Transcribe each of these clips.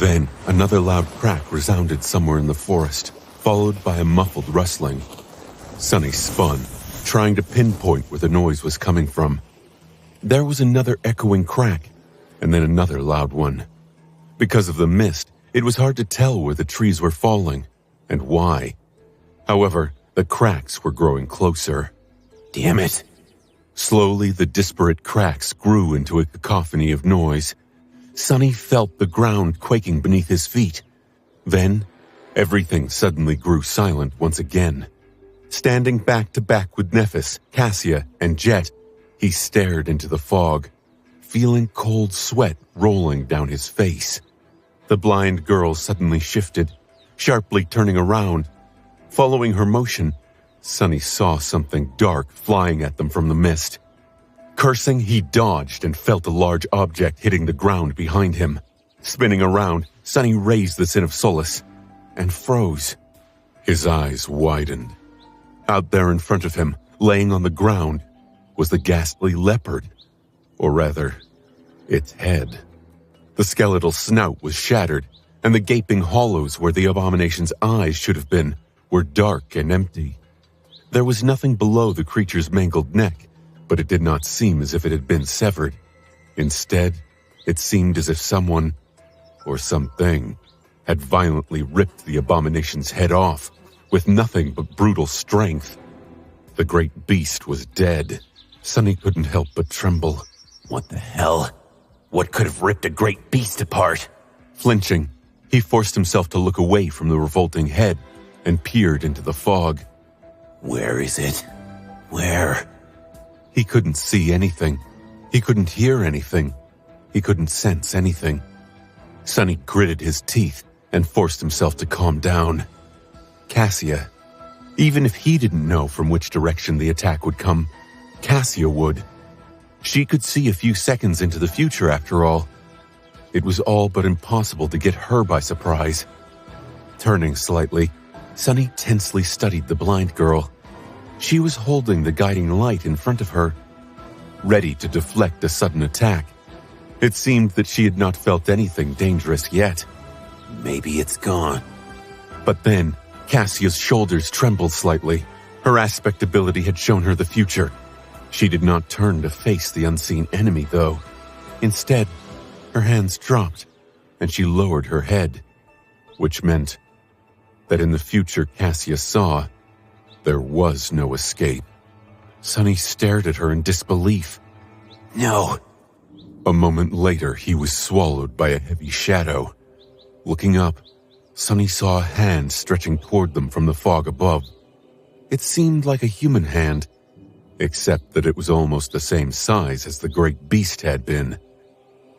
Then, another loud crack resounded somewhere in the forest, followed by a muffled rustling. Sunny spun, trying to pinpoint where the noise was coming from. There was another echoing crack, and then another loud one. Because of the mist, it was hard to tell where the trees were falling, and why. However, the cracks were growing closer. Damn it! Slowly, the disparate cracks grew into a cacophony of noise. Sunny felt the ground quaking beneath his feet. Then, everything suddenly grew silent once again. Standing back to back with Nephis, Cassia, and Jet, he stared into the fog, feeling cold sweat rolling down his face. The blind girl suddenly shifted, sharply turning around. Following her motion, Sunny saw something dark flying at them from the mist. Cursing, he dodged and felt a large object hitting the ground behind him. Spinning around, Sunny raised the Sin of Solace and froze. His eyes widened. Out there in front of him, laying on the ground, was the ghastly leopard, or rather, its head. The skeletal snout was shattered, and the gaping hollows where the abomination's eyes should have been were dark and empty. There was nothing below the creature's mangled neck, but it did not seem as if it had been severed. Instead, it seemed as if someone, or something, had violently ripped the abomination's head off, with nothing but brutal strength. The great beast was dead. Sunny couldn't help but tremble. What the hell? What could have ripped a great beast apart? Flinching, he forced himself to look away from the revolting head and peered into the fog. Where is it? Where? He couldn't see anything. He couldn't hear anything. He couldn't sense anything. Sunny gritted his teeth and forced himself to calm down. Cassia. Even if he didn't know from which direction the attack would come, Cassia would. She could see a few seconds into the future, after all. It was all but impossible to get her by surprise. Turning slightly, Sunny tensely studied the blind girl. She was holding the guiding light in front of her, ready to deflect a sudden attack. It seemed that she had not felt anything dangerous yet. Maybe it's gone. But then, Cassia's shoulders trembled slightly. Her aspect ability had shown her the future. She did not turn to face the unseen enemy, though. Instead, her hands dropped, and she lowered her head, which meant that in the future Cassia saw, there was no escape. Sunny stared at her in disbelief. No. A moment later, he was swallowed by a heavy shadow. Looking up, Sunny saw a hand stretching toward them from the fog above. It seemed like a human hand, except that it was almost the same size as the great beast had been.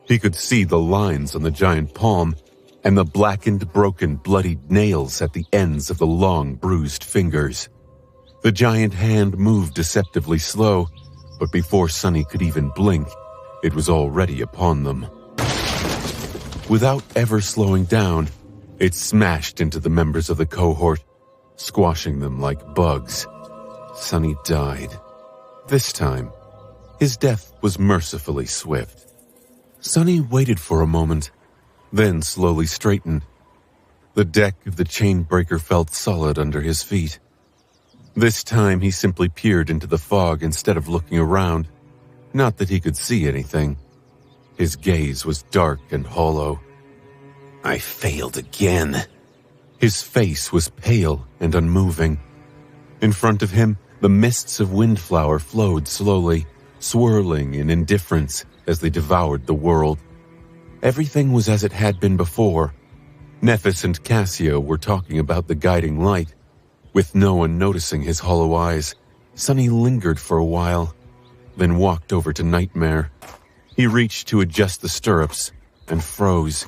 He could see the lines on the giant palm and the blackened, broken, bloodied nails at the ends of the long, bruised fingers. The giant hand moved deceptively slow, but before Sunny could even blink, it was already upon them. Without ever slowing down, it smashed into the members of the cohort, squashing them like bugs. Sunny died. This time, his death was mercifully swift. Sunny waited for a moment, then slowly straightened. The deck of the chainbreaker felt solid under his feet. This time he simply peered into the fog instead of looking around. Not that he could see anything. His gaze was dark and hollow. I failed again. His face was pale and unmoving. In front of him, the mists of windflower flowed slowly, swirling in indifference as they devoured the world. Everything was as it had been before. Nephis and Cassia were talking about the guiding light. With no one noticing his hollow eyes, Sunny lingered for a while, then walked over to Nightmare. He reached to adjust the stirrups and froze.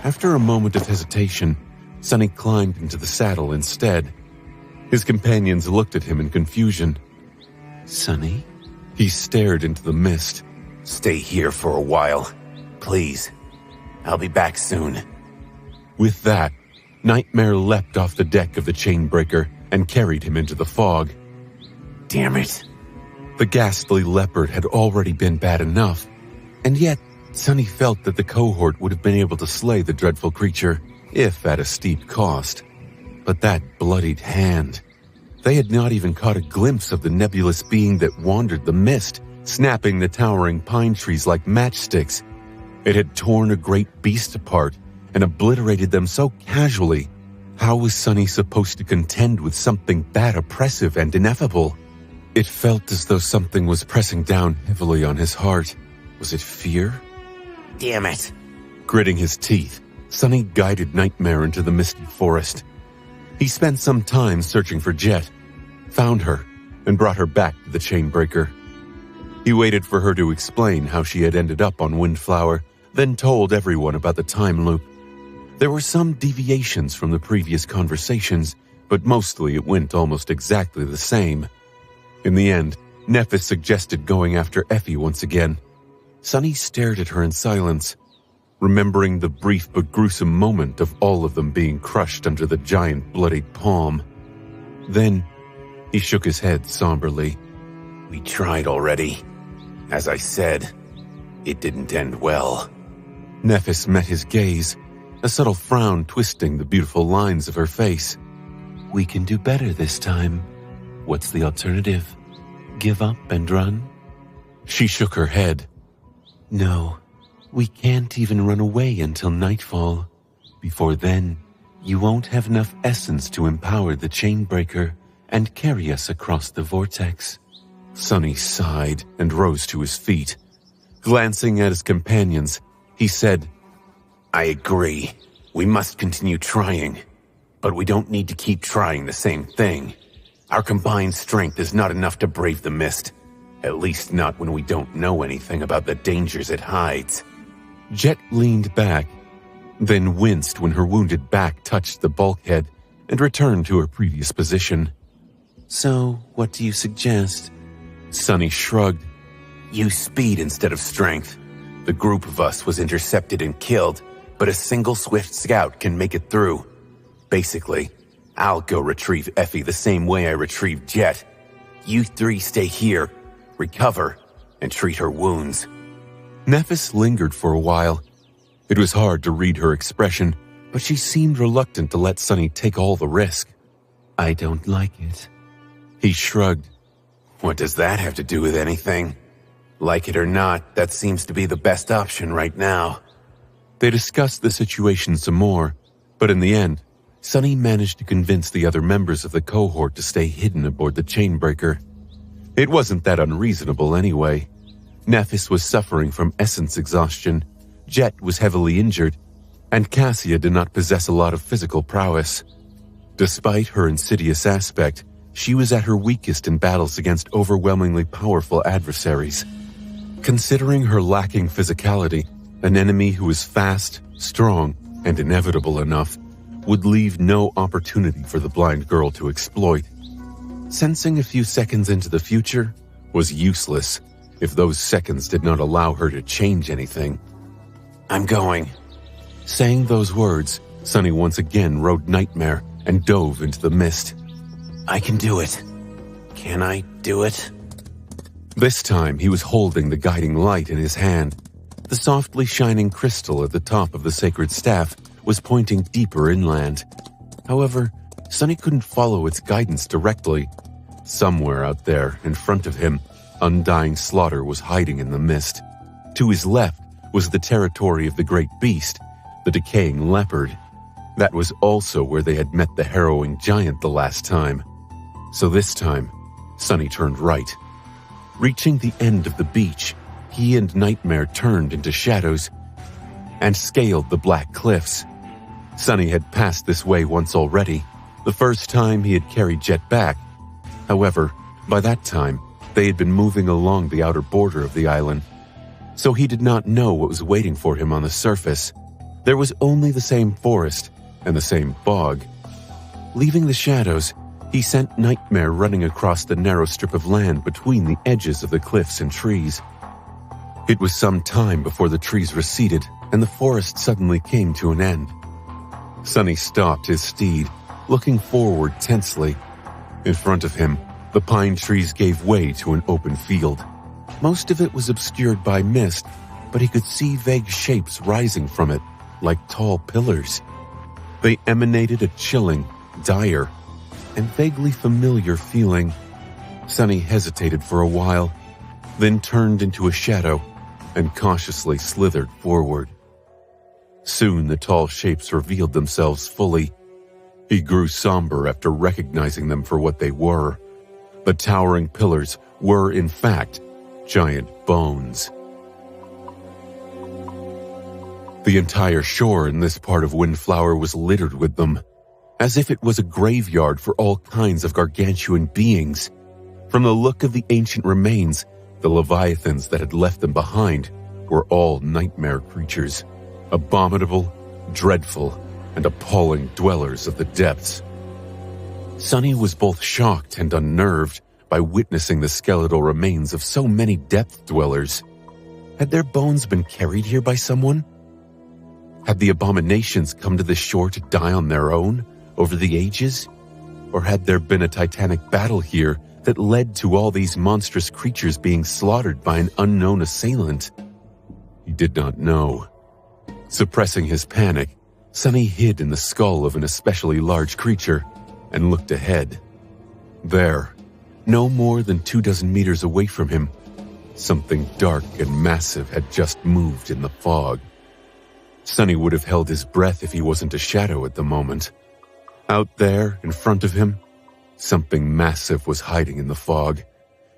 After a moment of hesitation, Sunny climbed into the saddle instead. His companions looked at him in confusion. Sunny? He stared into the mist. Stay here for a while, please. I'll be back soon. With that, Nightmare leapt off the deck of the chainbreaker and carried him into the fog. Damn it. The ghastly leopard had already been bad enough, and yet Sunny felt that the cohort would have been able to slay the dreadful creature, if at a steep cost. But that bloodied hand... They had not even caught a glimpse of the nebulous being that wandered the mist, snapping the towering pine trees like matchsticks. It had torn a great beast apart and obliterated them so casually. How was Sunny supposed to contend with something that oppressive and ineffable? It felt as though something was pressing down heavily on his heart. Was it fear? Damn it. Gritting his teeth, Sunny guided Nightmare into the misty forest. He spent some time searching for Jet, found her, and brought her back to the Chainbreaker. He waited for her to explain how she had ended up on Windflower, then told everyone about the time loop. There were some deviations from the previous conversations, but mostly it went almost exactly the same. In the end, Nephis suggested going after Effie once again. Sunny stared at her in silence, remembering the brief but gruesome moment of all of them being crushed under the giant bloodied palm. Then, he shook his head somberly. We tried already. As I said, it didn't end well. Nephis met his gaze, a subtle frown twisting the beautiful lines of her face. We can do better this time. What's the alternative? Give up and run? She shook her head. No. We can't even run away until nightfall. Before then, you won't have enough essence to empower the Chainbreaker and carry us across the vortex. Sunny sighed and rose to his feet. Glancing at his companions, he said, I agree. We must continue trying. But we don't need to keep trying the same thing. Our combined strength is not enough to brave the mist. At least not when we don't know anything about the dangers it hides. Jet leaned back, then winced when her wounded back touched the bulkhead and returned to her previous position. So, what do you suggest? Sunny shrugged. Use speed instead of strength. The group of us was intercepted and killed, but a single swift scout can make it through. Basically, I'll go retrieve Effie the same way I retrieved Jet. You three stay here, recover, and treat her wounds. Nephis lingered for a while. It was hard to read her expression, but she seemed reluctant to let Sunny take all the risk. I don't like it. He shrugged. What does that have to do with anything? Like it or not, that seems to be the best option right now. They discussed the situation some more, but in the end, Sunny managed to convince the other members of the cohort to stay hidden aboard the Chainbreaker. It wasn't that unreasonable anyway. Nephis was suffering from essence exhaustion, Jet was heavily injured, and Cassia did not possess a lot of physical prowess. Despite her insidious aspect, she was at her weakest in battles against overwhelmingly powerful adversaries. Considering her lacking physicality, an enemy who was fast, strong, and inevitable enough would leave no opportunity for the blind girl to exploit. Sensing a few seconds into the future was useless if those seconds did not allow her to change anything. I'm going. Saying those words, Sunny once again rode Nightmare and dove into the mist. I can do it. Can I do it? This time he was holding the guiding light in his hand. The softly shining crystal at the top of the sacred staff was pointing deeper inland. However, Sunny couldn't follow its guidance directly. Somewhere out there, in front of him, undying slaughter was hiding in the mist. To his left was the territory of the great beast, the decaying leopard. That was also where they had met the harrowing giant the last time. So this time, Sunny turned right. Reaching the end of the beach, he and Nightmare turned into shadows and scaled the black cliffs. Sunny had passed this way once already, the first time he had carried Jet back. However, by that time, they had been moving along the outer border of the island, so he did not know what was waiting for him on the surface. There was only the same forest and the same bog. Leaving the shadows, he sent Nightmare running across the narrow strip of land between the edges of the cliffs and trees. It was some time before the trees receded and the forest suddenly came to an end. Sunny stopped his steed, looking forward tensely. In front of him, the pine trees gave way to an open field. Most of it was obscured by mist, but he could see vague shapes rising from it, like tall pillars. They emanated a chilling, dire, and vaguely familiar feeling. Sonny hesitated for a while, then turned into a shadow and cautiously slithered forward. Soon the tall shapes revealed themselves fully. He grew somber after recognizing them for what they were. The towering pillars were, in fact, giant bones. The entire shore in this part of Windflower was littered with them, as if it was a graveyard for all kinds of gargantuan beings. From the look of the ancient remains, the leviathans that had left them behind were all nightmare creatures, abominable, dreadful, and appalling dwellers of the depths. Sonny was both shocked and unnerved by witnessing the skeletal remains of so many depth dwellers. Had their bones been carried here by someone? Had the abominations come to the shore to die on their own over the ages? Or had there been a titanic battle here that led to all these monstrous creatures being slaughtered by an unknown assailant? He did not know. Suppressing his panic, Sonny hid in the skull of an especially large creature and looked ahead. There, no more than 24 meters away from him, something dark and massive had just moved in the fog. Sonny would have held his breath if he wasn't a shadow at the moment. Out there, in front of him, something massive was hiding in the fog.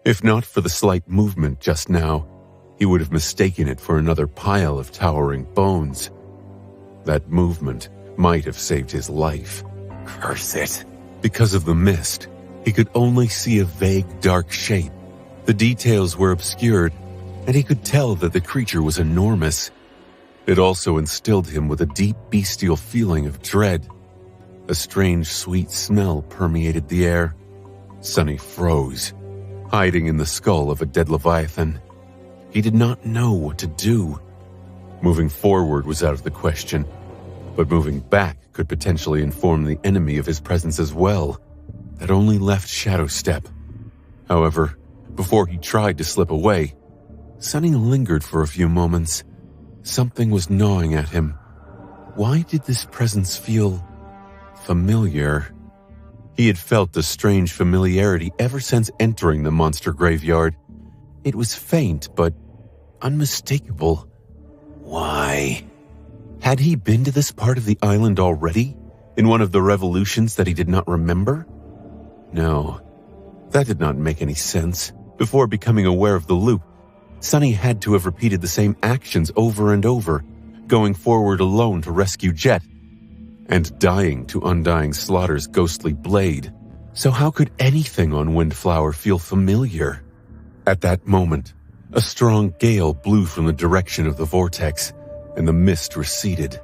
If not for the slight movement just now, he would have mistaken it for another pile of towering bones. That movement might have saved his life. Curse it. Because of the mist, he could only see a vague dark shape. The details were obscured, and he could tell that the creature was enormous. It also instilled him with a deep bestial feeling of dread. A strange sweet smell permeated the air. Sonny froze, hiding in the skull of a dead leviathan. He did not know what to do. Moving forward was out of the question, but moving back could potentially inform the enemy of his presence as well. That only left Shadow Step. However, before he tried to slip away, Sonny lingered for a few moments. Something was gnawing at him. Why did this presence feel familiar? He had felt a strange familiarity ever since entering the monster graveyard. It was faint, but unmistakable. Why? Had he been to this part of the island already, in one of the revolutions that he did not remember? No, that did not make any sense. Before becoming aware of the loop, Sonny had to have repeated the same actions over and over, going forward alone to rescue Jet, and dying to Undying Slaughter's ghostly blade. So how could anything on Windflower feel familiar? At that moment, a strong gale blew from the direction of the vortex, and the mist receded.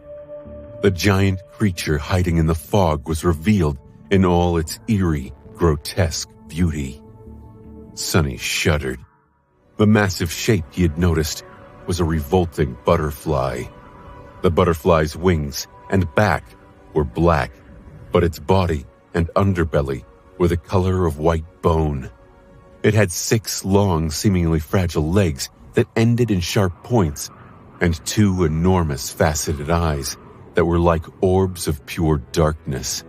The giant creature hiding in the fog was revealed in all its eerie, grotesque beauty. Sonny shuddered. The massive shape he had noticed was a revolting butterfly. The butterfly's wings and back were black, but its body and underbelly were the color of white bone. It had 6 long, seemingly fragile legs that ended in sharp points, and 2 enormous faceted eyes that were like orbs of pure darkness.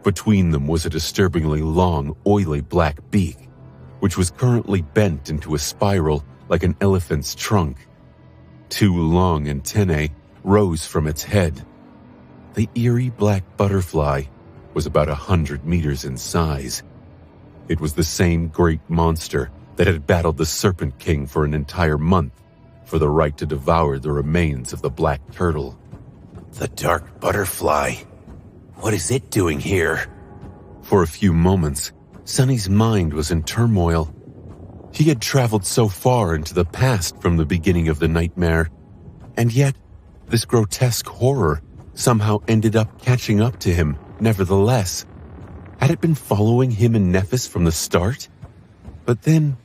Between them was a disturbingly long, oily black beak, which was currently bent into a spiral like an elephant's trunk. 2 long antennae rose from its head. The eerie black butterfly was about 100 meters in size. It was the same great monster that had battled the Serpent King for an entire month for the right to devour the remains of the black turtle. The dark butterfly. What is it doing here? For a few moments, Sonny's mind was in turmoil. He had traveled so far into the past from the beginning of the nightmare, and yet this grotesque horror somehow ended up catching up to him nevertheless. Had it been following him and Nephis from the start? But then,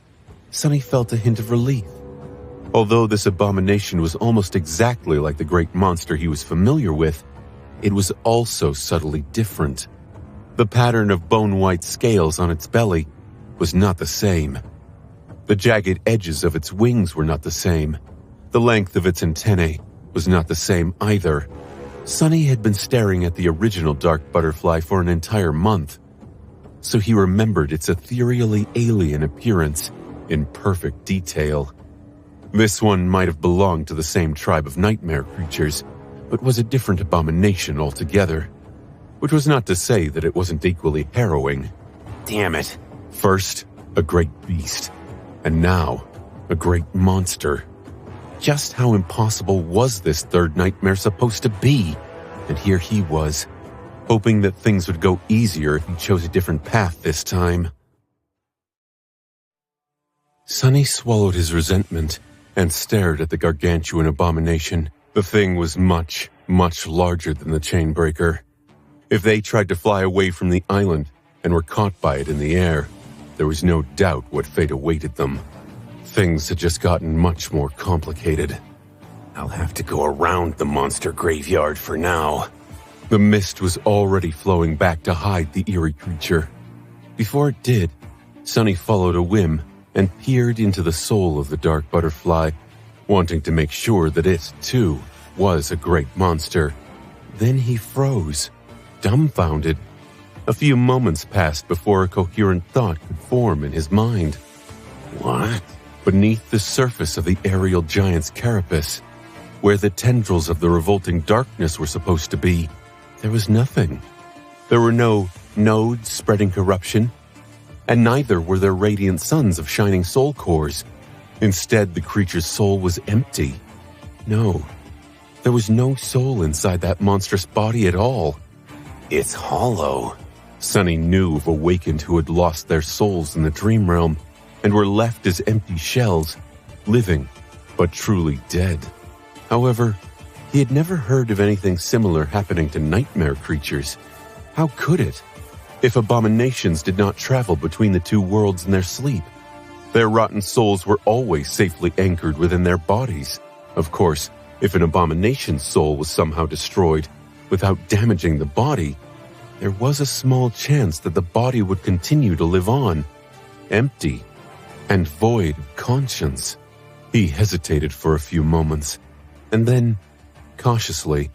Sonny felt a hint of relief. Although this abomination was almost exactly like the great monster he was familiar with, it was also subtly different. The pattern of bone-white scales on its belly was not the same. The jagged edges of its wings were not the same. The length of its antennae was not the same either. Sonny had been staring at the original dark butterfly for an entire month, so he remembered its ethereally alien appearance in perfect detail. This one might have belonged to the same tribe of nightmare creatures, but was a different abomination altogether, which was not to say that it wasn't equally harrowing. Damn it. First, a great beast, and now, a great monster. Just how impossible was this third nightmare supposed to be? And here he was, hoping that things would go easier if he chose a different path this time. Sonny swallowed his resentment and stared at the gargantuan abomination. The thing was much, much larger than the Chainbreaker. If they tried to fly away from the island and were caught by it in the air, there was no doubt what fate awaited them. Things had just gotten much more complicated. I'll have to go around the monster graveyard for now. The mist was already flowing back to hide the eerie creature. Before it did, Sonny followed a whim and peered into the soul of the dark butterfly, wanting to make sure that it, too, was a great monster. Then he froze, dumbfounded. A few moments passed before a coherent thought could form in his mind. What? Beneath the surface of the aerial giant's carapace, where the tendrils of the revolting darkness were supposed to be, there was nothing. There were no nodes spreading corruption, and neither were there radiant suns of shining soul cores. Instead, the creature's soul was empty. No, there was no soul inside that monstrous body at all. It's hollow. Sonny knew of awakened who had lost their souls in the dream realm and were left as empty shells, living, but truly dead. However, he had never heard of anything similar happening to nightmare creatures. How could it? If abominations did not travel between the two worlds in their sleep, their rotten souls were always safely anchored within their bodies. Of course, if an abomination's soul was somehow destroyed without damaging the body, there was a small chance that the body would continue to live on, empty and void of conscience. He hesitated for a few moments, and then, cautiously,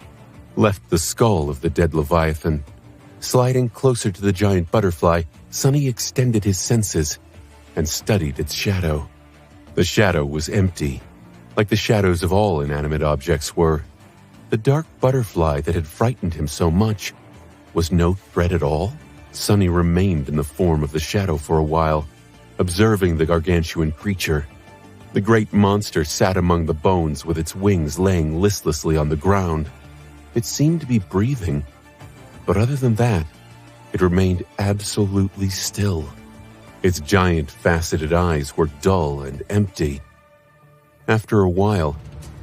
left the skull of the dead Leviathan. Sliding closer to the giant butterfly, Sonny extended his senses and studied its shadow. The shadow was empty, like the shadows of all inanimate objects were. The dark butterfly that had frightened him so much was no threat at all. Sonny remained in the form of the shadow for a while, observing the gargantuan creature. The great monster sat among the bones with its wings laying listlessly on the ground. It seemed to be breathing, but other than that, it remained absolutely still. Its giant faceted eyes were dull and empty. After a while,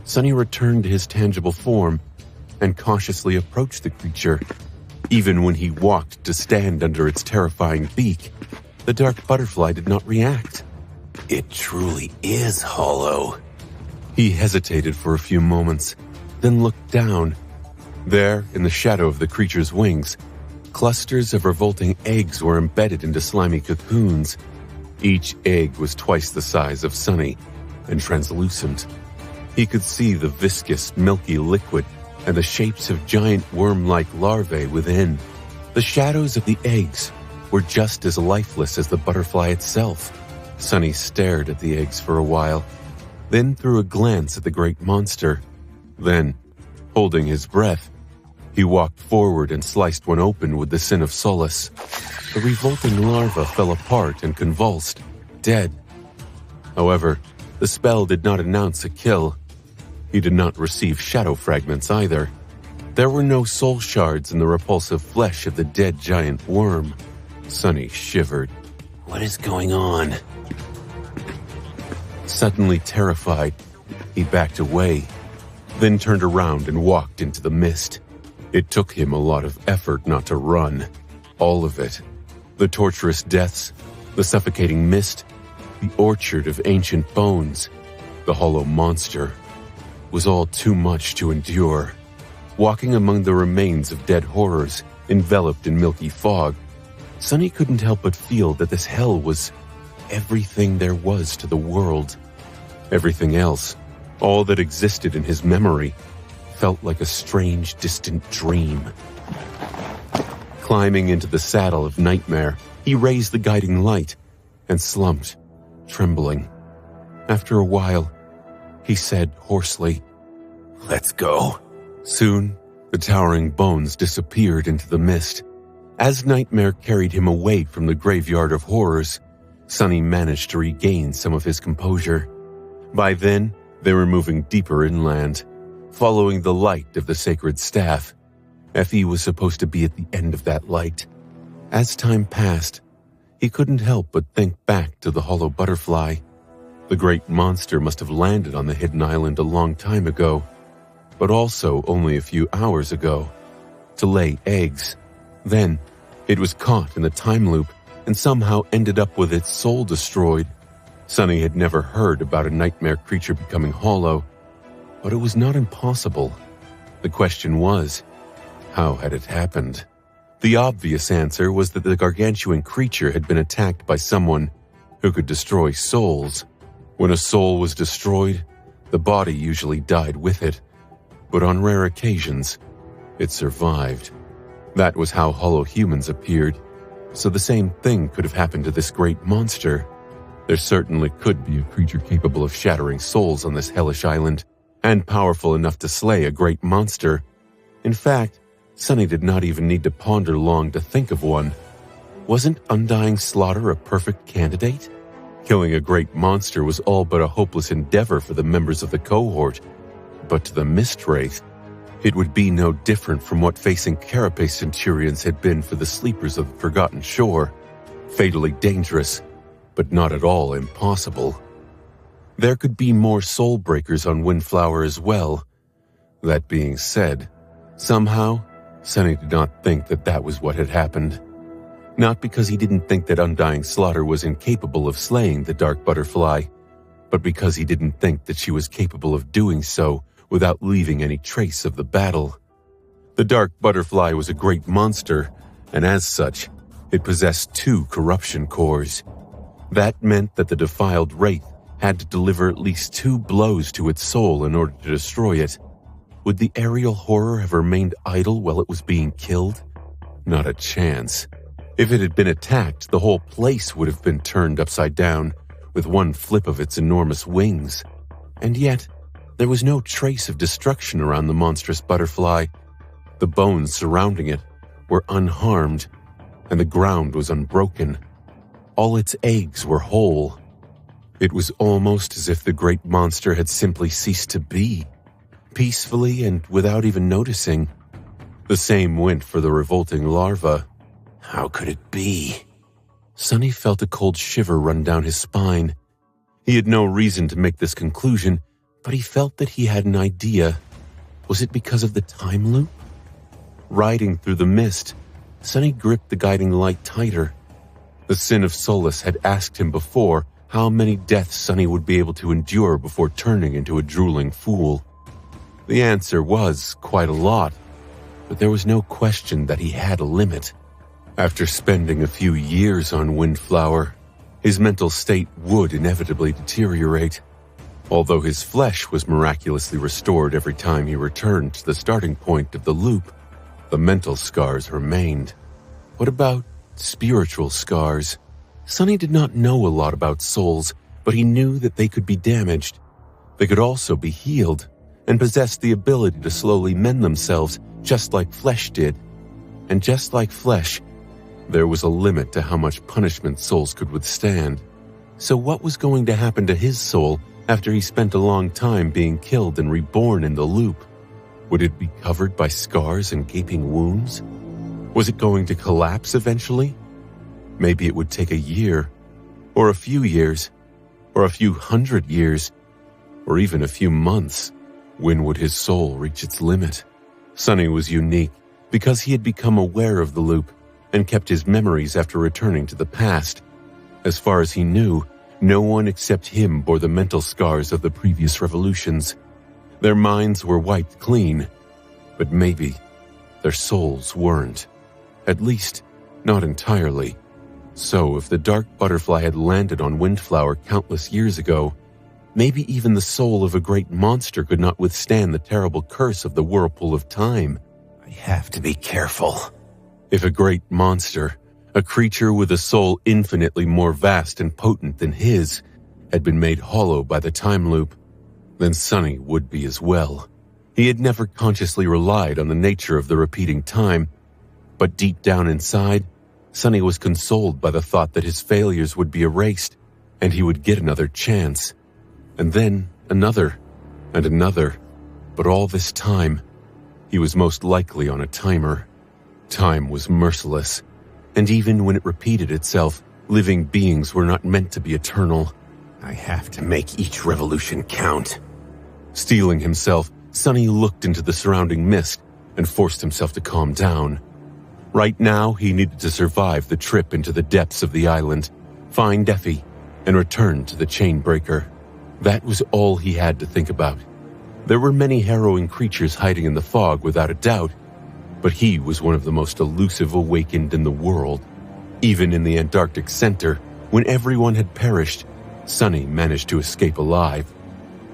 Sonny returned to his tangible form and cautiously approached the creature. Even when he walked to stand under its terrifying beak, the dark butterfly did not react. It truly is hollow. He hesitated for a few moments, then looked down. There, in the shadow of the creature's wings, clusters of revolting eggs were embedded into slimy cocoons. Each egg was twice the size of Sonny and translucent. He could see the viscous, milky liquid and the shapes of giant worm-like larvae within. The shadows of the eggs were just as lifeless as the butterfly itself. Sonny stared at the eggs for a while, then threw a glance at the great monster. Then, holding his breath, he walked forward and sliced one open with the sin of solace. The revolting larva fell apart and convulsed, dead. However, the spell did not announce a kill. He did not receive shadow fragments either. There were no soul shards in the repulsive flesh of the dead giant worm. Sonny shivered. What is going on? Suddenly terrified, he backed away, then turned around and walked into the mist. It took him a lot of effort not to run. All of it. The torturous deaths, the suffocating mist, the orchard of ancient bones, the hollow monster, was all too much to endure. Walking among the remains of dead horrors, enveloped in milky fog, Sonny couldn't help but feel that this hell was everything there was to the world. Everything else All that existed in his memory felt like a strange, distant dream. Climbing into the saddle of Nightmare, he raised the guiding light and slumped, trembling. After a while, he said hoarsely, "Let's go." Soon, the towering bones disappeared into the mist. As Nightmare carried him away from the graveyard of horrors, Sonny managed to regain some of his composure. By then, they were moving deeper inland, following the light of the sacred staff. Effie was supposed to be at the end of that light. As time passed, he couldn't help but think back to the hollow butterfly. The great monster must have landed on the hidden island a long time ago, but also only a few hours ago, to lay eggs. Then, it was caught in the time loop and somehow ended up with its soul destroyed. Sonny had never heard about a nightmare creature becoming hollow, but it was not impossible. The question was, how had it happened? The obvious answer was that the gargantuan creature had been attacked by someone who could destroy souls. When a soul was destroyed, the body usually died with it, but on rare occasions, it survived. That was how hollow humans appeared, so the same thing could have happened to this great monster. There certainly could be a creature capable of shattering souls on this hellish island, and powerful enough to slay a great monster. In fact, Sonny did not even need to ponder long to think of one. Wasn't Undying Slaughter a perfect candidate? Killing a great monster was all but a hopeless endeavor for the members of the cohort, but to the Mistwraith, it would be no different from what facing Carapace Centurions had been for the sleepers of the Forgotten Shore. Fatally dangerous, but not at all impossible. There could be more soul breakers on Windflower as well. That being said, somehow, Sonny did not think that that was what had happened. Not because he didn't think that Undying Slaughter was incapable of slaying the Dark Butterfly, but because he didn't think that she was capable of doing so without leaving any trace of the battle. The Dark Butterfly was a great monster, and as such, it possessed 2 corruption cores. That meant that the defiled Wraith had to deliver at least 2 blows to its soul in order to destroy it. Would the aerial horror have remained idle while it was being killed? Not a chance. If it had been attacked, the whole place would have been turned upside down with one flip of its enormous wings. And yet, there was no trace of destruction around the monstrous butterfly. The bones surrounding it were unharmed, and the ground was unbroken. All its eggs were whole. It was almost as if the great monster had simply ceased to be, peacefully and without even noticing. The same went for the revolting larva. How could it be? Sonny felt a cold shiver run down his spine. He had no reason to make this conclusion, but he felt that he had an idea. Was it because of the time loop? Riding through the mist, Sonny gripped the guiding light tighter. The Sin of Solace had asked him before how many deaths Sonny would be able to endure before turning into a drooling fool. The answer was quite a lot, but there was no question that he had a limit. After spending a few years on Windflower, his mental state would inevitably deteriorate. Although his flesh was miraculously restored every time he returned to the starting point of the loop, the mental scars remained. What about spiritual scars? Sonny did not know a lot about souls, but he knew that they could be damaged. They could also be healed, and possessed the ability to slowly mend themselves just like flesh did. And just like flesh, there was a limit to how much punishment souls could withstand. So what was going to happen to his soul after he spent a long time being killed and reborn in the loop? Would it be covered by scars and gaping wounds? Was it going to collapse eventually? Maybe it would take a year, or a few years, or a few hundred years, or even a few months. When would his soul reach its limit? Sonny was unique because he had become aware of the loop and kept his memories after returning to the past. As far as he knew, no one except him bore the mental scars of the previous revolutions. Their minds were wiped clean, but maybe their souls weren't. At least, not entirely. So if the Dark Butterfly had landed on Windflower countless years ago, Maybe even the soul of a great monster could not withstand the terrible curse of the whirlpool of time. I have to be careful. If a great monster, a creature with a soul infinitely more vast and potent than his, had been made hollow by the time loop, then Sonny would be as well. He had never consciously relied on the nature of the repeating time, but deep down inside, Sonny was consoled by the thought that his failures would be erased, and he would get another chance. And then another, and another. But all this time, he was most likely on a timer. Time was merciless, and even when it repeated itself, living beings were not meant to be eternal. I have to make each revolution count. Steeling himself, Sonny looked into the surrounding mist and forced himself to calm down. Right now, he needed to survive the trip into the depths of the island, find Effie, and return to the Chainbreaker. That was all he had to think about. There were many harrowing creatures hiding in the fog without a doubt, but he was one of the most elusive awakened in the world. Even in the Antarctic center, when everyone had perished, Sonny managed to escape alive.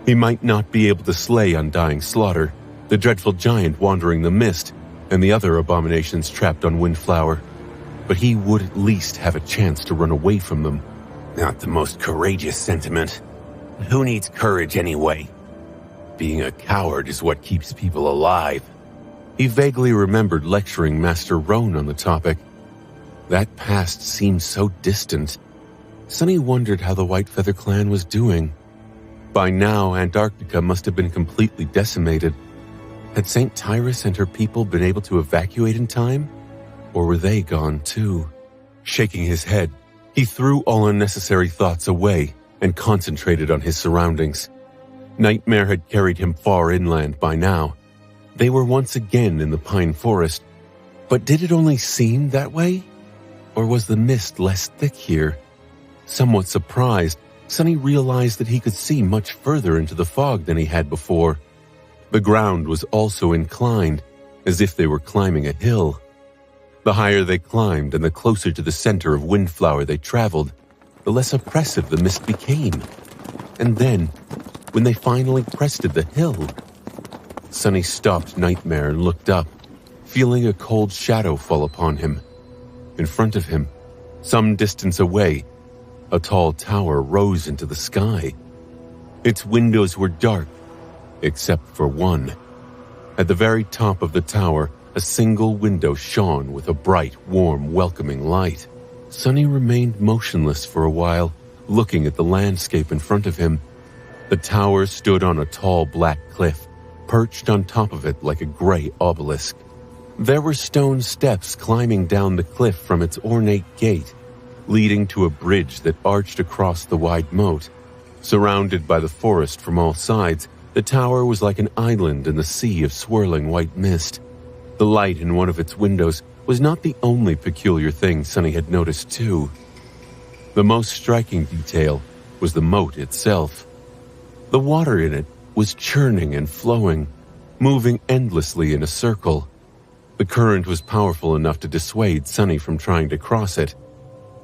He might not be able to slay Undying Slaughter, the dreadful giant wandering the mist, and the other abominations trapped on Windflower, but he would at least have a chance to run away from them. Not the most courageous sentiment. Who needs courage anyway? Being a coward is what keeps people alive. He vaguely remembered lecturing Master Roan on the topic. That past seemed so distant. Sonny wondered how the White Feather Clan was doing. By now, Antarctica must have been completely decimated. Had St. Tyrus and her people been able to evacuate in time? Or were they gone too? Shaking his head, he threw all unnecessary thoughts away and concentrated on his surroundings. Nightmare had carried him far inland by now. They were once again in the pine forest. But did it only seem that way? Or was the mist less thick here? Somewhat surprised, Sonny realized that he could see much further into the fog than he had before. The ground was also inclined, as if they were climbing a hill. The higher they climbed and the closer to the center of Windflower they traveled, the less oppressive the mist became. And then, when they finally crested the hill, Sonny stopped Nightmare and looked up, feeling a cold shadow fall upon him. In front of him, some distance away, a tall tower rose into the sky. Its windows were dark, except for one. At the very top of the tower, a single window shone with a bright, warm, welcoming light. Sonny remained motionless for a while, looking at the landscape in front of him. The tower stood on a tall black cliff, perched on top of it like a gray obelisk. There were stone steps climbing down the cliff from its ornate gate, leading to a bridge that arched across the wide moat. Surrounded by the forest from all sides, the tower was like an island in the sea of swirling white mist. The light in one of its windows was not the only peculiar thing Sonny had noticed too. The most striking detail was the moat itself. The water in it was churning and flowing, moving endlessly in a circle. The current was powerful enough to dissuade Sonny from trying to cross it.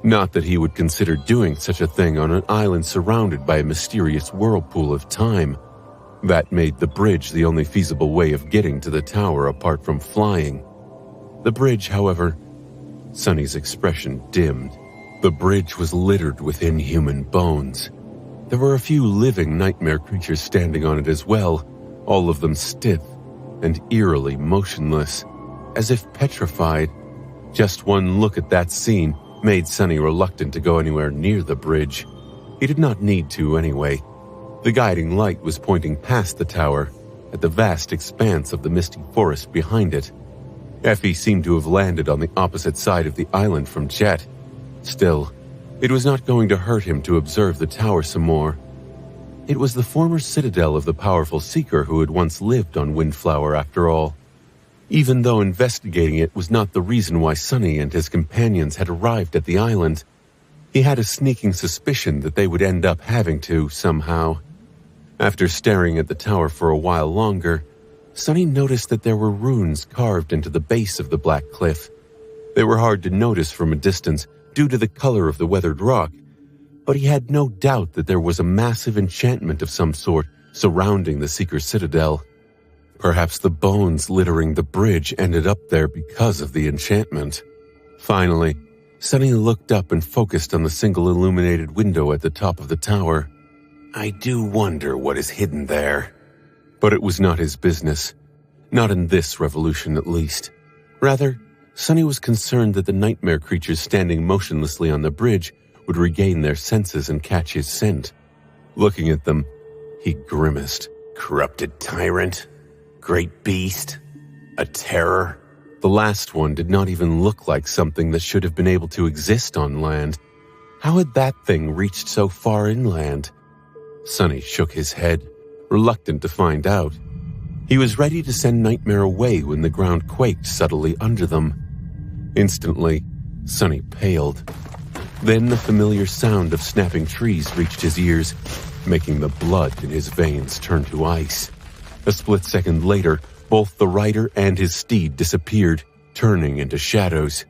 Not that he would consider doing such a thing on an island surrounded by a mysterious whirlpool of time. That made the bridge the only feasible way of getting to the tower apart from flying. The bridge, however, Sonny's expression dimmed. The bridge was littered with inhuman bones. There were a few living nightmare creatures standing on it as well, all of them stiff and eerily motionless, as if petrified. Just one look at that scene made Sonny reluctant to go anywhere near the bridge. He did not need to anyway. The guiding light was pointing past the tower, at the vast expanse of the misty forest behind it. Effie seemed to have landed on the opposite side of the island from Jet. Still, it was not going to hurt him to observe the tower some more. It was the former citadel of the powerful Seeker who had once lived on Windflower after all. Even though investigating it was not the reason why Sonny and his companions had arrived at the island, he had a sneaking suspicion that they would end up having to somehow. After staring at the tower for a while longer, Sonny noticed that there were runes carved into the base of the black cliff. They were hard to notice from a distance due to the color of the weathered rock, but he had no doubt that there was a massive enchantment of some sort surrounding the Seeker Citadel. Perhaps the bones littering the bridge ended up there because of the enchantment. Finally, Sonny looked up and focused on the single illuminated window at the top of the tower. I do wonder what is hidden there. But it was not his business. Not in this revolution, at least. Rather, Sonny was concerned that the nightmare creatures standing motionlessly on the bridge would regain their senses and catch his scent. Looking at them, he grimaced. Corrupted tyrant? Great beast? A terror? The last one did not even look like something that should have been able to exist on land. How had that thing reached so far inland? Sonny shook his head, reluctant to find out. He was ready to send Nightmare away when the ground quaked subtly under them. Instantly, Sonny paled. Then the familiar sound of snapping trees reached his ears, making the blood in his veins turn to ice. A split second later, both the rider and his steed disappeared, turning into shadows.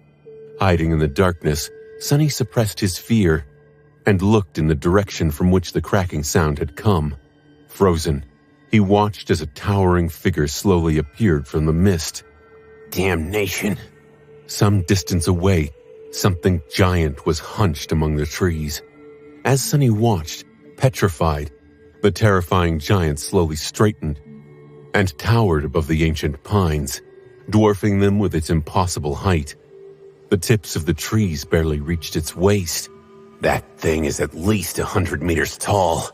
Hiding in the darkness, Sonny suppressed his fear and looked in the direction from which the cracking sound had come. Frozen, he watched as a towering figure slowly appeared from the mist. Damnation! Some distance away, something giant was hunched among the trees. As Sonny watched, petrified, the terrifying giant slowly straightened and towered above the ancient pines, dwarfing them with its impossible height. The tips of the trees barely reached its waist. That thing is at least 100 meters tall.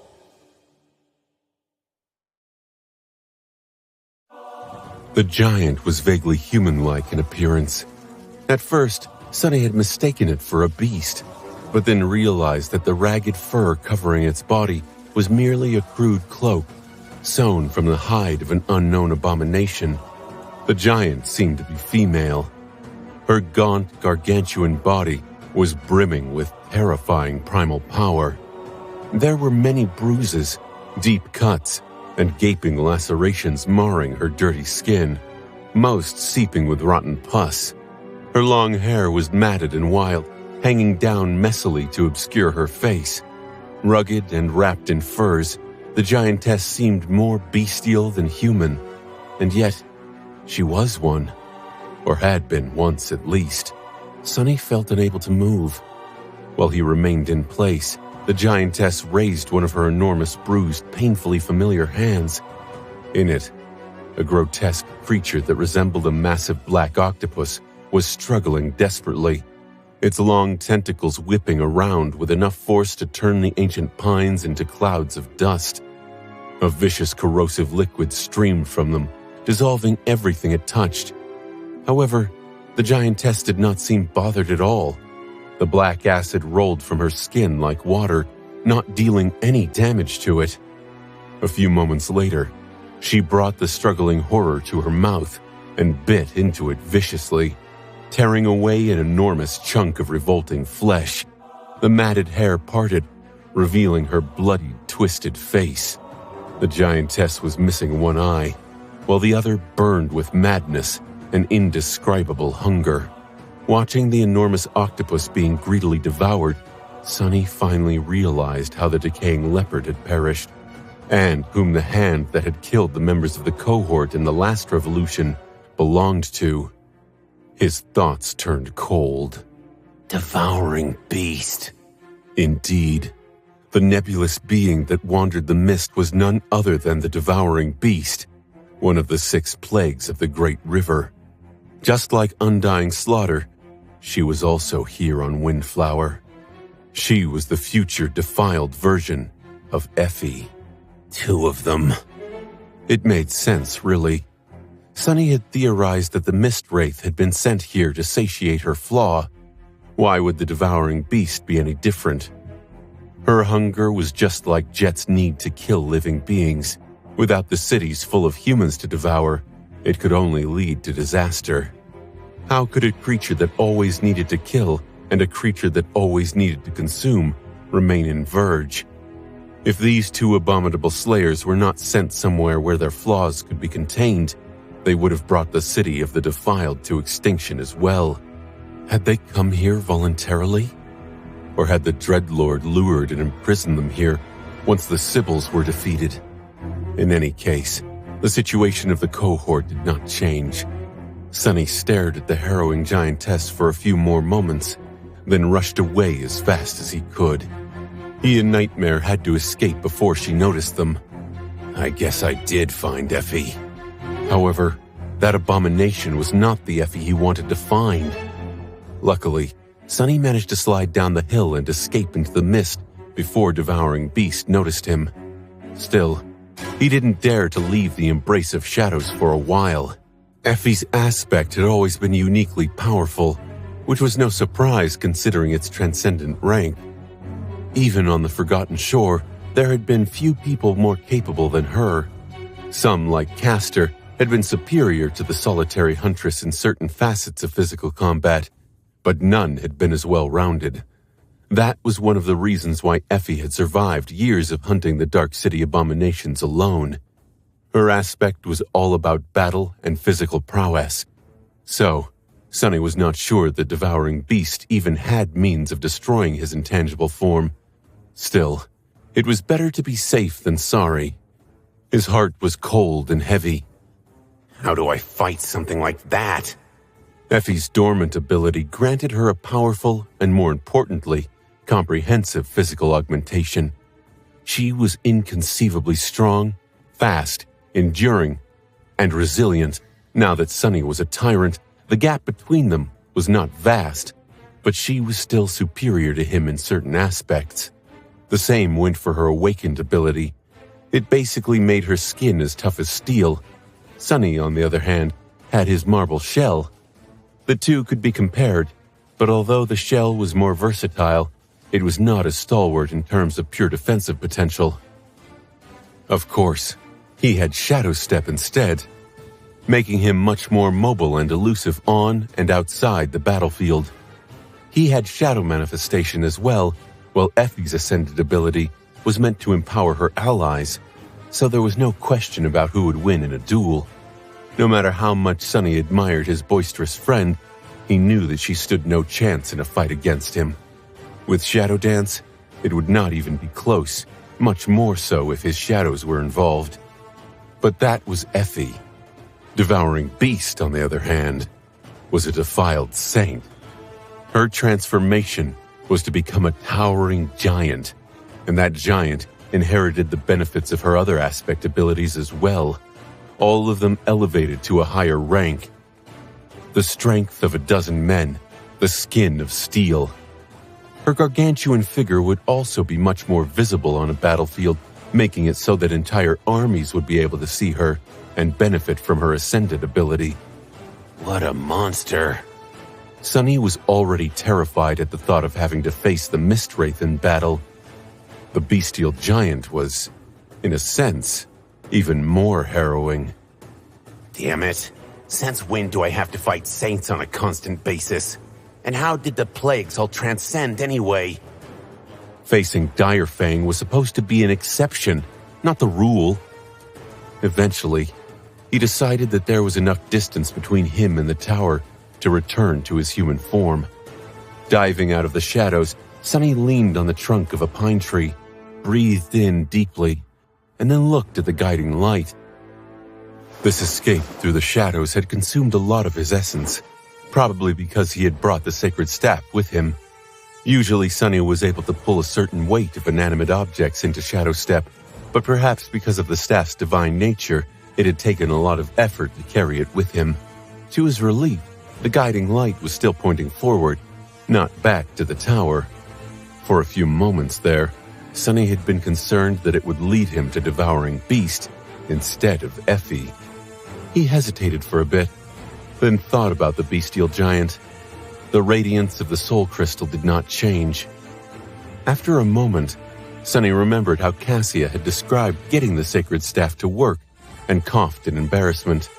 The giant was vaguely human-like in appearance. At first, Sonny had mistaken it for a beast, but then realized that the ragged fur covering its body was merely a crude cloak, sewn from the hide of an unknown abomination. The giant seemed to be female. Her gaunt, gargantuan body was brimming with terrifying primal power. There were many bruises, deep cuts, and gaping lacerations marring her dirty skin, most seeping with rotten pus. Her long hair was matted and wild, hanging down messily to obscure her face. Rugged and wrapped in furs, the giantess seemed more bestial than human, and yet she was one, or had been once at least. Sonny felt unable to move. While he remained in place, the giantess raised one of her enormous, bruised, painfully familiar hands. In it, a grotesque creature that resembled a massive black octopus was struggling desperately, its long tentacles whipping around with enough force to turn the ancient pines into clouds of dust. A vicious, corrosive liquid streamed from them, dissolving everything it touched. However, the giantess did not seem bothered at all. The black acid rolled from her skin like water, not dealing any damage to it. A few moments later, she brought the struggling horror to her mouth and bit into it viciously, tearing away an enormous chunk of revolting flesh. The matted hair parted, revealing her bloody, twisted face. The giantess was missing one eye, while the other burned with madness and indescribable hunger. Watching the enormous octopus being greedily devoured, Sonny finally realized how the decaying leopard had perished, and whom the hand that had killed the members of the cohort in the last revolution belonged to. His thoughts turned cold. Devouring beast. Indeed, the nebulous being that wandered the mist was none other than the devouring beast, one of the 6 plagues of the Great River. Just like Undying Slaughter, she was also here on Windflower. She was the future defiled version of Effie. 2 of them. It made sense, really. Sonny had theorized that the Mist Wraith had been sent here to satiate her flaw. Why would the devouring beast be any different? Her hunger was just like Jet's need to kill living beings. Without the cities full of humans to devour, it could only lead to disaster. How could a creature that always needed to kill and a creature that always needed to consume remain in verge? If these 2 abominable slayers were not sent somewhere where their flaws could be contained, they would have brought the city of the defiled to extinction as well. Had they come here voluntarily? Or had the Dreadlord lured and imprisoned them here once the Sybils were defeated? In any case, the situation of the cohort did not change. Sonny stared at the harrowing giantess for a few more moments, then rushed away as fast as he could. He and Nightmare had to escape before she noticed them. I guess I did find Effie. However, that abomination was not the Effie he wanted to find. Luckily, Sonny managed to slide down the hill and escape into the mist before Devouring Beast noticed him. Still, he didn't dare to leave the embrace of shadows for a while. Effie's aspect had always been uniquely powerful, which was no surprise considering its transcendent rank. Even on the Forgotten Shore, there had been few people more capable than her. Some, like Castor, had been superior to the solitary huntress in certain facets of physical combat, but none had been as well-rounded. That was one of the reasons why Effie had survived years of hunting the Dark City abominations alone. Her aspect was all about battle and physical prowess. So, Sonny was not sure the Devouring Beast even had means of destroying his intangible form. Still, it was better to be safe than sorry. His heart was cold and heavy. How do I fight something like that? Effie's dormant ability granted her a powerful and, more importantly, comprehensive physical augmentation. She was inconceivably strong, fast, enduring, and resilient. Now that Sonny was a tyrant, the gap between them was not vast, but she was still superior to him in certain aspects. The same went for her awakened ability. It basically made her skin as tough as steel. Sonny, on the other hand, had his marble shell. The two could be compared, but although the shell was more versatile, it was not as stalwart in terms of pure defensive potential. Of course, he had Shadow Step instead, making him much more mobile and elusive on and outside the battlefield. He had Shadow Manifestation as well, while Effie's Ascended ability was meant to empower her allies, so there was no question about who would win in a duel. No matter how much Sonny admired his boisterous friend, he knew that she stood no chance in a fight against him. With Shadow Dance, it would not even be close, much more so if his shadows were involved. But that was Effie. Devouring Beast, on the other hand, was a defiled saint. Her transformation was to become a towering giant, and that giant inherited the benefits of her other aspect abilities as well, all of them elevated to a higher rank. The strength of a dozen men, the skin of steel. Her gargantuan figure would also be much more visible on a battlefield, making it so that entire armies would be able to see her and benefit from her Ascended ability. What a monster. Sonny was already terrified at the thought of having to face the Mistwraith in battle. The bestial giant was, in a sense, even more harrowing. Damn it. Since when do I have to fight saints on a constant basis? And how did the plagues all transcend anyway? Facing Direfang was supposed to be an exception, not the rule. Eventually, he decided that there was enough distance between him and the tower to return to his human form. Diving out of the shadows, Sonny leaned on the trunk of a pine tree, breathed in deeply, and then looked at the guiding light. This escape through the shadows had consumed a lot of his essence, probably because he had brought the sacred staff with him. Usually Sonny was able to pull a certain weight of inanimate objects into Shadow Step, but perhaps because of the staff's divine nature, it had taken a lot of effort to carry it with him. To his relief, the guiding light was still pointing forward, not back to the tower. For a few moments there, Sonny had been concerned that it would lead him to Devouring Beast instead of Effie. He hesitated for a bit, then thought about the bestial giant. The radiance of the soul crystal did not change. After a moment, Sonny remembered how Cassia had described getting the sacred staff to work and coughed in embarrassment.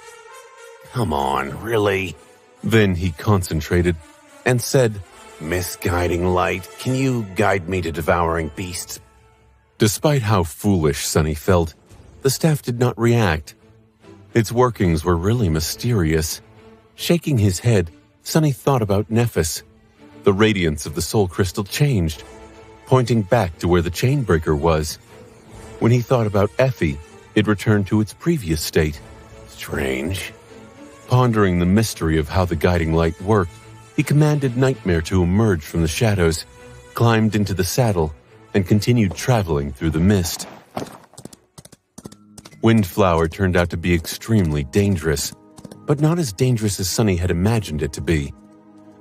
Come on, really? Then he concentrated and said, Misguiding light, can you guide me to Devouring Beasts? Despite how foolish Sonny felt, the staff did not react. Its workings were really mysterious. Shaking his head, Sonny thought about Nephis. The radiance of the soul crystal changed, pointing back to where the chainbreaker was. When he thought about Effie, it returned to its previous state. Strange. Pondering the mystery of how the guiding light worked, he commanded Nightmare to emerge from the shadows, climbed into the saddle, and continued traveling through the mist. Windflower turned out to be extremely dangerous, but not as dangerous as Sunny had imagined it to be.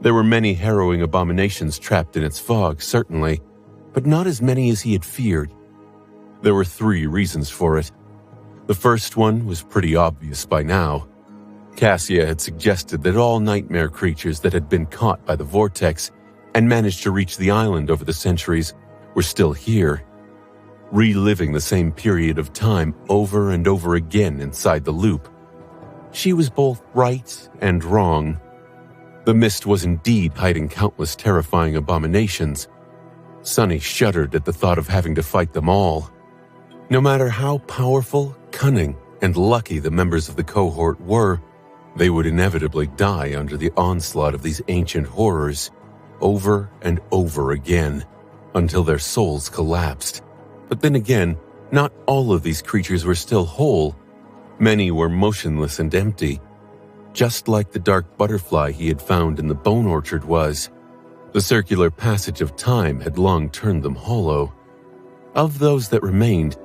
There were many harrowing abominations trapped in its fog, certainly, but not as many as he had feared. There were 3 reasons for it. The first one was pretty obvious by now. Cassia had suggested that all nightmare creatures that had been caught by the vortex and managed to reach the island over the centuries were still here, reliving the same period of time over and over again inside the loop. She was both right and wrong. The mist was indeed hiding countless terrifying abominations. Sunny shuddered at the thought of having to fight them all. No matter how powerful, cunning, and lucky the members of the cohort were, they would inevitably die under the onslaught of these ancient horrors, over and over again, until their souls collapsed. But then again, not all of these creatures were still whole. Many were motionless and empty, just like the dark butterfly he had found in the bone orchard was. The circular passage of time had long turned them hollow. Of those that remained,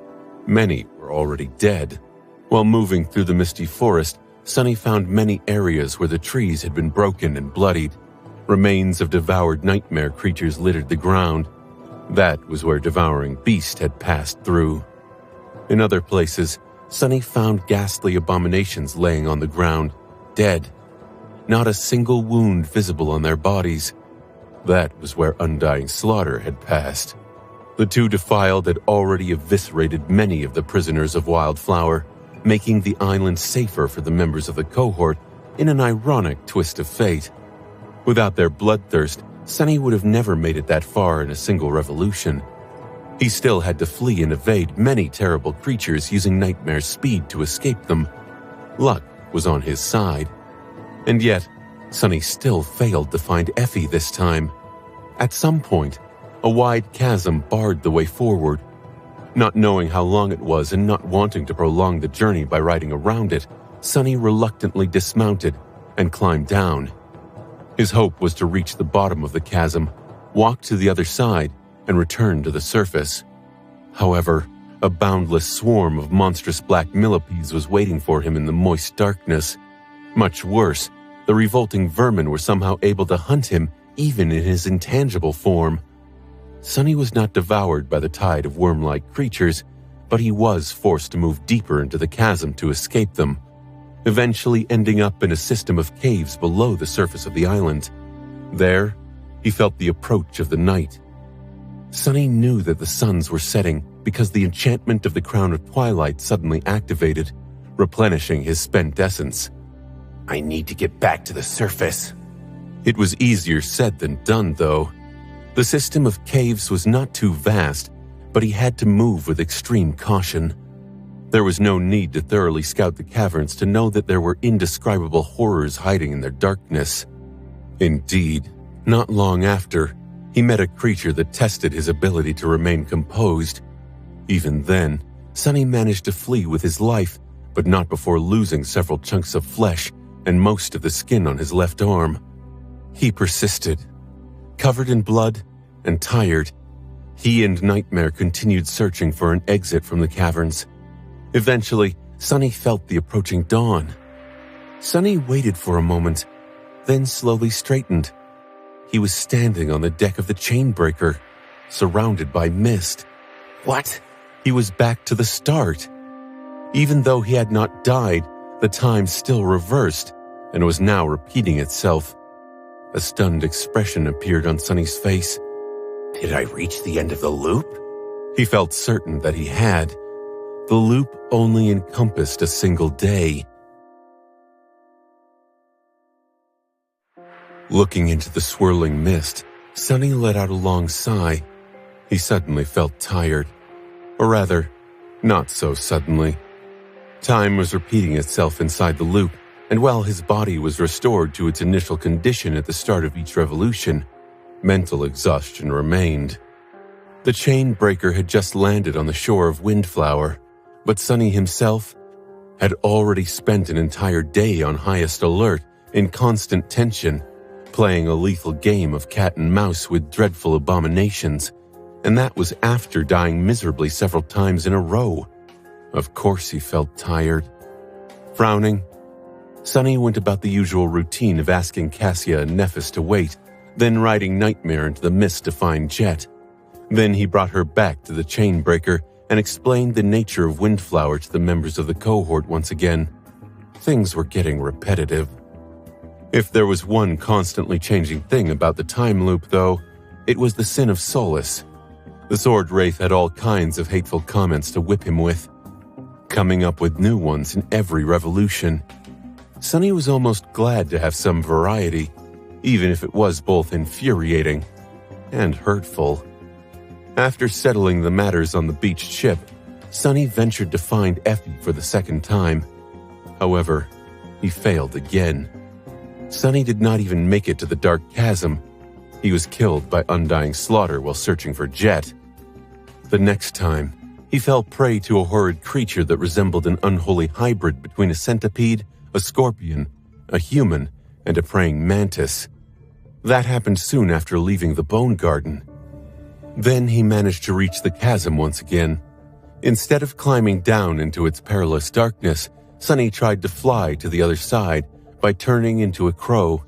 many were already dead. While moving through the misty forest, Sunny found many areas where the trees had been broken and bloodied. Remains of devoured nightmare creatures littered the ground. That was where devouring beast had passed through. In other places, Sunny found ghastly abominations laying on the ground, dead. Not a single wound visible on their bodies. That was where undying slaughter had passed. The 2 defiled had already eviscerated many of the prisoners of Wildflower, making the island safer for the members of the cohort in an ironic twist of fate. Without their bloodthirst, Sunny would have never made it that far in a single revolution. He still had to flee and evade many terrible creatures using Nightmare's speed to escape them. Luck was on his side. And yet, Sunny still failed to find Effie this time. At some point, a wide chasm barred the way forward. Not knowing how long it was and not wanting to prolong the journey by riding around it, Sunny reluctantly dismounted and climbed down. His hope was to reach the bottom of the chasm, walk to the other side, and return to the surface. However, a boundless swarm of monstrous black millipedes was waiting for him in the moist darkness. Much worse, the revolting vermin were somehow able to hunt him even in his intangible form. Sunny was not devoured by the tide of worm-like creatures, but he was forced to move deeper into the chasm to escape them, eventually ending up in a system of caves below the surface of the island. There, he felt the approach of the night. Sunny knew that the suns were setting because the enchantment of the Crown of Twilight suddenly activated, replenishing his spent essence. I need to get back to the surface. It was easier said than done, though. The system of caves was not too vast, but he had to move with extreme caution. There was no need to thoroughly scout the caverns to know that there were indescribable horrors hiding in their darkness. Indeed, not long after, he met a creature that tested his ability to remain composed. Even then, Sunny managed to flee with his life, but not before losing several chunks of flesh and most of the skin on his left arm. He persisted. Covered in blood and tired, he and Nightmare continued searching for an exit from the caverns. Eventually, Sunny felt the approaching dawn. Sunny waited for a moment, then slowly straightened. He was standing on the deck of the Chainbreaker, surrounded by mist. What? He was back to the start. Even though he had not died, the time still reversed and was now repeating itself. A stunned expression appeared on Sunny's face. Did I reach the end of the loop? He felt certain that he had. The loop only encompassed a single day. Looking into the swirling mist, Sunny let out a long sigh. He suddenly felt tired. Or rather, not so suddenly. Time was repeating itself inside the loop, and while his body was restored to its initial condition at the start of each revolution, Mental exhaustion remained. The chain breaker had just landed on the shore of Windflower, but Sonny himself had already spent an entire day on highest alert, in constant tension, playing a lethal game of cat and mouse with dreadful abominations, and that was after dying miserably several times in a row. Of course he felt tired. Frowning, Sonny went about the usual routine of asking Cassia and Nephis to wait, then riding Nightmare into the mist to find Jet. Then he brought her back to the chain breaker and explained the nature of Windflower to the members of the cohort once again. Things were getting repetitive. If there was one constantly changing thing about the time loop, though, it was the Sin of Solace. The Sword Wraith had all kinds of hateful comments to whip him with, coming up with new ones in every revolution. Sonny was almost glad to have some variety, even if it was both infuriating and hurtful. After settling the matters on the beached ship, Sonny ventured to find Effie for the second time. However, he failed again. Sonny did not even make it to the Dark Chasm. He was killed by undying slaughter while searching for Jet. The next time, he fell prey to a horrid creature that resembled an unholy hybrid between a centipede, a scorpion, a human, and a praying mantis. That happened soon after leaving the Bone Garden. Then he managed to reach the chasm once again. Instead of climbing down into its perilous darkness, Sonny tried to fly to the other side by turning into a crow.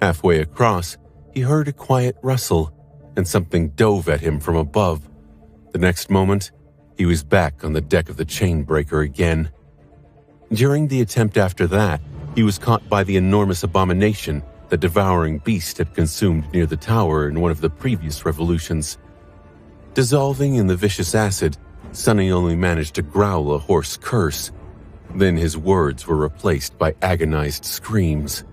Halfway across, he heard a quiet rustle, and something dove at him from above. The next moment, he was back on the deck of the chain breaker again. During the attempt after that, he was caught by the enormous abomination the devouring beast had consumed near the tower in one of the previous revolutions. Dissolving in the vicious acid, Sonny only managed to growl a hoarse curse. Then his words were replaced by agonized screams.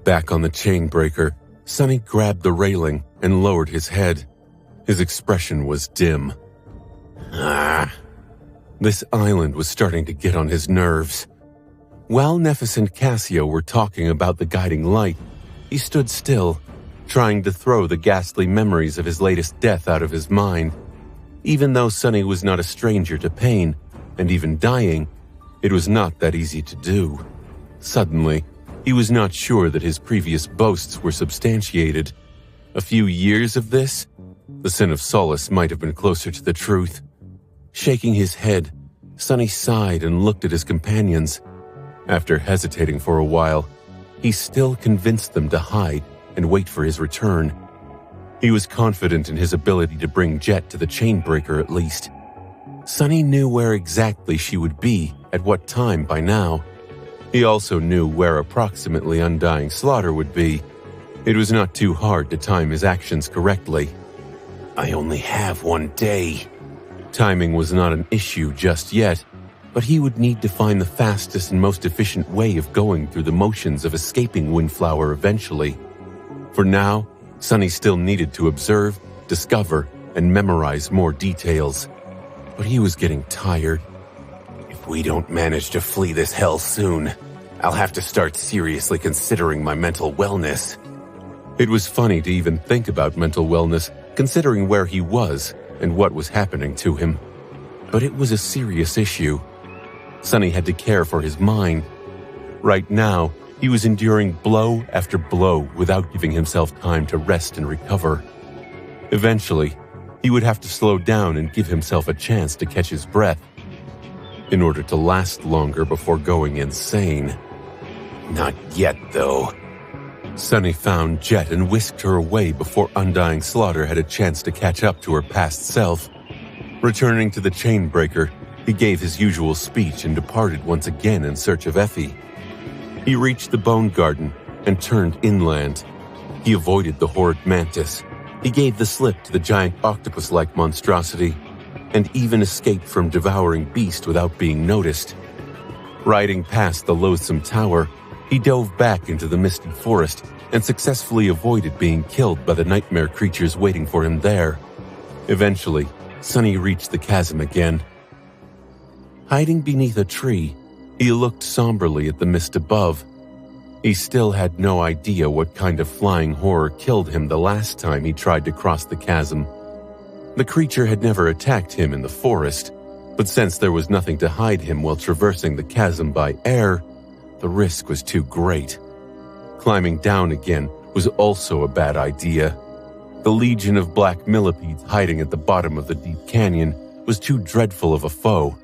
Back on the chain breaker, Sonny grabbed the railing and lowered his head. His expression was dim. This island was starting to get on his nerves. While Nephis and Cassio were talking about the guiding light, he stood still, trying to throw the ghastly memories of his latest death out of his mind. Even though Sonny was not a stranger to pain, and even dying, it was not that easy to do. Suddenly, he was not sure that his previous boasts were substantiated. A few years of this, the Sin of Solace might have been closer to the truth. Shaking his head, Sonny sighed and looked at his companions. After hesitating for a while, he still convinced them to hide and wait for his return. He was confident in his ability to bring Jet to the chain breaker at least. Sonny knew where exactly she would be at what time by now. He also knew where approximately Undying Slaughter would be. It was not too hard to time his actions correctly. I only have one day. Timing was not an issue just yet, but he would need to find the fastest and most efficient way of going through the motions of escaping Windflower eventually. For now, Sonny still needed to observe, discover, and memorize more details. But he was getting tired. If we don't manage to flee this hell soon, I'll have to start seriously considering my mental wellness. It was funny to even think about mental wellness, considering where he was and what was happening to him. But it was a serious issue. Sonny had to care for his mind. Right now, he was enduring blow after blow without giving himself time to rest and recover. Eventually, he would have to slow down and give himself a chance to catch his breath in order to last longer before going insane. Not yet, though. Sonny found Jet and whisked her away before Undying Slaughter had a chance to catch up to her past self. Returning to the chain breaker, he gave his usual speech and departed once again in search of Effie. He reached the Bone Garden and turned inland. He avoided the horrid mantis. He gave the slip to the giant octopus-like monstrosity, and even escaped from devouring beast without being noticed. Riding past the loathsome tower, he dove back into the misty forest and successfully avoided being killed by the nightmare creatures waiting for him there. Eventually, Sonny reached the chasm again. Hiding beneath a tree, he looked somberly at the mist above. He still had no idea what kind of flying horror killed him the last time he tried to cross the chasm. The creature had never attacked him in the forest, but since there was nothing to hide him while traversing the chasm by air, the risk was too great. Climbing down again was also a bad idea. The legion of black millipedes hiding at the bottom of the deep canyon was too dreadful of a foe.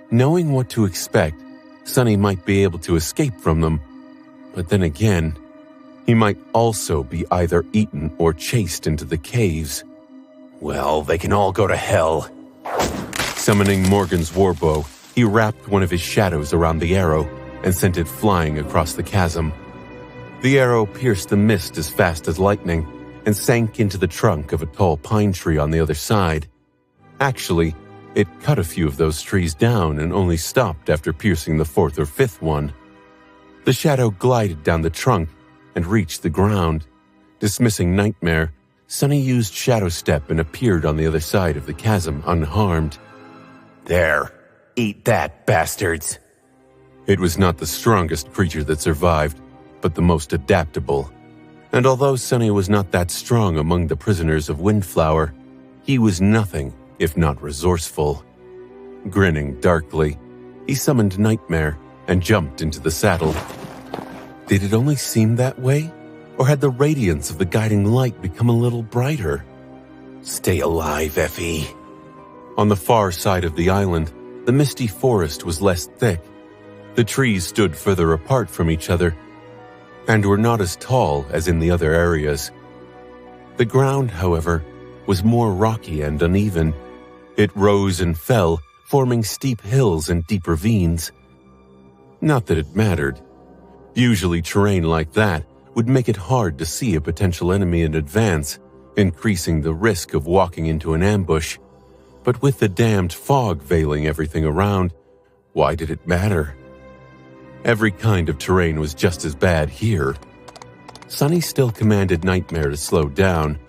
Knowing what to expect, Sonny might be able to escape from them, but then again, he might also be either eaten or chased into the caves. Well, they can all go to hell. Summoning Morgan's warbow, he wrapped one of his shadows around the arrow and sent it flying across the chasm. The arrow pierced the mist as fast as lightning and sank into the trunk of a tall pine tree on the other side. Actually, it cut a few of those trees down and only stopped after piercing the fourth or fifth one. The shadow glided down the trunk and reached the ground. Dismissing Nightmare, Sonny used Shadow Step and appeared on the other side of the chasm unharmed. There, eat that, bastards. It was not the strongest creature that survived, but the most adaptable. And although Sonny was not that strong among the prisoners of Windflower, he was nothing if not resourceful. Grinning darkly, he summoned Nightmare and jumped into the saddle. Did it only seem that way? Or had the radiance of the guiding light become a little brighter? Stay alive, Effie. On the far side of the island, the misty forest was less thick. The trees stood further apart from each other and were not as tall as in the other areas. The ground, however, was more rocky and uneven. It rose and fell, forming steep hills and deep ravines. Not that it mattered. Usually terrain like that would make it hard to see a potential enemy in advance, increasing the risk of walking into an ambush. But with the damned fog veiling everything around, why did it matter? Every kind of terrain was just as bad here. Sonny still commanded Nightmare to slow down.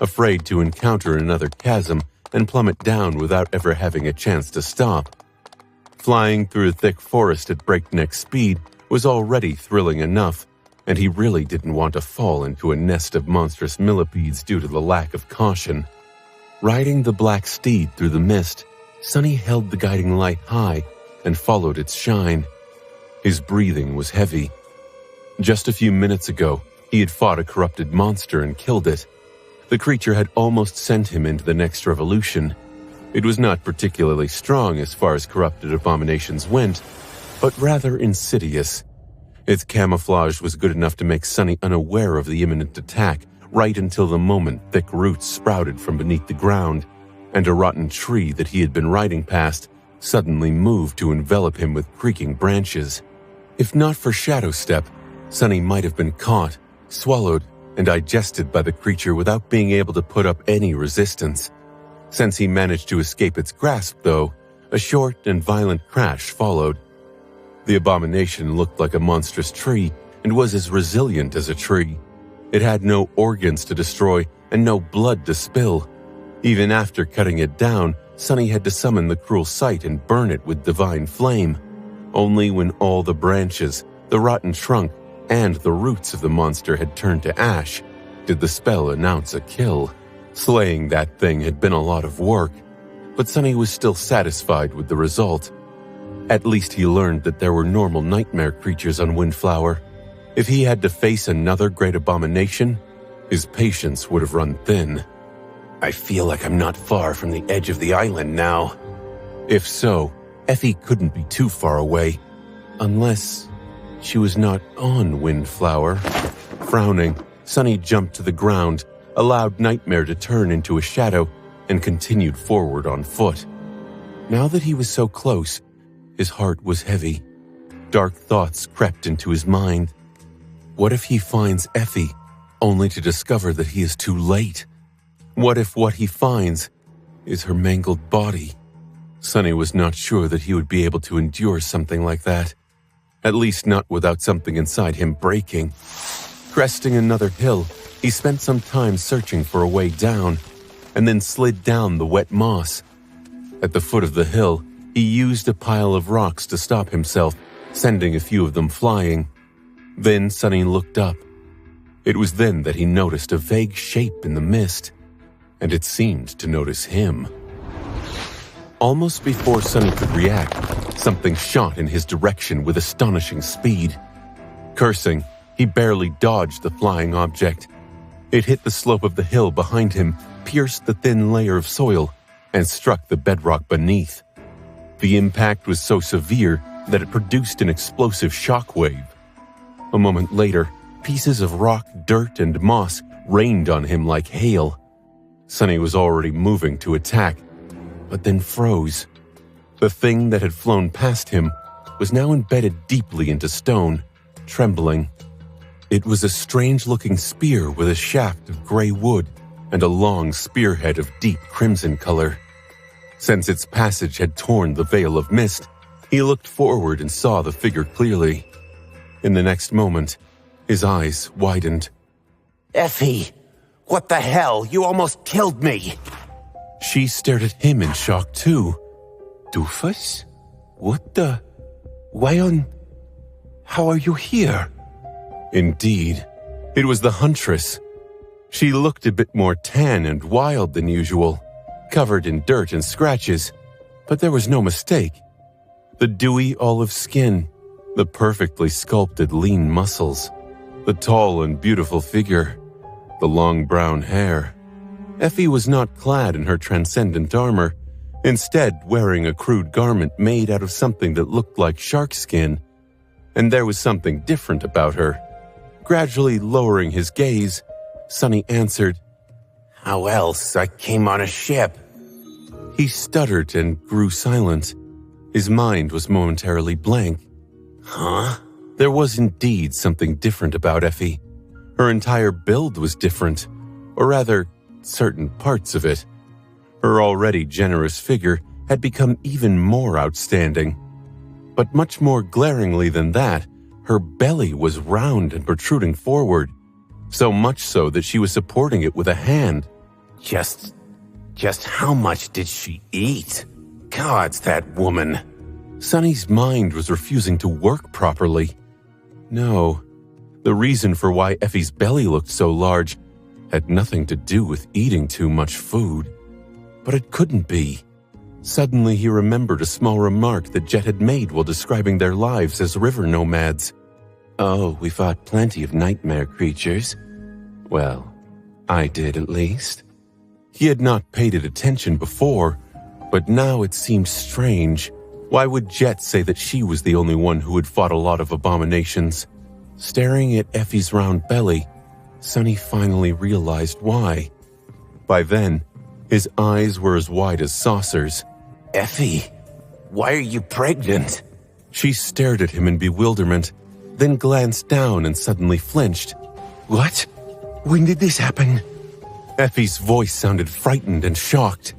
Afraid to encounter another chasm and plummet down without ever having a chance to stop. Flying through a thick forest at breakneck speed was already thrilling enough, and he really didn't want to fall into a nest of monstrous millipedes due to the lack of caution. Riding the black steed through the mist, Sonny held the guiding light high and followed its shine. His breathing was heavy. Just a few minutes ago, he had fought a corrupted monster and killed it. The creature had almost sent him into the next revolution. It was not particularly strong as far as corrupted abominations went, but rather insidious. Its camouflage was good enough to make Sonny unaware of the imminent attack right until the moment thick roots sprouted from beneath the ground, and a rotten tree that he had been riding past suddenly moved to envelop him with creaking branches. If not for Shadow Step, Sonny might have been caught, swallowed, and digested by the creature without being able to put up any resistance. Since he managed to escape its grasp, though, a short and violent crash followed. The abomination looked like a monstrous tree and was as resilient as a tree. It had no organs to destroy and no blood to spill. Even after cutting it down, Sonny had to summon the cruel sight and burn it with divine flame. Only when all the branches, the rotten trunk, and the roots of the monster had turned to ash did the spell announce a kill. Slaying that thing had been a lot of work, but Sonny was still satisfied with the result. At least he learned that there were normal nightmare creatures on Windflower. If he had to face another great abomination, his patience would have run thin. I feel like I'm not far from the edge of the island now. If so, Effie couldn't be too far away, unless she was not on Windflower. Frowning, Sonny jumped to the ground, allowed Nightmare to turn into a shadow, and continued forward on foot. Now that he was so close, his heart was heavy. Dark thoughts crept into his mind. What if he finds Effie, only to discover that he is too late? What if what he finds is her mangled body? Sonny was not sure that he would be able to endure something like that. At least not without something inside him breaking. Cresting another hill, he spent some time searching for a way down, and then slid down the wet moss. At the foot of the hill, he used a pile of rocks to stop himself, sending a few of them flying. Then Sonny looked up. It was then that he noticed a vague shape in the mist, and it seemed to notice him. Almost before Sonny could react, something shot in his direction with astonishing speed. Cursing, he barely dodged the flying object. It hit the slope of the hill behind him, pierced the thin layer of soil, and struck the bedrock beneath. The impact was so severe that it produced an explosive shock wave. A moment later, pieces of rock, dirt, and moss rained on him like hail. Sonny was already moving to attack, but then froze. The thing that had flown past him was now embedded deeply into stone, trembling. It was a strange-looking spear with a shaft of gray wood and a long spearhead of deep crimson color. Since its passage had torn the veil of mist, he looked forward and saw the figure clearly. In the next moment, his eyes widened. Effie, what the hell? You almost killed me! She stared at him in shock too. Doofus? What the? Why on? How are you here? Indeed, it was the huntress. She looked a bit more tan and wild than usual, covered in dirt and scratches, but there was no mistake. The dewy olive skin, the perfectly sculpted lean muscles, the tall and beautiful figure, the long brown hair. Effie was not clad in her transcendent armor, instead wearing a crude garment made out of something that looked like shark skin. And there was something different about her. Gradually lowering his gaze, Sonny answered, How else? I came on a ship. He stuttered and grew silent. His mind was momentarily blank. Huh? There was indeed something different about Effie. Her entire build was different, or rather, certain parts of it. Her already generous figure had become even more outstanding. But much more glaringly than that, her belly was round and protruding forward, so much so that she was supporting it with a hand. Just how much did she eat? Gods, that woman. Sonny's mind was refusing to work properly. No, the reason for why Effie's belly looked so large had nothing to do with eating too much food. But it couldn't be. Suddenly he remembered a small remark that Jet had made while describing their lives as river nomads. Oh, we fought plenty of nightmare creatures. Well, I did at least. He had not paid it attention before, but now it seemed strange. Why would Jet say that she was the only one who had fought a lot of abominations? Staring at Effie's round belly, Sonny finally realized why. By then, his eyes were as wide as saucers. Effie, why are you pregnant? She stared at him in bewilderment, then glanced down and suddenly flinched. What? When did this happen? Effie's voice sounded frightened and shocked.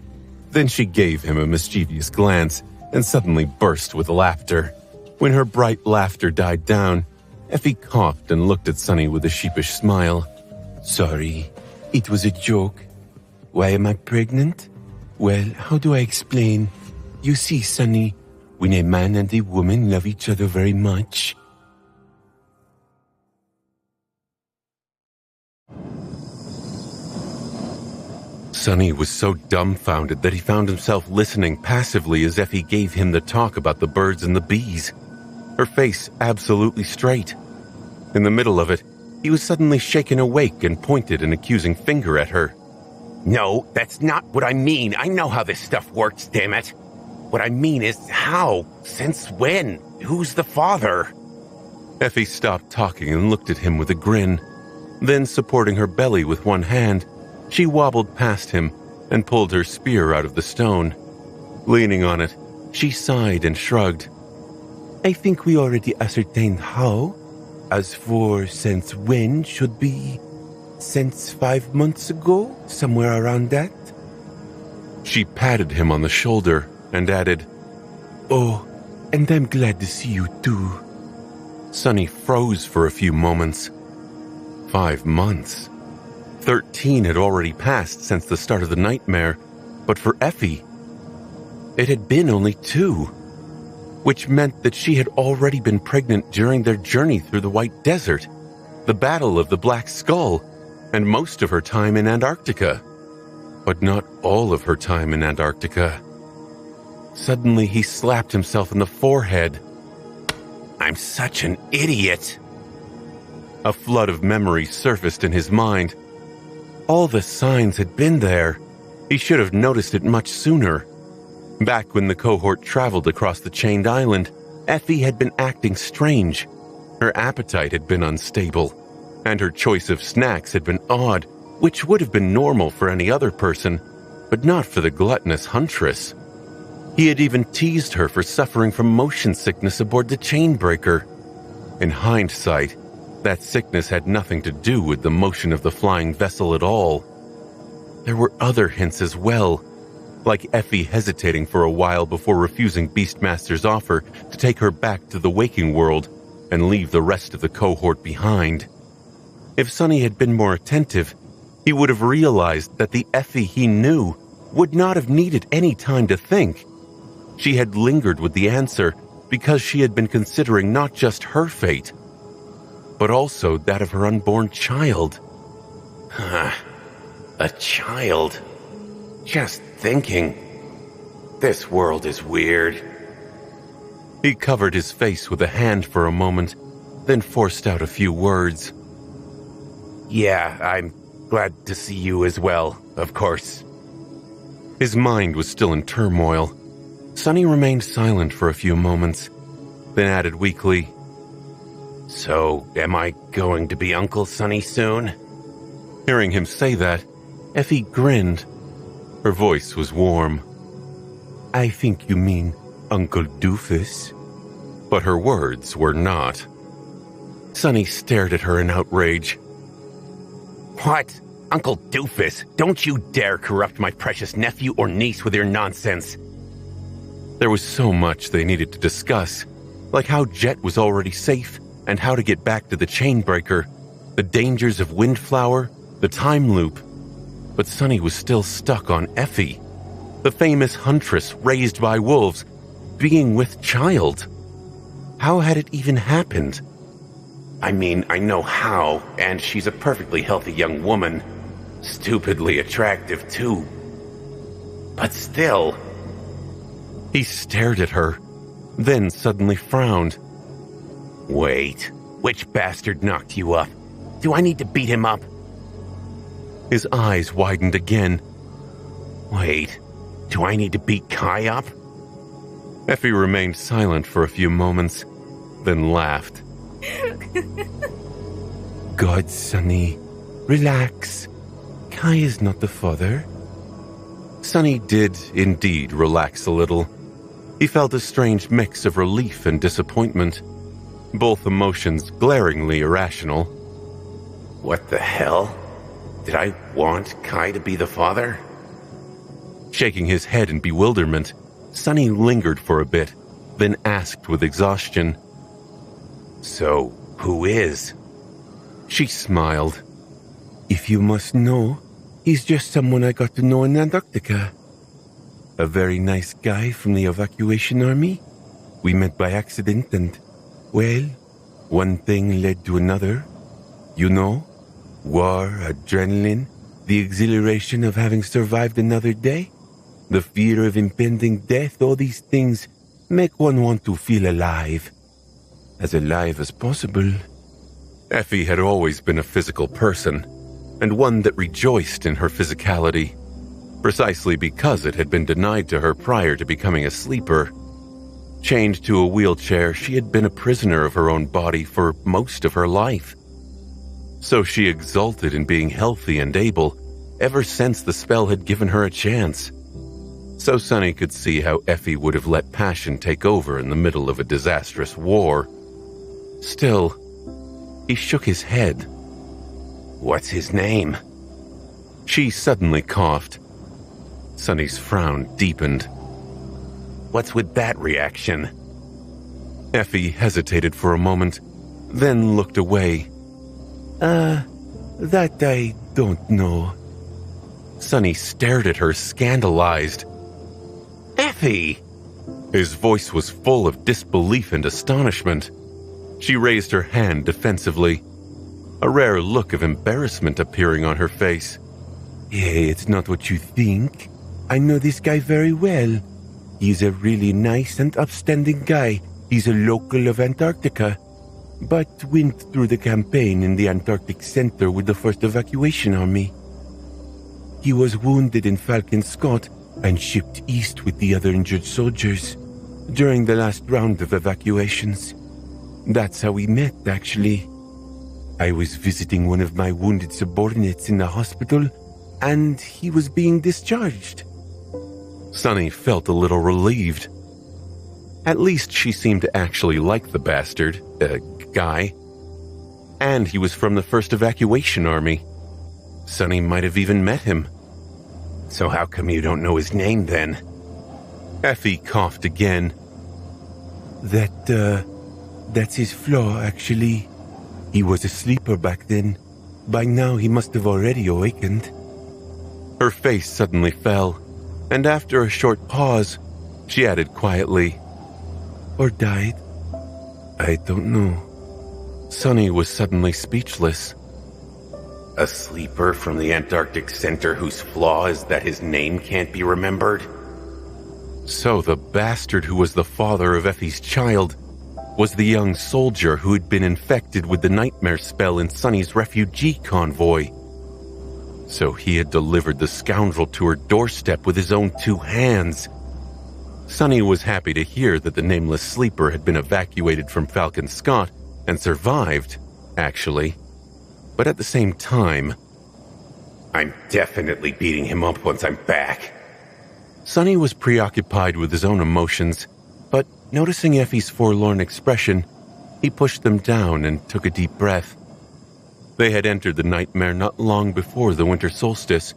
Then she gave him a mischievous glance and suddenly burst with laughter. When her bright laughter died down, Effie coughed and looked at Sonny with a sheepish smile. Sorry, it was a joke. Why am I pregnant? Well, how do I explain? You see, Sonny, when a man and a woman love each other very much. Sonny was so dumbfounded that he found himself listening passively as Effie gave him the talk about the birds and the bees. Her face absolutely straight. In the middle of it, he was suddenly shaken awake and pointed an accusing finger at her. No, that's not what I mean. I know how this stuff works, damn it. What I mean is how? Since when? Who's the father? Effie stopped talking and looked at him with a grin. Then, supporting her belly with one hand, she wobbled past him and pulled her spear out of the stone. Leaning on it, she sighed and shrugged. I think we already ascertained how. As for since when should be... Since 5 months ago, somewhere around that. She patted him on the shoulder and added, Oh, and I'm glad to see you too. Sonny froze for a few moments. 5 months. 13 had already passed since the start of the nightmare, but for Effie, it had been only 2. which meant that she had already been pregnant during their journey through the White Desert, the Battle of the Black Skull, and most of her time in Antarctica. But not all of her time in Antarctica. Suddenly, he slapped himself in the forehead. I'm such an idiot. A flood of memories surfaced in his mind. All the signs had been there. He should have noticed it much sooner. Back when the cohort traveled across the chained island, Effie had been acting strange. Her appetite had been unstable, and her choice of snacks had been odd, which would have been normal for any other person, but not for the gluttonous huntress. He had even teased her for suffering from motion sickness aboard the Chainbreaker. In hindsight, that sickness had nothing to do with the motion of the flying vessel at all. There were other hints as well, like Effie hesitating for a while before refusing Beastmaster's offer to take her back to the waking world and leave the rest of the cohort behind. If Sonny had been more attentive, he would have realized that the Effie he knew would not have needed any time to think. She had lingered with the answer because she had been considering not just her fate, but also that of her unborn child. A child? Just thinking. This world is weird. He covered his face with a hand for a moment, then forced out a few words. Yeah, I'm glad to see you as well, of course. His mind was still in turmoil. Sonny remained silent for a few moments, then added weakly, So, am I going to be Uncle Sonny soon? Hearing him say that, Effie grinned. Her voice was warm. I think you mean Uncle Doofus. But her words were not. Sonny stared at her in outrage. What? Uncle Doofus, don't you dare corrupt my precious nephew or niece with your nonsense. There was so much they needed to discuss, like how Jet was already safe and how to get back to the Chainbreaker, the dangers of Windflower, the time loop. But Sonny was still stuck on Effie, the famous huntress raised by wolves, being with child. How had it even happened? I mean, I know how, and she's a perfectly healthy young woman. Stupidly attractive, too. But still... He stared at her, then suddenly frowned. Wait, which bastard knocked you up? Do I need to beat him up? His eyes widened again. Wait, do I need to beat Kai up? Effie remained silent for a few moments, then laughed. God, Sonny, relax. Kai is not the father. Sonny did indeed relax a little. He felt a strange mix of relief and disappointment, both emotions glaringly irrational. What the hell? Did I want Kai to be the father? Shaking his head in bewilderment, Sonny lingered for a bit, then asked with exhaustion, So, who is? She smiled. If you must know, he's just someone I got to know in Antarctica. A very nice guy from the evacuation army. We met by accident and, well, one thing led to another. You know, war, adrenaline, the exhilaration of having survived another day, the fear of impending death, all these things make one want to feel alive. As alive as possible. Effie had always been a physical person, and one that rejoiced in her physicality, precisely because it had been denied to her prior to becoming a sleeper. Chained to a wheelchair, she had been a prisoner of her own body for most of her life. So she exulted in being healthy and able ever since the spell had given her a chance. So Sonny could see how Effie would have let passion take over in the middle of a disastrous war. Still, he shook his head. What's his name? She suddenly coughed. Sonny's frown deepened. What's with that reaction? Effie hesitated for a moment, then looked away. That I don't know. Sonny stared at her, scandalized. Effie! His voice was full of disbelief and astonishment. She raised her hand defensively, a rare look of embarrassment appearing on her face. Hey, it's not what you think. I know this guy very well. He's a really nice and upstanding guy. He's a local of Antarctica, but went through the campaign in the Antarctic Center with the 1st Evacuation Army. He was wounded in Falcon Scott and shipped east with the other injured soldiers during the last round of evacuations. That's how we met, actually. I was visiting one of my wounded subordinates in the hospital, and he was being discharged. Sunny felt a little relieved. At least she seemed to actually like the bastard, guy. And he was from the 1st Evacuation Army. Sunny might have even met him. So how come you don't know his name then? Effie coughed again. That's his flaw, actually. He was a sleeper back then. By now he must have already awakened. Her face suddenly fell, and after a short pause, she added quietly, Or died. I don't know. Sunny was suddenly speechless. A sleeper from the Antarctic Center whose flaw is that his name can't be remembered? So the bastard who was the father of Effie's child was the young soldier who had been infected with the nightmare spell in Sunny's refugee convoy. So he had delivered the scoundrel to her doorstep with his own 2 hands. Sunny was happy to hear that the nameless sleeper had been evacuated from Falcon Scott and survived, actually. But at the same time, I'm definitely beating him up once I'm back. Sunny was preoccupied with his own emotions, but noticing Effie's forlorn expression, he pushed them down and took a deep breath. They had entered the nightmare not long before the winter solstice,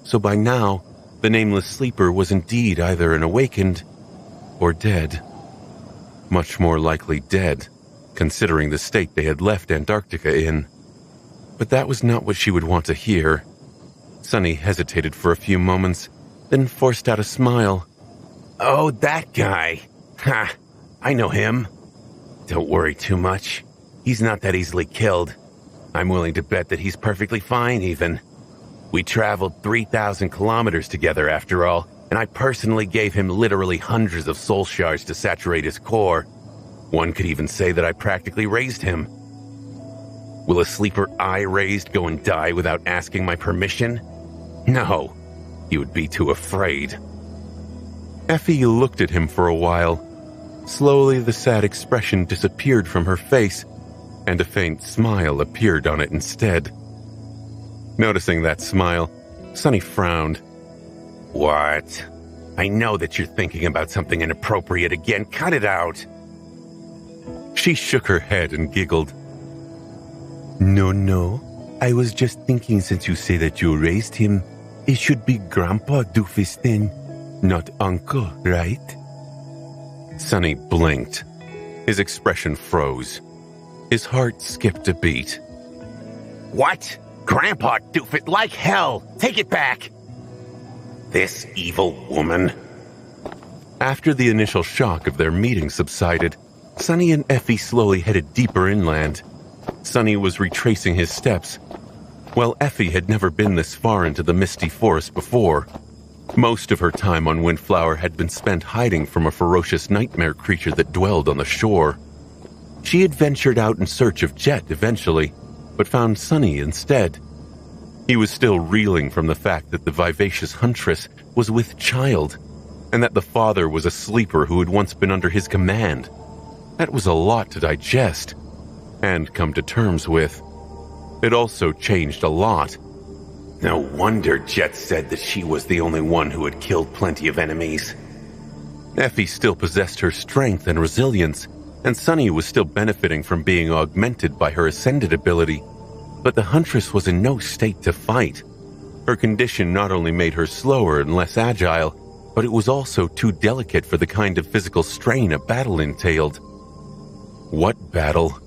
so by now, the nameless sleeper was indeed either an awakened or dead. Much more likely dead, considering the state they had left Antarctica in. But that was not what she would want to hear. Sunny hesitated for a few moments, then forced out a smile. Oh, that guy. Ha, I know him. Don't worry too much. He's not that easily killed. I'm willing to bet that he's perfectly fine, even. We traveled 3,000 kilometers together, after all, and I personally gave him literally hundreds of soul shards to saturate his core. One could even say that I practically raised him. Will a sleeper I raised go and die without asking my permission? No, he would be too afraid. Effie looked at him for a while. Slowly, the sad expression disappeared from her face, and a faint smile appeared on it instead. Noticing that smile, Sunny frowned. What? I know that you're thinking about something inappropriate again. Cut it out. She shook her head and giggled. No. I was just thinking, since you say that you raised him, it should be Grandpa Doofus then, not Uncle, right? Sunny blinked. His expression froze. His heart skipped a beat. What? Grandpa Doofus, like hell! Take it back! This evil woman. After the initial shock of their meeting subsided, Sunny and Effie slowly headed deeper inland. Sunny was retracing his steps. While Effie had never been this far into the misty forest before, most of her time on Windflower had been spent hiding from a ferocious nightmare creature that dwelled on the shore. She had ventured out in search of Jet eventually, but found Sunny instead. He was still reeling from the fact that the vivacious huntress was with child, and that the father was a sleeper who had once been under his command. That was a lot to digest and come to terms with. It also changed a lot. No wonder Jet said that she was the only one who had killed plenty of enemies. Effie still possessed her strength and resilience, and Sunny was still benefiting from being augmented by her ascended ability. But the huntress was in no state to fight. Her condition not only made her slower and less agile, but it was also too delicate for the kind of physical strain a battle entailed. What battle?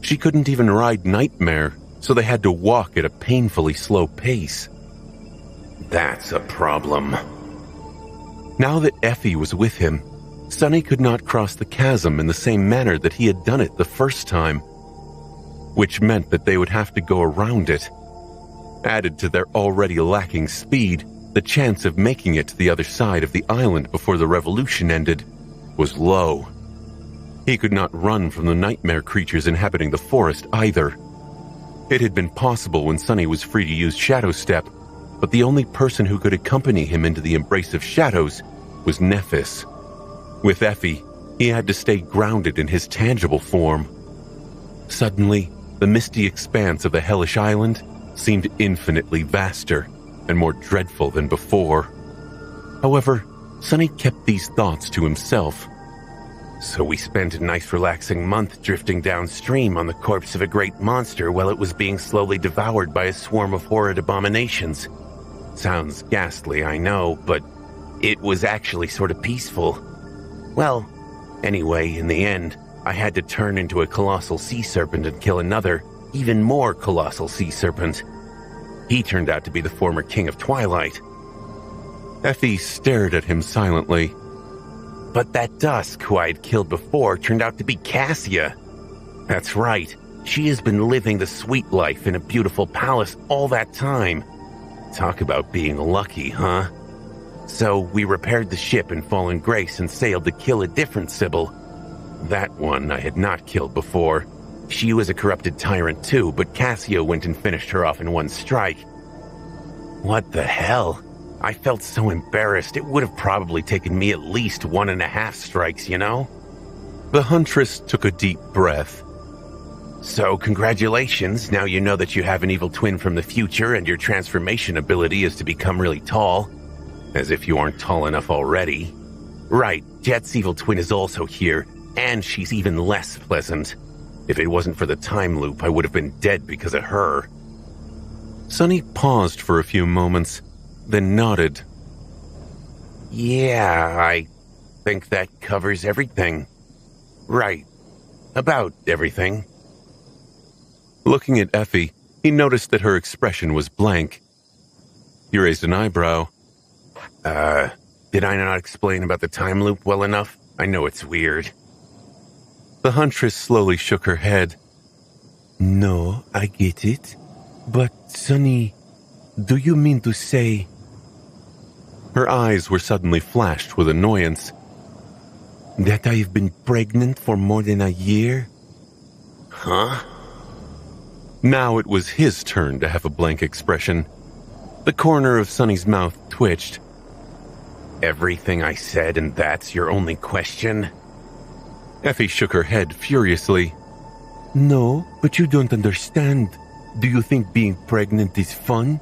She couldn't even ride Nightmare, so they had to walk at a painfully slow pace. That's a problem. Now that Effie was with him, Sonny could not cross the chasm in the same manner that he had done it the first time, which meant that they would have to go around it. Added to their already lacking speed, the chance of making it to the other side of the island before the revolution ended was low. He could not run from the nightmare creatures inhabiting the forest either. It had been possible when Sonny was free to use Shadow Step, but the only person who could accompany him into the embrace of shadows was Nephis. With Effie, he had to stay grounded in his tangible form. Suddenly, the misty expanse of the hellish island seemed infinitely vaster and more dreadful than before. However, Sonny kept these thoughts to himself. So we spent a nice relaxing month drifting downstream on the corpse of a great monster while it was being slowly devoured by a swarm of horrid abominations. Sounds ghastly, I know, but it was actually sort of peaceful. Well, anyway, in the end, I had to turn into a colossal sea serpent and kill another, even more colossal sea serpent. He turned out to be the former king of Twilight. Effie stared at him silently. But that Dusk, who I had killed before, turned out to be Cassia. That's right, she has been living the sweet life in a beautiful palace all that time. Talk about being lucky, huh? So we repaired the ship in Fallen Grace and sailed to kill a different Sybil. That one I had not killed before. She was a corrupted tyrant too, but Cassio went and finished her off in one strike. What the hell? I felt so embarrassed, it would have probably taken me at least 1.5 strikes, you know? The huntress took a deep breath. So congratulations, now you know that you have an evil twin from the future and your transformation ability is to become really tall. As if you aren't tall enough already. Right, Jet's evil twin is also here, and she's even less pleasant. If it wasn't for the time loop, I would have been dead because of her. Sonny paused for a few moments, then nodded. Yeah, I think that covers everything. Right. About everything. Looking at Effie, he noticed that her expression was blank. He raised an eyebrow. Did I not explain about the time loop well enough? I know it's weird. The huntress slowly shook her head. No, I get it. But, Sonny, do you mean to say... Her eyes were suddenly flashed with annoyance. That I've been pregnant for more than a year? Huh? Now it was his turn to have a blank expression. The corner of Sonny's mouth twitched. Everything I said and that's your only question? Effie shook her head furiously. No, but you don't understand. Do you think being pregnant is fun?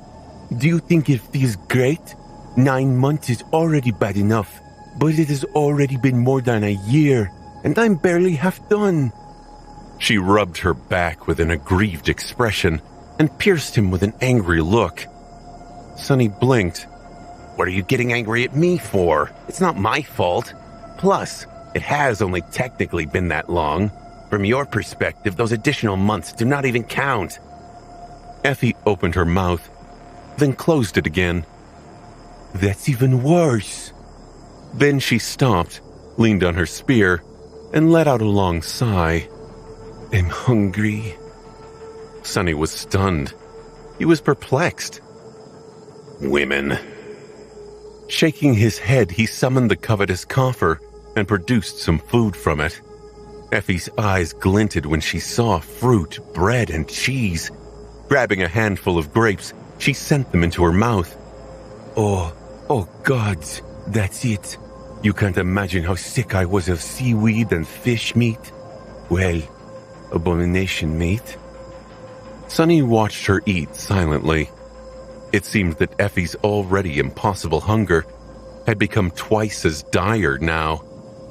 Do you think it feels great? 9 months is already bad enough, but it has already been more than a year, and I'm barely half done. She rubbed her back with an aggrieved expression and pierced him with an angry look. Sonny blinked. What are you getting angry at me for? It's not my fault. Plus, it has only technically been that long. From your perspective, those additional months do not even count. Effie opened her mouth, then closed it again. That's even worse. Then she stopped, leaned on her spear, and let out a long sigh. I'm hungry. Sonny was stunned. He was perplexed. Women. Shaking his head, he summoned the covetous coffer and produced some food from it. Effie's eyes glinted when she saw fruit, bread, and cheese. Grabbing a handful of grapes, she sent them into her mouth. Oh gods, that's it. You can't imagine how sick I was of seaweed and fish meat. Well, abomination meat. Sonny watched her eat silently. It seemed that Effie's already impossible hunger had become twice as dire now.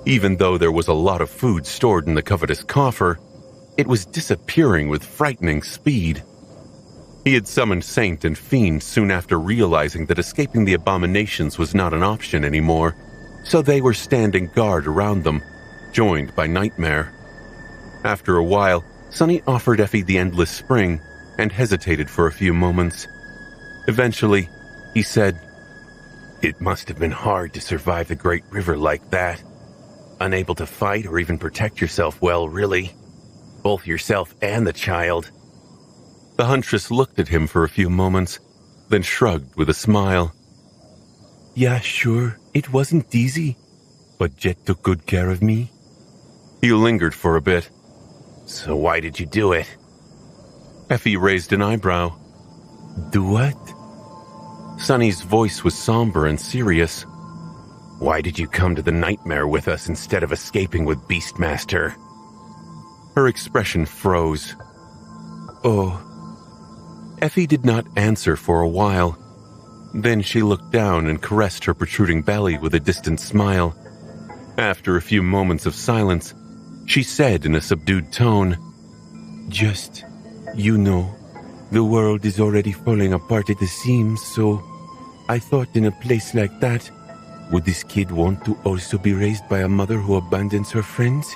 Even though there was a lot of food stored in the covetous coffer, it was disappearing with frightening speed. He had summoned Saint and Fiend soon after realizing that escaping the abominations was not an option anymore, so they were standing guard around them, joined by Nightmare. After a while, Sonny offered Effie the Endless Spring and hesitated for a few moments. Eventually, he said, "It must have been hard to survive the Great River like that." unable to fight or even protect yourself well, really. Both yourself and the child. The huntress looked at him for a few moments, then shrugged with a smile. Yeah, sure, it wasn't easy, but Jet took good care of me. He lingered for a bit. So why did you do it? Effie raised an eyebrow. Do what? Sunny's voice was somber and serious. Why did you come to the nightmare with us instead of escaping with Beastmaster? Her expression froze. Oh. Effie did not answer for a while. Then she looked down and caressed her protruding belly with a distant smile. After a few moments of silence, she said in a subdued tone, Just, the world is already falling apart at the seams, so I thought in a place like that, would this kid want to also be raised by a mother who abandons her friends?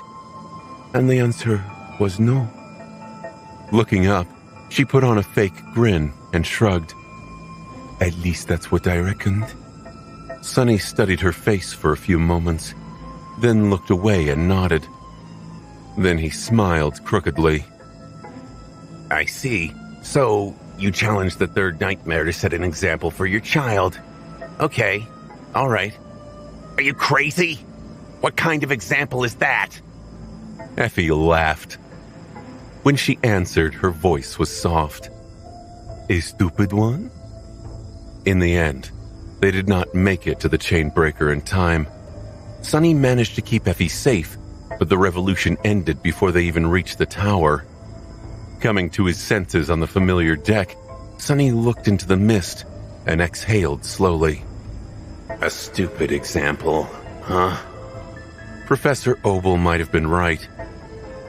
And the answer was no. Looking up, she put on a fake grin and shrugged. At least that's what I reckoned. Sunny studied her face for a few moments, then looked away and nodded. Then he smiled crookedly. I see. So, you challenged the third nightmare to set an example for your child. Okay, all right. Are you crazy? What kind of example is that? Effie laughed. When she answered, her voice was soft. A stupid one? In the end, they did not make it to the Chainbreaker in time. Sunny managed to keep Effie safe, but the revolution ended before they even reached the tower. Coming to his senses on the familiar deck, Sunny looked into the mist and exhaled slowly. A stupid example, huh? Professor Obel might have been right.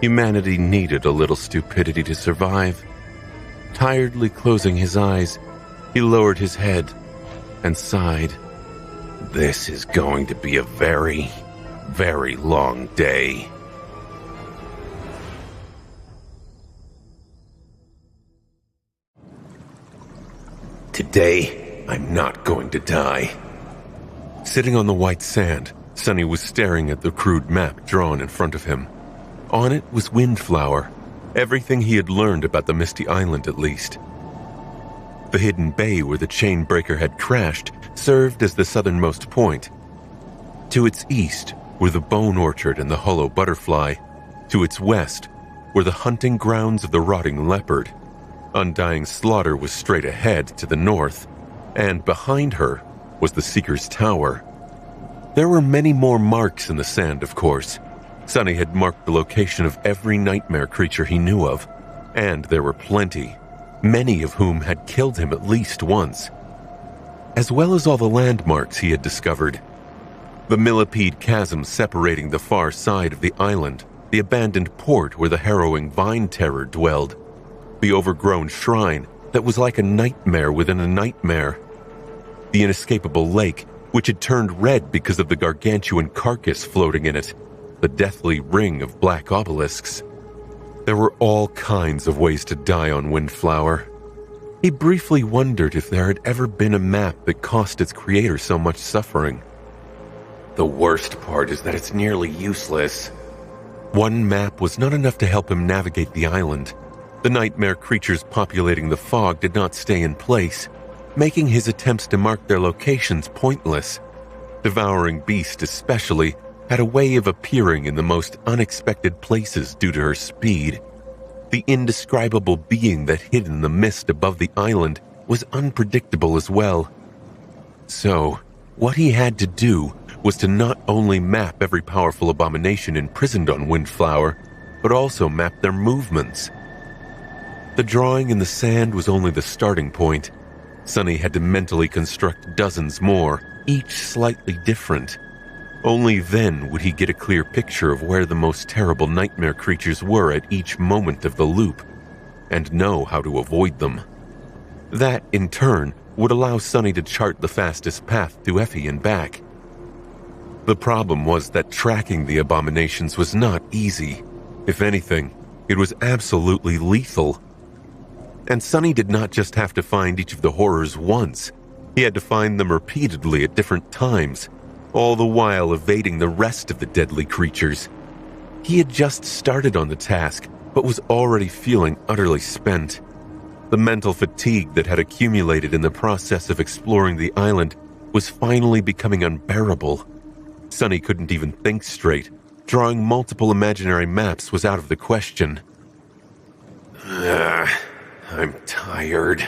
Humanity needed a little stupidity to survive. Tiredly closing his eyes, he lowered his head and sighed. This is going to be a very, very long day. Today, I'm not going to die. Sitting on the white sand, Sunny was staring at the crude map drawn in front of him. On it was Windflower, everything he had learned about the Misty Island at least. The hidden bay where the Chainbreaker had crashed served as the southernmost point. To its east were the Bone Orchard and the Hollow Butterfly. To its west were the hunting grounds of the Rotting Leopard. Undying Slaughter was straight ahead to the north, and behind her was the Seeker's Tower. There were many more marks in the sand, of course. Sunny had marked the location of every nightmare creature he knew of, and there were plenty, many of whom had killed him at least once, as well as all the landmarks he had discovered. The Millipede Chasm separating the far side of the island, the abandoned port where the harrowing Vine Terror dwelled, the overgrown shrine that was like a nightmare within a nightmare, the inescapable lake which had turned red because of the gargantuan carcass floating in it, the deathly ring of black obelisks. There were all kinds of ways to die on Windflower. He briefly wondered if there had ever been a map that cost its creator so much suffering. The worst part is that it's nearly useless. One map was not enough to help him navigate the island. The nightmare creatures populating the fog did not stay in place, making his attempts to mark their locations pointless. Devouring Beast especially had a way of appearing in the most unexpected places due to her speed. The indescribable being that hid in the mist above the island was unpredictable as well. So, what he had to do was to not only map every powerful abomination imprisoned on Windflower, but also map their movements. The drawing in the sand was only the starting point. Sunny had to mentally construct dozens more, each slightly different. Only then would he get a clear picture of where the most terrible nightmare creatures were at each moment of the loop, and know how to avoid them. That, in turn, would allow Sunny to chart the fastest path to Effie and back. The problem was that tracking the abominations was not easy. If anything, it was absolutely lethal. And Sunny did not just have to find each of the horrors once. He had to find them repeatedly at different times. all the while evading the rest of the deadly creatures. He had just started on the task, but was already feeling utterly spent. The mental fatigue that had accumulated in the process of exploring the island was finally becoming unbearable. Sonny couldn't even think straight. Drawing multiple imaginary maps was out of the question. I'm tired.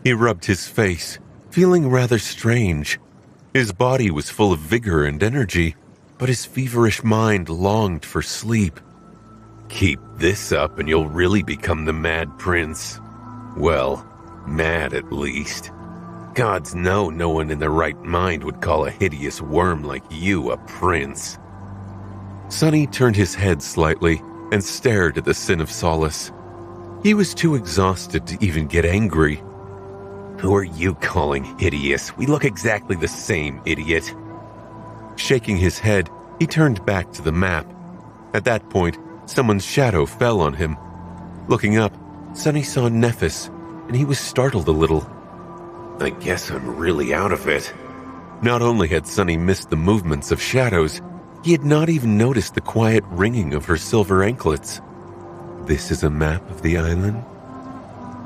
He rubbed his face, feeling rather strange. His body was full of vigor and energy, but his feverish mind longed for sleep. Keep this up and you'll really become the Mad Prince. Well, mad at least. Gods know no one in their right mind would call a hideous worm like you a prince. Sonny turned his head slightly and stared at the Sin of Solace. He was too exhausted to even get angry. Who are you calling hideous? We look exactly the same, idiot. Shaking his head, he turned back to the map. At that point, someone's shadow fell on him. Looking up, Sonny saw Nephis, and he was startled a little. I guess I'm really out of it. Not only had Sonny missed the movements of shadows, he had not even noticed the quiet ringing of her silver anklets. This is a map of the island?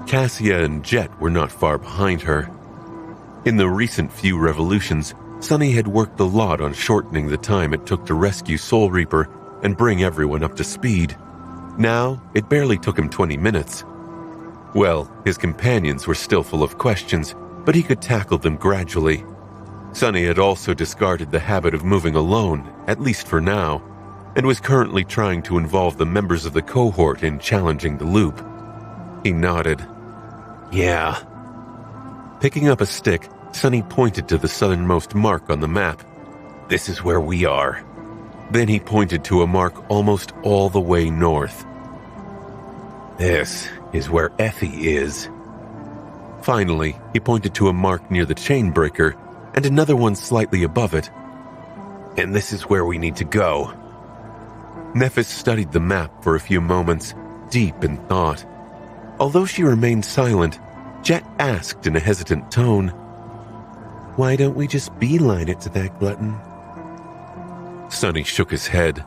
Cassia and Jet were not far behind her. In the recent few revolutions, Sonny had worked a lot on shortening the time it took to rescue Soul Reaper and bring everyone up to speed. Now, it barely took him 20 minutes. Well, his companions were still full of questions, but he could tackle them gradually. Sonny had also discarded the habit of moving alone, at least for now, and was currently trying to involve the members of the cohort in challenging the loop. He nodded. Yeah. Picking up a stick, Sonny pointed to the southernmost mark on the map. This is where we are. Then he pointed to a mark almost all the way north. This is where Effie is. Finally, he pointed to a mark near the chain breaker and another one slightly above it. And this is where we need to go. Nephis studied the map for a few moments, deep in thought. Although she remained silent, Jet asked in a hesitant tone, "Why don't we just beeline it to that glutton?" Sonny shook his head.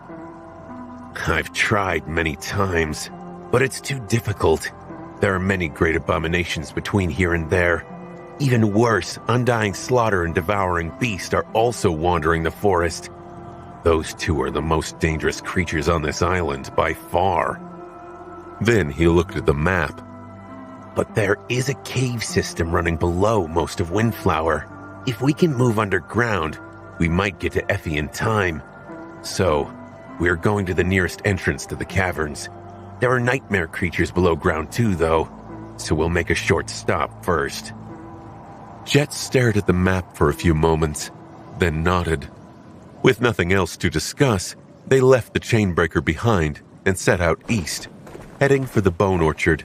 I've tried many times, but it's too difficult. There are many great abominations between here and there. Even worse, undying slaughter and devouring beast are also wandering the forest. Those two are the most dangerous creatures on this island by far. Then he looked at the map. But there is a cave system running below most of Windflower. If we can move underground, we might get to Effie in time. So, we're going to the nearest entrance to the caverns. There are nightmare creatures below ground too, though, so we'll make a short stop first. Jet stared at the map for a few moments, then nodded. With nothing else to discuss, they left the chainbreaker behind and set out east, heading for the Bone Orchard.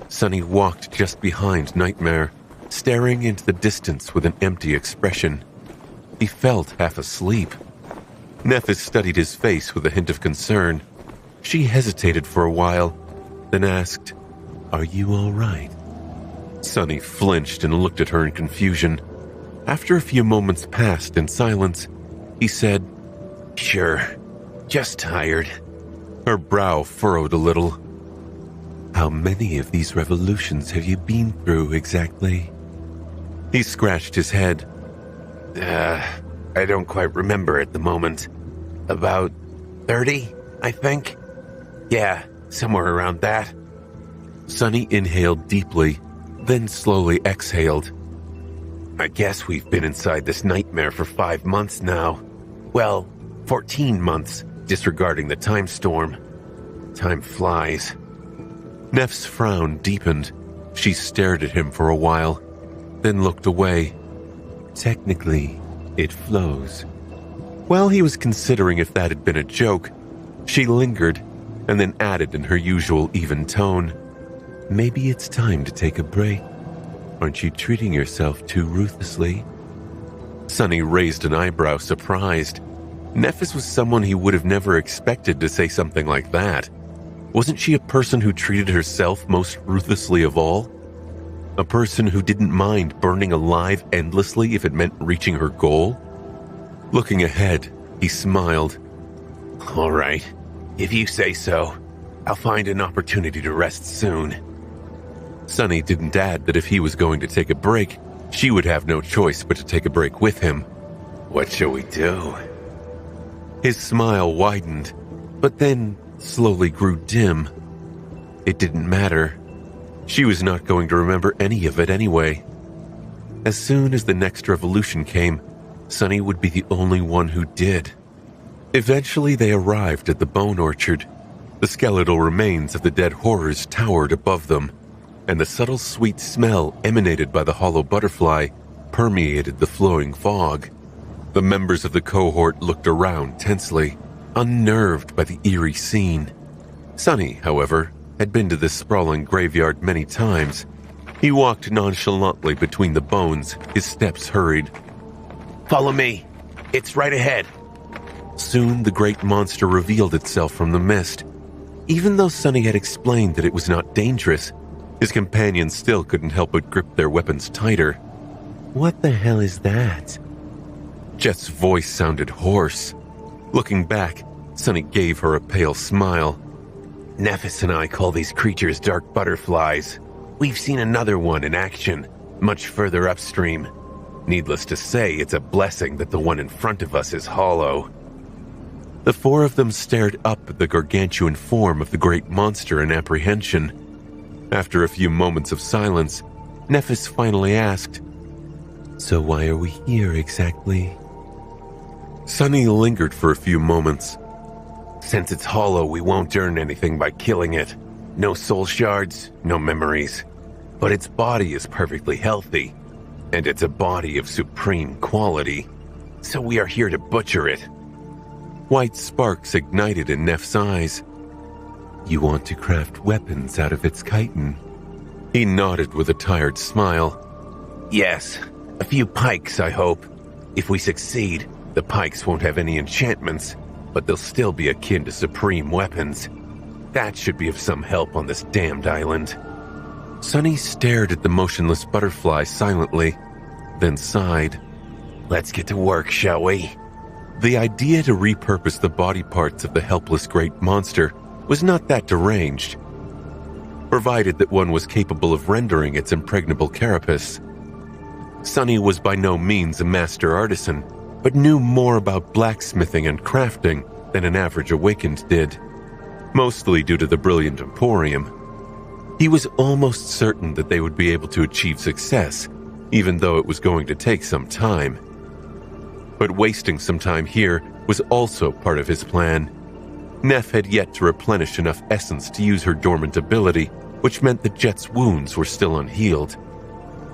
Sonny walked just behind Nightmare, staring into the distance with an empty expression. He felt half asleep. Nephis studied his face with a hint of concern. She hesitated for a while, then asked, "Are you all right?" Sonny flinched and looked at her in confusion. After a few moments passed in silence, he said, "Sure, just tired." Her brow furrowed a little. "How many of these revolutions have you been through exactly?" He scratched his head. I don't quite remember at the moment. About 30, I think? Yeah, somewhere around that. Sonny inhaled deeply, then slowly exhaled. I guess we've been inside this nightmare for 5 months now. Well, 14 months, disregarding the time storm. Time flies. Neff's frown deepened. She stared at him for a while, then looked away. "Technically, it flows." While he was considering if that had been a joke, she lingered and then added in her usual even tone, "Maybe it's time to take a break. Aren't you treating yourself too ruthlessly?" Sonny raised an eyebrow, surprised. Nephis was someone he would have never expected to say something like that. Wasn't she a person who treated herself most ruthlessly of all? A person who didn't mind burning alive endlessly if it meant reaching her goal? Looking ahead, he smiled. All right, if you say so, I'll find an opportunity to rest soon. Sunny didn't add that if he was going to take a break, she would have no choice but to take a break with him. What shall we do? His smile widened, but then slowly grew dim. It didn't matter. She was not going to remember any of it anyway. As soon as the next revolution came, Sunny would be the only one who did. Eventually they arrived at the bone orchard. The skeletal remains of the dead horrors towered above them, and the subtle sweet smell emanated by the hollow butterfly permeated the flowing fog. The members of the cohort looked around tensely, unnerved by the eerie scene. Sunny, however, had been to this sprawling graveyard many times. He walked nonchalantly between the bones, his steps hurried. Follow me. It's right ahead. Soon the great monster revealed itself from the mist. Even though Sunny had explained that it was not dangerous, his companions still couldn't help but grip their weapons tighter. "What the hell is that?" Jet's voice sounded hoarse. Looking back, Sunny gave her a pale smile. Nephis and I call these creatures dark butterflies. We've seen another one in action, much further upstream. Needless to say, it's a blessing that the one in front of us is hollow. The four of them stared up at the gargantuan form of the great monster in apprehension. After a few moments of silence, Nephis finally asked, "So why are we here exactly?" Sunny lingered for a few moments. Since it's hollow, we won't earn anything by killing it. No soul shards, no memories. But its body is perfectly healthy, and it's a body of supreme quality. So we are here to butcher it. White sparks ignited in Neff's eyes. "You want to craft weapons out of its chitin?" He nodded with a tired smile. Yes, a few pikes, I hope. If we succeed, the pikes won't have any enchantments, but they'll still be akin to supreme weapons. That should be of some help on this damned island. Sunny stared at the motionless butterfly silently, then sighed. Let's get to work, shall we? The idea to repurpose the body parts of the helpless great monster was not that deranged, provided that one was capable of rendering its impregnable carapace. Sunny was by no means a master artisan, but knew more about blacksmithing and crafting than an average awakened did, mostly due to the brilliant Emporium. He was almost certain that they would be able to achieve success, even though it was going to take some time. But wasting some time here was also part of his plan. Neff had yet to replenish enough essence to use her dormant ability, which meant that Jet's wounds were still unhealed.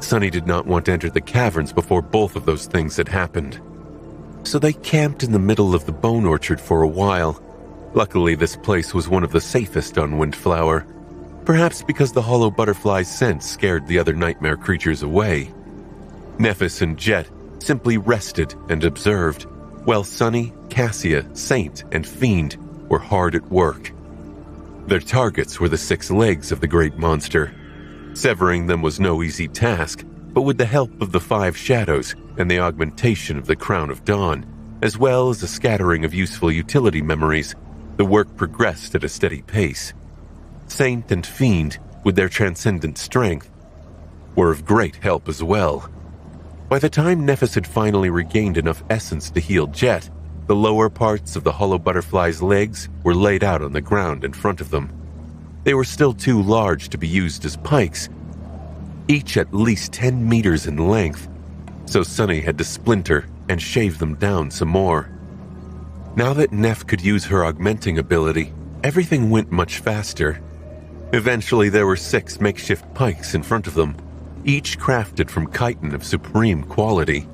Sunny did not want to enter the caverns before both of those things had happened. So they camped in the middle of the bone orchard for a while. Luckily, this place was one of the safest on Windflower, perhaps because the hollow butterfly's scent scared the other nightmare creatures away. Nephis and Jet simply rested and observed, while Sunny, Cassia, Saint, and Fiend were hard at work. Their targets were the 6 legs of the great monster. Severing them was no easy task, but with the help of the 5 shadows and the augmentation of the Crown of Dawn, as well as a scattering of useful utility memories, the work progressed at a steady pace. Saint and Fiend, with their transcendent strength, were of great help as well. By the time Nephis had finally regained enough essence to heal Jet, the lower parts of the hollow butterfly's legs were laid out on the ground in front of them. They were still too large to be used as pikes, each at least 10 meters in length, so Sunny had to splinter and shave them down some more. Now that Neff could use her augmenting ability, everything went much faster. Eventually there were 6 makeshift pikes in front of them, each crafted from chitin of supreme quality.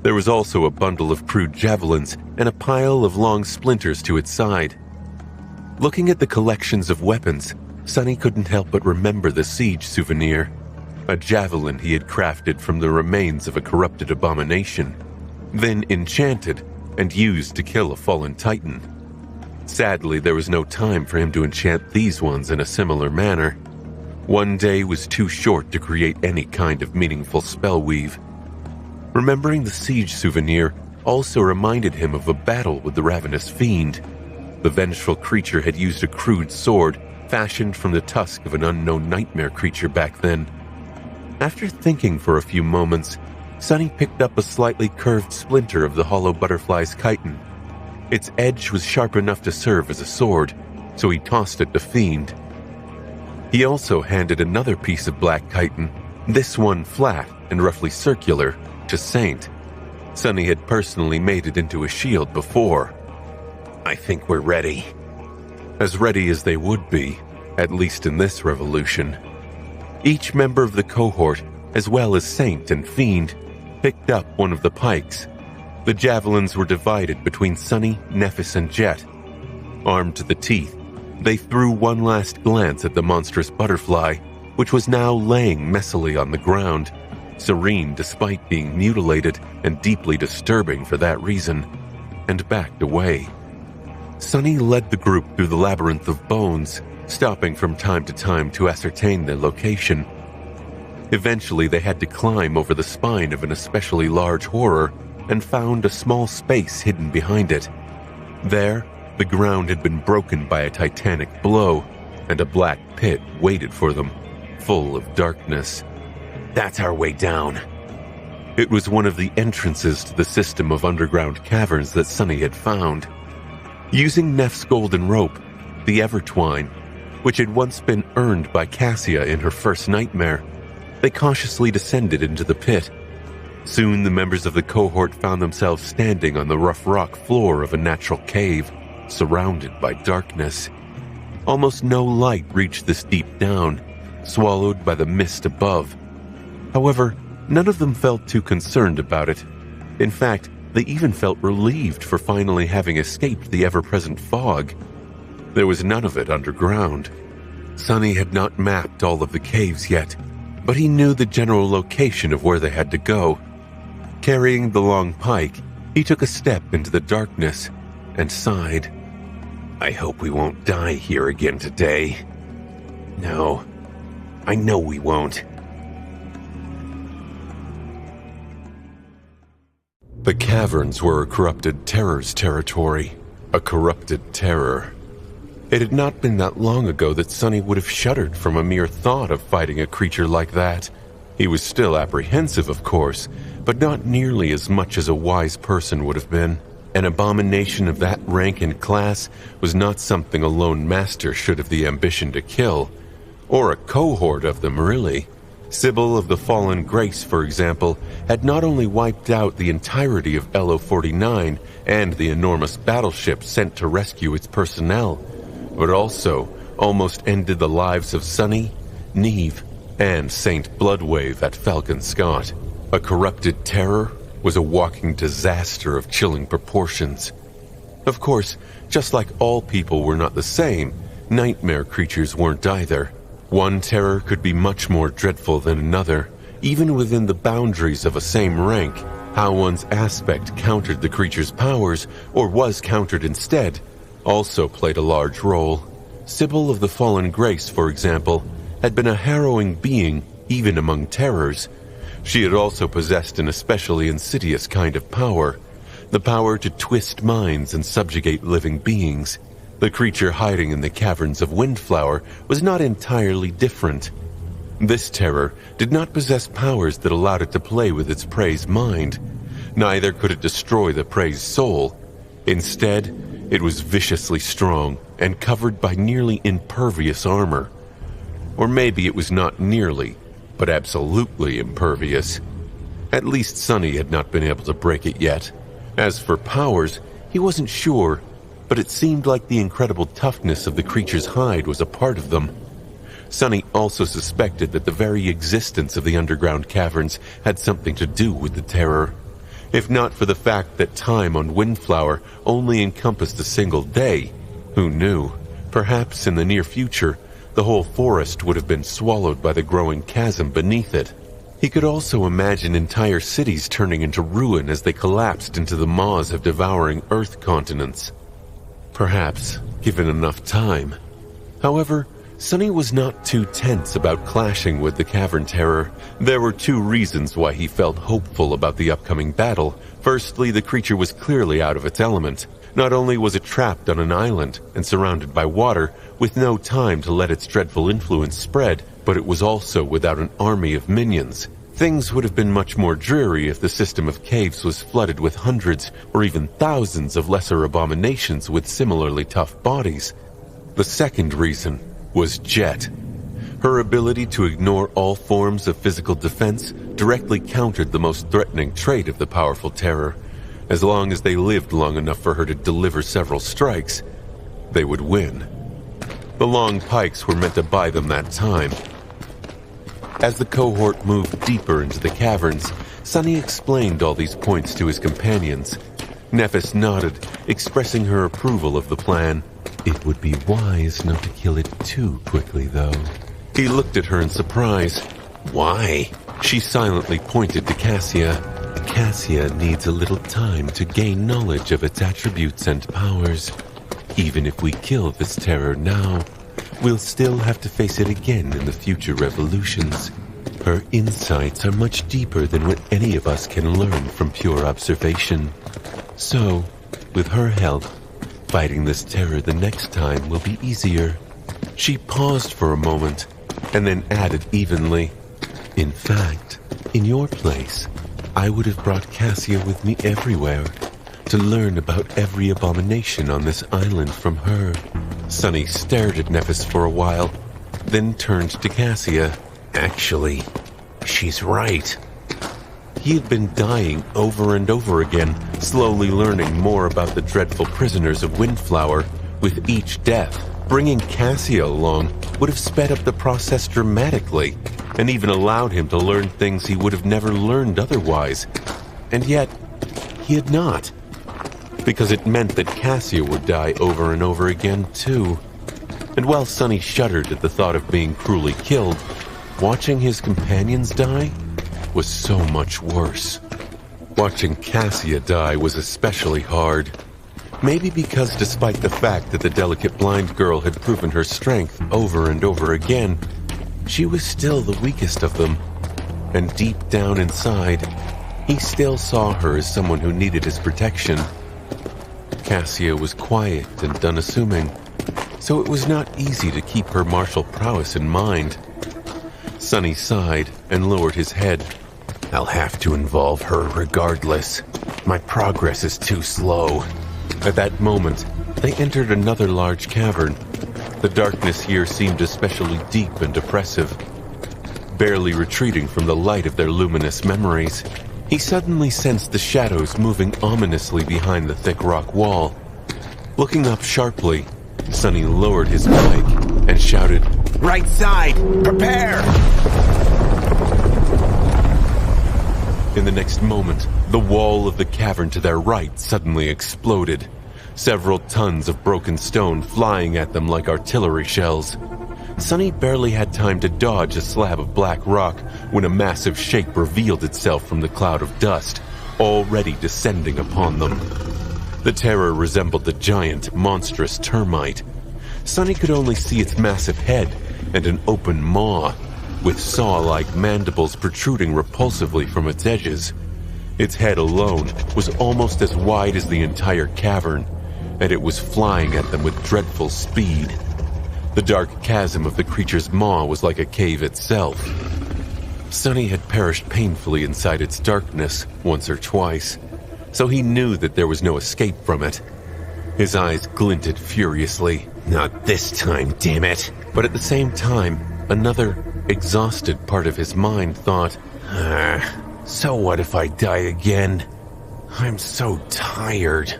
There was also a bundle of crude javelins and a pile of long splinters to its side. Looking at the collections of weapons, Sunny couldn't help but remember the siege souvenir, a javelin he had crafted from the remains of a corrupted abomination, then enchanted and used to kill a fallen titan. Sadly, there was no time for him to enchant these ones in a similar manner. One day was too short to create any kind of meaningful spell weave. Remembering the siege souvenir also reminded him of a battle with the ravenous fiend. The vengeful creature had used a crude sword fashioned from the tusk of an unknown nightmare creature back then. After thinking for a few moments, Sonny picked up a slightly curved splinter of the hollow butterfly's chitin. Its edge was sharp enough to serve as a sword, so he tossed it to Fiend. He also handed another piece of black chitin, this one flat and roughly circular, to Saint. Sonny had personally made it into a shield before. I think we're ready. As ready as they would be, at least in this revolution. Each member of the cohort, as well as Saint and Fiend, picked up one of the pikes. The javelins were divided between Sonny, Nephis, and Jet. Armed to the teeth, they threw one last glance at the monstrous butterfly, which was now laying messily on the ground, serene despite being mutilated and deeply disturbing for that reason, and backed away. Sonny led the group through the labyrinth of bones, stopping from time to time to ascertain their location. Eventually, they had to climb over the spine of an especially large horror and found a small space hidden behind it. There, the ground had been broken by a titanic blow, and a black pit waited for them, full of darkness. That's our way down. It was one of the entrances to the system of underground caverns that Sonny had found. Using Neff's golden rope, the Evertwine, which had once been earned by Cassia in her first nightmare, they cautiously descended into the pit. Soon the members of the cohort found themselves standing on the rough rock floor of a natural cave, surrounded by darkness. Almost no light reached this deep down, swallowed by the mist above. However, none of them felt too concerned about it. In fact, they even felt relieved for finally having escaped the ever-present fog. There was none of it underground. Sonny had not mapped all of the caves yet, but he knew the general location of where they had to go. Carrying the long pike, he took a step into the darkness and sighed. I hope we won't die here again today. No, I know we won't. The caverns were a corrupted terror's territory, a corrupted terror. It had not been that long ago that Sonny would have shuddered from a mere thought of fighting a creature like that. He was still apprehensive, of course, but not nearly as much as a wise person would have been. An abomination of that rank and class was not something a lone master should have the ambition to kill. Or a cohort of them, really. Sybil of the Fallen Grace, for example, had not only wiped out the entirety of LO-49 and the enormous battleship sent to rescue its personnel, but also almost ended the lives of Sonny, Neve, and Saint Bloodwave at Falcon Scott. A corrupted terror was a walking disaster of chilling proportions. Of course, just like all people were not the same, nightmare creatures weren't either. One terror could be much more dreadful than another, even within the boundaries of a same rank. How one's aspect countered the creature's powers, or was countered instead, also played a large role. Sybil of the Fallen Grace, for example, had been a harrowing being, even among terrors. She had also possessed an especially insidious kind of power, the power to twist minds and subjugate living beings. The creature hiding in the caverns of Windflower was not entirely different. This terror did not possess powers that allowed it to play with its prey's mind. Neither could it destroy the prey's soul. Instead, it was viciously strong and covered by nearly impervious armor. Or maybe it was not nearly, but absolutely impervious. At least Sonny had not been able to break it yet. As for powers, he wasn't sure, but it seemed like the incredible toughness of the creature's hide was a part of them. Sonny also suspected that the very existence of the underground caverns had something to do with the terror. If not for the fact that time on Windflower only encompassed a single day, who knew? Perhaps in the near future, the whole forest would have been swallowed by the growing chasm beneath it. He could also imagine entire cities turning into ruin as they collapsed into the maws of devouring Earth continents. Perhaps, given enough time. However, Sunny was not too tense about clashing with the Cavern Terror. There were two reasons why he felt hopeful about the upcoming battle. Firstly, the creature was clearly out of its element. Not only was it trapped on an island and surrounded by water, with no time to let its dreadful influence spread, but it was also without an army of minions. Things would have been much more dreary if the system of caves was flooded with hundreds or even thousands of lesser abominations with similarly tough bodies. The second reason was Jet. Her ability to ignore all forms of physical defense directly countered the most threatening trait of the powerful terror. As long as they lived long enough for her to deliver several strikes, they would win. The long pikes were meant to buy them that time. As the cohort moved deeper into the caverns, Sunny explained all these points to his companions. Nephis nodded, expressing her approval of the plan. It would be wise not to kill it too quickly, though. He looked at her in surprise. Why? She silently pointed to Cassia. Cassia needs a little time to gain knowledge of its attributes and powers. Even if we kill this terror now, we'll still have to face it again in the future revolutions. Her insights are much deeper than what any of us can learn from pure observation. So, with her help, fighting this terror the next time will be easier. She paused for a moment, and then added evenly, in fact, in your place, I would have brought Cassia with me everywhere, to learn about every abomination on this island from her. Sunny stared at Nephis for a while, then turned to Cassia. Actually, she's right. He had been dying over and over again, slowly learning more about the dreadful prisoners of Windflower. With each death, bringing Cassia along would have sped up the process dramatically, and even allowed him to learn things he would have never learned otherwise. And yet, he had not. Because it meant that Cassia would die over and over again, too. And while Sunny shuddered at the thought of being cruelly killed, watching his companions die was so much worse. Watching Cassia die was especially hard. Maybe because despite the fact that the delicate blind girl had proven her strength over and over again, she was still the weakest of them. And deep down inside, he still saw her as someone who needed his protection. Cassia was quiet and unassuming, so it was not easy to keep her martial prowess in mind. Sunny sighed and lowered his head. I'll have to involve her regardless. My progress is too slow. At that moment, they entered another large cavern. The darkness here seemed especially deep and oppressive. Barely retreating from the light of their luminous memories, he suddenly sensed the shadows moving ominously behind the thick rock wall. Looking up sharply, Sunny lowered his pike and shouted, "Right side! Prepare!" In the next moment, the wall of the cavern to their right suddenly exploded, several tons of broken stone flying at them like artillery shells. Sunny barely had time to dodge a slab of black rock when a massive shape revealed itself from the cloud of dust, already descending upon them. The terror resembled a giant, monstrous termite. Sunny could only see its massive head and an open maw, with saw-like mandibles protruding repulsively from its edges. Its head alone was almost as wide as the entire cavern, and it was flying at them with dreadful speed. The dark chasm of the creature's maw was like a cave itself. Sunny had perished painfully inside its darkness once or twice, so he knew that there was no escape from it. His eyes glinted furiously. Not this time, damn it! But at the same time, another exhausted part of his mind thought, so what if I die again? I'm so tired.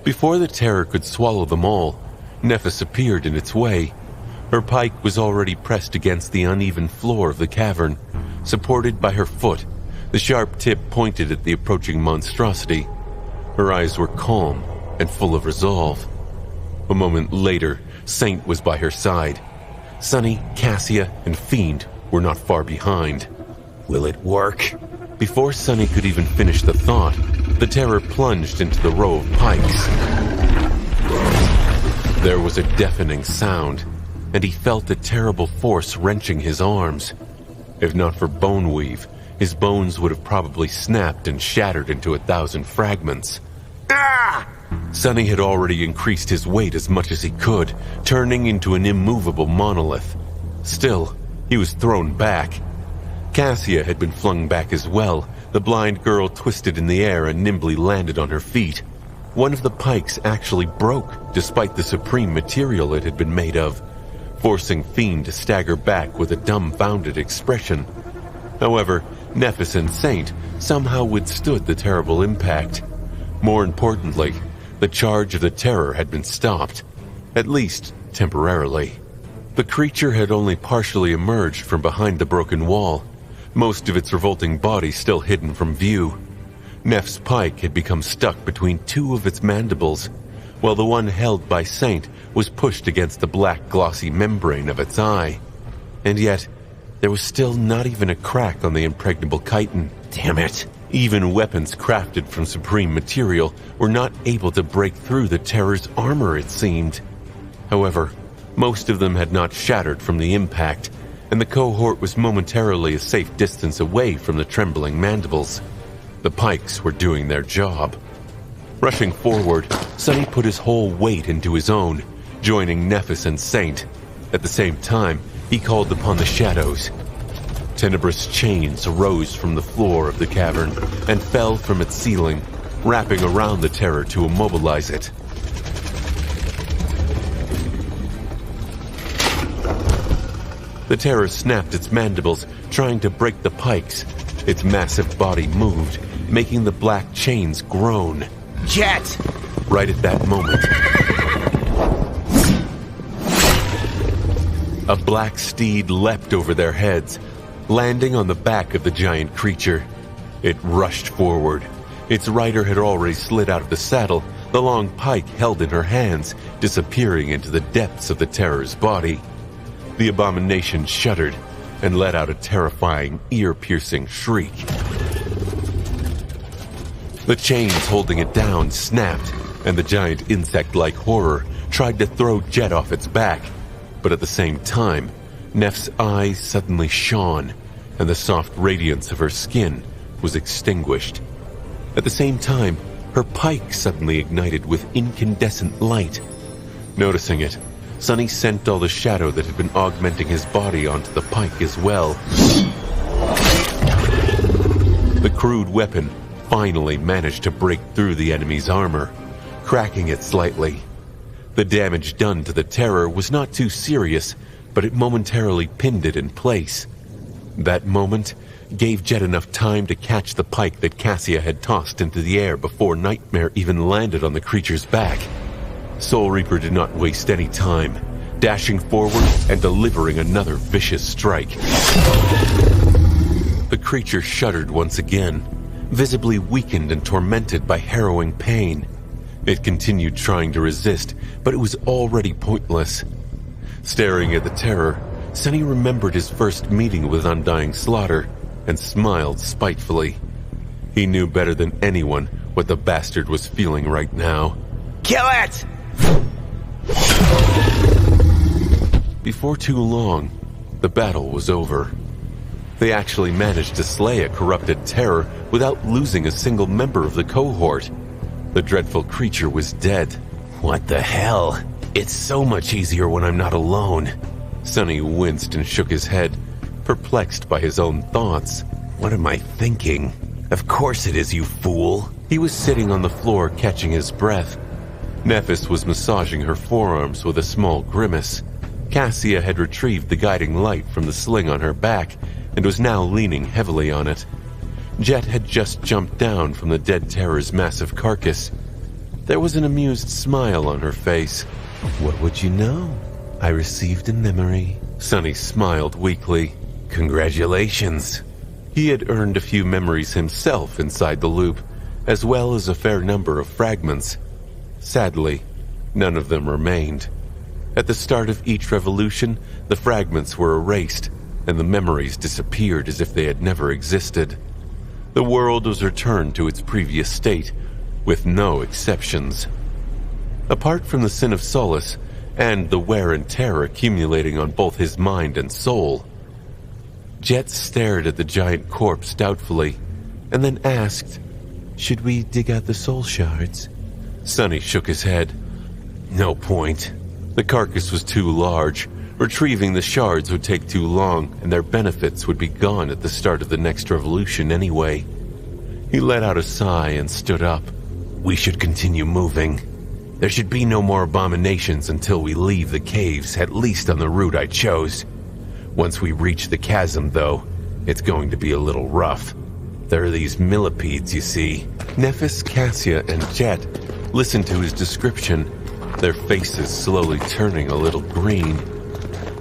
Before the terror could swallow them all, Nephis appeared in its way. Her pike was already pressed against the uneven floor of the cavern. Supported by her foot, the sharp tip pointed at the approaching monstrosity. Her eyes were calm and full of resolve. A moment later, Saint was by her side. Sunny, Cassia, and Fiend were not far behind. Will it work? Before Sunny could even finish the thought, the terror plunged into the row of pikes. There was a deafening sound, and he felt a terrible force wrenching his arms. If not for Boneweave, his bones would have probably snapped and shattered into 1,000 fragments. Ah! Sonny had already increased his weight as much as he could, turning into an immovable monolith. Still, he was thrown back. Cassia had been flung back as well. The blind girl twisted in the air and nimbly landed on her feet. One of the pikes actually broke, despite the supreme material it had been made of, forcing Fiend to stagger back with a dumbfounded expression. However, Nephis and Saint somehow withstood the terrible impact. More importantly, the charge of the terror had been stopped, at least temporarily. The creature had only partially emerged from behind the broken wall, most of its revolting body still hidden from view. Neph's pike had become stuck between two of its mandibles, while the one held by Saint was pushed against the black glossy membrane of its eye. And yet, there was still not even a crack on the impregnable chitin. Damn it! Even weapons crafted from supreme material were not able to break through the terror's armor, it seemed. However, most of them had not shattered from the impact, and the cohort was momentarily a safe distance away from the trembling mandibles. The pikes were doing their job. Rushing forward, Sonny put his whole weight into his own, joining Nephis and Saint. At the same time, he called upon the shadows. Tenebrous chains arose from the floor of the cavern and fell from its ceiling, wrapping around the terror to immobilize it. The terror snapped its mandibles, trying to break the pikes. Its massive body moved, making the black chains groan. Jet! Right at that moment, a black steed leapt over their heads, landing on the back of the giant creature. It rushed forward. Its rider had already slid out of the saddle, the long pike held in her hands, disappearing into the depths of the terror's body. The abomination shuddered and let out a terrifying, ear-piercing shriek. The chains holding it down snapped, and the giant insect-like horror tried to throw Jet off its back. But at the same time, Neph's eyes suddenly shone, and the soft radiance of her skin was extinguished. At the same time, her pike suddenly ignited with incandescent light. Noticing it, Sonny sent all the shadow that had been augmenting his body onto the pike as well. The crude weapon finally managed to break through the enemy's armor, cracking it slightly. The damage done to the terror was not too serious, but it momentarily pinned it in place. That moment gave Jet enough time to catch the pike that Cassia had tossed into the air before Nightmare even landed on the creature's back. Soul Reaper did not waste any time, dashing forward and delivering another vicious strike. The creature shuddered once again, visibly weakened and tormented by harrowing pain. It continued trying to resist, but it was already pointless. Staring at the terror, Sonny remembered his first meeting with Undying Slaughter and smiled spitefully. He knew better than anyone what the bastard was feeling right now. Kill it! Before too long, the battle was over. They actually managed to slay a corrupted terror without losing a single member of the cohort. The dreadful creature was dead. What the hell? It's so much easier when I'm not alone. Sonny winced and shook his head, perplexed by his own thoughts. What am I thinking? Of course it is, you fool. He was sitting on the floor catching his breath. Nephis was massaging her forearms with a small grimace. Cassia had retrieved the guiding light from the sling on her back and was now leaning heavily on it. Jet had just jumped down from the dead terror's massive carcass. There was an amused smile on her face. What would you know? I received a memory. Sonny smiled weakly. Congratulations. He had earned a few memories himself inside the loop, as well as a fair number of fragments. Sadly, none of them remained. At the start of each revolution, the fragments were erased, and the memories disappeared as if they had never existed. The world was returned to its previous state, with no exceptions. Apart from the Sin of Solace, and the wear and tear accumulating on both his mind and soul. Jet stared at the giant corpse doubtfully, and then asked, "Should we dig out the soul shards?" Sonny shook his head. No point. The carcass was too large. Retrieving the shards would take too long, and their benefits would be gone at the start of the next revolution anyway. He let out a sigh and stood up. We should continue moving. There should be no more abominations until we leave the caves, at least on the route I chose. Once we reach the chasm, though, it's going to be a little rough. There are these millipedes, you see. Nephis, Cassia, and Jet listened to his description, their faces slowly turning a little green.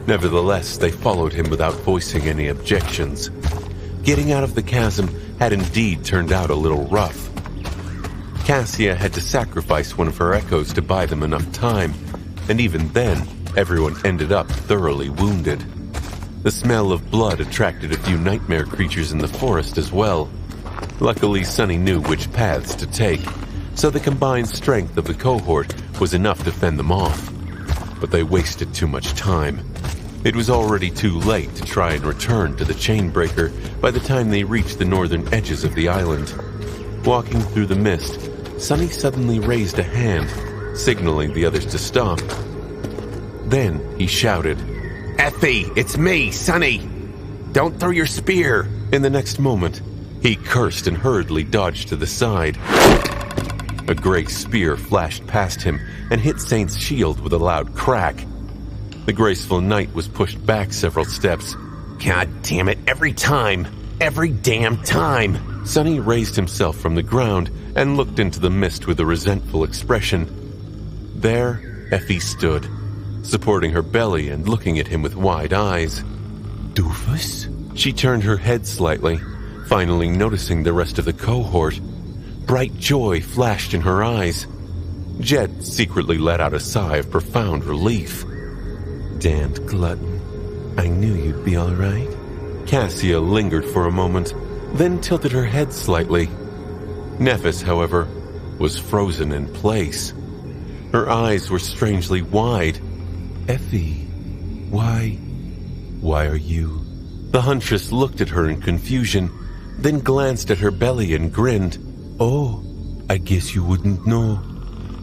Nevertheless, they followed him without voicing any objections. Getting out of the chasm had indeed turned out a little rough. Cassia had to sacrifice one of her echoes to buy them enough time, and even then, everyone ended up thoroughly wounded. The smell of blood attracted a few nightmare creatures in the forest as well. Luckily, Sonny knew which paths to take, so the combined strength of the cohort was enough to fend them off. But they wasted too much time. It was already too late to try and return to the Chainbreaker by the time they reached the northern edges of the island. Walking through the mist, Sonny suddenly raised a hand, signaling the others to stop. Then he shouted, "Effie, it's me, Sonny! Don't throw your spear!" In the next moment, he cursed and hurriedly dodged to the side. A gray spear flashed past him and hit Saint's shield with a loud crack. The graceful knight was pushed back several steps. God damn it, every time! Every damn time! Sonny raised himself from the ground and looked into the mist with a resentful expression. There, Effie stood, supporting her belly and looking at him with wide eyes. Doofus? She turned her head slightly, finally noticing the rest of the cohort. Bright joy flashed in her eyes. Jet secretly let out a sigh of profound relief. Damned glutton. I knew you'd be all right. Cassia lingered for a moment, then tilted her head slightly. Nephis, however, was frozen in place. Her eyes were strangely wide. Effie, why are you? The huntress looked at her in confusion, then glanced at her belly and grinned. Oh, I guess you wouldn't know.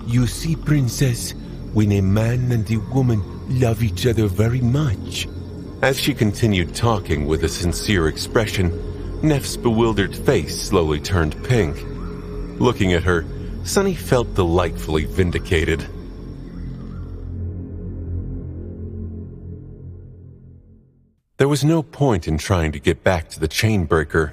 You see, princess, when a man and a woman love each other very much. As she continued talking with a sincere expression, Neff's bewildered face slowly turned pink. Looking at her, Sonny felt delightfully vindicated. There was no point in trying to get back to the Chainbreaker.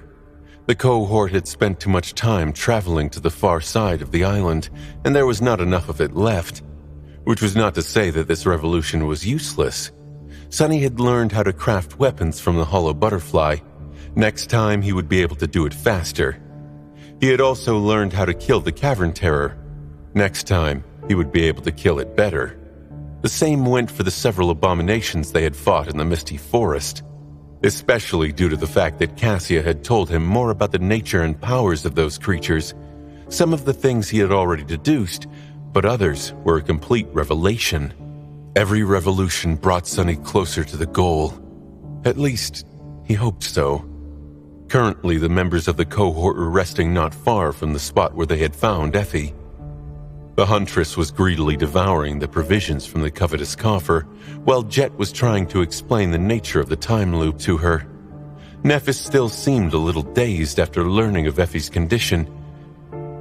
The cohort had spent too much time traveling to the far side of the island, and there was not enough of it left. Which was not to say that this revolution was useless. Sonny had learned how to craft weapons from the hollow butterfly. Next time, he would be able to do it faster. He had also learned how to kill the Cavern Terror. Next time, he would be able to kill it better. The same went for the several abominations they had fought in the Misty Forest, especially due to the fact that Cassia had told him more about the nature and powers of those creatures. Some of the things he had already deduced, but others were a complete revelation. Every revolution brought Sonny closer to the goal. At least, he hoped so. Currently, the members of the cohort were resting not far from the spot where they had found Effie. The huntress was greedily devouring the provisions from the covetous coffer, while Jet was trying to explain the nature of the time loop to her. Nephis still seemed a little dazed after learning of Effie's condition,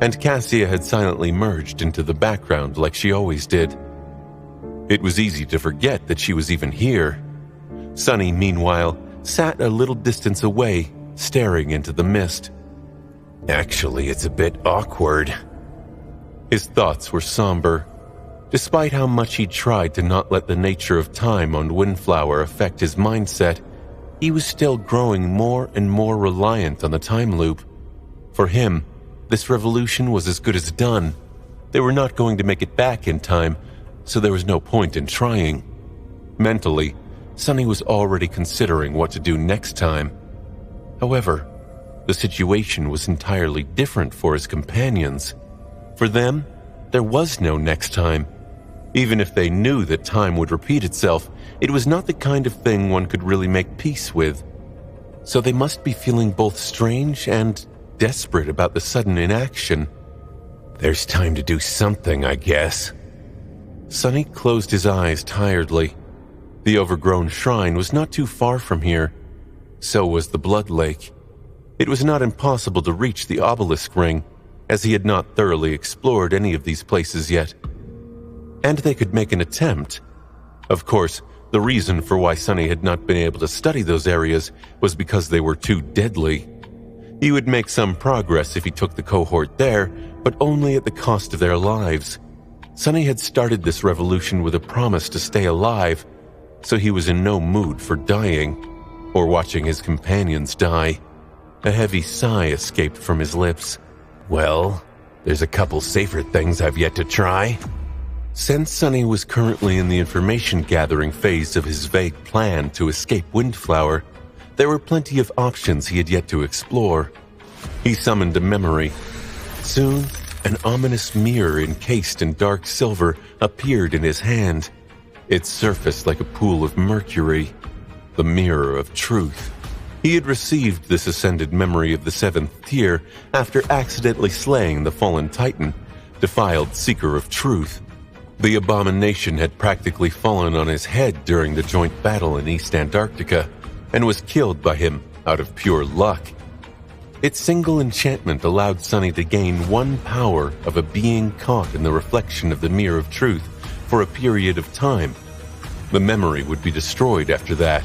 and Cassia had silently merged into the background like she always did. It was easy to forget that she was even here. Sonny, meanwhile, sat a little distance away, staring into the mist. Actually, it's a bit awkward. His thoughts were somber. Despite how much he tried to not let the nature of time on Windflower affect his mindset, he was still growing more and more reliant on the time loop. For him, this revolution was as good as done. They were not going to make it back in time, so there was no point in trying. Mentally, Sonny was already considering what to do next time. However, the situation was entirely different for his companions. For them, there was no next time. Even if they knew that time would repeat itself, it was not the kind of thing one could really make peace with. So they must be feeling both strange and desperate about the sudden inaction. There's time to do something, I guess. Sonny closed his eyes tiredly. The overgrown shrine was not too far from here. So was the Blood Lake. It was not impossible to reach the obelisk ring, as he had not thoroughly explored any of these places yet. And they could make an attempt. Of course, the reason for why Sonny had not been able to study those areas was because they were too deadly. He would make some progress if he took the cohort there, but only at the cost of their lives. Sonny had started this revolution with a promise to stay alive, so he was in no mood for dying, or watching his companions die. A heavy sigh escaped from his lips. Well, there's a couple safer things I've yet to try. Since Sonny was currently in the information-gathering phase of his vague plan to escape Windflower, there were plenty of options he had yet to explore. He summoned a memory. Soon, an ominous mirror encased in dark silver appeared in his hand. It surfaced like a pool of mercury, the mirror of truth. He had received this ascended memory of the 7th tier after accidentally slaying the fallen titan, defiled seeker of truth. The abomination had practically fallen on his head during the joint battle in East Antarctica, and was killed by him out of pure luck. Its single enchantment allowed Sonny to gain one power of a being caught in the reflection of the mirror of truth for a period of time. The memory would be destroyed after that.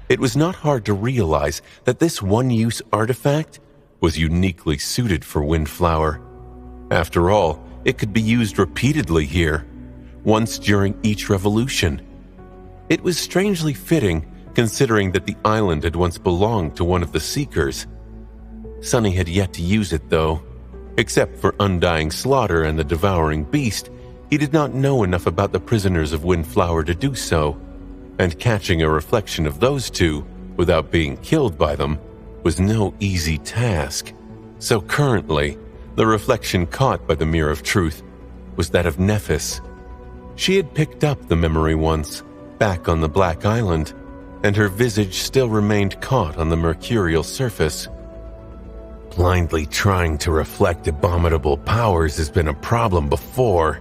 It was not hard to realize that this one-use artifact was uniquely suited for Windflower. After all, it could be used repeatedly here, once during each revolution. It was strangely fitting, considering that the island had once belonged to one of the Seekers. Sonny had yet to use it, though. Except for undying slaughter and the devouring beast, he did not know enough about the prisoners of Windflower to do so, and catching a reflection of those two, without being killed by them, was no easy task. So currently, the reflection caught by the Mirror of Truth was that of Nephis. She had picked up the memory once, back on the Black Island, and her visage still remained caught on the mercurial surface. Blindly trying to reflect abominable powers has been a problem before,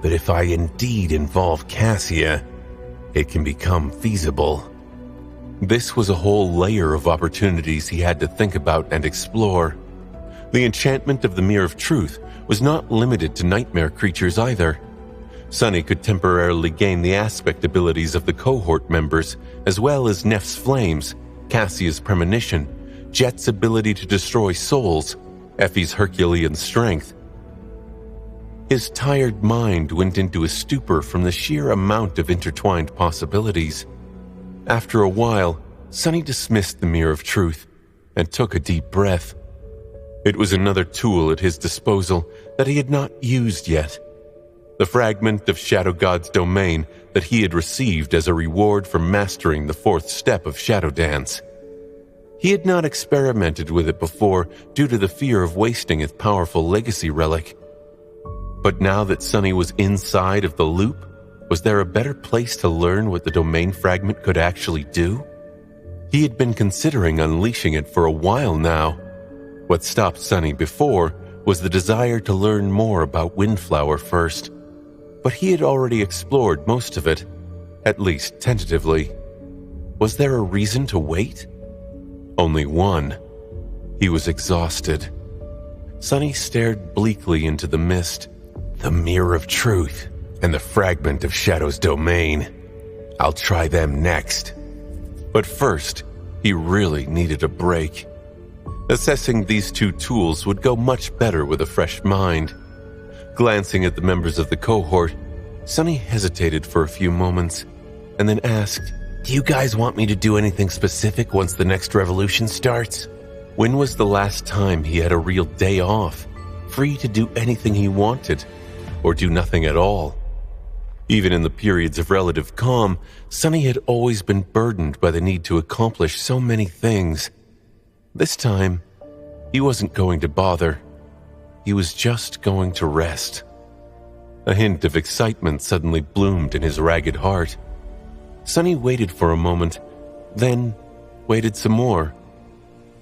but if I indeed involve Cassia, it can become feasible. This was a whole layer of opportunities he had to think about and explore. The enchantment of the Mirror of Truth was not limited to nightmare creatures either. Sonny could temporarily gain the aspect abilities of the cohort members, as well as Neph's flames, Cassia's premonition, Jet's ability to destroy souls, Effie's Herculean strength. His tired mind went into a stupor from the sheer amount of intertwined possibilities. After a while, Sonny dismissed the Mirror of Truth and took a deep breath. It was another tool at his disposal that he had not used yet. The fragment of Shadow God's domain that he had received as a reward for mastering the 4th step of Shadow Dance. He had not experimented with it before due to the fear of wasting its powerful legacy relic. But now that Sonny was inside of the loop, was there a better place to learn what the domain fragment could actually do? He had been considering unleashing it for a while now. What stopped Sonny before was the desire to learn more about Windflower first. But he had already explored most of it, at least tentatively. Was there a reason to wait? Only one. He was exhausted. Sonny stared bleakly into the mist. The Mirror of Truth and the fragment of Shadow's domain. I'll try them next. But first, he really needed a break. Assessing these two tools would go much better with a fresh mind. Glancing at the members of the cohort, Sonny hesitated for a few moments, and then asked, "Do you guys want me to do anything specific once the next revolution starts?" When was the last time he had a real day off, free to do anything he wanted, or do nothing at all? Even in the periods of relative calm, Sonny had always been burdened by the need to accomplish so many things. This time, he wasn't going to bother. He was just going to rest. A hint of excitement suddenly bloomed in his ragged heart. Sonny waited for a moment, then waited some more.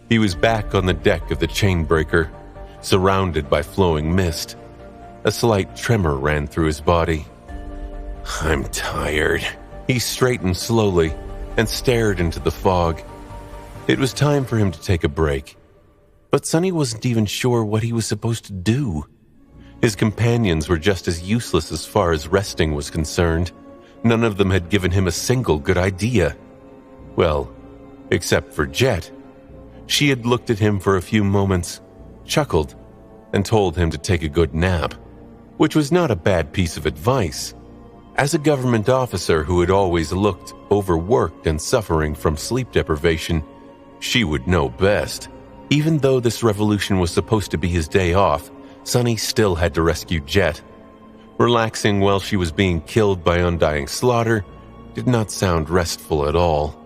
He was back on the deck of the Chainbreaker, surrounded by flowing mist. A slight tremor ran through his body. "I'm tired." He straightened slowly and stared into the fog. It was time for him to take a break. But Sonny wasn't even sure what he was supposed to do. His companions were just as useless as far as resting was concerned. None of them had given him a single good idea. Well, except for Jet. She had looked at him for a few moments, chuckled, and told him to take a good nap, which was not a bad piece of advice. As a government officer who had always looked overworked and suffering from sleep deprivation, she would know best. Even though this revolution was supposed to be his day off, Sonny still had to rescue Jet. Relaxing while she was being killed by undying slaughter did not sound restful at all.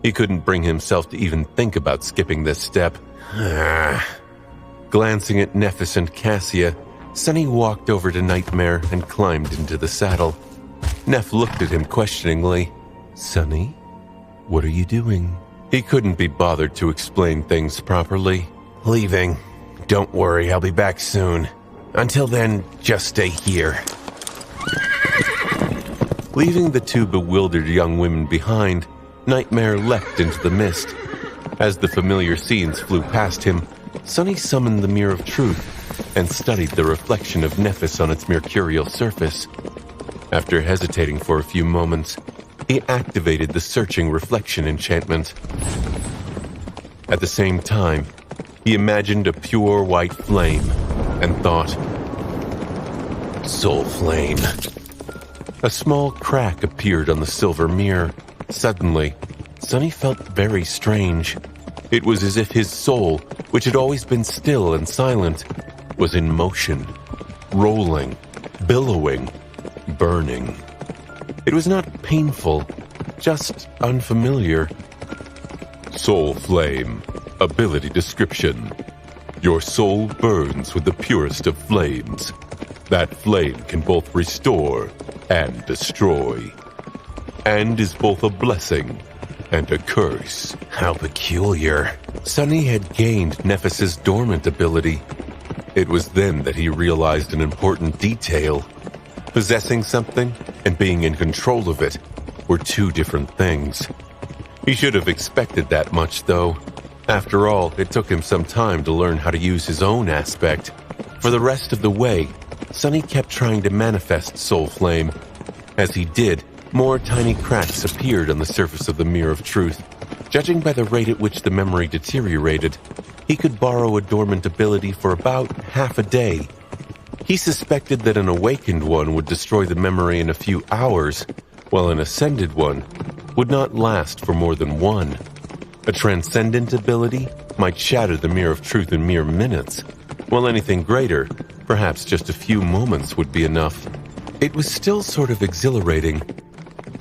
He couldn't bring himself to even think about skipping this step. Glancing at Nephis and Cassia, Sonny walked over to Nightmare and climbed into the saddle. Neph looked at him questioningly. "Sonny, what are you doing?" He couldn't be bothered to explain things properly. "Leaving. Don't worry, I'll be back soon. Until then, just stay here." Leaving the two bewildered young women behind, Nightmare leapt into the mist. As the familiar scenes flew past him, Sonny summoned the Mirror of Truth and studied the reflection of Nephis on its mercurial surface. After hesitating for a few moments, he activated the Searching Reflection enchantment. At the same time, he imagined a pure white flame and thought, "Soul Flame." A small crack appeared on the silver mirror. Suddenly, Sonny felt very strange. It was as if his soul, which had always been still and silent, was in motion, rolling, billowing, burning. It was not painful, just unfamiliar. Soul Flame. Ability description. Your soul burns with the purest of flames. That flame can both restore and destroy, and is both a blessing and a curse. How peculiar. Sonny had gained Nephis's dormant ability. It was then that he realized an important detail. Possessing something and being in control of it were two different things. He should have expected that much, though. After all, it took him some time to learn how to use his own aspect. For the rest of the way, Sonny kept trying to manifest Soul Flame. As he did, more tiny cracks appeared on the surface of the Mirror of Truth. Judging by the rate at which the memory deteriorated, he could borrow a dormant ability for about half a day. He suspected that an awakened one would destroy the memory in a few hours, while an ascended one would not last for more than one. A transcendent ability might shatter the Mirror of Truth in mere minutes, while anything greater, perhaps just a few moments, would be enough. It was still sort of exhilarating.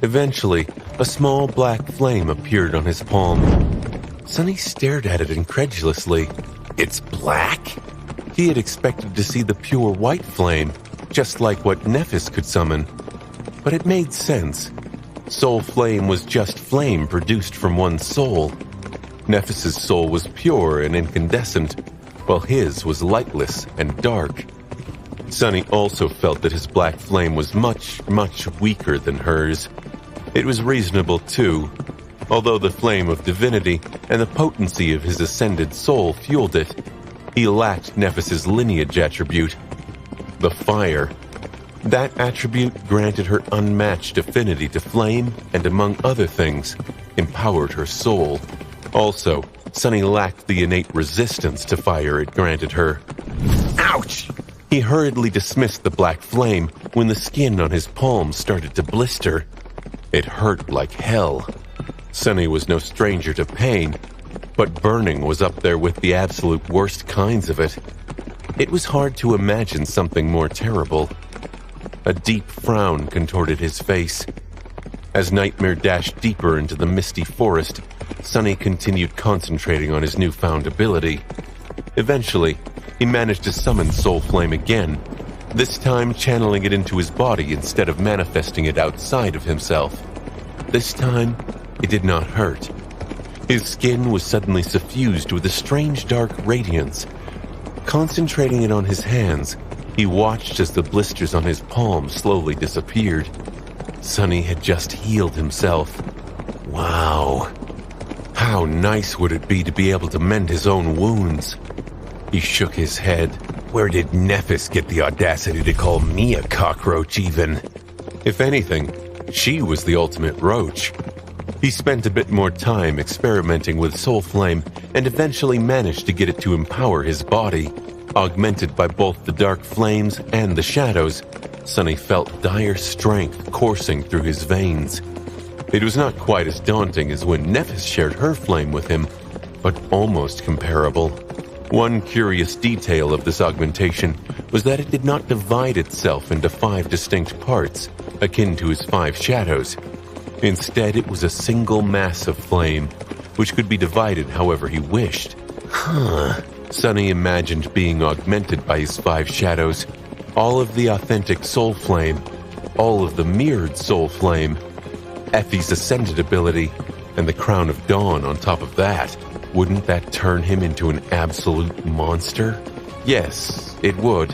Eventually, a small black flame appeared on his palm. Sonny stared at it incredulously. It's black? He had expected to see the pure white flame, just like what Nephis could summon. But it made sense. Soul Flame was just flame produced from one soul. Nephis's soul was pure and incandescent, while his was lightless and dark. Sonny also felt that his black flame was much, much weaker than hers. It was reasonable, too. Although the flame of divinity and the potency of his ascended soul fueled it, he lacked Nephis's lineage attribute, the fire. That attribute granted her unmatched affinity to flame and, among other things, empowered her soul. Also, Sonny lacked the innate resistance to fire it granted her. Ouch! He hurriedly dismissed the black flame when the skin on his palm started to blister. It hurt like hell. Sonny was no stranger to pain, but burning was up there with the absolute worst kinds of it. It was hard to imagine something more terrible. A deep frown contorted his face. As Nightmare dashed deeper into the misty forest, Sonny continued concentrating on his newfound ability. Eventually, he managed to summon Soul Flame again, this time channeling it into his body instead of manifesting it outside of himself. This time, it did not hurt. His skin was suddenly suffused with a strange dark radiance. Concentrating it on his hands, he watched as the blisters on his palms slowly disappeared. Sonny had just healed himself. Wow. How nice would it be to be able to mend his own wounds? He shook his head. Where did Nephis get the audacity to call me a cockroach even? If anything, she was the ultimate roach. He spent a bit more time experimenting with Soul Flame and eventually managed to get it to empower his body. Augmented by both the dark flames and the shadows, Sonny felt dire strength coursing through his veins. It was not quite as daunting as when Nephis shared her flame with him, but almost comparable. One curious detail of this augmentation was that it did not divide itself into 5 distinct parts, akin to his 5 shadows. Instead, it was a single mass of flame, which could be divided however he wished. Sonny imagined being augmented by his 5 shadows, all of the authentic Soul Flame, all of the mirrored Soul Flame, Effie's Ascended ability, and the Crown of Dawn on top of that. Wouldn't that turn him into an absolute monster? Yes, it would.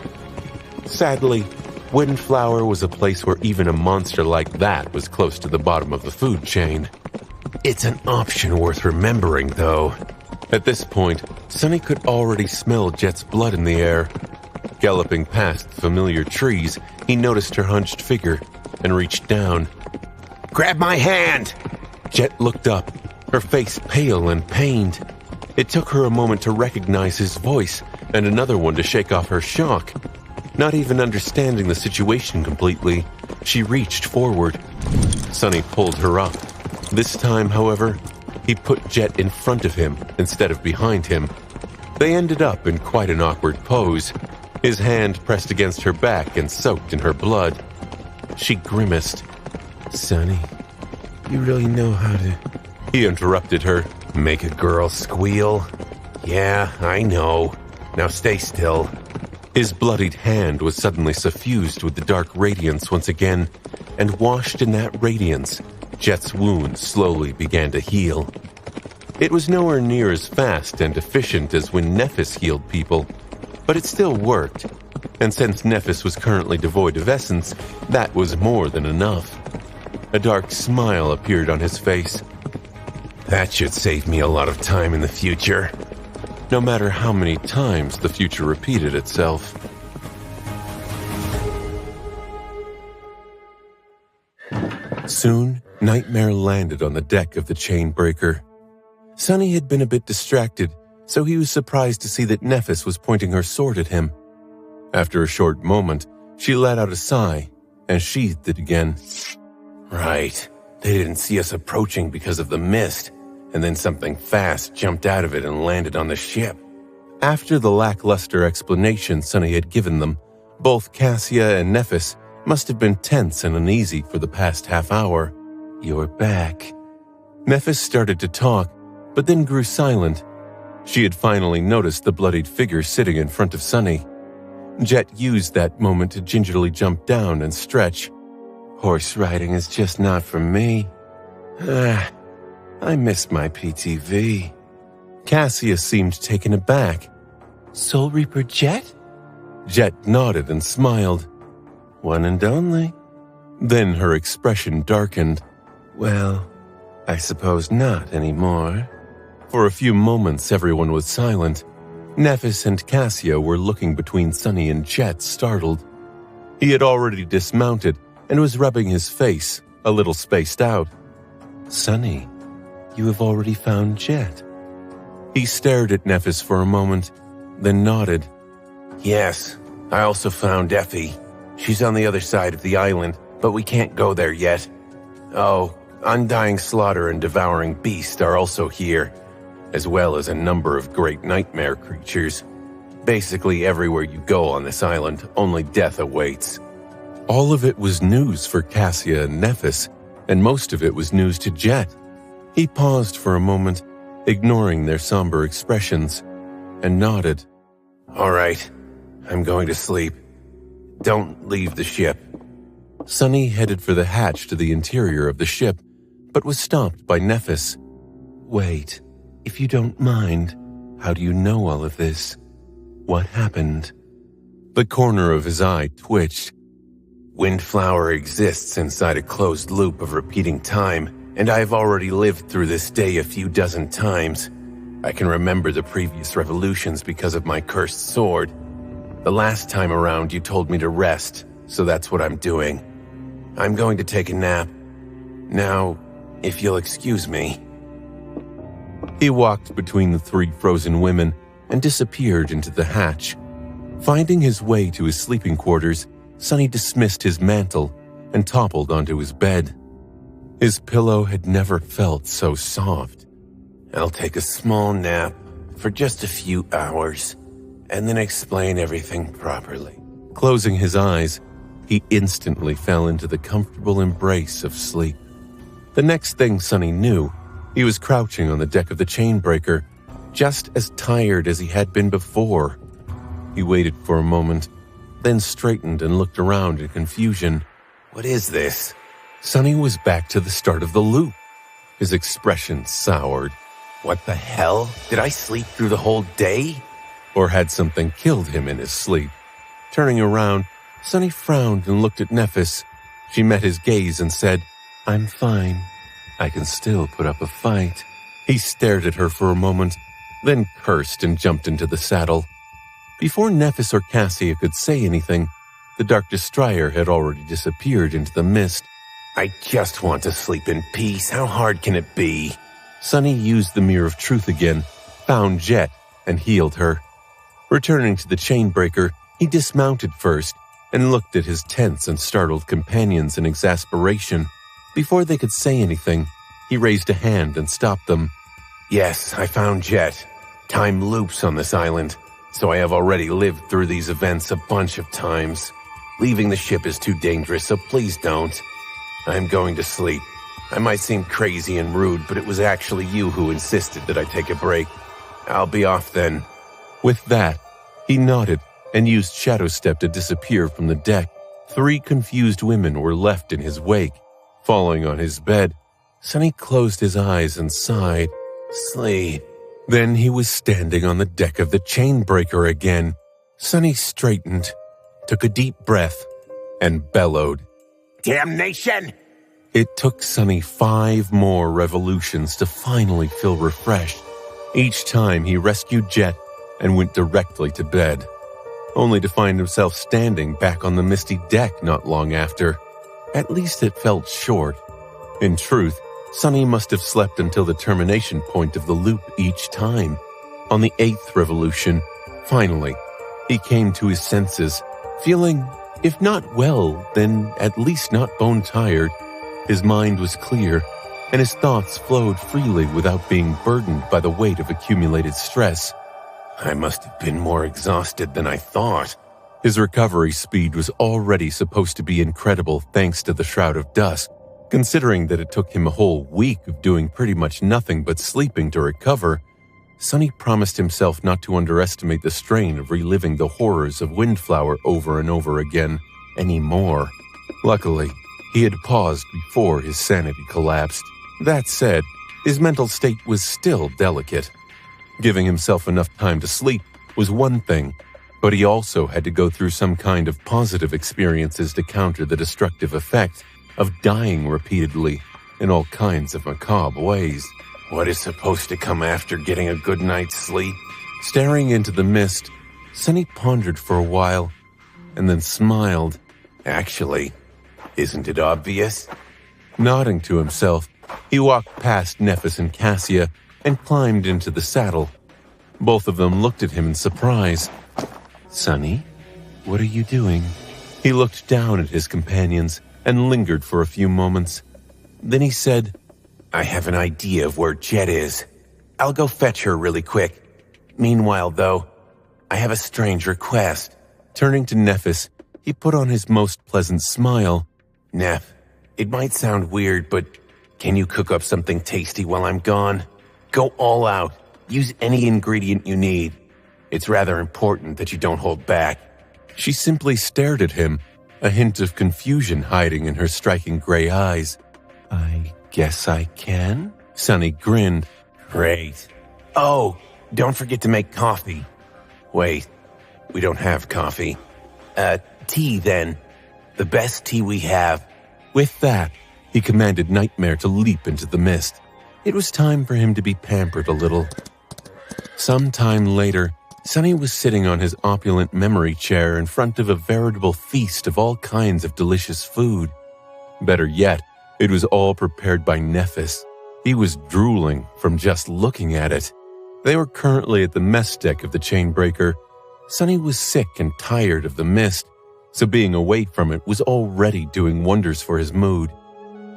Sadly, Windflower was a place where even a monster like that was close to the bottom of the food chain. It's an option worth remembering, though. At this point, Sonny could already smell Jet's blood in the air. Galloping past familiar trees, he noticed her hunched figure and reached down. "Grab my hand!" Jet looked up, her face pale and pained. It took her a moment to recognize his voice and another one to shake off her shock. Not even understanding the situation completely, she reached forward. Sonny pulled her up. This time, however, he put Jet in front of him instead of behind him. They ended up in quite an awkward pose, his hand pressed against her back and soaked in her blood. She grimaced. "Sonny, you really know how to..." He interrupted her. "Make a girl squeal? Yeah, I know. Now stay still." His bloodied hand was suddenly suffused with the dark radiance once again, and washed in that radiance, Jet's wounds slowly began to heal. It was nowhere near as fast and efficient as when Nephis healed people, but it still worked, and since Nephis was currently devoid of essence, that was more than enough. A dark smile appeared on his face. "That should save me a lot of time in the future." No matter how many times the future repeated itself. Soon, Nightmare landed on the deck of the Chainbreaker. Sonny had been a bit distracted, so he was surprised to see that Nephis was pointing her sword at him. After a short moment, she let out a sigh and sheathed it again. Right, they didn't see us approaching because of the mist, and then something fast jumped out of it and landed on the ship. After the lackluster explanation Sonny had given them, both Cassia and Nephis must have been tense and uneasy for the past half hour. "You're back." Nephis started to talk, but then grew silent. She had finally noticed the bloodied figure sitting in front of Sonny. Jet used that moment to gingerly jump down and stretch. "Horse riding is just not for me. I miss my PTV." Cassia seemed taken aback. "Soul Reaper Jet?" Jet nodded and smiled. "One and only." Then her expression darkened. "Well, I suppose not anymore." For a few moments everyone was silent. Nephis and Cassia were looking between Sonny and Jet, startled. He had already dismounted and was rubbing his face, a little spaced out. "Sonny, you have already found Jet." He stared at Nephis for a moment, then nodded. "Yes, I also found Effie. She's on the other side of the island, but we can't go there yet. Oh, Undying Slaughter and Devouring Beast are also here, as well as a number of great nightmare creatures. Basically everywhere you go on this island, only death awaits." All of it was news for Cassia and Nephis, and most of it was news to Jet. He paused for a moment, ignoring their somber expressions, and nodded. "All right, I'm going to sleep." Don't leave the ship. Sunny headed for the hatch to the interior of the ship, but was stopped by Nephis. Wait, if you don't mind, how do you know all of this? What happened? The corner of his eye twitched. Windflower exists inside a closed loop of repeating time, and I have already lived through this day a few dozen times. I can remember the previous revolutions because of my cursed sword. The last time around you told me to rest, so that's what I'm doing. I'm going to take a nap. Now, if you'll excuse me. He walked between the three frozen women and disappeared into the hatch. Finding his way to his sleeping quarters, Sunny dismissed his mantle and toppled onto his bed. His pillow had never felt so soft. I'll take a small nap for just a few hours and then explain everything properly. Closing his eyes, he instantly fell into the comfortable embrace of sleep. The next thing Sunny knew, he was crouching on the deck of the Chainbreaker, just as tired as he had been before. He waited for a moment, then straightened and looked around in confusion. What is this? Sunny was back to the start of the loop. His expression soured. What the hell? Did I sleep through the whole day? Or had something killed him in his sleep? Turning around, Sunny frowned and looked at Nephis. She met his gaze and said, "I'm fine. I can still put up a fight." He stared at her for a moment, then cursed and jumped into the saddle. Before Nephis or Cassia could say anything, the Dark Destroyer had already disappeared into the mist. I just want to sleep in peace. How hard can it be? Sunny used the Mirror of Truth again, found Jet, and healed her. Returning to the Chainbreaker, he dismounted first and looked at his tense and startled companions in exasperation. Before they could say anything, he raised a hand and stopped them. Yes, I found Jet. Time loops on this island, so I have already lived through these events a bunch of times. Leaving the ship is too dangerous, so please don't. I'm going to sleep. I might seem crazy and rude, but it was actually you who insisted that I take a break. I'll be off then. With that, he nodded and used Shadow Step to disappear from the deck. 3 confused women were left in his wake. Falling on his bed, Sunny closed his eyes and sighed. Sleep. Then he was standing on the deck of the Chainbreaker again. Sunny straightened, took a deep breath, and bellowed. Damnation! It took Sunny 5 more revolutions to finally feel refreshed. Each time he rescued Jet and went directly to bed, only to find himself standing back on the misty deck not long after. At least it felt short. In truth, Sunny must have slept until the termination point of the loop each time. On the 8th revolution, finally, he came to his senses, feeling, if not well, then at least not bone-tired. His mind was clear, and his thoughts flowed freely without being burdened by the weight of accumulated stress. I must have been more exhausted than I thought. His recovery speed was already supposed to be incredible thanks to the Shroud of Dusk. Considering that it took him a whole week of doing pretty much nothing but sleeping to recover, Sunny promised himself not to underestimate the strain of reliving the horrors of Windflower over and over again anymore. Luckily, he had paused before his sanity collapsed. That said, his mental state was still delicate. Giving himself enough time to sleep was one thing, but he also had to go through some kind of positive experiences to counter the destructive effect of dying repeatedly in all kinds of macabre ways. What is supposed to come after getting a good night's sleep? Staring into the mist, Sunny pondered for a while and then smiled. Actually, isn't it obvious? Nodding to himself, he walked past Nephis and Cassia and climbed into the saddle. Both of them looked at him in surprise. "Sunny, what are you doing?" He looked down at his companions and lingered for a few moments. Then he said, I have an idea of where Jet is. I'll go fetch her really quick. Meanwhile, though, I have a strange request. Turning to Nephis, he put on his most pleasant smile. Neph, it might sound weird, but can you cook up something tasty while I'm gone? Go all out. Use any ingredient you need. It's rather important that you don't hold back. She simply stared at him, a hint of confusion hiding in her striking gray eyes. I guess I can? Sunny grinned. Great. Oh, don't forget to make coffee. Wait, we don't have coffee. Tea then. The best tea we have. With that, he commanded Nightmare to leap into the mist. It was time for him to be pampered a little. Some time later, Sunny was sitting on his opulent memory chair in front of a veritable feast of all kinds of delicious food. Better yet, it was all prepared by Nephis. He was drooling from just looking at it. They were currently at the mess deck of the Chainbreaker. Sunny was sick and tired of the mist, so being away from it was already doing wonders for his mood.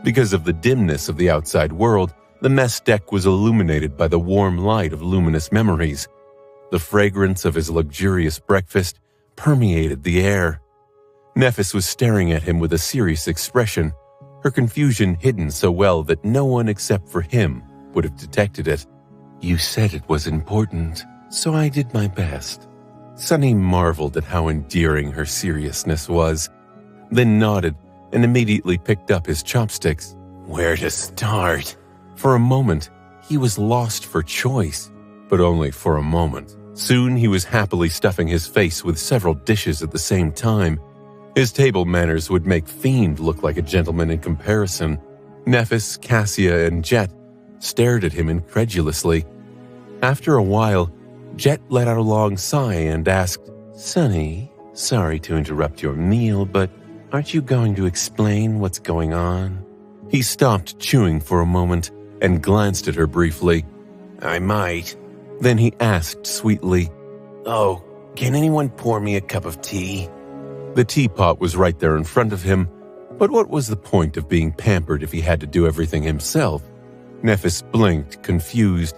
Because of the dimness of the outside world, the mess deck was illuminated by the warm light of luminous memories. The fragrance of his luxurious breakfast permeated the air. Nephis was staring at him with a serious expression, her confusion hidden so well that no one except for him would have detected it. You said it was important, so I did my best. Sunny marveled at how endearing her seriousness was, then nodded and immediately picked up his chopsticks. Where to start? For a moment, he was lost for choice, but only for a moment. Soon he was happily stuffing his face with several dishes at the same time. His table manners would make Fiend look like a gentleman in comparison. Nephis, Cassia, and Jet stared at him incredulously. After a while, Jet let out a long sigh and asked, Sunny, sorry to interrupt your meal, but aren't you going to explain what's going on? He stopped chewing for a moment and glanced at her briefly. I might. Then he asked sweetly, Oh, can anyone pour me a cup of tea? The teapot was right there in front of him, but what was the point of being pampered if he had to do everything himself? Nephis blinked, confused.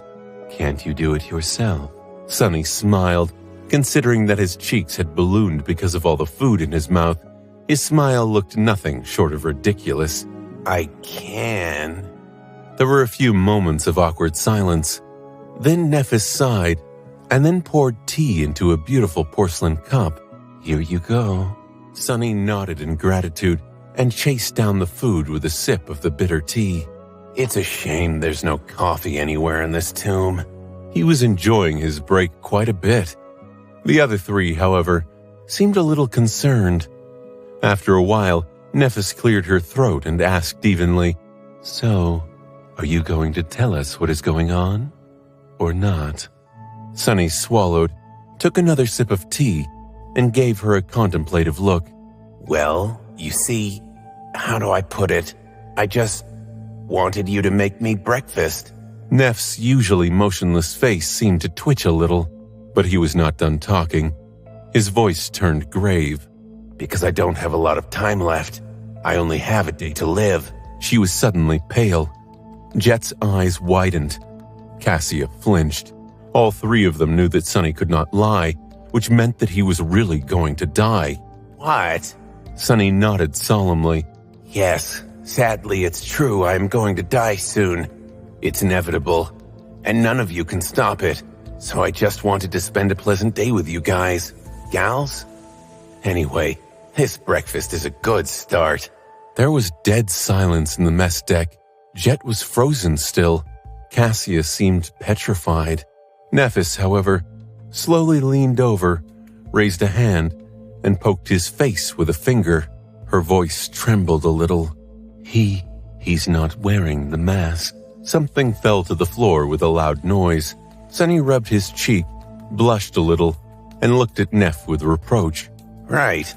Can't you do it yourself? Sunny smiled, considering that his cheeks had ballooned because of all the food in his mouth. His smile looked nothing short of ridiculous. I can. There were a few moments of awkward silence. Then Nephis sighed, and then poured tea into a beautiful porcelain cup. Here you go. Sunny nodded in gratitude and chased down the food with a sip of the bitter tea. It's a shame there's no coffee anywhere in this tomb. He was enjoying his break quite a bit. The other three, however, seemed a little concerned. After a while, Nephis cleared her throat and asked evenly, So, are you going to tell us what is going on? Or not? Sunny swallowed, took another sip of tea, and gave her a contemplative look. Well, you see, how do I put it? I just wanted you to make me breakfast. Neff's usually motionless face seemed to twitch a little, but he was not done talking. His voice turned grave. Because I don't have a lot of time left. I only have a day to live. She was suddenly pale. Jet's eyes widened. Cassia flinched. All three of them knew that Sunny could not lie, which meant that he was really going to die. What? Sunny nodded solemnly. Yes, sadly it's true. I am going to die soon. It's inevitable, and none of you can stop it. So I just wanted to spend a pleasant day with you guys. Gals? Anyway, this breakfast is a good start. There was dead silence in the mess deck. Jet was frozen still. Cassia seemed petrified. Nephis, however, slowly leaned over, raised a hand, and poked his face with a finger. Her voice trembled a little. He's not wearing the mask. Something fell to the floor with a loud noise. Sunny rubbed his cheek, blushed a little, and looked at Neph with reproach. Right.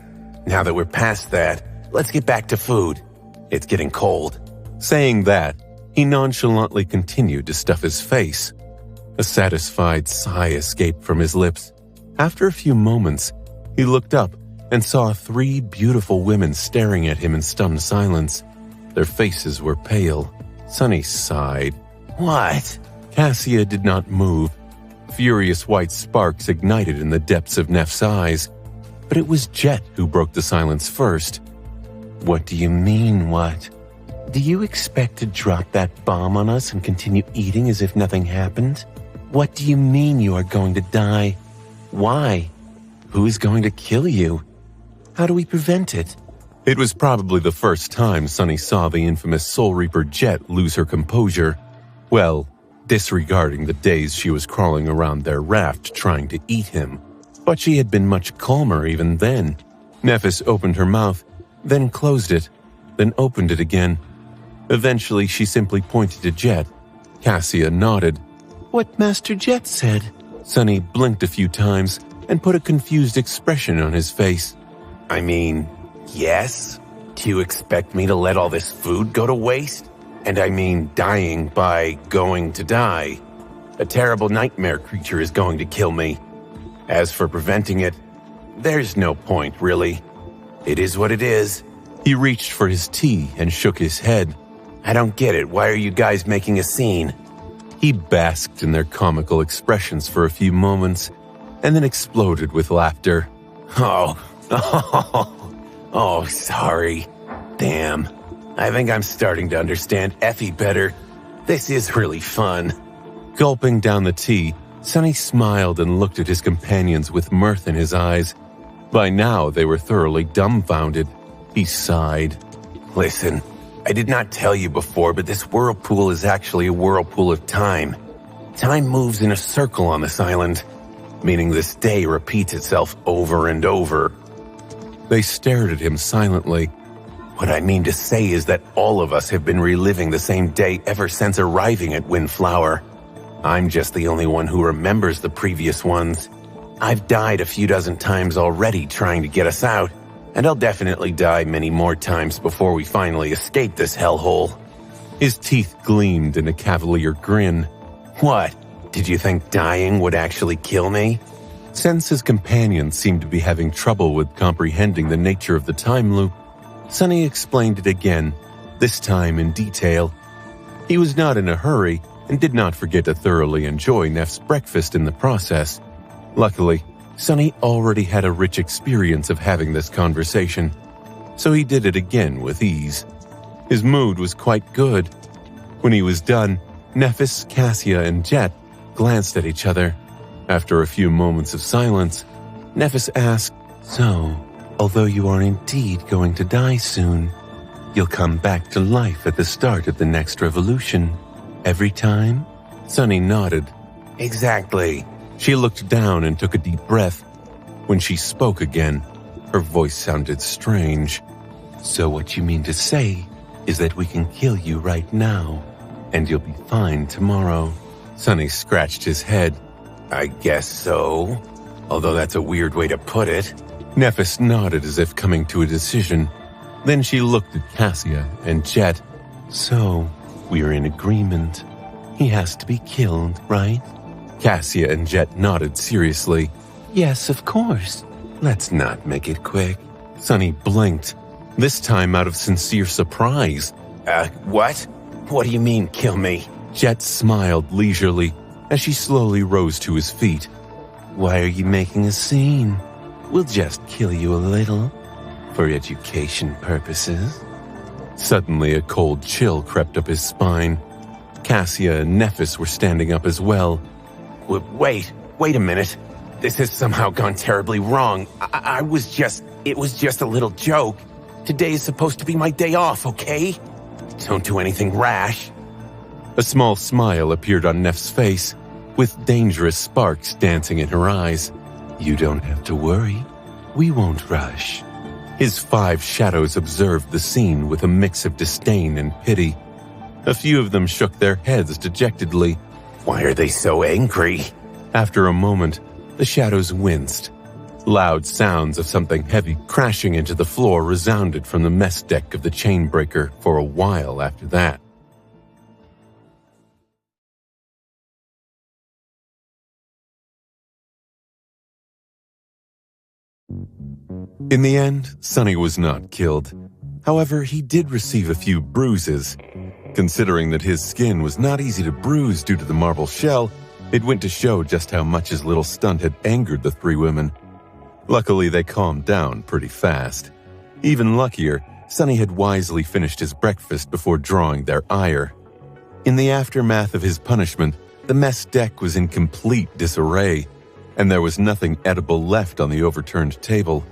Now that we're past that, let's get back to food. It's getting cold. Saying that, he nonchalantly continued to stuff his face. A satisfied sigh escaped from his lips. After a few moments, he looked up and saw 3 beautiful women staring at him in stunned silence. Their faces were pale. Sunny sighed. What? Cassia did not move. Furious white sparks ignited in the depths of Neff's eyes. But it was Jet who broke the silence first. What do you mean, what? Do you expect to drop that bomb on us and continue eating as if nothing happened? What do you mean you are going to die? Why? Who is going to kill you? How do we prevent it? It was probably the first time Sunny saw the infamous Soul Reaper Jet lose her composure. Well, disregarding the days she was crawling around their raft trying to eat him. But she had been much calmer even then. Nephis opened her mouth, then closed it, then opened it again. Eventually, she simply pointed to Jet. Cassia nodded. What Master Jet said. Sunny blinked a few times and put a confused expression on his face. I mean, yes? Do you expect me to let all this food go to waste? And I mean dying by going to die. A terrible nightmare creature is going to kill me. As for preventing it, there's no point, really. It is what it is. He reached for his tea and shook his head. I don't get it. Why are you guys making a scene? He basked in their comical expressions for a few moments, and then exploded with laughter. Oh, sorry. Damn. I think I'm starting to understand Effie better. This is really fun. Gulping down the tea, Sunny smiled and looked at his companions with mirth in his eyes. By now, they were thoroughly dumbfounded. He sighed. Listen, I did not tell you before, but this whirlpool is actually a whirlpool of time. Time moves in a circle on this island, meaning this day repeats itself over and over. They stared at him silently. What I mean to say is that all of us have been reliving the same day ever since arriving at Windflower. I'm just the only one who remembers the previous ones. I've died a few dozen times already trying to get us out, and I'll definitely die many more times before we finally escape this hellhole. His teeth gleamed in a cavalier grin. What? Did you think dying would actually kill me? Since his companions seemed to be having trouble with comprehending the nature of the time loop, Sunny explained it again, this time in detail. He was not in a hurry and did not forget to thoroughly enjoy Neff's breakfast in the process. Luckily, Sunny already had a rich experience of having this conversation, so he did it again with ease. His mood was quite good. When he was done, Nephis, Cassia, and Jet glanced at each other. After a few moments of silence, Nephis asked, So, although you are indeed going to die soon, you'll come back to life at the start of the next revolution. Every time? Sunny nodded. Exactly. She looked down and took a deep breath. When she spoke again, her voice sounded strange. So what you mean to say is that we can kill you right now, and you'll be fine tomorrow. Sunny scratched his head. I guess so. Although that's a weird way to put it. Nephis nodded as if coming to a decision. Then she looked at Cassia and Jet. So, we're in agreement. He has to be killed, right? Cassia and Jet nodded seriously. Yes, of course. Let's not make it quick. Sunny blinked, this time out of sincere surprise. What? What do you mean, kill me? Jet smiled leisurely as she slowly rose to his feet. Why are you making a scene? We'll just kill you a little, for education purposes. Suddenly, a cold chill crept up his spine. Cassia and Nephis were standing up as well. Wait a minute. This has somehow gone terribly wrong. It was just a little joke. Today is supposed to be my day off, okay? Don't do anything rash. A small smile appeared on Neff's face, with dangerous sparks dancing in her eyes. You don't have to worry. We won't rush. His 5 shadows observed the scene with a mix of disdain and pity. A few of them shook their heads dejectedly. Why are they so angry? After a moment, the shadows winced. Loud sounds of something heavy crashing into the floor resounded from the mess deck of the Chainbreaker for a while after that. In the end, Sunny was not killed. However, he did receive a few bruises. Considering that his skin was not easy to bruise due to the marble shell, it went to show just how much his little stunt had angered the 3 women. Luckily, they calmed down pretty fast. Even luckier, Sunny had wisely finished his breakfast before drawing their ire. In the aftermath of his punishment, the mess deck was in complete disarray, and there was nothing edible left on the overturned table.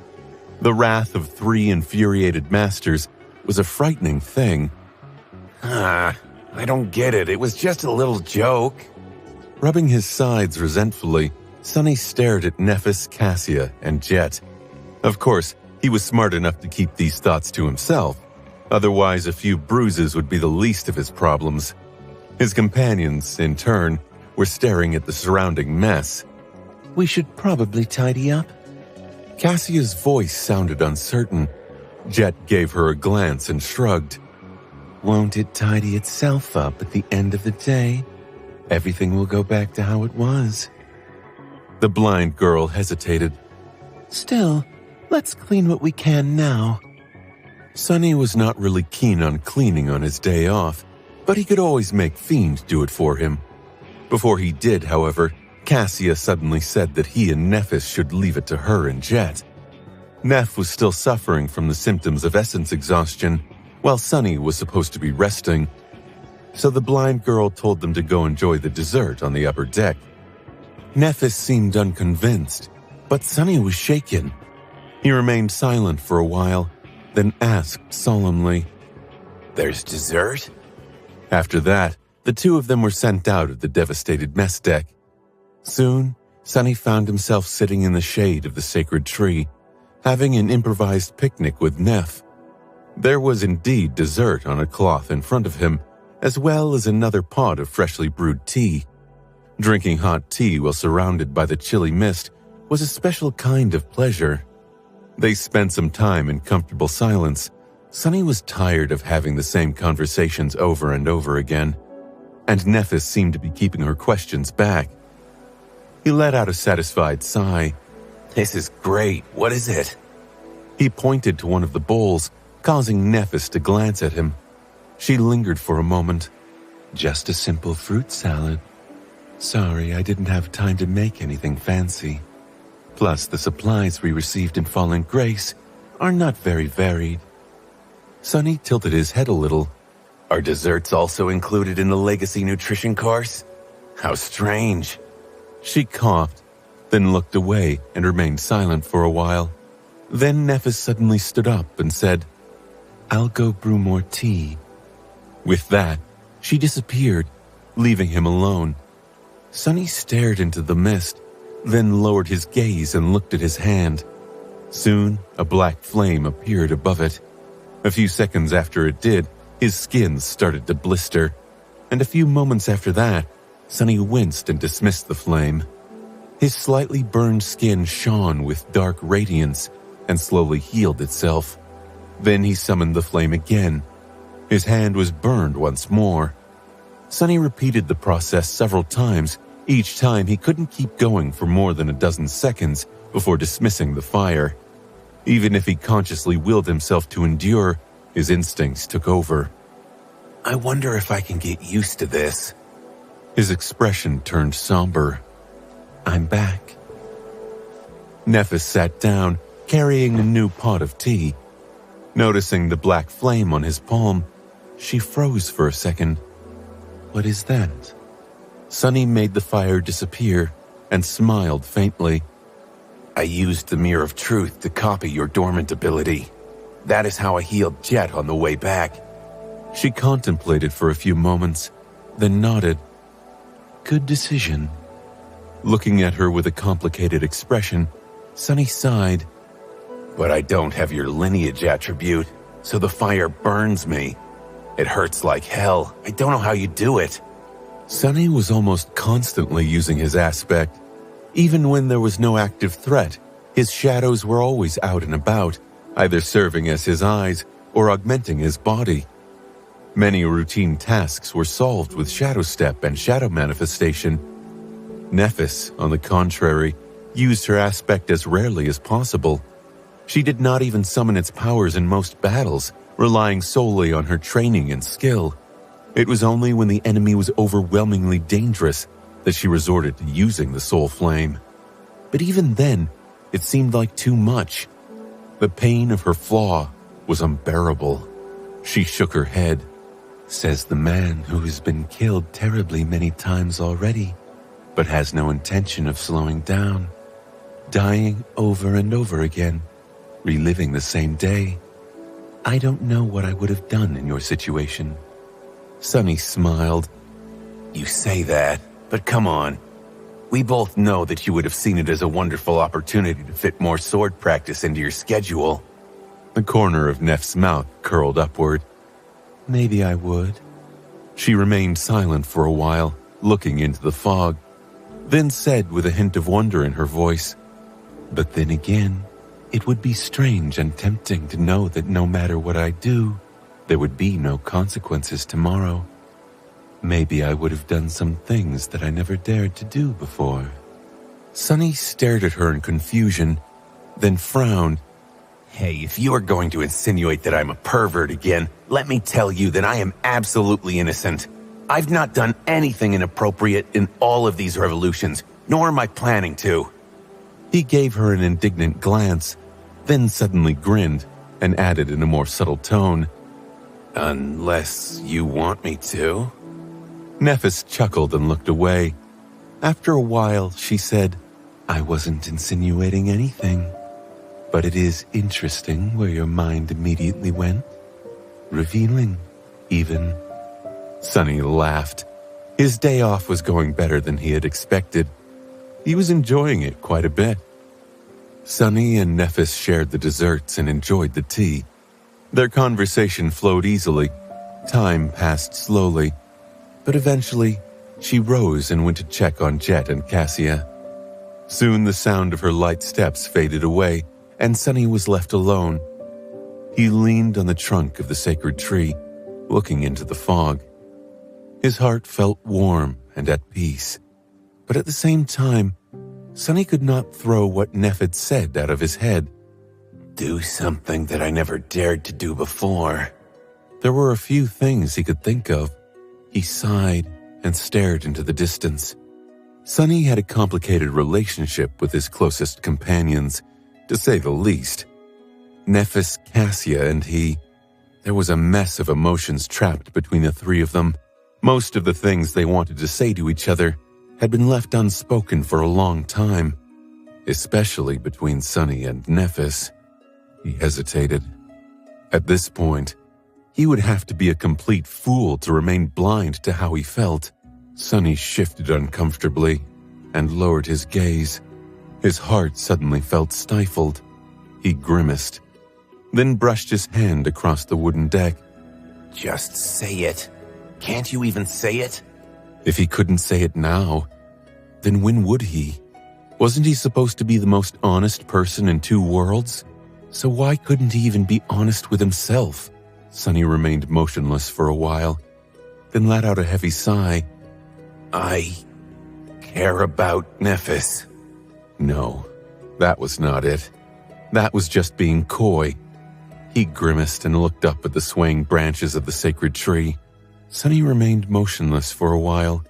The wrath of 3 infuriated masters was a frightening thing. I don't get it. It was just a little joke. Rubbing his sides resentfully, Sonny stared at Nephis, Cassia, and Jet. Of course, he was smart enough to keep these thoughts to himself. Otherwise, a few bruises would be the least of his problems. His companions, in turn, were staring at the surrounding mess. We should probably tidy up. Cassia's voice sounded uncertain. Jet gave her a glance and shrugged. Won't it tidy itself up at the end of the day? Everything will go back to how it was. The blind girl hesitated. Still, let's clean what we can now. Sonny was not really keen on cleaning on his day off, but he could always make Fiend do it for him. Before he did, however, Cassia suddenly said that he and Nephis should leave it to her and Jet. Neph was still suffering from the symptoms of essence exhaustion, while Sonny was supposed to be resting. So the blind girl told them to go enjoy the dessert on the upper deck. Nephis seemed unconvinced, but Sonny was shaken. He remained silent for a while, then asked solemnly, There's dessert? After that, the two of them were sent out of the devastated mess deck. Soon, Sonny found himself sitting in the shade of the sacred tree, having an improvised picnic with Neph. There was indeed dessert on a cloth in front of him, as well as another pot of freshly brewed tea. Drinking hot tea while surrounded by the chilly mist was a special kind of pleasure. They spent some time in comfortable silence. Sonny was tired of having the same conversations over and over again, and Nephis seemed to be keeping her questions back. He let out a satisfied sigh. This is great. What is it? He pointed to one of the bowls, causing Nephis to glance at him. She lingered for a moment. Just a simple fruit salad. Sorry, I didn't have time to make anything fancy. Plus, the supplies we received in Fallen Grace are not very varied. Sonny tilted his head a little. Are desserts also included in the Legacy Nutrition course? How strange. She coughed, then looked away and remained silent for a while. Then Nephis suddenly stood up and said, I'll go brew more tea. With that, she disappeared, leaving him alone. Sonny stared into the mist, then lowered his gaze and looked at his hand. Soon, a black flame appeared above it. A few seconds after it did, his skin started to blister, and a few moments after that, Sonny winced and dismissed the flame. His slightly burned skin shone with dark radiance and slowly healed itself. Then he summoned the flame again. His hand was burned once more. Sonny repeated the process several times. Each time he couldn't keep going for more than a dozen seconds before dismissing the fire. Even if he consciously willed himself to endure, his instincts took over. I wonder if I can get used to this. His expression turned somber. I'm back. Nephis sat down, carrying a new pot of tea. Noticing the black flame on his palm, she froze for a second. What is that? Sonny made the fire disappear and smiled faintly. I used the Mirror of Truth to copy your dormant ability. That is how I healed Jet on the way back. She contemplated for a few moments, then nodded. Good decision. Looking at her with a complicated expression, Sonny sighed. But I don't have your lineage attribute, so the fire burns me. It hurts like hell. I don't know how you do it. Sonny was almost constantly using his aspect. Even when there was no active threat, his shadows were always out and about, either serving as his eyes or augmenting his body. Many routine tasks were solved with Shadow Step and Shadow Manifestation. Nephis, on the contrary, used her aspect as rarely as possible. She did not even summon its powers in most battles, relying solely on her training and skill. It was only when the enemy was overwhelmingly dangerous that she resorted to using the Soul Flame. But even then, it seemed like too much. The pain of her flaw was unbearable. She shook her head. Says the man who has been killed terribly many times already, but has no intention of slowing down, dying over and over again. reliving the same day. I don't know what I would have done in your situation." Sunny smiled. You say that, but come on. We both know that you would have seen it as a wonderful opportunity to fit more sword practice into your schedule. The corner of Neff's mouth curled upward. Maybe I would. She remained silent for a while, looking into the fog, then said with a hint of wonder in her voice, But then again, it would be strange and tempting to know that no matter what I do, there would be no consequences tomorrow. Maybe I would have done some things that I never dared to do before. Sunny stared at her in confusion, then frowned. Hey, if you are going to insinuate that I'm a pervert again, let me tell you that I am absolutely innocent. I've not done anything inappropriate in all of these revolutions, nor am I planning to. He gave her an indignant glance, then suddenly grinned and added in a more subtle tone, Unless you want me to. Neffis chuckled and looked away. After a while, she said, I wasn't insinuating anything, but it is interesting where your mind immediately went. Revealing, even. Sunny laughed. His day off was going better than he had expected. He was enjoying it quite a bit. Sunny and Neffis shared the desserts and enjoyed the tea. Their conversation flowed easily. Time passed slowly. But eventually, she rose and went to check on Jet and Cassia. Soon the sound of her light steps faded away, and Sunny was left alone. He leaned on the trunk of the sacred tree, looking into the fog. His heart felt warm and at peace. But at the same time, Sunny could not throw what Neff had said out of his head. Do something that I never dared to do before. There were a few things he could think of. He sighed and stared into the distance. Sunny had a complicated relationship with his closest companions, to say the least. Neffis, Cassia, and he. There was a mess of emotions trapped between the three of them. Most of the things they wanted to say to each other had been left unspoken for a long time, especially between Sunny and Neffis. He hesitated. At this point, he would have to be a complete fool to remain blind to how he felt. Sunny shifted uncomfortably and lowered his gaze. His heart suddenly felt stifled. He grimaced, then brushed his hand across the wooden deck. Just say it. Can't you even say it? If he couldn't say it now, then when would he? Wasn't he supposed to be the most honest person in two worlds? So why couldn't he even be honest with himself? Sunny remained motionless for a while, then let out a heavy sigh. I care about Neffis. No, that was not it. That was just being coy. He grimaced and looked up at the swaying branches of the sacred tree. Sunny remained motionless for a while.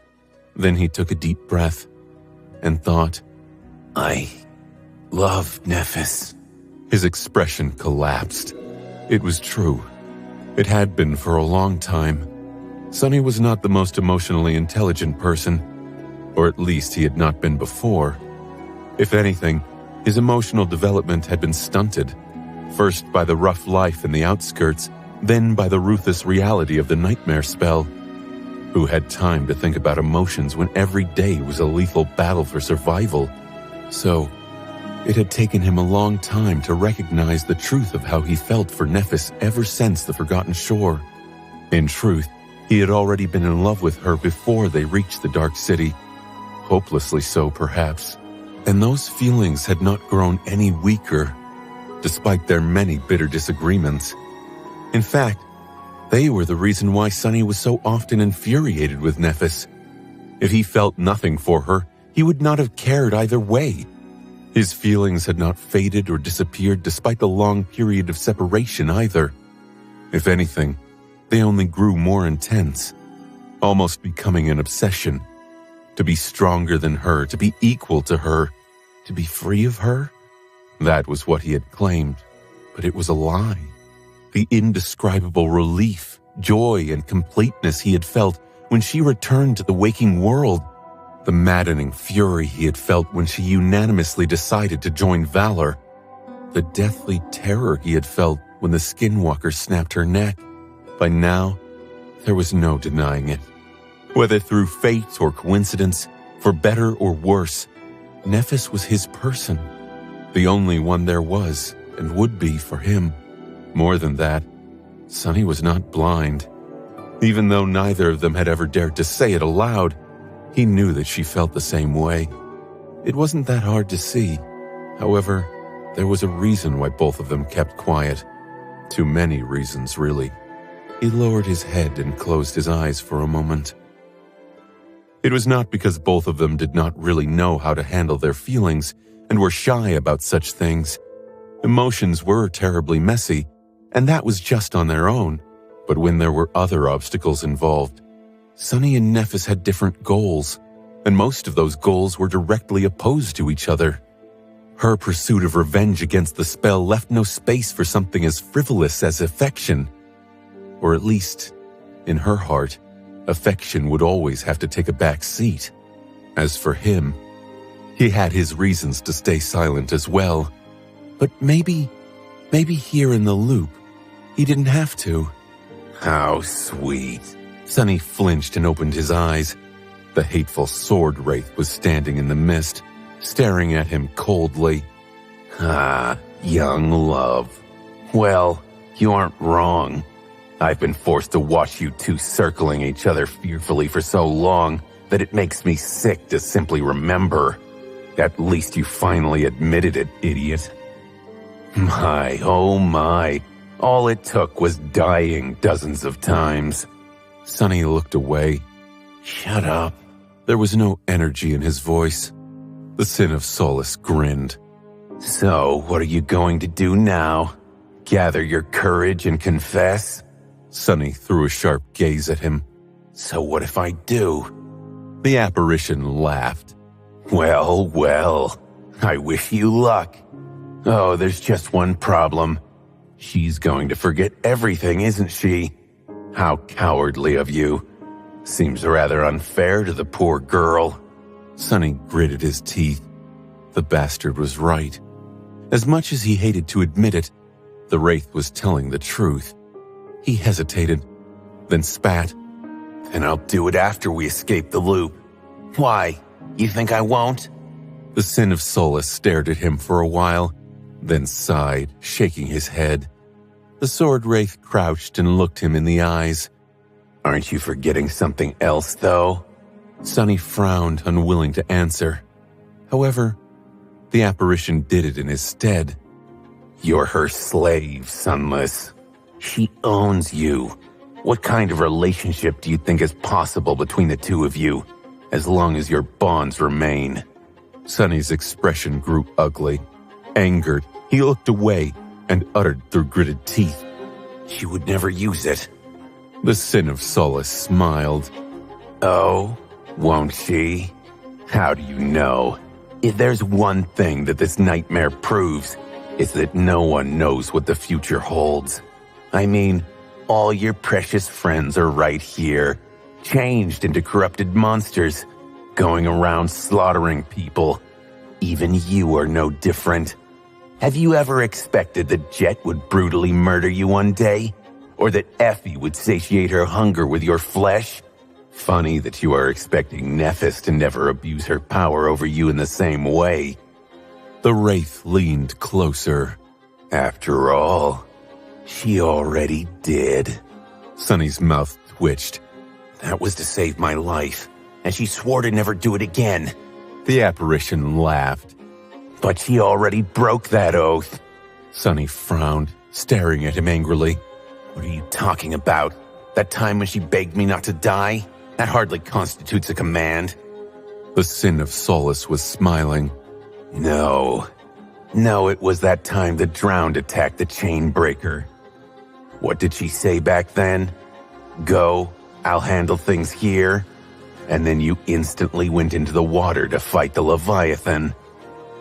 Then he took a deep breath and thought, I love Neffis. His expression collapsed. It was true. It had been for a long time. Sunny was not the most emotionally intelligent person, or at least he had not been before. If anything, his emotional development had been stunted, first by the rough life in the outskirts, then by the ruthless reality of the nightmare spell. Who had time to think about emotions when every day was a lethal battle for survival? So, it had taken him a long time to recognize the truth of how he felt for Neffis ever since the Forgotten Shore. In truth, he had already been in love with her before they reached the Dark City. Hopelessly so, perhaps. And those feelings had not grown any weaker, despite their many bitter disagreements. In fact, they were the reason why Sunny was so often infuriated with Neffis. If he felt nothing for her, he would not have cared either way. His feelings had not faded or disappeared despite the long period of separation either. If anything, they only grew more intense, almost becoming an obsession. To be stronger than her, to be equal to her, to be free of her? That was what he had claimed, but it was a lie. The indescribable relief, joy, and completeness he had felt when she returned to the waking world. The maddening fury he had felt when she unanimously decided to join Valor. the deathly terror he had felt when the skinwalker snapped her neck. By now, there was no denying it. Whether through fate or coincidence, for better or worse, Nephis was his person, the only one there was and would be for him. More than that, Sunny was not blind. Even though neither of them had ever dared to say it aloud, he knew that she felt the same way. It wasn't that hard to see. However, there was a reason why both of them kept quiet. Too many reasons, really. He lowered his head and closed his eyes for a moment. It was not because both of them did not really know how to handle their feelings and were shy about such things. Emotions were terribly messy, and that was just on their own. But when there were other obstacles involved, Sunny and Nephis had different goals, and most of those goals were directly opposed to each other. Her pursuit of revenge against the spell left no space for something as frivolous as affection. Or at least, in her heart, affection would always have to take a back seat. As for him, he had his reasons to stay silent as well. But maybe here in the loop, he didn't have to. How sweet. Sunny flinched and opened his eyes. The hateful sword wraith was standing in the mist, staring at him coldly. Ah, young love. Well, you aren't wrong. I've been forced to watch you two circling each other fearfully for so long that it makes me sick to simply remember. At least you finally admitted it, idiot. My, oh my. All it took was dying dozens of times. Sunny looked away. Shut up. There was no energy in his voice. The Sin of Solace grinned. So, what are you going to do now? Gather your courage and confess? Sunny threw a sharp gaze at him. So what if I do? The apparition laughed. Well, well, I wish you luck. Oh, there's just one problem. She's going to forget everything, isn't she? How cowardly of you. Seems rather unfair to the poor girl. Sunny gritted his teeth. The bastard was right. As much as he hated to admit it, the wraith was telling the truth. He hesitated, then spat. And I'll do it after we escape the loop. Why? You think I won't? The Sin of Solace stared at him for a while, then sighed, shaking his head. The sword wraith crouched and looked him in the eyes. Aren't you forgetting something else, though? Sunny frowned, unwilling to answer. However, the apparition did it in his stead. You're her slave, Sunless. She owns you. What kind of relationship do you think is possible between the two of you, as long as your bonds remain? Sunny's expression grew ugly. Angered, he looked away and uttered through gritted teeth. She would never use it. The Sin of Solace smiled. Oh, won't she? How do you know? If there's one thing that this nightmare proves, it's that no one knows what the future holds. I mean, all your precious friends are right here, changed into corrupted monsters, going around slaughtering people. Even you are no different. Have you ever expected that Jet would brutally murder you one day? Or that Effie would satiate her hunger with your flesh? Funny that you are expecting Nephis to never abuse her power over you in the same way. The wraith leaned closer. After all, she already did. Sunny's mouth twitched. That was to save my life, and she swore to never do it again. The apparition laughed. But she already broke that oath. Sunny frowned, staring at him angrily. What are you talking about? That time when she begged me not to die? That hardly constitutes a command. The Sin of Solace was smiling. No, it was that time the Drowned attacked the Chainbreaker. What did she say back then? Go, I'll handle things here. And then you instantly went into the water to fight the Leviathan.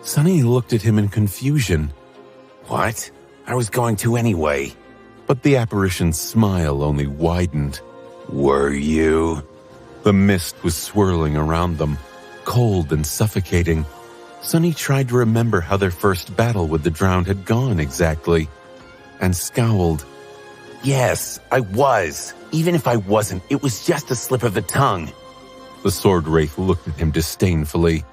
Sunny looked at him in confusion. What? I was going to anyway. But the apparition's smile only widened. Were you? The mist was swirling around them, cold and suffocating. Sonny tried to remember how their first battle with the Drowned had gone exactly, and scowled. Yes, I was. Even if I wasn't, it was just a slip of the tongue. The Sword Wraith looked at him disdainfully.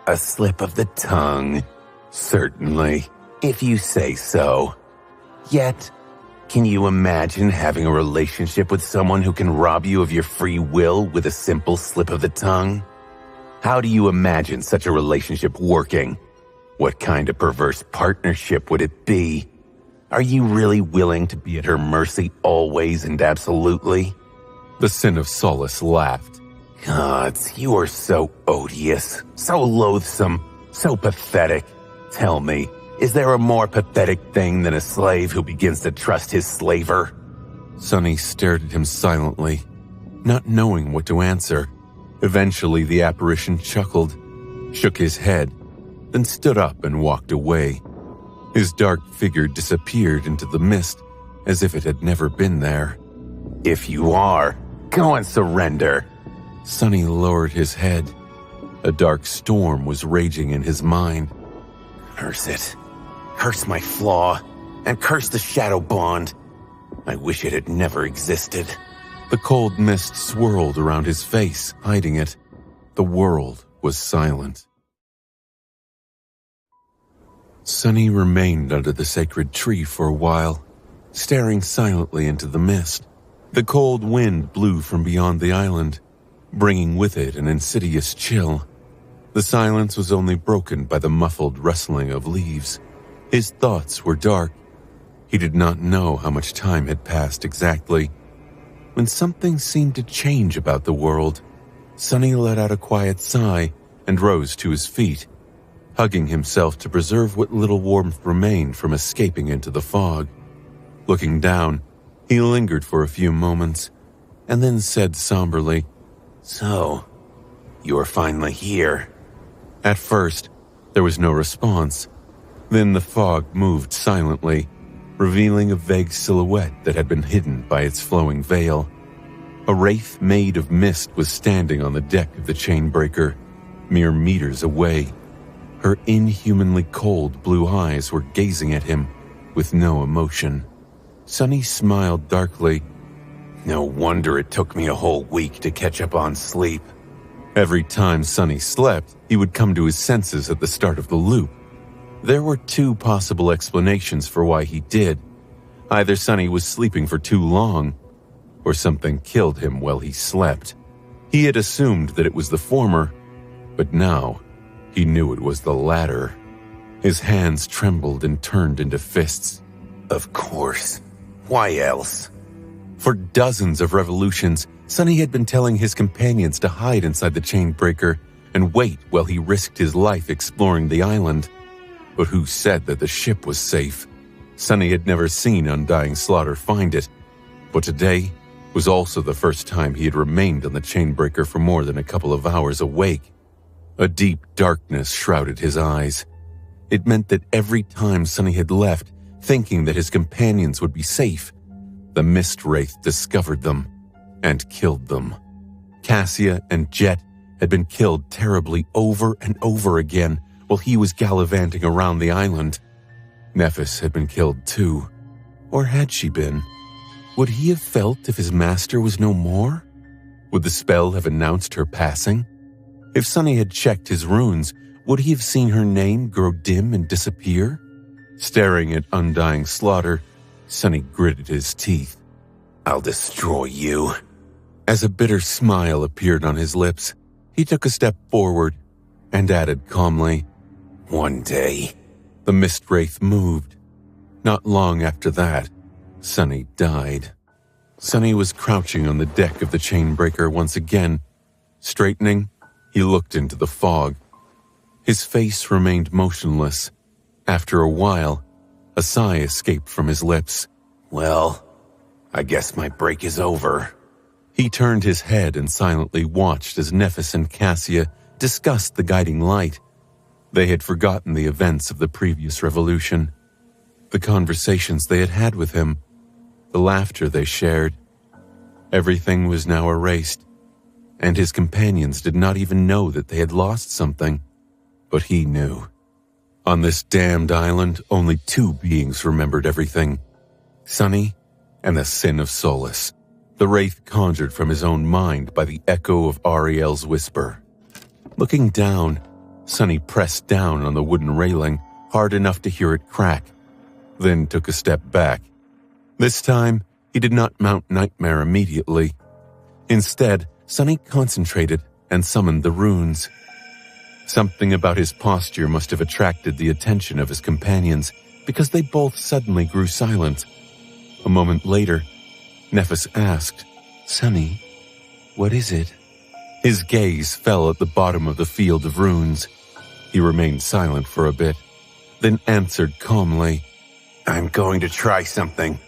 A slip of the tongue. Certainly, if you say so. Yet, can you imagine having a relationship with someone who can rob you of your free will with a simple slip of the tongue? How do you imagine such a relationship working? What kind of perverse partnership would it be? Are you really willing to be at her mercy always and absolutely? The Sin of Solace laughed. Gods, you are so odious, so loathsome, so pathetic. Tell me, is there a more pathetic thing than a slave who begins to trust his slaver? Sonny stared at him silently, not knowing what to answer. Eventually, the apparition chuckled, shook his head, then stood up and walked away. His dark figure disappeared into the mist as if it had never been there. If you are, go and surrender. Sonny lowered his head. A dark storm was raging in his mind. Curse it. Curse my flaw, and curse the shadow bond. I wish it had never existed. The cold mist swirled around his face, hiding it. The world was silent. Sonny remained under the sacred tree for a while, staring silently into the mist. The cold wind blew from beyond the island, bringing with it an insidious chill. The silence was only broken by the muffled rustling of leaves. His thoughts were dark. He did not know how much time had passed exactly. When something seemed to change about the world, Sonny let out a quiet sigh and rose to his feet, hugging himself to preserve what little warmth remained from escaping into the fog. Looking down, he lingered for a few moments, and then said somberly, So, you are finally here. At first, there was no response. Then the fog moved silently, revealing a vague silhouette that had been hidden by its flowing veil. A wraith made of mist was standing on the deck of the Chainbreaker, mere meters away. Her inhumanly cold blue eyes were gazing at him with no emotion. Sonny smiled darkly. No wonder it took me a whole week to catch up on sleep. Every time Sonny slept, he would come to his senses at the start of the loop. There were two possible explanations for why he did. Either Sonny was sleeping for too long, or something killed him while he slept. He had assumed that it was the former, but now he knew it was the latter. His hands trembled and turned into fists. Of course. Why else? For dozens of revolutions, Sonny had been telling his companions to hide inside the Chainbreaker and wait while he risked his life exploring the island. But who said that the ship was safe? Sonny had never seen Undying Slaughter find it, but today was also the first time he had remained on the Chainbreaker for more than a couple of hours awake. A deep darkness shrouded his eyes. It meant that every time Sonny had left, thinking that his companions would be safe, the Mist Wraith discovered them and killed them. Cassia and Jet had been killed terribly over and over again while he was gallivanting around the island. Nephis had been killed too. Or had she been? Would he have felt if his master was no more? Would the spell have announced her passing? If Sonny had checked his runes, would he have seen her name grow dim and disappear? Staring at Undying Slaughter, Sonny gritted his teeth. I'll destroy you. As a bitter smile appeared on his lips, he took a step forward and added calmly, One day. The Mist Wraith moved. Not long after that, Sonny died. Sonny was crouching on the deck of the Chainbreaker once again. Straightening, he looked into the fog. His face remained motionless. After a while, a sigh escaped from his lips. Well, I guess my break is over. He turned his head and silently watched as Nephis and Cassia discussed the guiding light. They had forgotten the events of the previous revolution, the conversations they had had with him, the laughter they shared. Everything was now erased, and his companions did not even know that they had lost something. But he knew. On this damned island, only two beings remembered everything. Sunny and the Sin of Solace, the wraith conjured from his own mind by the echo of Ariel's whisper. Looking down, Sunny pressed down on the wooden railing hard enough to hear it crack, then took a step back. This time, he did not mount Nightmare immediately. Instead, Sunny concentrated and summoned the runes. Something about his posture must have attracted the attention of his companions, because they both suddenly grew silent. A moment later, Nephis asked, "Sunny, what is it?" His gaze fell at the bottom of the field of runes. He remained silent for a bit, then answered calmly, "I'm going to try something.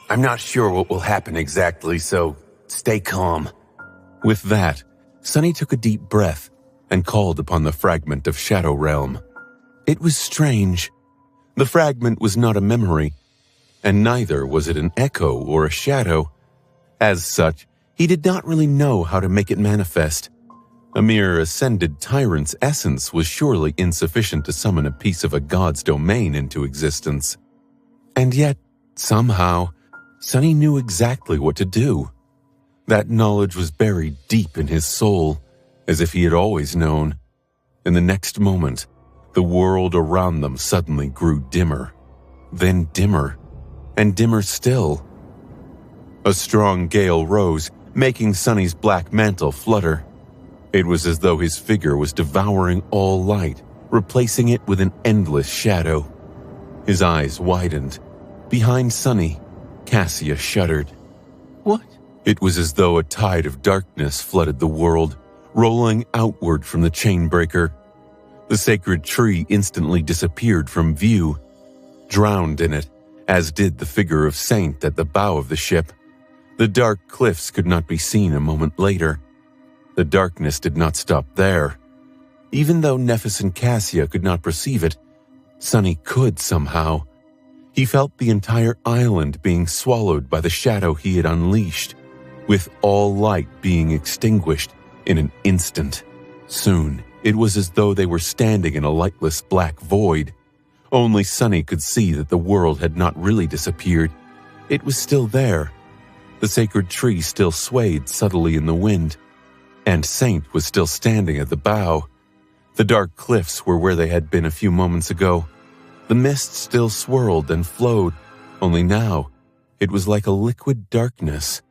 I'm not sure what will happen exactly, so stay calm." With that, Sunny took a deep breath and called upon the fragment of Shadow Realm. It was strange. The fragment was not a memory, and neither was it an echo or a shadow. As such, he did not really know how to make it manifest. A mere ascended tyrant's essence was surely insufficient to summon a piece of a god's domain into existence. And yet, somehow, Sunny knew exactly what to do. That knowledge was buried deep in his soul, as if he had always known. In the next moment, the world around them suddenly grew dimmer, then dimmer, and dimmer still. A strong gale rose, making Sunny's black mantle flutter. It was as though his figure was devouring all light, replacing it with an endless shadow. His eyes widened. Behind Sunny, Cassia shuddered. "What?" It was as though a tide of darkness flooded the world, rolling outward from the chainbreaker. The sacred tree instantly disappeared from view, drowned in it, as did the figure of Saint at the bow of the ship. The dark cliffs could not be seen a moment later. The darkness did not stop there. Even though Nephis and Cassia could not perceive it, Sunny could somehow. He felt the entire island being swallowed by the shadow he had unleashed, with all light being extinguished in an instant. Soon, it was as though they were standing in a lightless black void. Only Sunny could see that the world had not really disappeared. It was still there. The sacred tree still swayed subtly in the wind, and Saint was still standing at the bow. The dark cliffs were where they had been a few moments ago. The mist still swirled and flowed, only now it was like a liquid darkness,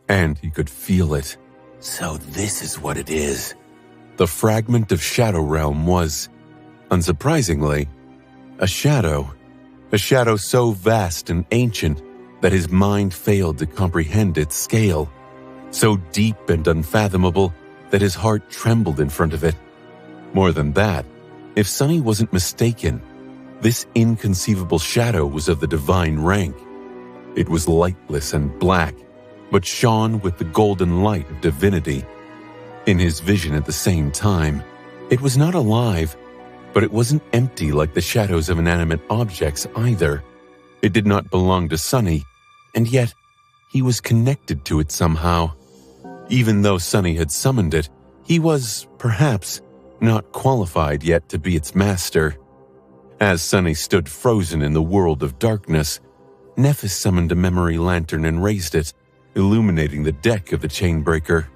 and he could feel it. So this is what it is. The fragment of Shadow Realm was, unsurprisingly, a shadow so vast and ancient that his mind failed to comprehend its scale, so deep and unfathomable that his heart trembled in front of it. More than that, if Sunny wasn't mistaken, this inconceivable shadow was of the divine rank. It was lightless and black, but shone with the golden light of divinity. In his vision at the same time, it was not alive, but it wasn't empty like the shadows of inanimate objects either. It did not belong to Sunny, and yet he was connected to it somehow. Even though Sunny had summoned it, he was, perhaps, not qualified yet to be its master. As Sunny stood frozen in the world of darkness, Nephis summoned a memory lantern and raised it, illuminating the deck of the chainbreaker.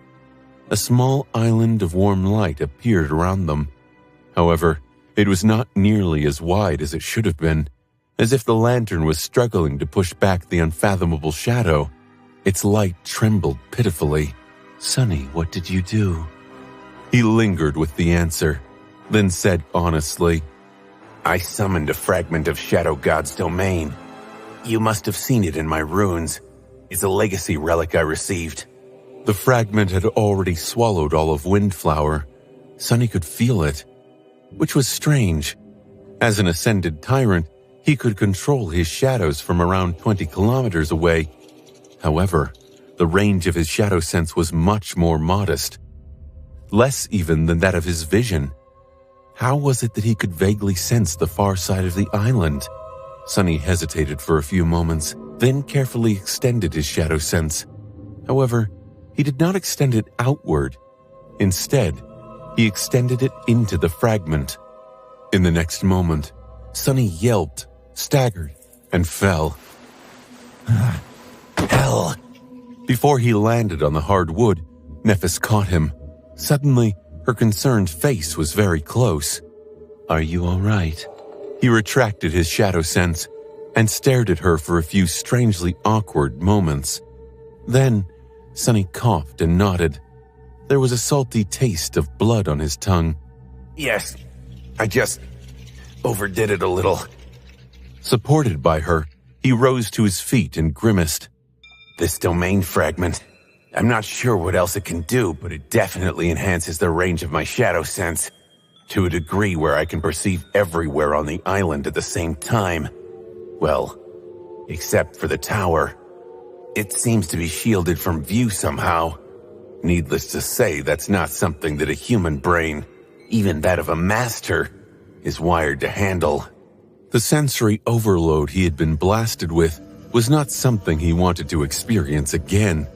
A small island of warm light appeared around them. However, it was not nearly as wide as it should have been, as if the lantern was struggling to push back the unfathomable shadow. Its light trembled pitifully. "Sunny, what did you do?" He lingered with the answer, then said honestly, I summoned a fragment of Shadow God's domain. You must have seen it in my runes. It's a legacy relic I received. The fragment had already swallowed all of Windflower. Sunny could feel it, which was strange. As an ascended tyrant, he could control his shadows from around 20 kilometers away. However, the range of his shadow sense was much more modest, less even than that of his vision. How was it that he could vaguely sense the far side of the island? Sunny hesitated for a few moments, then carefully extended his shadow sense. However, he did not extend it outward. Instead, he extended it into the fragment. In the next moment, Sunny yelped, staggered, and fell. Hell! Before he landed on the hard wood, Nephis caught him. Suddenly, her concerned face was very close. Are you all right? He retracted his shadow sense and stared at her for a few strangely awkward moments. Then, Sunny coughed and nodded. There was a salty taste of blood on his tongue. Yes, I just overdid it a little. Supported by her, he rose to his feet and grimaced. This domain fragment, I'm not sure what else it can do, but it definitely enhances the range of my shadow sense, to a degree where I can perceive everywhere on the island at the same time. Well, except for the tower. It seems to be shielded from view somehow. Needless to say, that's not something that a human brain, even that of a master, is wired to handle. The sensory overload he had been blasted with was not something he wanted to experience again,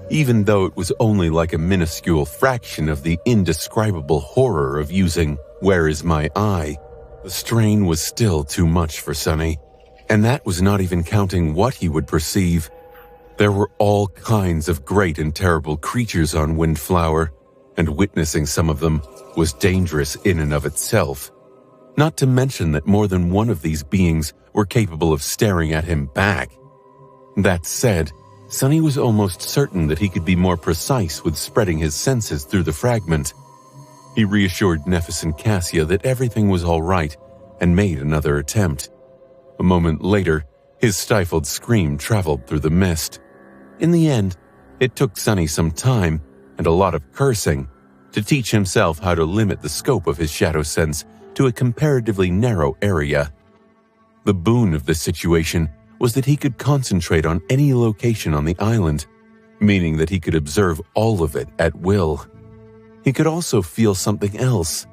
even though it was only like a minuscule fraction of the indescribable horror of using "Where is my eye?" The strain was still too much for Sunny, and that was not even counting what he would perceive. There were all kinds of great and terrible creatures on Windflower, and witnessing some of them was dangerous in and of itself. Not to mention that more than one of these beings were capable of staring at him back. That said, Sunny was almost certain that he could be more precise with spreading his senses through the fragment. He reassured Nephis and Cassia that everything was all right and made another attempt. A moment later, his stifled scream traveled through the mist. In the end, it took Sunny some time and a lot of cursing to teach himself how to limit the scope of his shadow sense to a comparatively narrow area. The boon of this situation was that he could concentrate on any location on the island, meaning that he could observe all of it at will. He could also feel something else.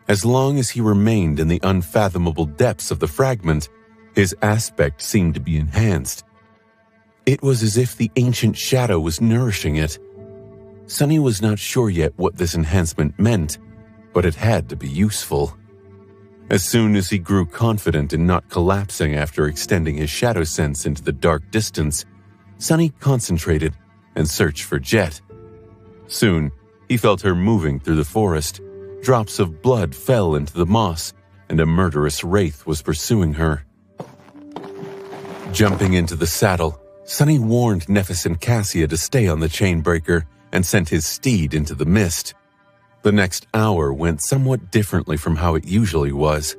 As long as he remained in the unfathomable depths of the fragment, his aspect seemed to be enhanced. It was as if the ancient shadow was nourishing it. Sunny was not sure yet what this enhancement meant, but it had to be useful. As soon as he grew confident in not collapsing after extending his shadow sense into the dark distance, Sunny concentrated and searched for Jet. Soon, he felt her moving through the forest. Drops of blood fell into the moss, and a murderous wraith was pursuing her. Jumping into the saddle, Sunny warned Nephis and Cassia to stay on the chainbreaker and sent his steed into the mist. The next hour went somewhat differently from how it usually was.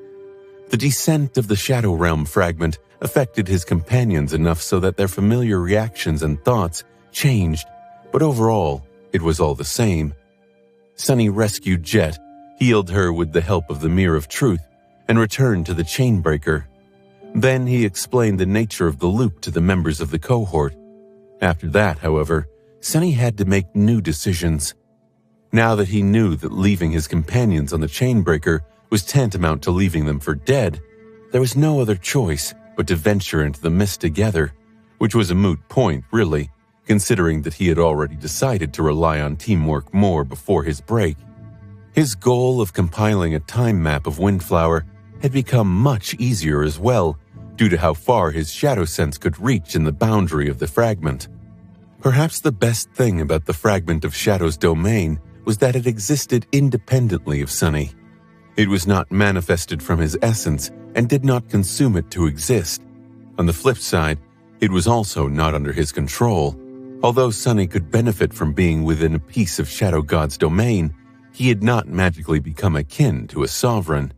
The descent of the Shadow Realm fragment affected his companions enough so that their familiar reactions and thoughts changed, but overall, it was all the same. Sunny rescued Jet, healed her with the help of the Mirror of Truth, and returned to the chainbreaker. Then he explained the nature of the loop to the members of the cohort. After that, however, Sunny had to make new decisions. Now that he knew that leaving his companions on the chainbreaker was tantamount to leaving them for dead, there was no other choice but to venture into the mist together, which was a moot point, really, considering that he had already decided to rely on teamwork more before his break. His goal of compiling a time map of Windflower had become much easier as well, due to how far his shadow sense could reach in the boundary of the fragment. Perhaps the best thing about the fragment of Shadow's domain was that it existed independently of Sunny. It was not manifested from his essence and did not consume it to exist. On the flip side, it was also not under his control. Although Sunny could benefit from being within a piece of Shadow God's domain, he had not magically become akin to a sovereign.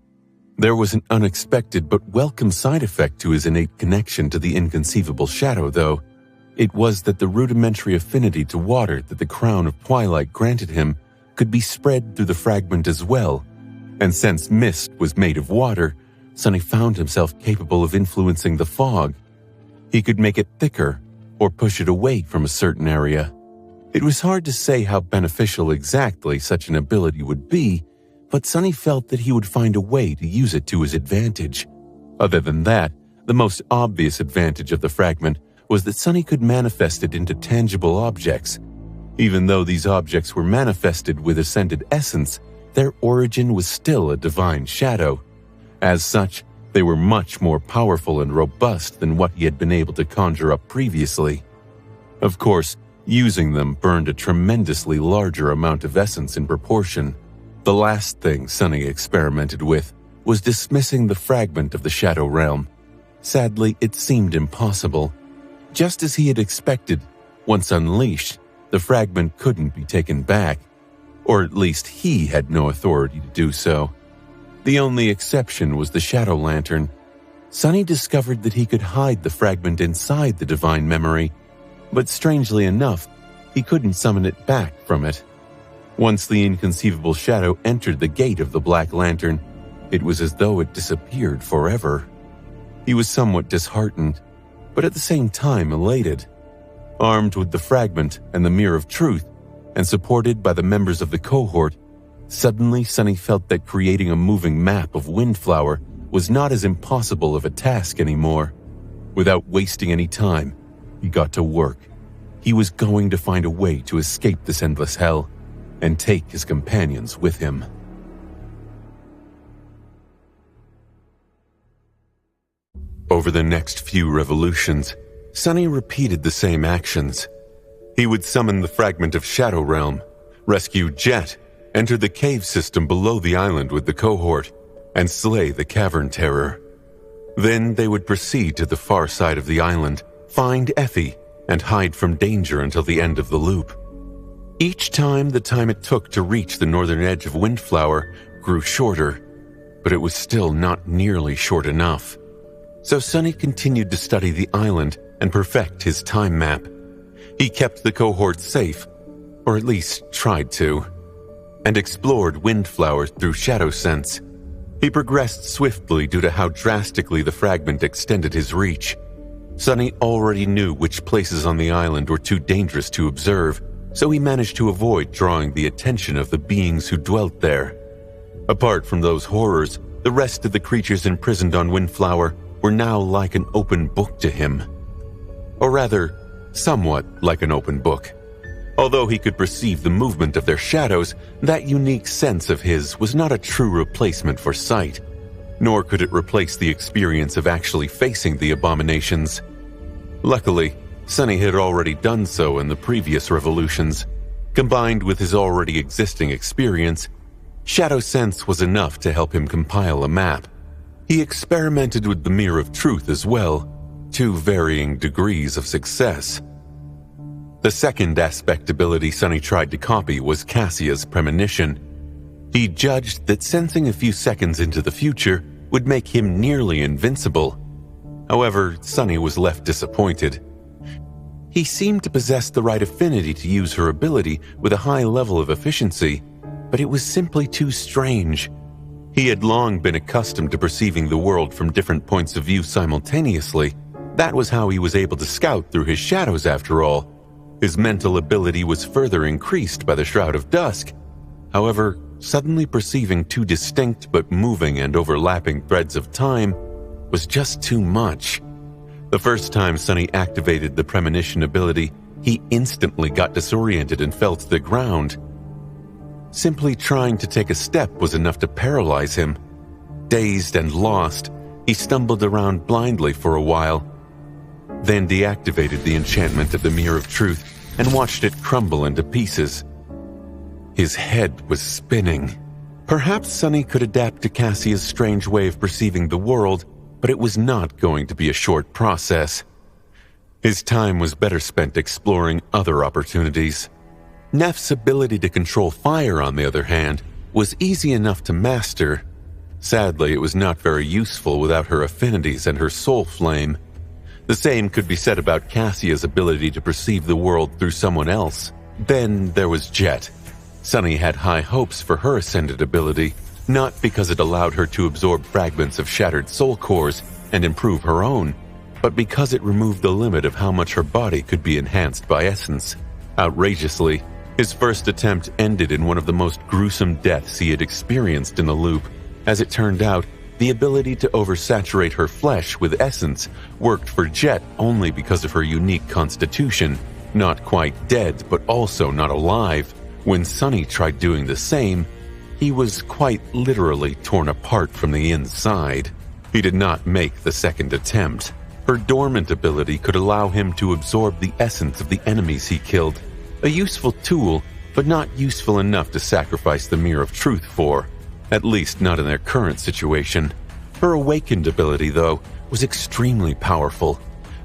There was an unexpected but welcome side effect to his innate connection to the inconceivable shadow, though. It was that the rudimentary affinity to water that the Crown of Twilight granted him could be spread through the fragment as well, and since mist was made of water, Sunny found himself capable of influencing the fog. He could make it thicker or push it away from a certain area. It was hard to say how beneficial exactly such an ability would be, but Sunny felt that he would find a way to use it to his advantage. Other than that, the most obvious advantage of the fragment was that Sunny could manifest it into tangible objects. Even though these objects were manifested with ascended essence, their origin was still a divine shadow, As such, they were much more powerful and robust than what he had been able to conjure up previously. Of course, using them burned a tremendously larger amount of essence in proportion. The last thing Sunny experimented with was dismissing the fragment of the Shadow Realm. Sadly, it seemed impossible. Just as he had expected, once unleashed, the fragment couldn't be taken back, or at least he had no authority to do so. The only exception was the Shadow Lantern. Sunny discovered that he could hide the fragment inside the divine memory, but strangely enough, he couldn't summon it back from it. Once the inconceivable shadow entered the gate of the Black Lantern, it was as though it disappeared forever. He was somewhat disheartened, but at the same time elated. Armed with the fragment and the Mirror of Truth, and supported by the members of the cohort, suddenly Sunny felt that creating a moving map of Windflower was not as impossible of a task anymore. Without wasting any time, he got to work. He was going to find a way to escape this endless hell and take his companions with him. Over the next few revolutions, Sunny repeated the same actions. He would summon the fragment of Shadow Realm, rescue Jet, enter the cave system below the island with the cohort, and slay the Cavern Terror. Then they would proceed to the far side of the island, find Effie, and hide from danger until the end of the loop. Each time, the time it took to reach the northern edge of Windflower grew shorter, but it was still not nearly short enough. So Sunny continued to study the island and perfect his time map. He kept the cohort safe, or at least tried to, and explored Windflower through Shadow Sense. He progressed swiftly due to how drastically the fragment extended his reach. Sunny already knew which places on the island were too dangerous to observe, so he managed to avoid drawing the attention of the beings who dwelt there. Apart from those horrors, the rest of the creatures imprisoned on Windflower were now like an open book to him. Or rather, somewhat like an open book. Although he could perceive the movement of their shadows, that unique sense of his was not a true replacement for sight, nor could it replace the experience of actually facing the abominations. Luckily, Sunny had already done so in the previous revolutions. Combined with his already existing experience, Shadow Sense was enough to help him compile a map. He experimented with the Mirror of Truth as well, to varying degrees of success. The second aspect ability Sunny tried to copy was Cassia's Premonition. He judged that sensing a few seconds into the future would make him nearly invincible. However, Sunny was left disappointed. He seemed to possess the right affinity to use her ability with a high level of efficiency, but it was simply too strange. He had long been accustomed to perceiving the world from different points of view simultaneously. That was how he was able to scout through his shadows after all. His mental ability was further increased by the Shroud of Dusk. However, suddenly perceiving two distinct but moving and overlapping threads of time was just too much. The first time Sunny activated the Premonition ability, he instantly got disoriented and fell to the ground. Simply trying to take a step was enough to paralyze him. Dazed and lost, he stumbled around blindly for a while, then deactivated the enchantment of the Mirror of Truth and watched it crumble into pieces. His head was spinning. Perhaps Sunny could adapt to Cassia's strange way of perceiving the world, but it was not going to be a short process. His time was better spent exploring other opportunities. Neff's ability to control fire, on the other hand, was easy enough to master. Sadly, it was not very useful without her affinities and her soul flame. The same could be said about Cassia's ability to perceive the world through someone else. Then there was Jet. Sunny had high hopes for her ascended ability, not because it allowed her to absorb fragments of shattered soul cores and improve her own, but because it removed the limit of how much her body could be enhanced by essence. Outrageously, his first attempt ended in one of the most gruesome deaths he had experienced in the loop. As it turned out, the ability to oversaturate her flesh with essence worked for Jet only because of her unique constitution, not quite dead but also not alive. When Sunny tried doing the same, He was quite literally torn apart from the inside. He did not make the second attempt. Her dormant ability could allow him to absorb the essence of the enemies he killed. A useful tool, but not useful enough to sacrifice the Mirror of Truth for. At least not in their current situation. Her awakened ability, though, was extremely powerful.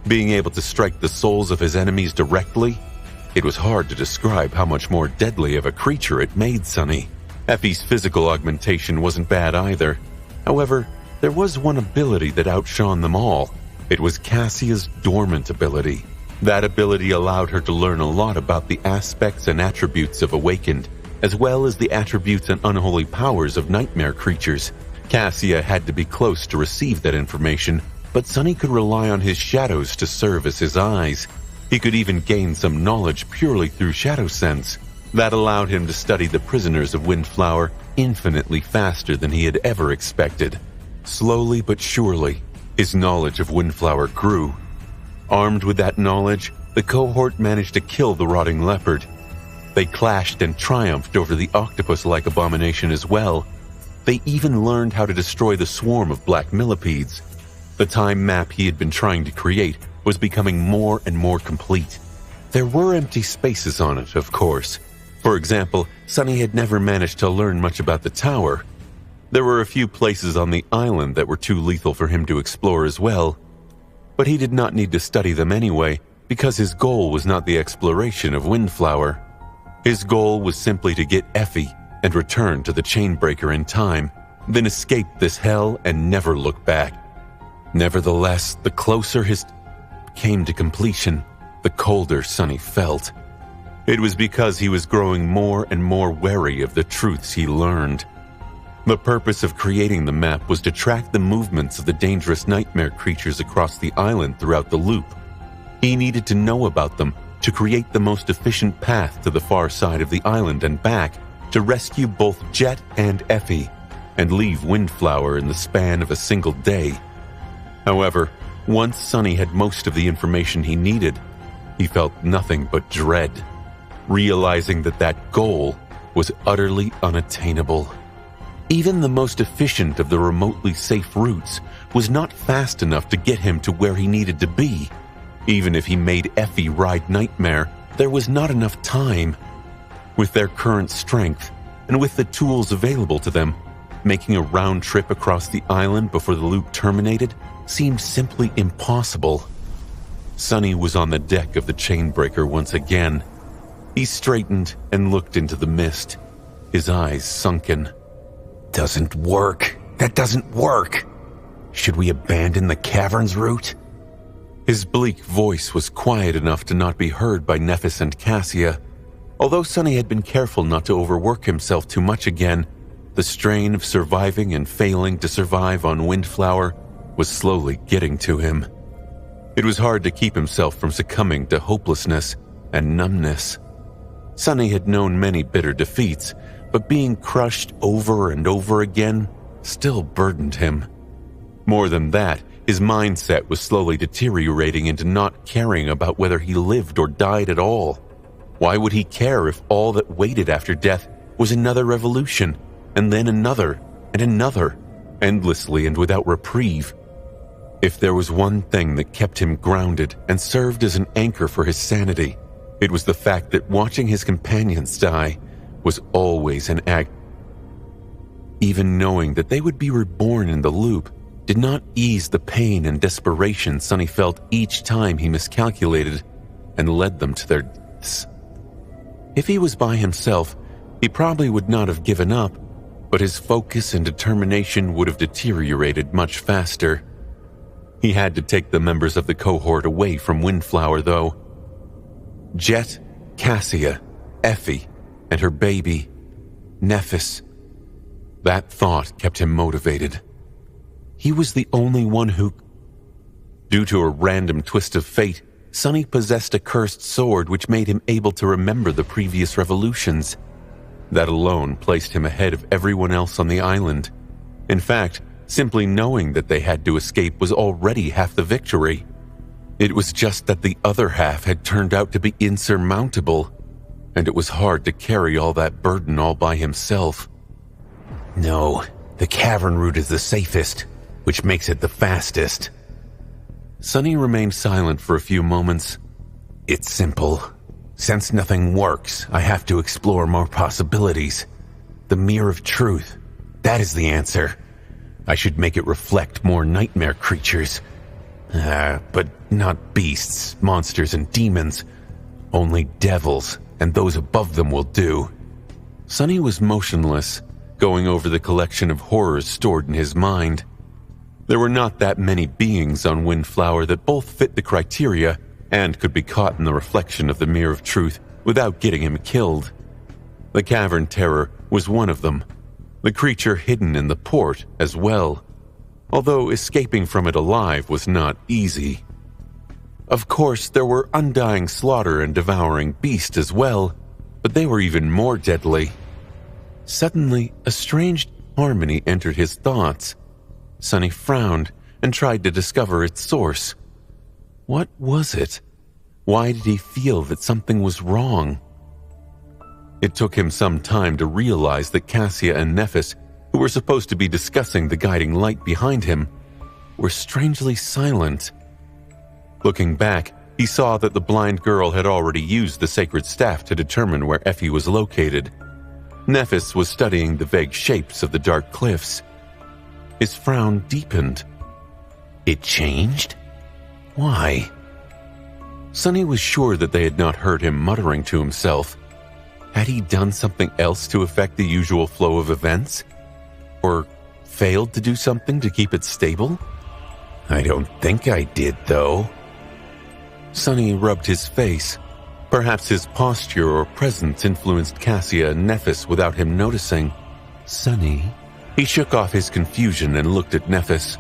Being able to strike the souls of his enemies directly, it was hard to describe how much more deadly of a creature it made Sunny. Effie's physical augmentation wasn't bad either. However, there was one ability that outshone them all. It was Cassia's dormant ability. That ability allowed her to learn a lot about the aspects and attributes of Awakened, as well as the attributes and unholy powers of nightmare creatures. Cassia had to be close to receive that information, but Sunny could rely on his shadows to serve as his eyes. He could even gain some knowledge purely through shadow sense. That allowed him to study the prisoners of Windflower infinitely faster than he had ever expected. Slowly but surely, his knowledge of Windflower grew. Armed with that knowledge, the cohort managed to kill the rotting leopard. They clashed and triumphed over the octopus-like abomination as well. They even learned how to destroy the swarm of black millipedes. The time map he had been trying to create was becoming more and more complete. There were empty spaces on it, of course. For example, Sunny had never managed to learn much about the tower. There were a few places on the island that were too lethal for him to explore as well. But he did not need to study them anyway, because his goal was not the exploration of Windflower. His goal was simply to get Effie and return to the Chainbreaker in time, then escape this hell and never look back. Nevertheless, the closer his came to completion, the colder Sunny felt. It was because he was growing more and more wary of the truths he learned. The purpose of creating the map was to track the movements of the dangerous nightmare creatures across the island throughout the loop. He needed to know about them to create the most efficient path to the far side of the island and back to rescue both Jet and Effie and leave Windflower in the span of a single day. However, once Sunny had most of the information he needed, he felt nothing but dread, realizing that that goal was utterly unattainable. Even the most efficient of the remotely safe routes was not fast enough to get him to where he needed to be. Even if he made Effie ride Nightmare, there was not enough time. With their current strength, and with the tools available to them, making a round trip across the island before the loop terminated seemed simply impossible. Sunny was on the deck of the Chainbreaker once again. He straightened and looked into the mist, his eyes sunken. Doesn't work. That doesn't work. Should we abandon the caverns route? His bleak voice was quiet enough to not be heard by Nephis and Cassia. Although Sunny had been careful not to overwork himself too much again, the strain of surviving and failing to survive on Windflower was slowly getting to him. It was hard to keep himself from succumbing to hopelessness and numbness. Sunny had known many bitter defeats, but being crushed over and over again still burdened him. More than that, his mindset was slowly deteriorating into not caring about whether he lived or died at all. Why would he care if all that waited after death was another revolution, and then another, and another, endlessly and without reprieve? If there was one thing that kept him grounded and served as an anchor for his sanity, it was the fact that watching his companions die was always an act. Even knowing that they would be reborn in the loop did not ease the pain and desperation Sunny felt each time he miscalculated and led them to their deaths. If he was by himself, he probably would not have given up, but his focus and determination would have deteriorated much faster. He had to take the members of the cohort away from Windflower, though. Jet, Cassia, Effie, and her baby, Nephis. That thought kept him motivated. He was the only one who... Due to a random twist of fate, Sunny possessed a cursed sword which made him able to remember the previous revolutions. That alone placed him ahead of everyone else on the island. In fact, simply knowing that they had to escape was already half the victory. It was just that the other half had turned out to be insurmountable, and it was hard to carry all that burden all by himself. No, the cavern route is the safest, which makes it the fastest. Sunny remained silent for a few moments. It's simple. Since nothing works, I have to explore more possibilities. The Mirror of Truth, that is the answer. I should make it reflect more nightmare creatures. But not beasts, monsters, and demons. Only devils, and those above them will do. Sunny was motionless, going over the collection of horrors stored in his mind. There were not that many beings on Windflower that both fit the criteria and could be caught in the reflection of the Mirror of Truth without getting him killed. The Cavern Terror was one of them, the creature hidden in the port as well, although escaping from it alive was not easy. Of course, there were undying slaughter and devouring beasts as well, but they were even more deadly. Suddenly, a strange harmony entered his thoughts. Sunny frowned and tried to discover its source. What was it? Why did he feel that something was wrong? It took him some time to realize that Cassia and Nephis, who were supposed to be discussing the guiding light behind him, were strangely silent. Looking back, he saw that the blind girl had already used the sacred staff to determine where Effie was located. Nephis was studying the vague shapes of the dark cliffs. His frown deepened. It changed? Why? Sunny was sure that they had not heard him muttering to himself. Had he done something else to affect the usual flow of events? Or failed to do something to keep it stable? I don't think I did, though. Sunny rubbed his face. Perhaps his posture or presence influenced Cassia and Nephis without him noticing. Sunny? He shook off his confusion and looked at Nephis.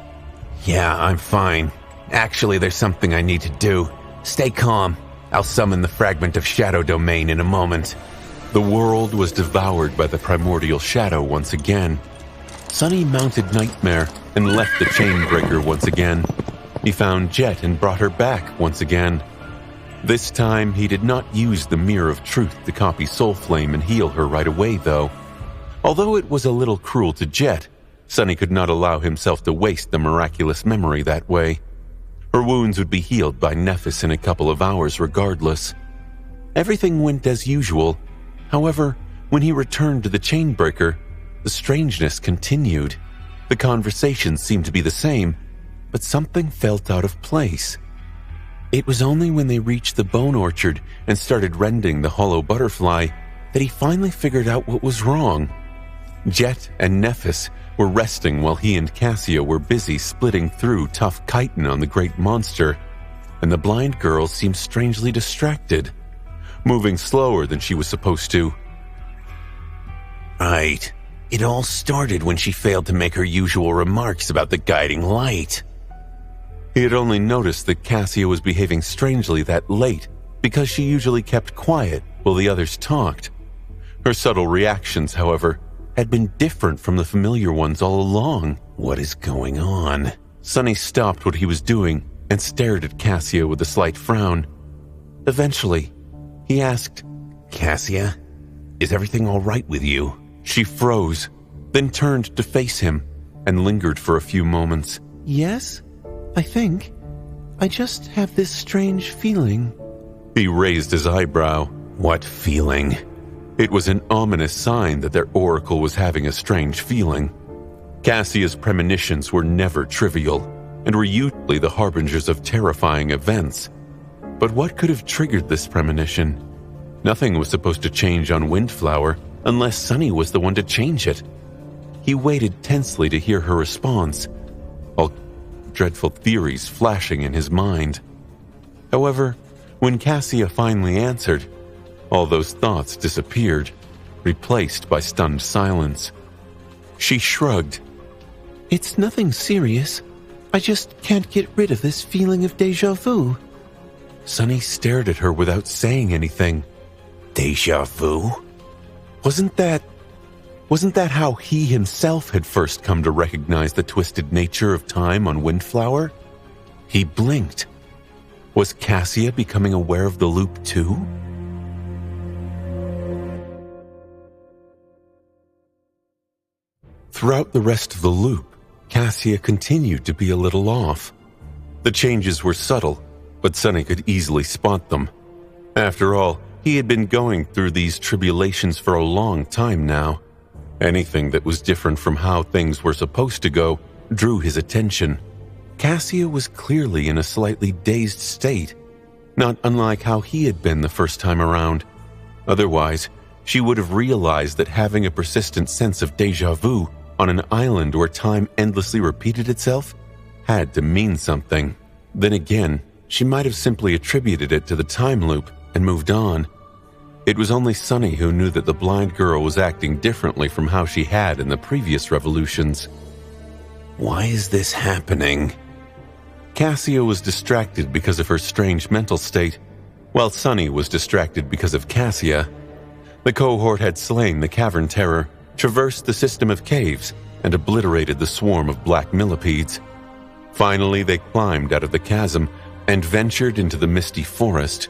Yeah, I'm fine. Actually, there's something I need to do. Stay calm. I'll summon the fragment of Shadow Domain in a moment. The world was devoured by the primordial shadow once again. Sunny mounted Nightmare and left the Chainbreaker once again. He found Jet and brought her back once again. This time, he did not use the Mirror of Truth to copy Soulflame and heal her right away, though. Although it was a little cruel to Jet, Sunny could not allow himself to waste the miraculous memory that way. Her wounds would be healed by Nephis in a couple of hours regardless. Everything went as usual. However, when he returned to the Chainbreaker, the strangeness continued. The conversations seemed to be the same, but something felt out of place. It was only when they reached the bone orchard and started rending the hollow butterfly that he finally figured out what was wrong. Jet and Nephis were resting while he and Cassia were busy splitting through tough chitin on the great monster, and the blind girl seemed strangely distracted, moving slower than she was supposed to. Right. It all started when she failed to make her usual remarks about the guiding light. He had only noticed that Cassia was behaving strangely that late because she usually kept quiet while the others talked. Her subtle reactions, however, had been different from the familiar ones all along. What is going on? Sunny stopped what he was doing and stared at Cassia with a slight frown. Eventually, he asked, Cassia, is everything all right with you? She froze, then turned to face him and lingered for a few moments. Yes, I think. I just have this strange feeling. He raised his eyebrow. What feeling? It was an ominous sign that their oracle was having a strange feeling. Cassia's premonitions were never trivial and were usually the harbingers of terrifying events. But what could have triggered this premonition? Nothing was supposed to change on Windflower unless Sunny was the one to change it. He waited tensely to hear her response, all dreadful theories flashing in his mind. However, when Cassia finally answered, all those thoughts disappeared, replaced by stunned silence. She shrugged. It's nothing serious. I just can't get rid of this feeling of déjà vu. Sunny stared at her without saying anything. Déjà vu? Wasn't that how he himself had first come to recognize the twisted nature of time on Windflower? He blinked. Was Cassia becoming aware of the loop too? throughout the rest of the loop, Cassia continued to be a little off. The changes were subtle, but Sonny could easily spot them. After all, he had been going through these tribulations for a long time now. Anything that was different from how things were supposed to go drew his attention. Cassia was clearly in a slightly dazed state, not unlike how he had been the first time around. Otherwise, she would have realized that having a persistent sense of déjà vu on an island where time endlessly repeated itself had to mean something. Then again, she might have simply attributed it to the time loop and moved on. It was only Sonny who knew that the blind girl was acting differently from how she had in the previous revolutions. Why is this happening? Cassia was distracted because of her strange mental state, while Sonny was distracted because of Cassia. The cohort had slain the cavern terror, traversed the system of caves, and obliterated the swarm of black millipedes. Finally, they climbed out of the chasm and ventured into the misty forest.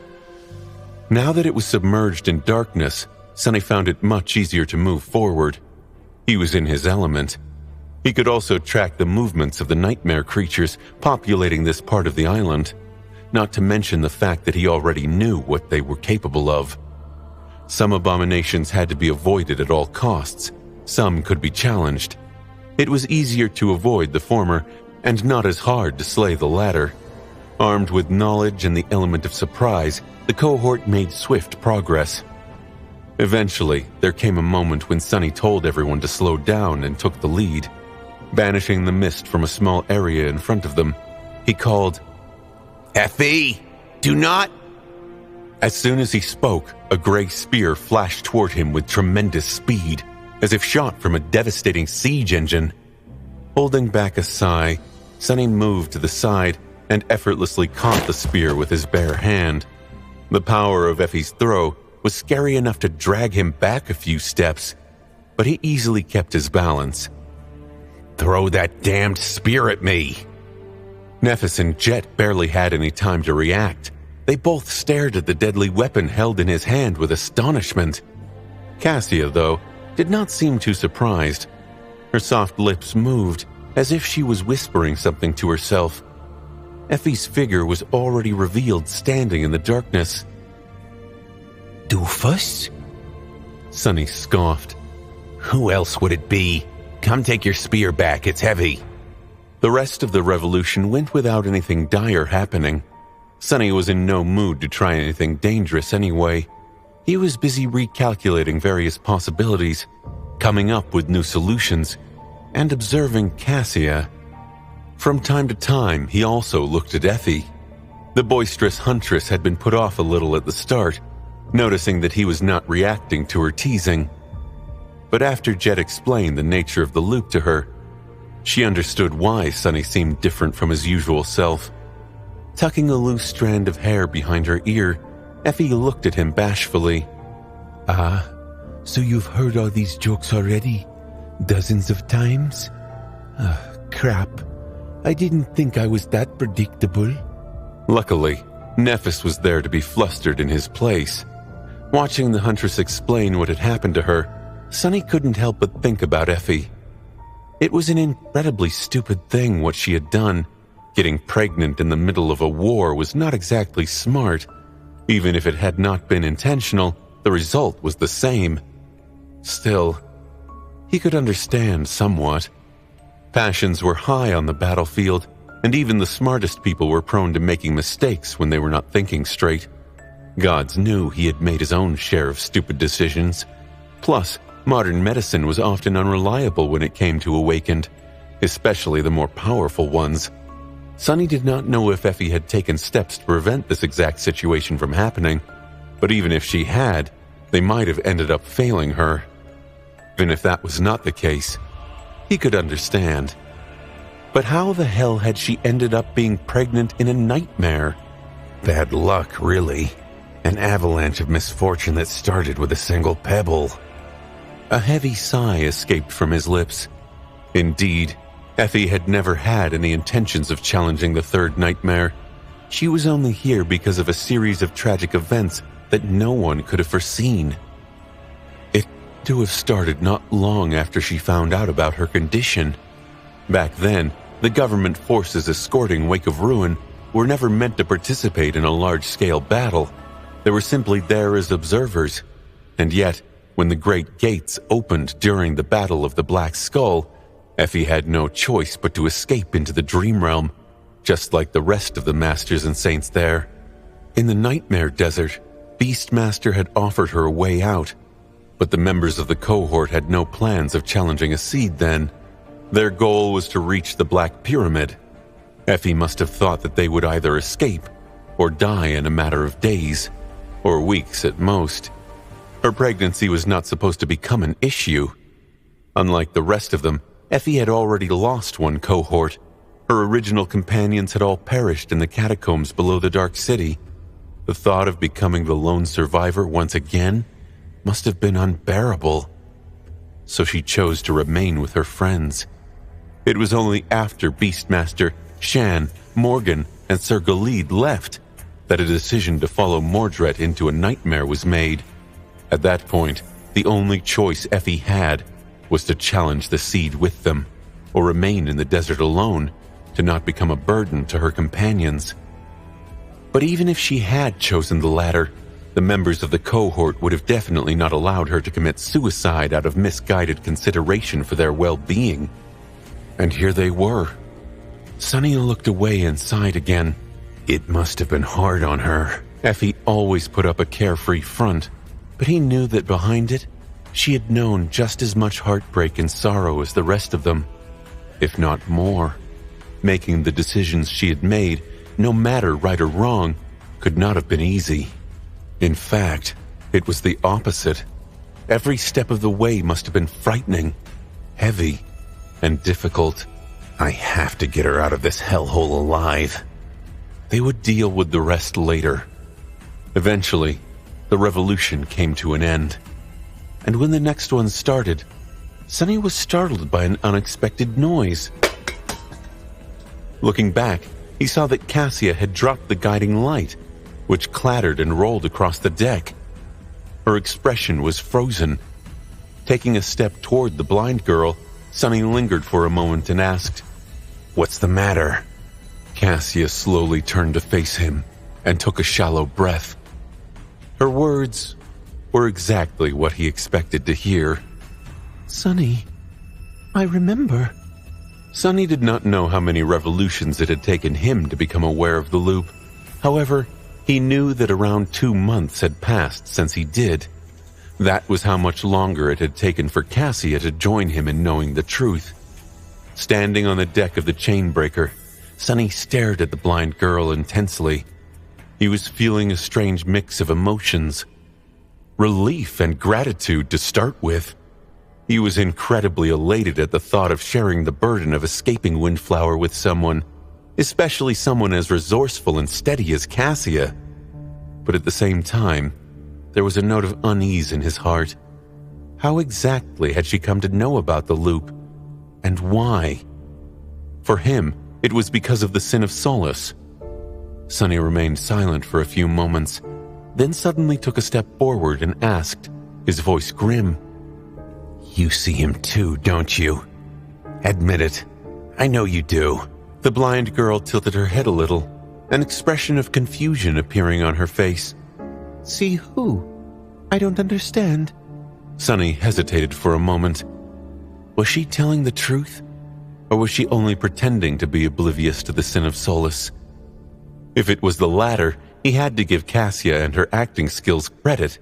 Now that it was submerged in darkness, Sonny found it much easier to move forward. He was in his element. He could also track the movements of the nightmare creatures populating this part of the island, not to mention the fact that he already knew what they were capable of. Some abominations had to be avoided at all costs. Some could be challenged. It was easier to avoid the former and not as hard to slay the latter. Armed with knowledge and the element of surprise, the cohort made swift progress. Eventually, there came a moment when Sonny told everyone to slow down and took the lead. Banishing the mist from a small area in front of them, he called, "Effie, do not..." As soon as he spoke, a gray spear flashed toward him with tremendous speed, as if shot from a devastating siege engine. Holding back a sigh, Sonny moved to the side and effortlessly caught the spear with his bare hand. The power of Effie's throw was scary enough to drag him back a few steps, but he easily kept his balance. "Throw that damned spear at me!" Nephis and Jet barely had any time to react. They both stared at the deadly weapon held in his hand with astonishment. Cassia, though, did not seem too surprised. Her soft lips moved, as if she was whispering something to herself. Effie's figure was already revealed standing in the darkness. "Doofus?" Sonny scoffed. "Who else would it be? Come take your spear back, it's heavy." The rest of the revolution went without anything dire happening. Sonny was in no mood to try anything dangerous anyway. He was busy recalculating various possibilities, coming up with new solutions, and observing Cassia. From time to time, he also looked at Effie. The boisterous huntress had been put off a little at the start, noticing that he was not reacting to her teasing. But after Jet explained the nature of the loop to her, she understood why Sonny seemed different from his usual self. Tucking a loose strand of hair behind her ear, Effie looked at him bashfully. "Ah, so you've heard all these jokes already? Dozens of times? Crap. I didn't think I was that predictable." Luckily, Nephis was there to be flustered in his place. Watching the huntress explain what had happened to her, Sonny couldn't help but think about Effie. It was an incredibly stupid thing what she had done. Getting pregnant in the middle of a war was not exactly smart. Even if it had not been intentional, the result was the same. Still, he could understand somewhat. Passions were high on the battlefield, and even the smartest people were prone to making mistakes when they were not thinking straight. Gods knew he had made his own share of stupid decisions. Plus, modern medicine was often unreliable when it came to awakened, especially the more powerful ones. Sonny did not know if Effie had taken steps to prevent this exact situation from happening, but even if she had, they might have ended up failing her. Even if that was not the case, he could understand. But how the hell had she ended up being pregnant in a nightmare? Bad luck, really. An avalanche of misfortune that started with a single pebble. A heavy sigh escaped from his lips. Indeed, Effie had never had any intentions of challenging the third nightmare. She was only here because of a series of tragic events that no one could have foreseen. to have started not long after she found out about her condition. Back then, the government forces escorting Wake of Ruin were never meant to participate in a large-scale battle. They were simply there as observers. And yet, when the Great Gates opened during the Battle of the Black Skull, Effie had no choice but to escape into the Dream Realm, just like the rest of the Masters and Saints there. In the Nightmare Desert, Beastmaster had offered her a way out, but the members of the cohort had no plans of challenging a seed then. Their goal was to reach the Black Pyramid. Effie must have thought that they would either escape or die in a matter of days, or weeks at most. Her pregnancy was not supposed to become an issue. Unlike the rest of them, Effie had already lost one cohort. Her original companions had all perished in the catacombs below the Dark City. The thought of becoming the lone survivor once again must have been unbearable. So she chose to remain with her friends. It was only after Beastmaster, Shan, Morgan, and Sir Galid left that a decision to follow Mordred into a nightmare was made. At that point, the only choice Effie had was to challenge the seed with them, or remain in the desert alone to not become a burden to her companions. But even if she had chosen the latter, the members of the cohort would have definitely not allowed her to commit suicide out of misguided consideration for their well-being. And here they were. Sunny looked away and sighed again. It must have been hard on her. Effie always put up a carefree front, but he knew that behind it, she had known just as much heartbreak and sorrow as the rest of them, if not more. Making the decisions she had made, no matter right or wrong, could not have been easy. In fact, it was the opposite. Every step of the way must have been frightening, heavy, and difficult. I have to get her out of this hellhole alive. They would deal with the rest later. Eventually, the revolution came to an end. And when the next one started, Sunny was startled by an unexpected noise. Looking back, he saw that Cassia had dropped the guiding light, which clattered and rolled across the deck. Her expression was frozen. Taking a step toward the blind girl, Sunny lingered for a moment and asked, "What's the matter?" Cassia slowly turned to face him and took a shallow breath. Her words were exactly what he expected to hear. Sunny, I remember. Sunny did not know how many revolutions it had taken him to become aware of the loop. However, he knew that around 2 months had passed since he did. That was how much longer it had taken for Cassia to join him in knowing the truth. Standing on the deck of the Chainbreaker, Sunny stared at the blind girl intensely. He was feeling a strange mix of emotions. Relief and gratitude to start with. He was incredibly elated at the thought of sharing the burden of escaping Windflower with someone, especially someone as resourceful and steady as Cassia. But at the same time, there was a note of unease in his heart. How exactly had she come to know about the loop? And why? For him, it was because of the Sin of Solace. Sunny remained silent for a few moments, then suddenly took a step forward and asked, his voice grim, "You see him too, don't you? Admit it. I know you do." The blind girl tilted her head a little, an expression of confusion appearing on her face. See who? I don't understand. Sunny hesitated for a moment. Was she telling the truth? Or was she only pretending to be oblivious to the Sin of Solace? If it was the latter, he had to give Cassia and her acting skills credit.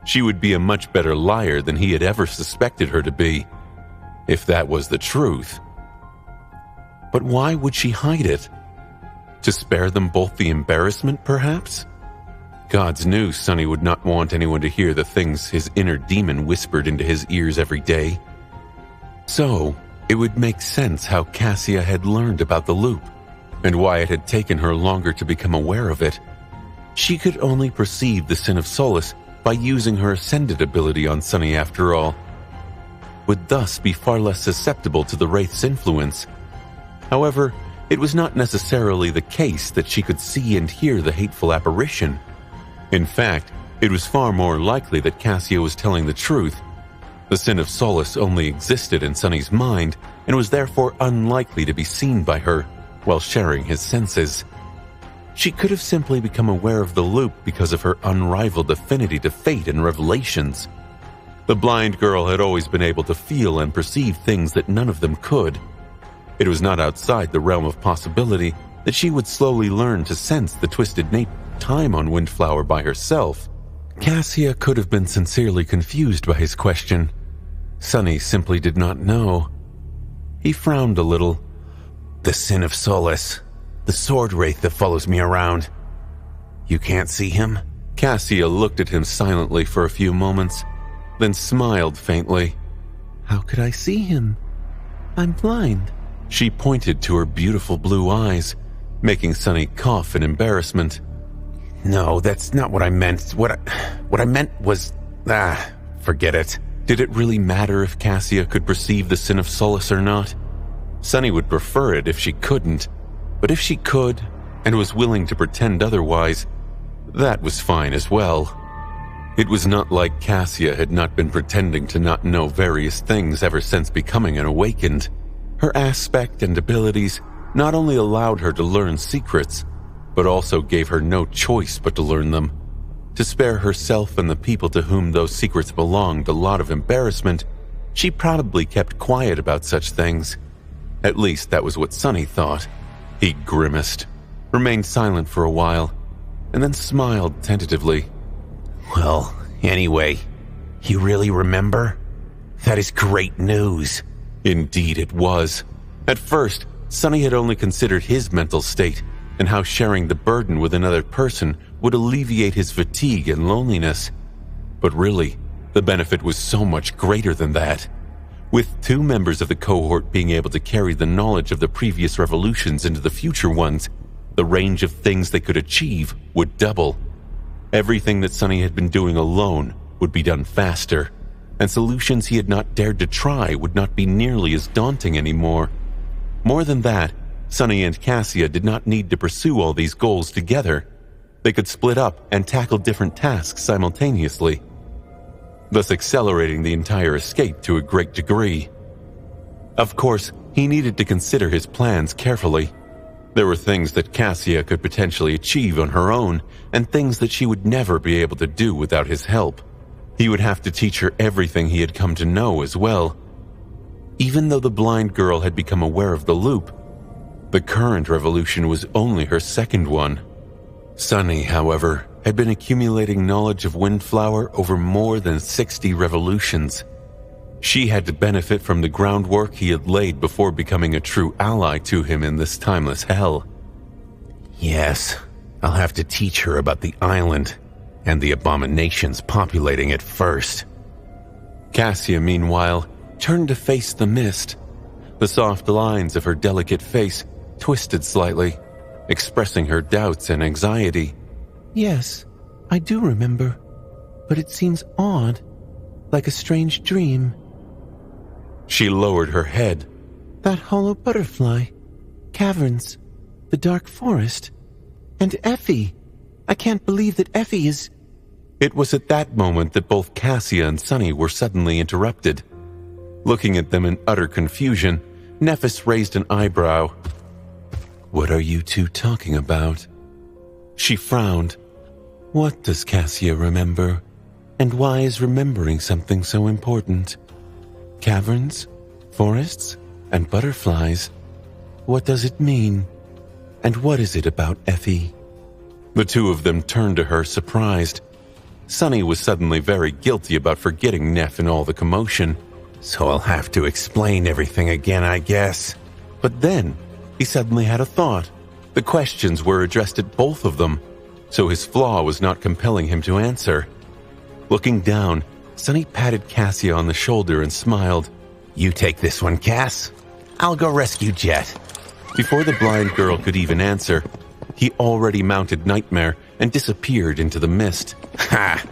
She would be a much better liar than he had ever suspected her to be, if that was the truth. But why would she hide it? To spare them both the embarrassment, perhaps? Gods knew Sunny would not want anyone to hear the things his inner demon whispered into his ears every day. So, it would make sense how Cassia had learned about the loop, and why it had taken her longer to become aware of it. She could only perceive the Sin of Solace by using her Ascended ability on Sunny after all, would thus be far less susceptible to the Wraith's influence. However, it was not necessarily the case that she could see and hear the hateful apparition. In fact, it was far more likely that Cassia was telling the truth. The Sin of Solace only existed in Sunny's mind and was therefore unlikely to be seen by her while sharing his senses. She could have simply become aware of the loop because of her unrivaled affinity to fate and revelations. The blind girl had always been able to feel and perceive things that none of them could. It was not outside the realm of possibility that she would slowly learn to sense the twisted time on Windflower by herself. Cassia could have been sincerely confused by his question. Sunny simply did not know. He frowned a little. The Sin of Solace. The sword wraith that follows me around. You can't see him? Cassia looked at him silently for a few moments, then smiled faintly. How could I see him? I'm blind. She pointed to her beautiful blue eyes, making Sunny cough in embarrassment. No, that's not what I meant. What I meant was... forget it. Did it really matter if Cassia could perceive the Sin of Solace or not? Sunny would prefer it if she couldn't, but if she could, and was willing to pretend otherwise, that was fine as well. It was not like Cassia had not been pretending to not know various things ever since becoming an awakened. Her aspect and abilities not only allowed her to learn secrets, but also gave her no choice but to learn them. To spare herself and the people to whom those secrets belonged a lot of embarrassment, she probably kept quiet about such things. At least that was what Sunny thought. He grimaced, remained silent for a while, and then smiled tentatively. Well, anyway, you really remember? That is great news. Indeed it was. At first, Sunny had only considered his mental state and how sharing the burden with another person would alleviate his fatigue and loneliness. But really, the benefit was so much greater than that. With 2 members of the cohort being able to carry the knowledge of the previous revolutions into the future ones, the range of things they could achieve would double. Everything that Sunny had been doing alone would be done faster, and solutions he had not dared to try would not be nearly as daunting anymore. More than that, Sunny and Cassia did not need to pursue all these goals together. They could split up and tackle different tasks simultaneously, thus accelerating the entire escape to a great degree. Of course, he needed to consider his plans carefully. There were things that Cassia could potentially achieve on her own, and things that she would never be able to do without his help. He would have to teach her everything he had come to know as well. Even though the blind girl had become aware of the loop, the current revolution was only her second one. Sunny, however, had been accumulating knowledge of Windflower over more than 60 revolutions. She had to benefit from the groundwork he had laid before becoming a true ally to him in this timeless hell. Yes, I'll have to teach her about the island and the abominations populating it first. Cassia, meanwhile, turned to face the mist. The soft lines of her delicate face twisted slightly, expressing her doubts and anxiety. Yes, I do remember, but it seems odd, like a strange dream. She lowered her head. That hollow butterfly, caverns, the dark forest, and Effie. I can't believe that Effie is... It was at that moment that both Cassia and Sunny were suddenly interrupted. Looking at them in utter confusion, Nephis raised an eyebrow. What are you two talking about? She frowned. What does Cassia remember? And why is remembering something so important? Caverns, forests, and butterflies. What does it mean? And what is it about Effie? The two of them turned to her, surprised. Sunny was suddenly very guilty about forgetting Neff in all the commotion. So I'll have to explain everything again, I guess. But then, he suddenly had a thought. The questions were addressed at both of them, so his flaw was not compelling him to answer. Looking down, Sunny patted Cassia on the shoulder and smiled. You take this one, Cass. I'll go rescue Jet. Before the blind girl could even answer, he already mounted Nightmare and disappeared into the mist. Ha!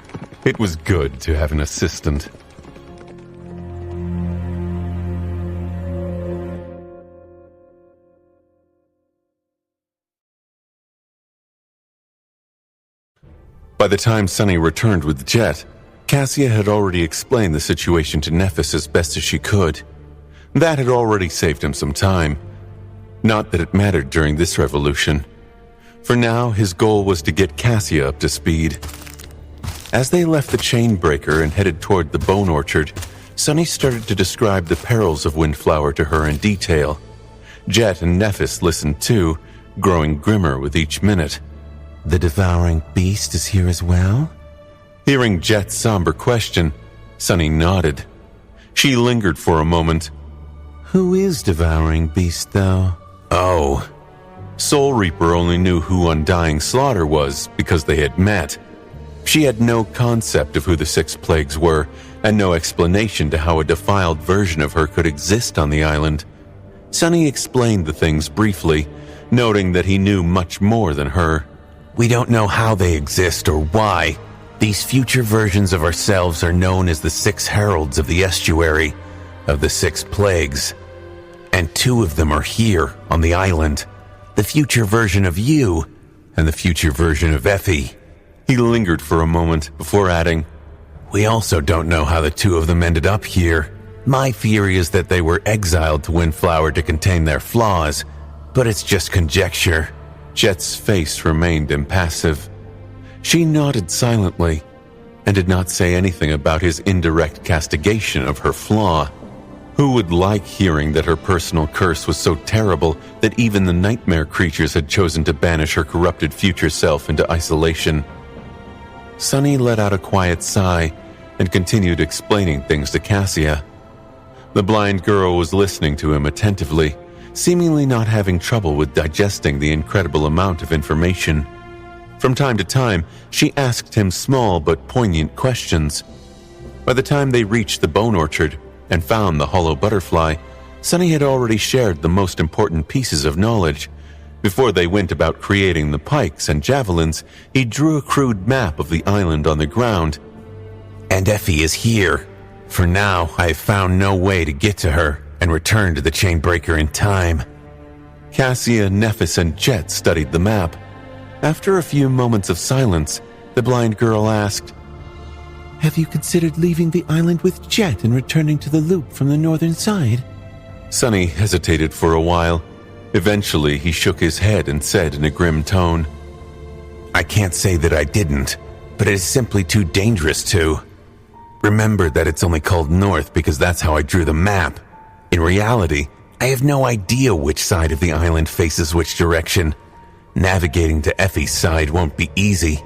It was good to have an assistant. By the time Sunny returned with Jet, Cassia had already explained the situation to Nephis as best as she could. That had already saved him some time. Not that it mattered during this revolution. For now, his goal was to get Cassia up to speed. As they left the Chainbreaker and headed toward the Bone Orchard, Sunny started to describe the perils of Windflower to her in detail. Jet and Nephis listened too, growing grimmer with each minute. The devouring beast is here as well? Hearing Jet's somber question, Sunny nodded. She lingered for a moment. Who is devouring beast, though? Oh. Soul Reaper only knew who Undying Slaughter was because they had met. She had no concept of who the 6 plagues were, and no explanation to how a defiled version of her could exist on the island. Sunny explained the things briefly, noting that he knew much more than her. We don't know how they exist or why. These future versions of ourselves are known as the 6 Heralds of the Estuary, of the 6 plagues. And 2 of them are here, on the island. The future version of you, and the future version of Effie. He lingered for a moment before adding, We also don't know how the 2 of them ended up here. My theory is that they were exiled to Windflower to contain their flaws, but it's just conjecture. Jet's face remained impassive. She nodded silently, and did not say anything about his indirect castigation of her flaw. Who would like hearing that her personal curse was so terrible that even the nightmare creatures had chosen to banish her corrupted future self into isolation? Sunny let out a quiet sigh and continued explaining things to Cassia. The blind girl was listening to him attentively, seemingly not having trouble with digesting the incredible amount of information. From time to time, she asked him small but poignant questions. By the time they reached the Bone Orchard and found the hollow butterfly, Sunny had already shared the most important pieces of knowledge. Before they went about creating the pikes and javelins, he drew a crude map of the island on the ground. And Effie is here. For now, I have found no way to get to her and return to the Chainbreaker in time. Cassia, Nephis, and Jet studied the map. After a few moments of silence, the blind girl asked, Have you considered leaving the island with Jet and returning to the loop from the northern side? Sunny hesitated for a while. Eventually, he shook his head and said in a grim tone, I can't say that I didn't, but it is simply too dangerous to. Remember that it's only called north because that's how I drew the map. In reality, I have no idea which side of the island faces which direction. Navigating to Effie's side won't be easy,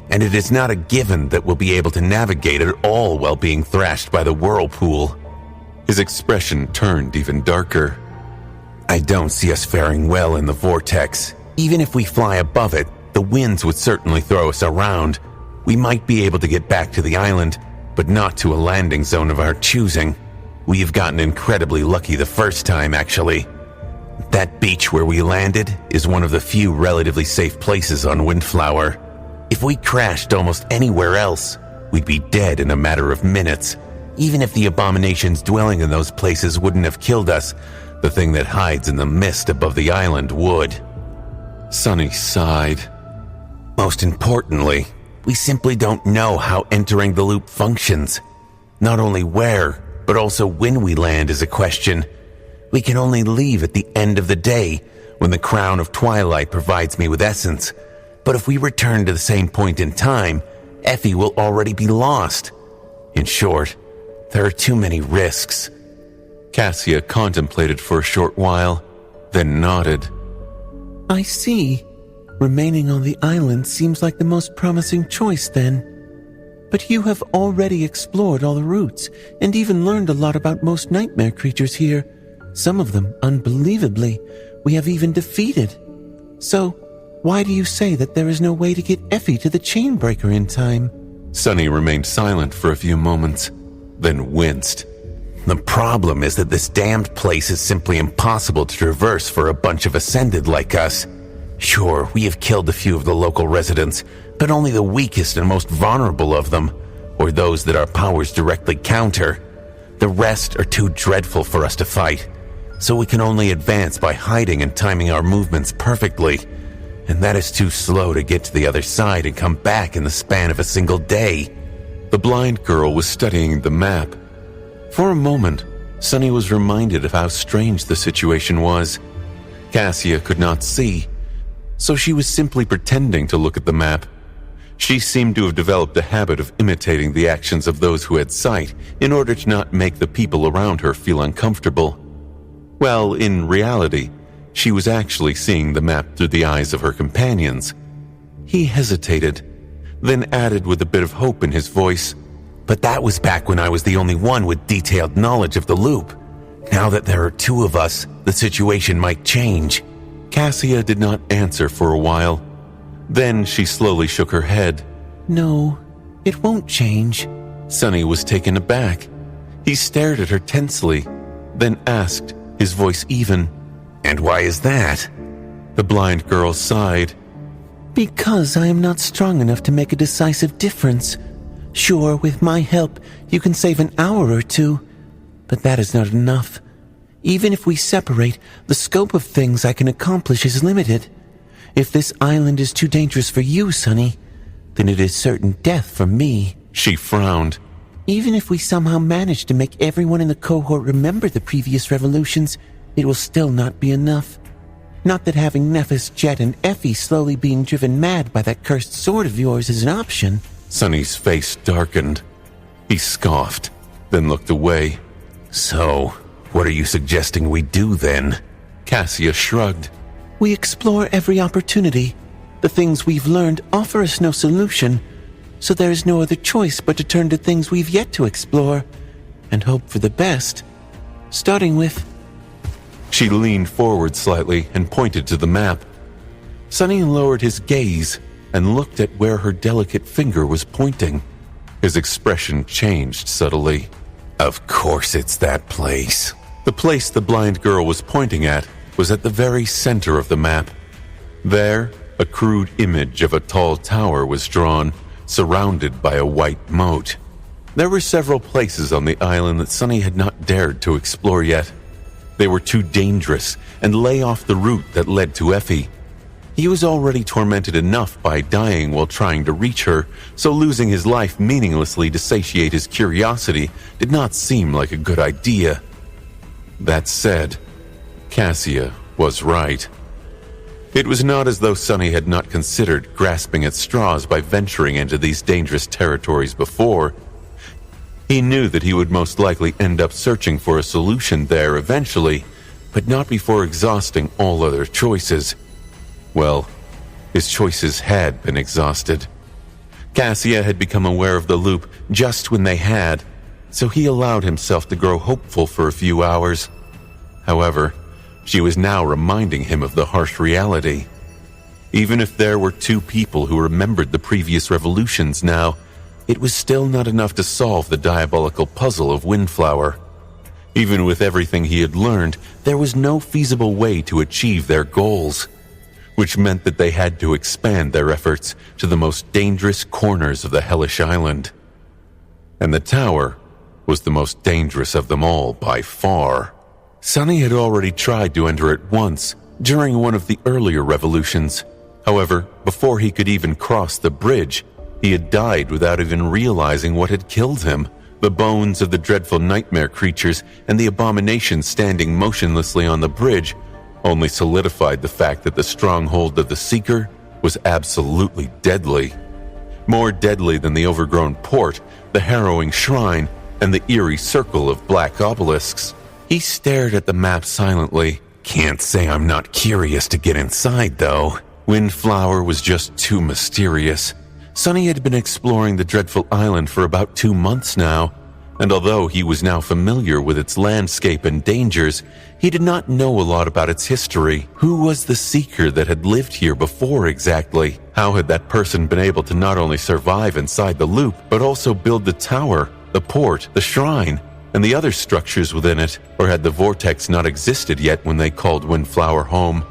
and it is not a given that we'll be able to navigate at all while being thrashed by the whirlpool. His expression turned even darker. I don't see us faring well in the vortex. Even if we fly above it, the winds would certainly throw us around. We might be able to get back to the island, but not to a landing zone of our choosing. We have gotten incredibly lucky the first time, actually. That beach where we landed is one of the few relatively safe places on Windflower. If we crashed almost anywhere else, we'd be dead in a matter of minutes. Even if the abominations dwelling in those places wouldn't have killed us, the thing that hides in the mist above the island would. Sunny sighed. Most importantly, we simply don't know how entering the loop functions. Not only where, but also when we land is a question. We can only leave at the end of the day, when the Crown of Twilight provides me with essence. But if we return to the same point in time, Effie will already be lost. In short, there are too many risks. Cassia contemplated for a short while, then nodded. I see. Remaining on the island seems like the most promising choice then. But you have already explored all the routes, and even learned a lot about most nightmare creatures here. Some of them, unbelievably, we have even defeated. So, why do you say that there is no way to get Effie to the Chainbreaker in time? Sunny remained silent for a few moments, then winced. The problem is that this damned place is simply impossible to traverse for a bunch of Ascended like us. Sure, we have killed a few of the local residents, but only the weakest and most vulnerable of them, or those that our powers directly counter. The rest are too dreadful for us to fight, so we can only advance by hiding and timing our movements perfectly, and that is too slow to get to the other side and come back in the span of a single day. the blind girl was studying the map. For a moment, Sunny was reminded of how strange the situation was. Cassia could not see, so she was simply pretending to look at the map. She seemed to have developed a habit of imitating the actions of those who had sight in order to not make the people around her feel uncomfortable. Well, in reality, she was actually seeing the map through the eyes of her companions. He hesitated, then added with a bit of hope in his voice, But that was back when I was the only one with detailed knowledge of the loop. Now that there are two of us, the situation might change. Cassia did not answer for a while. Then she slowly shook her head. No, it won't change. Sunny was taken aback. He stared at her tensely, then asked, his voice even, And why is that? The blind girl sighed. Because I am not strong enough to make a decisive difference. Sure, with my help, you can save an hour or two, but that is not enough. Even if we separate, the scope of things I can accomplish is limited. If this island is too dangerous for you, Sunny, then it is certain death for me. She frowned. Even if we somehow manage to make everyone in the cohort remember the previous revolutions, it will still not be enough. Not that having Nephis, Jet, and Effie slowly being driven mad by that cursed sword of yours is an option. Sunny's face darkened. He scoffed, then looked away. So, what are you suggesting we do then? Cassia shrugged. We explore every opportunity. The things we've learned offer us no solution, so there is no other choice but to turn to things we've yet to explore and hope for the best. Starting with... She leaned forward slightly and pointed to the map. Sunny lowered his gaze and looked at where her delicate finger was pointing. His expression changed subtly. Of course it's that place. The place the blind girl was pointing at was at the very center of the map. There, a crude image of a tall tower was drawn, surrounded by a white moat. There were several places on the island that Sunny had not dared to explore yet. They were too dangerous and lay off the route that led to Effie. He was already tormented enough by dying while trying to reach her, so losing his life meaninglessly to satiate his curiosity did not seem like a good idea. That said, Cassia was right. It was not as though Sunny had not considered grasping at straws by venturing into these dangerous territories before. He knew that he would most likely end up searching for a solution there eventually, but not before exhausting all other choices. Well, his choices had been exhausted. Cassia had become aware of the loop just when they had, so he allowed himself to grow hopeful for a few hours. However, she was now reminding him of the harsh reality. Even if there were two people who remembered the previous revolutions now, it was still not enough to solve the diabolical puzzle of Windflower. Even with everything he had learned, there was no feasible way to achieve their goals, which meant that they had to expand their efforts to the most dangerous corners of the hellish island. And the tower was the most dangerous of them all by far. Sunny had already tried to enter it once, during one of the earlier revolutions. However, before he could even cross the bridge, he had died without even realizing what had killed him. The bones of the dreadful nightmare creatures and the abomination standing motionlessly on the bridge only solidified the fact that the stronghold of the Seeker was absolutely deadly. More deadly than the overgrown port, the harrowing shrine, and the eerie circle of black obelisks. He stared at the map silently. Can't say I'm not curious to get inside, though. Windflower was just too mysterious. Sunny had been exploring the dreadful island for about 2 months now, and although he was now familiar with its landscape and dangers, he did not know a lot about its history. Who was the Seeker that had lived here before exactly? How had that person been able to not only survive inside the loop, but also build the tower, the port, the shrine, and the other structures within it? Or had the vortex not existed yet when they called Windflower home?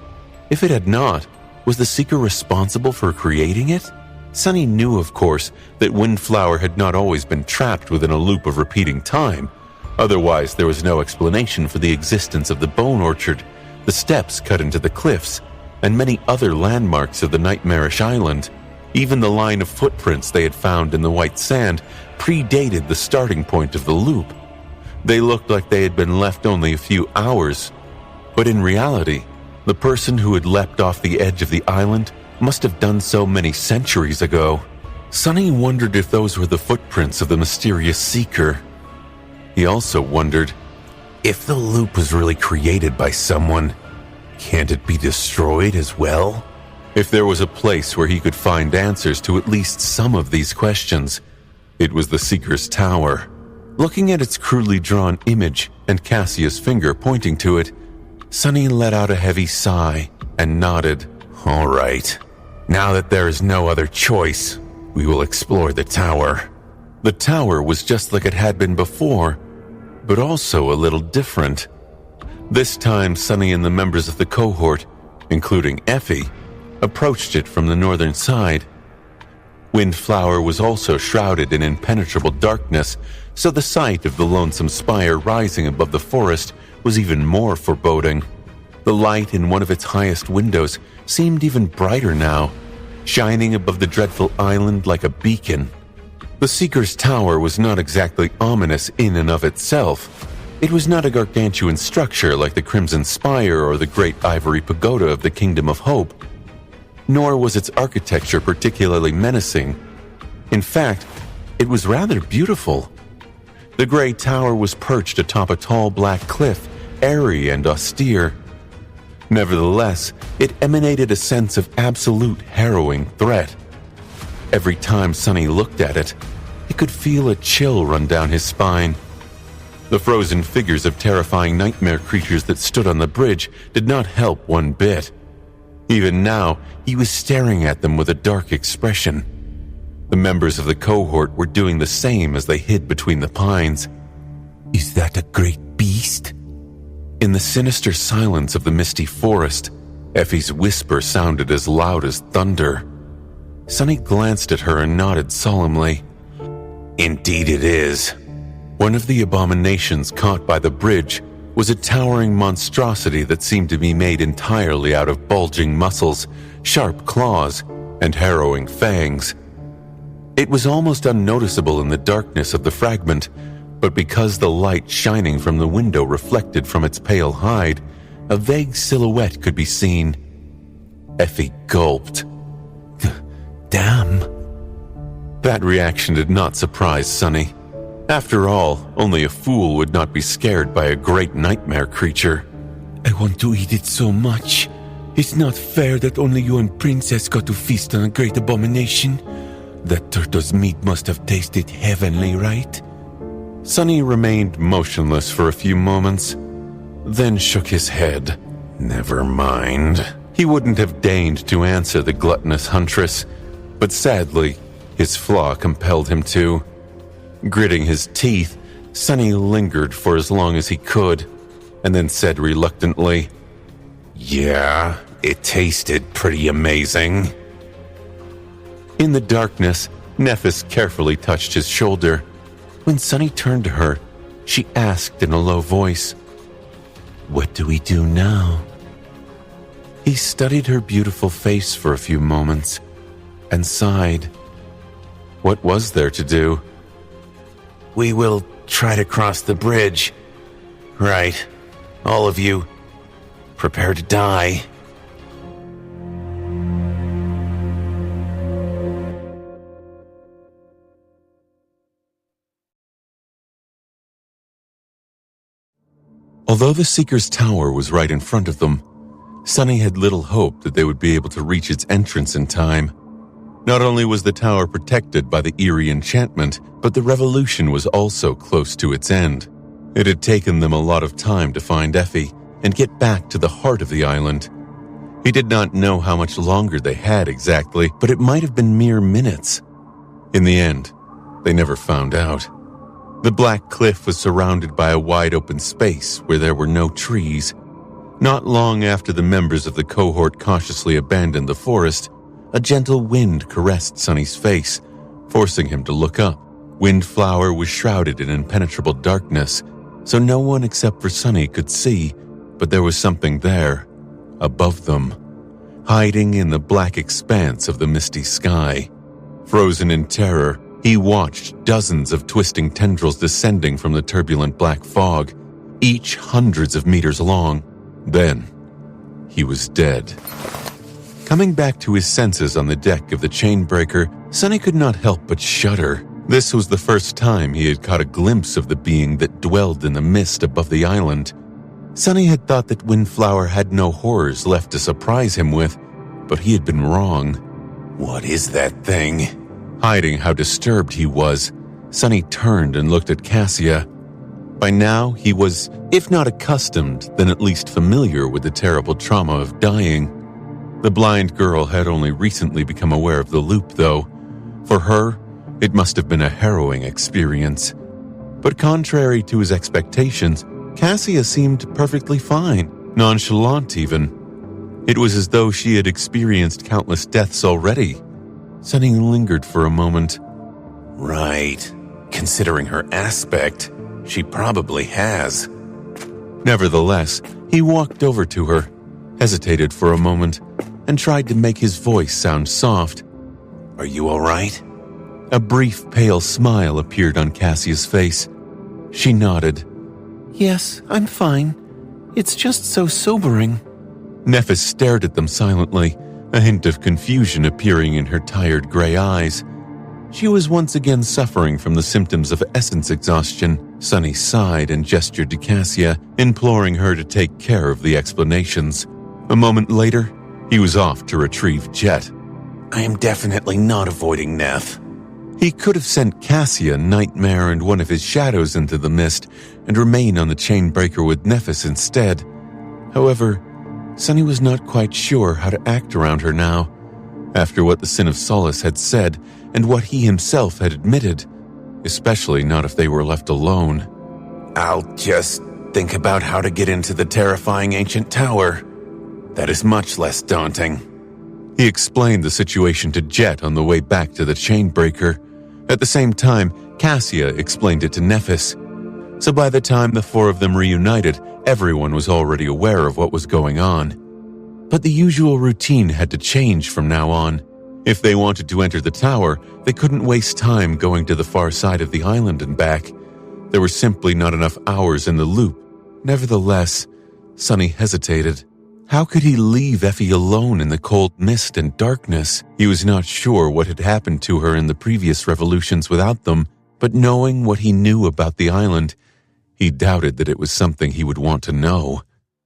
If it had not, was the Seeker responsible for creating it? Sunny knew, of course, that Windflower had not always been trapped within a loop of repeating time. Otherwise, there was no explanation for the existence of the Bone Orchard, the steps cut into the cliffs, and many other landmarks of the nightmarish island. Even the line of footprints they had found in the white sand predated the starting point of the loop. They looked like they had been left only a few hours, but in reality, the person who had leapt off the edge of the island must have done so many centuries ago. Sonny wondered if those were the footprints of the mysterious seeker. He also wondered, If the loop was really created by someone, can't it be destroyed as well? if there was a place where he could find answers to at least some of these questions. It was the Seeker's Tower. Looking at its crudely drawn image and Cassia's finger pointing to it, Sonny let out a heavy sigh and nodded. All right. Now that there is no other choice, we will explore the tower. The tower was just like it had been before, but also a little different. This time, Sonny and the members of the cohort, including Effie, approached it from the northern side. Windflower was also shrouded in impenetrable darkness, so the sight of the lonesome spire rising above the forest was even more foreboding. The light in one of its highest windows seemed even brighter now, shining above the dreadful island like a beacon. The Seeker's Tower was not exactly ominous in and of itself. It was not a gargantuan structure like the Crimson Spire or the Great Ivory Pagoda of the Kingdom of Hope. Nor was its architecture particularly menacing. In fact, it was rather beautiful. The gray tower was perched atop a tall black cliff, airy and austere. Nevertheless, it emanated a sense of absolute harrowing threat. Every time Sonny looked at it, he could feel a chill run down his spine. The frozen figures of terrifying nightmare creatures that stood on the bridge did not help one bit. Even now, he was staring at them with a dark expression. The members of the cohort were doing the same as they hid between the pines. Is that a great beast? In the sinister silence of the misty forest, Effie's whisper sounded as loud as thunder. Sonny glanced at her and nodded solemnly. Indeed it is. One of the abominations caught by the bridge was a towering monstrosity that seemed to be made entirely out of bulging muscles, sharp claws, and harrowing fangs. It was almost unnoticeable in the darkness of the fragment, but because the light shining from the window reflected from its pale hide, a vague silhouette could be seen. Effie gulped. Damn. That reaction did not surprise Sonny. After all, only a fool would not be scared by a great nightmare creature. I want to eat it so much. It's not fair that only you and Princess got to feast on a great abomination. That turtle's meat must have tasted heavenly, right? Sonny remained motionless for a few moments, then shook his head. Never mind. He wouldn't have deigned to answer the gluttonous huntress, but sadly, his flaw compelled him to. Gritting his teeth, Sonny lingered for as long as he could, and then said reluctantly, Yeah, it tasted pretty amazing. In the darkness, Nephis carefully touched his shoulder. When Sonny turned to her, she asked in a low voice, What do we do now? He studied her beautiful face for a few moments and sighed. What was there to do? We will try to cross the bridge. Right. All of you, prepare to die. Although the Seeker's Tower was right in front of them, Sonny had little hope that they would be able to reach its entrance in time. Not only was the tower protected by the eerie enchantment, but the revolution was also close to its end. It had taken them a lot of time to find Effie and get back to the heart of the island. He did not know how much longer they had exactly, but it might have been mere minutes. In the end, they never found out. The black cliff was surrounded by a wide open space where there were no trees. Not long after the members of the cohort cautiously abandoned the forest, a gentle wind caressed Sonny's face, forcing him to look up. Windflower was shrouded in impenetrable darkness, so no one except for Sonny could see, but there was something there, above them. hiding in the black expanse of the misty sky. Frozen in terror, he watched dozens of twisting tendrils descending from the turbulent black fog, each hundreds of meters long. Then, he was dead. Coming back to his senses on the deck of the Chainbreaker, Sonny could not help but shudder. This was the first time he had caught a glimpse of the being that dwelled in the mist above the island. Sonny had thought that Windflower had no horrors left to surprise him with, but he had been wrong. What is that thing? Hiding how disturbed he was, Sonny turned and looked at Cassia. By now, he was, if not accustomed, then at least familiar with the terrible trauma of dying. The blind girl had only recently become aware of the loop, though. For her, it must have been a harrowing experience. But contrary to his expectations, Cassia seemed perfectly fine, nonchalant even. It was as though she had experienced countless deaths already. Sonny lingered for a moment. Right. Considering her aspect, she probably has. Nevertheless, he walked over to her, hesitated for a moment, and tried to make his voice sound soft. Are you all right? A brief, pale smile appeared on Cassia's face. She nodded. Yes, I'm fine. It's just so sobering. Nephis stared at them silently, a hint of confusion appearing in her tired gray eyes. She was once again suffering from the symptoms of essence exhaustion. Sonny sighed and gestured to Cassia, imploring her to take care of the explanations. A moment later, he was off to retrieve Jet. I am definitely not avoiding Neff. He could have sent Cassia, Nightmare, and one of his shadows into the mist and remain on the Chainbreaker with Nephis instead. However, Sonny was not quite sure how to act around her now, after what the Sin of Solace had said and what he himself had admitted, especially not if they were left alone. I'll just think about how to get into the terrifying ancient tower. That is much less daunting. He explained the situation to Jet on the way back to the Chainbreaker. At the same time, Cassia explained it to Nephis. So by the time the four of them reunited, everyone was already aware of what was going on. But the usual routine had to change from now on. If they wanted to enter the tower, they couldn't waste time going to the far side of the island and back. There were simply not enough hours in the loop. Nevertheless, Sonny hesitated. How could he leave Effie alone in the cold mist and darkness? He was not sure what had happened to her in the previous revolutions without them, but knowing what he knew about the island, he doubted that it was something he would want to know.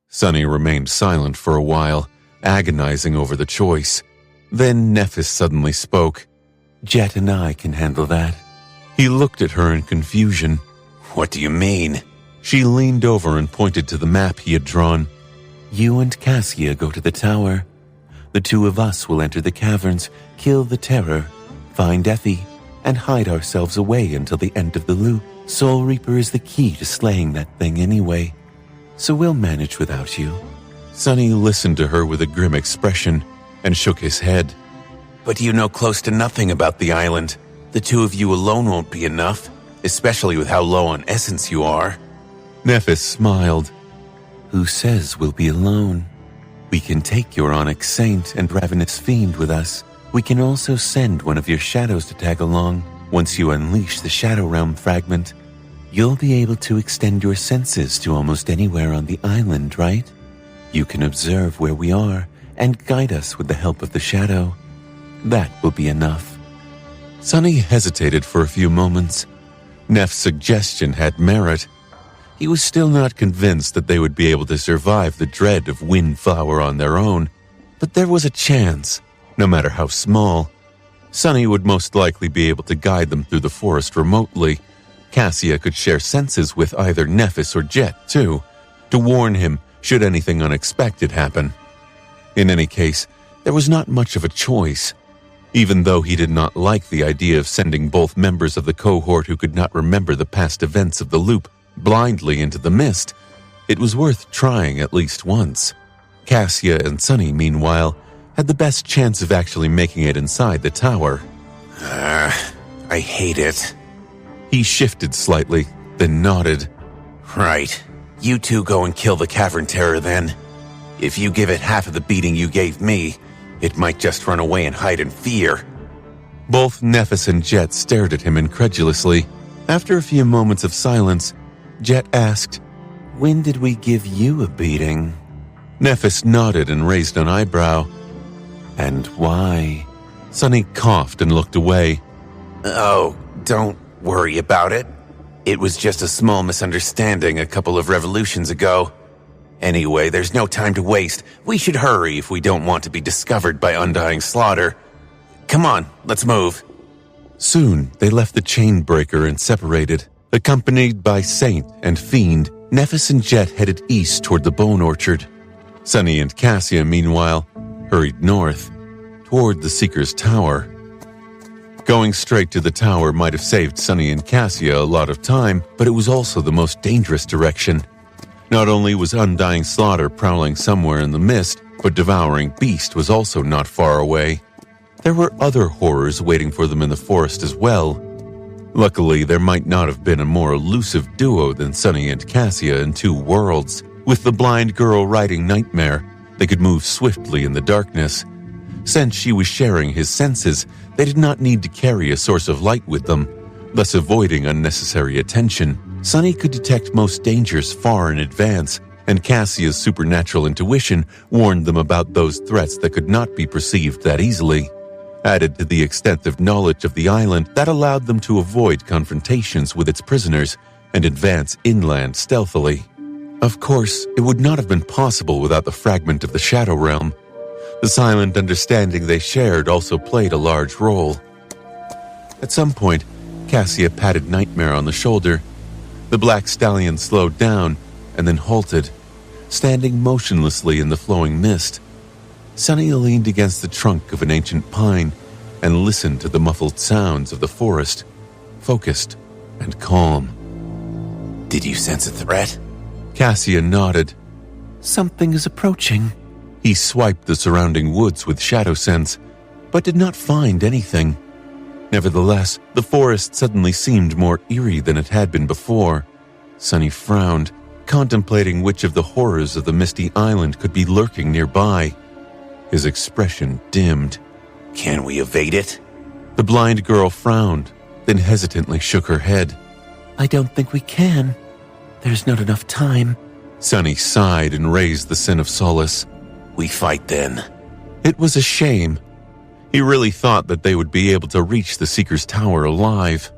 Sonny remained silent for a while, agonizing over the choice. Then Nephis suddenly spoke. Jet and I can handle that. He looked at her in confusion. What do you mean? She leaned over and pointed to the map he had drawn. You and Cassia go to the tower. The two of us will enter the caverns, kill the terror, find Effie, and hide ourselves away until the end of the loop. Soul Reaper is the key to slaying that thing anyway, so we'll manage without you. Sonny listened to her with a grim expression and shook his head. But you know close to nothing about the island. The two of you alone won't be enough, especially with how low on essence you are. Nephis smiled. Who says we'll be alone? We can take your Onyx Saint and Ravenous Fiend with us. We can also send one of your shadows to tag along. Once you unleash the Shadow Realm fragment, you'll be able to extend your senses to almost anywhere on the island, right? You can observe where we are and guide us with the help of the shadow. That will be enough. Sonny hesitated for a few moments. Neff's suggestion had merit. He was still not convinced that they would be able to survive the dread of Windflower on their own, but there was a chance, no matter how small. Sonny would most likely be able to guide them through the forest remotely. Cassia could share senses with either Nephis or Jet, too, to warn him should anything unexpected happen. In any case, there was not much of a choice. Even though he did not like the idea of sending both members of the cohort who could not remember the past events of the loop blindly into the mist, it was worth trying at least once. Cassia and Sonny, meanwhile, had the best chance of actually making it inside the tower. I hate it. He shifted slightly, then nodded. Right. You two go and kill the Cavern Terror then. If you give it half of the beating you gave me, It might just run away and hide in fear. Both Nephis and Jet stared at him incredulously. After a few moments of silence, Jet asked, When did we give you a beating? Nephis nodded and raised an eyebrow. And why? Sunny coughed and looked away. Oh, don't worry about it. It was just a small misunderstanding a couple of revolutions ago. Anyway, there's no time to waste. We should hurry if we don't want to be discovered by Undying Slaughter. Come on, let's move. Soon, they left the chain breaker and separated. Accompanied by Saint and Fiend, Nephis and Jet headed east toward the Bone Orchard. Sunny and Cassia, meanwhile, hurried north, toward the Seeker's Tower. Going straight to the tower might have saved Sunny and Cassia a lot of time, but it was also the most dangerous direction. Not only was Undying Slaughter prowling somewhere in the mist, but Devouring Beast was also not far away. There were other horrors waiting for them in the forest as well. Luckily, there might not have been a more elusive duo than Sunny and Cassia in Two Worlds. With the blind girl riding Nightmare, they could move swiftly in the darkness. Since she was sharing his senses, they did not need to carry a source of light with them, thus avoiding unnecessary attention. Sunny could detect most dangers far in advance, and Cassia's supernatural intuition warned them about those threats that could not be perceived that easily. Added to the extensive knowledge of the island, that allowed them to avoid confrontations with its prisoners and advance inland stealthily. Of course, it would not have been possible without the fragment of the Shadow Realm. The silent understanding they shared also played a large role. At some point, Cassia patted Nightmare on the shoulder. The black stallion slowed down and then halted, standing motionlessly in the flowing mist. Sunny leaned against the trunk of an ancient pine and listened to the muffled sounds of the forest, focused and calm. Did you sense a threat? Cassia nodded. Something is approaching. He swiped the surrounding woods with shadow sense, but did not find anything. Nevertheless, the forest suddenly seemed more eerie than it had been before. Sunny frowned, contemplating which of the horrors of the misty island could be lurking nearby. His expression dimmed. Can we evade it? The blind girl frowned, then hesitantly shook her head. I don't think we can. There's not enough time. Sunny sighed and raised the sin of solace. We fight then. It was a shame. He really thought that they would be able to reach the Seeker's Tower alive.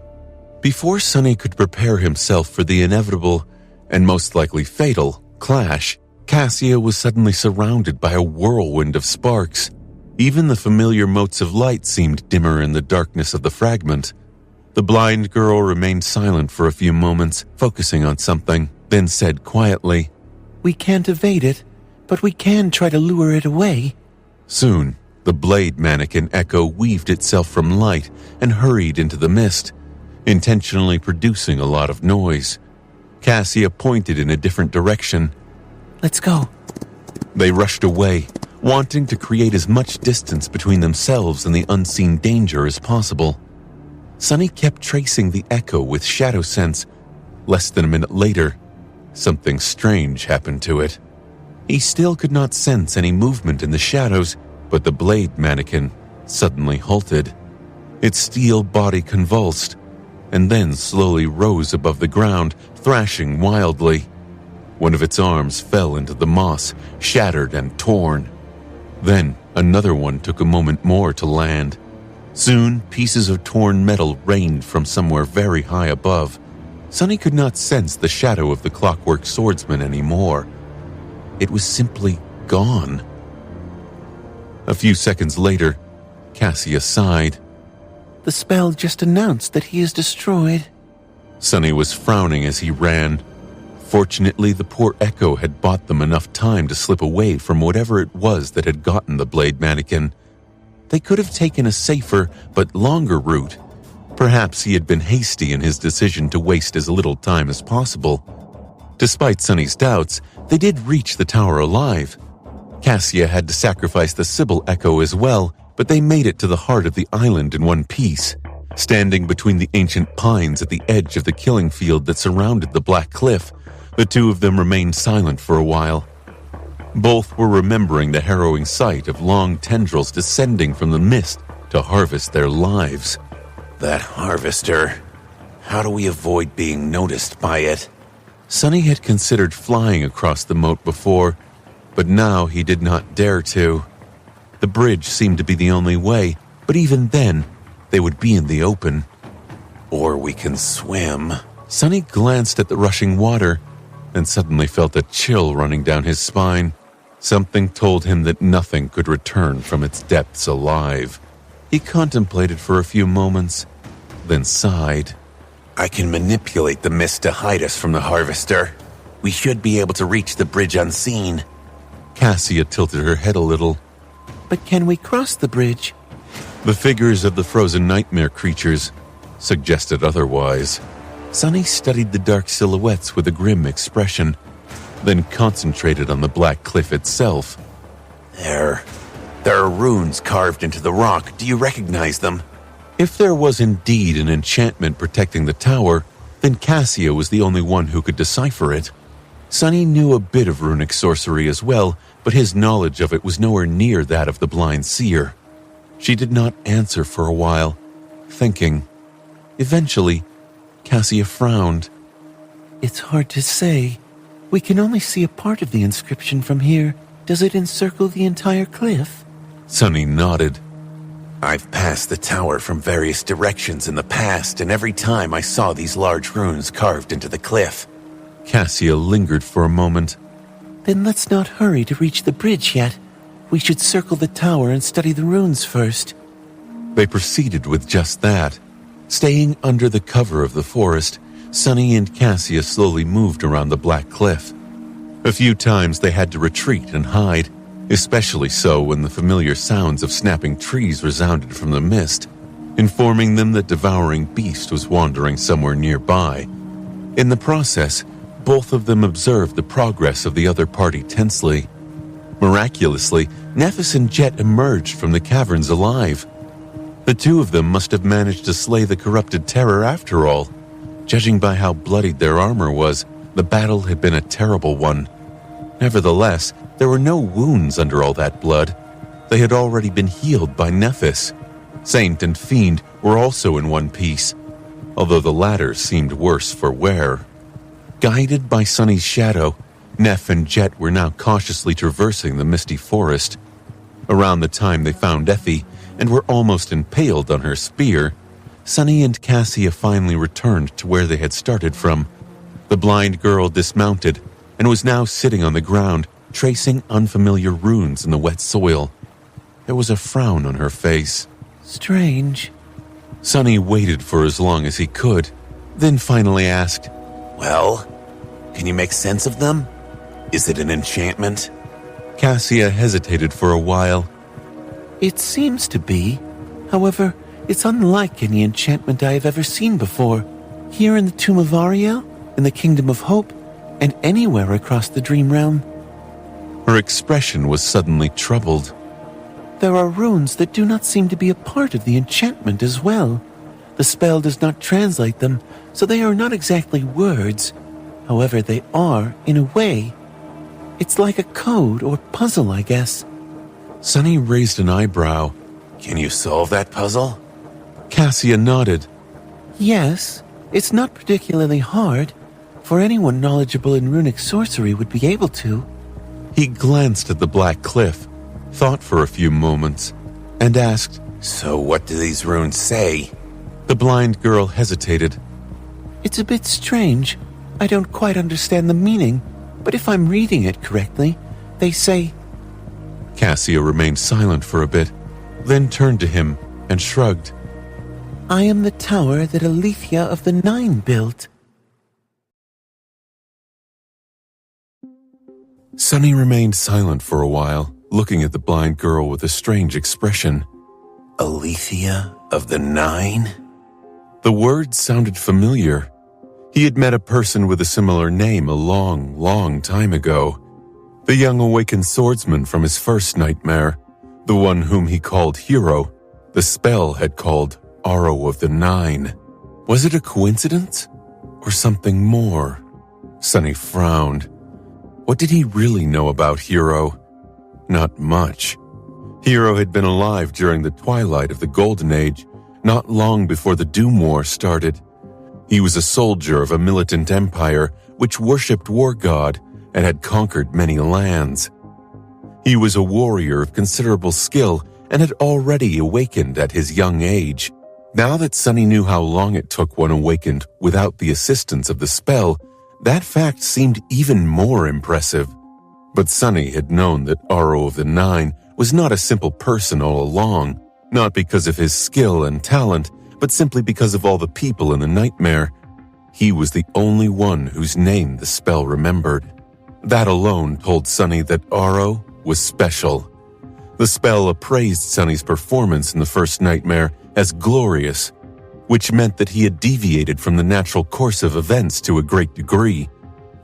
Before Sunny could prepare himself for the inevitable, and most likely fatal, clash, Cassia was suddenly surrounded by a whirlwind of sparks. Even the familiar motes of light seemed dimmer in the darkness of the fragment. The blind girl remained silent for a few moments, focusing on something, then said quietly, We can't evade it, but we can try to lure it away. Soon, the blade mannequin Echo weaved itself from light and hurried into the mist, intentionally producing a lot of noise. Cassia pointed in a different direction. Let's go. They rushed away, wanting to create as much distance between themselves and the unseen danger as possible. Sunny kept tracing the Echo with shadow sense. Less than a minute later, something strange happened to it. He still could not sense any movement in the shadows, but the blade mannequin suddenly halted. Its steel body convulsed, and then slowly rose above the ground, thrashing wildly. One of its arms fell into the moss, shattered and torn. Then another one took a moment more to land. Soon, pieces of torn metal rained from somewhere very high above. Sunny could not sense the shadow of the clockwork swordsman anymore. It was simply gone. A few seconds later, Cassia sighed. The spell just announced that he is destroyed. Sunny was frowning as he ran. Fortunately, the poor Echo had bought them enough time to slip away from whatever it was that had gotten the blade mannequin. They could have taken a safer but longer route. Perhaps he had been hasty in his decision to waste as little time as possible. Despite Sunny's doubts, they did reach the tower alive. Cassia had to sacrifice the Sybil Echo as well, but they made it to the heart of the island in one piece. Standing between the ancient pines at the edge of the killing field that surrounded the black cliff, the two of them remained silent for a while. Both were remembering the harrowing sight of long tendrils descending from the mist to harvest their lives. That harvester. How do we avoid being noticed by it? Sonny had considered flying across the moat before, but now he did not dare to. The bridge seemed to be the only way, but even then, they would be in the open. Or we can swim. Sonny glanced at the rushing water and suddenly felt a chill running down his spine. Something told him that nothing could return from its depths alive. He contemplated for a few moments, then sighed. I can manipulate the mist to hide us from the harvester. We should be able to reach the bridge unseen. Cassia tilted her head a little. But can we cross the bridge? The figures of the frozen nightmare creatures suggested otherwise. Sonny studied the dark silhouettes with a grim expression, then concentrated on the black cliff itself. There are runes carved into the rock. Do you recognize them? If there was indeed an enchantment protecting the tower, then Cassia was the only one who could decipher it. Sonny knew a bit of runic sorcery as well, but his knowledge of it was nowhere near that of the blind seer. She did not answer for a while, thinking. Eventually, Cassia frowned. It's hard to say. We can only see a part of the inscription from here. Does it encircle the entire cliff? Sonny nodded. I've passed the tower from various directions in the past, and every time I saw these large runes carved into the cliff. Cassia lingered for a moment. Then let's not hurry to reach the bridge yet. We should circle the tower and study the runes first. They proceeded with just that. Staying under the cover of the forest, Sonny and Cassia slowly moved around the black cliff. A few times they had to retreat and hide, especially so when the familiar sounds of snapping trees resounded from the mist, informing them that devouring beast was wandering somewhere nearby. In the process, both of them observed the progress of the other party tensely. Miraculously, Nephis and Jet emerged from the caverns alive. The two of them must have managed to slay the corrupted terror after all. Judging by how bloodied their armor was, the battle had been a terrible one. Nevertheless, there were no wounds under all that blood. They had already been healed by Nephis. Saint and Fiend were also in one piece, although the latter seemed worse for wear. Guided by Sonny's shadow, Neph and Jet were now cautiously traversing the misty forest. Around the time they found Effie and were almost impaled on her spear, Sonny and Cassia finally returned to where they had started from. The blind girl dismounted and was now sitting on the ground, tracing unfamiliar runes in the wet soil. There was a frown on her face. Strange. Sonny waited for as long as he could, then finally asked, Well, can you make sense of them? Is it an enchantment? Cassia hesitated for a while. It seems to be. However, it's unlike any enchantment I have ever seen before. Here in the Tomb of Ariel, in the Kingdom of Hope, and anywhere across the Dream Realm. Her expression was suddenly troubled. There are runes that do not seem to be a part of the enchantment as well. The spell does not translate them, so they are not exactly words. However, they are, in a way. It's like a code or puzzle, I guess. Sonny raised an eyebrow. Can you solve that puzzle? Cassia nodded. Yes, it's not particularly hard. For anyone knowledgeable in runic sorcery would be able to. He glanced at the black cliff, thought for a few moments, and asked, So what do these runes say? The blind girl hesitated. It's a bit strange. I don't quite understand the meaning, but if I'm reading it correctly, they say... Cassia remained silent for a bit, then turned to him and shrugged. I am the tower that Alethea of the Nine built. Sonny remained silent for a while, looking at the blind girl with a strange expression. Alethea of the Nine? The word sounded familiar. He had met a person with a similar name a long, long time ago. The young awakened swordsman from his first nightmare, the one whom he called Hero, the spell had called Aro of the Nine. Was it a coincidence? Or something more? Sonny frowned. What did he really know about Hero? Not much. Hero had been alive during the twilight of the Golden Age, not long before the Doom War started. He was a soldier of a militant empire which worshipped War God and had conquered many lands. He was a warrior of considerable skill and had already awakened at his young age. Now that Sunny knew how long it took one awakened without the assistance of the spell, that fact seemed even more impressive. But Sunny had known that Aro of the Nine was not a simple person all along, not because of his skill and talent, but simply because of all the people in the nightmare. He was the only one whose name the spell remembered. That alone told Sunny that Aro was special. The spell appraised Sunny's performance in the first nightmare as glorious, which meant that he had deviated from the natural course of events to a great degree.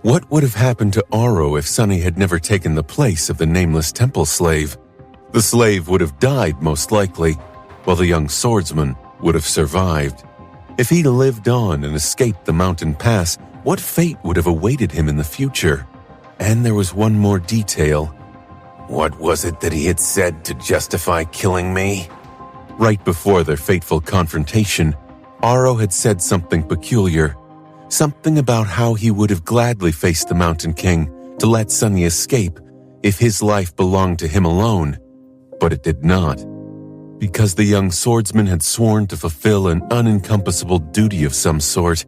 What would have happened to Aro if Sunny had never taken the place of the nameless temple slave? The slave would have died most likely, while the young swordsman would have survived. If he lived on and escaped the mountain pass, what fate would have awaited him in the future? And there was one more detail. What was it that he had said to justify killing me? Right before their fateful confrontation, Aro had said something peculiar. Something about how he would have gladly faced the Mountain King to let Sunny escape if his life belonged to him alone. But it did not. Because the young swordsman had sworn to fulfill an unencompassable duty of some sort,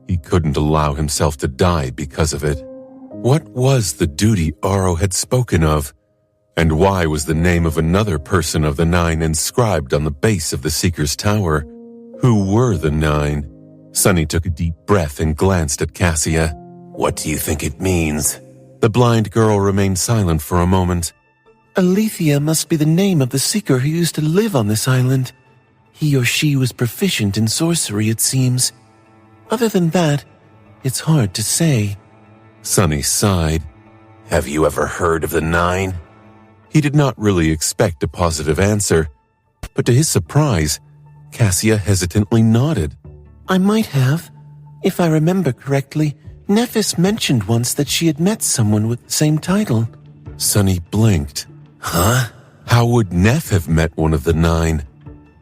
he couldn't allow himself to die because of it. What was the duty Aro had spoken of? And why was the name of another person of the Nine inscribed on the base of the Seeker's Tower? Who were the Nine? Sunny took a deep breath and glanced at Cassia. What do you think it means? The blind girl remained silent for a moment. Alethea must be the name of the Seeker who used to live on this island. He or she was proficient in sorcery, it seems. Other than that, it's hard to say. Sunny sighed. Have you ever heard of the Nine? He did not really expect a positive answer, but to his surprise, Cassia hesitantly nodded. I might have. If I remember correctly, Nephis mentioned once that she had met someone with the same title. Sunny blinked. Huh? How would Neph have met one of the Nine?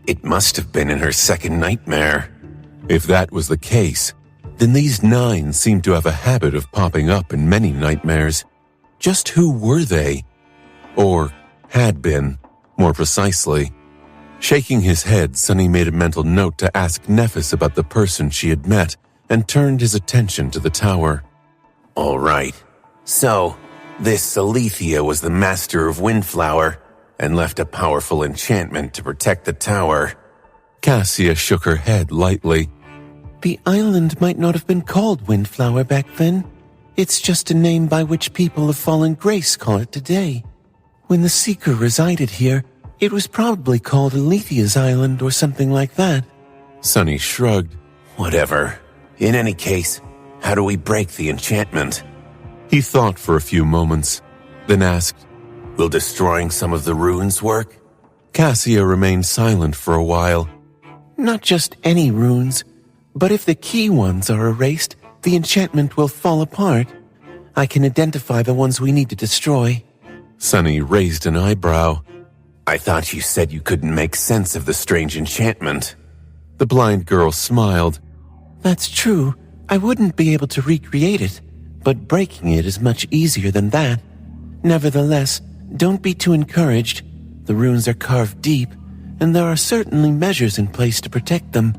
It must have been in her second nightmare. If that was the case, then these Nine seemed to have a habit of popping up in many nightmares. Just who were they? Or had been, more precisely. Shaking his head, Sunny made a mental note to ask Nephis about the person she had met and turned his attention to the tower. All right. So, this Alethea was the master of Windflower and left a powerful enchantment to protect the tower. Cassia shook her head lightly. The island might not have been called Windflower back then. It's just a name by which people of Fallen Grace call it today. When the Seeker resided here, it was probably called Alethea's Island or something like that. Sunny shrugged. Whatever. In any case, how do we break the enchantment? He thought for a few moments, then asked, Will destroying some of the runes work? Cassia remained silent for a while. Not just any runes, but if the key ones are erased, the enchantment will fall apart. I can identify the ones we need to destroy. Sunny raised an eyebrow. I thought you said you couldn't make sense of the strange enchantment. The blind girl smiled. That's true. I wouldn't be able to recreate it, but breaking it is much easier than that. Nevertheless, don't be too encouraged. The runes are carved deep, and there are certainly measures in place to protect them.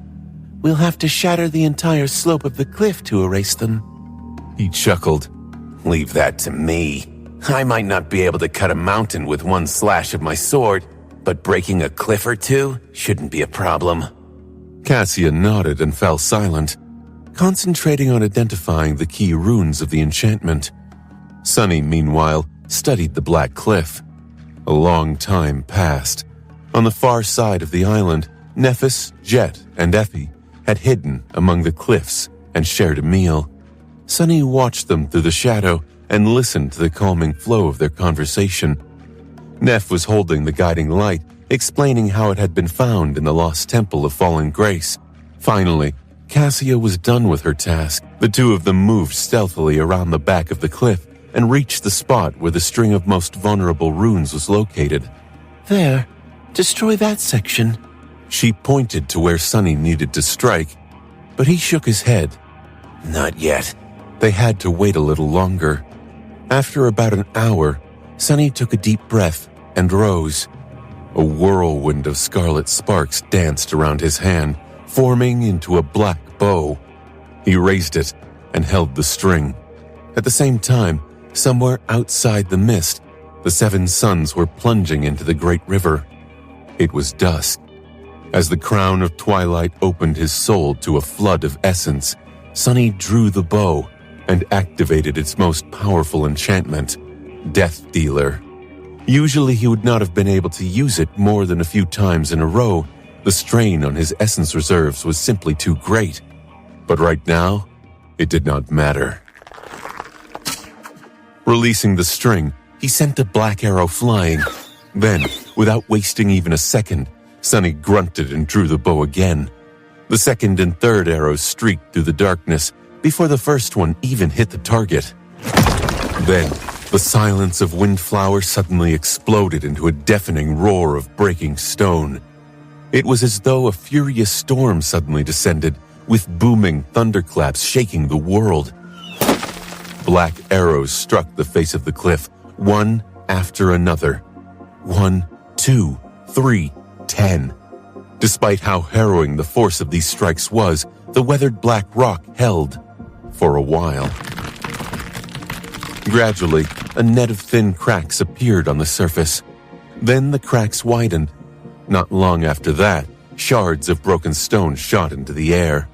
We'll have to shatter the entire slope of the cliff to erase them. He chuckled. Leave that to me. I might not be able to cut a mountain with one slash of my sword, but breaking a cliff or two shouldn't be a problem. Cassia nodded and fell silent, concentrating on identifying the key runes of the enchantment. Sunny, meanwhile, studied the black cliff. A long time passed. On the far side of the island, Nephis, Jet, and Effie had hidden among the cliffs and shared a meal. Sunny watched them through the shadow and listened to the calming flow of their conversation. Neph was holding the guiding light, explaining how it had been found in the lost temple of Fallen Grace. Finally, Cassia was done with her task. The two of them moved stealthily around the back of the cliff and reached the spot where the string of most vulnerable runes was located. There. Destroy that section. She pointed to where Sunny needed to strike, but he shook his head. Not yet. They had to wait a little longer. After about an hour, Sunny took a deep breath and rose. A whirlwind of scarlet sparks danced around his hand, forming into a black bow. He raised it and held the string. At the same time, somewhere outside the mist, the 7 suns were plunging into the great river. It was dusk. As the crown of twilight opened his soul to a flood of essence, Sunny drew the bow and activated its most powerful enchantment, Death Dealer. Usually he would not have been able to use it more than a few times in a row. The strain on his essence reserves was simply too great. But right now, it did not matter. Releasing the string, he sent a black arrow flying. Then, without wasting even a second, Sunny grunted and drew the bow again. The second and third arrows streaked through the darkness before the first one even hit the target. Then, the silence of Windflower suddenly exploded into a deafening roar of breaking stone. It was as though a furious storm suddenly descended, with booming thunderclaps shaking the world. Black arrows struck the face of the cliff, one after another. 1, 2, 3, 10. Despite how harrowing the force of these strikes was, the weathered black rock held for a while. Gradually, a net of thin cracks appeared on the surface. Then the cracks widened. Not long after that, shards of broken stone shot into the air.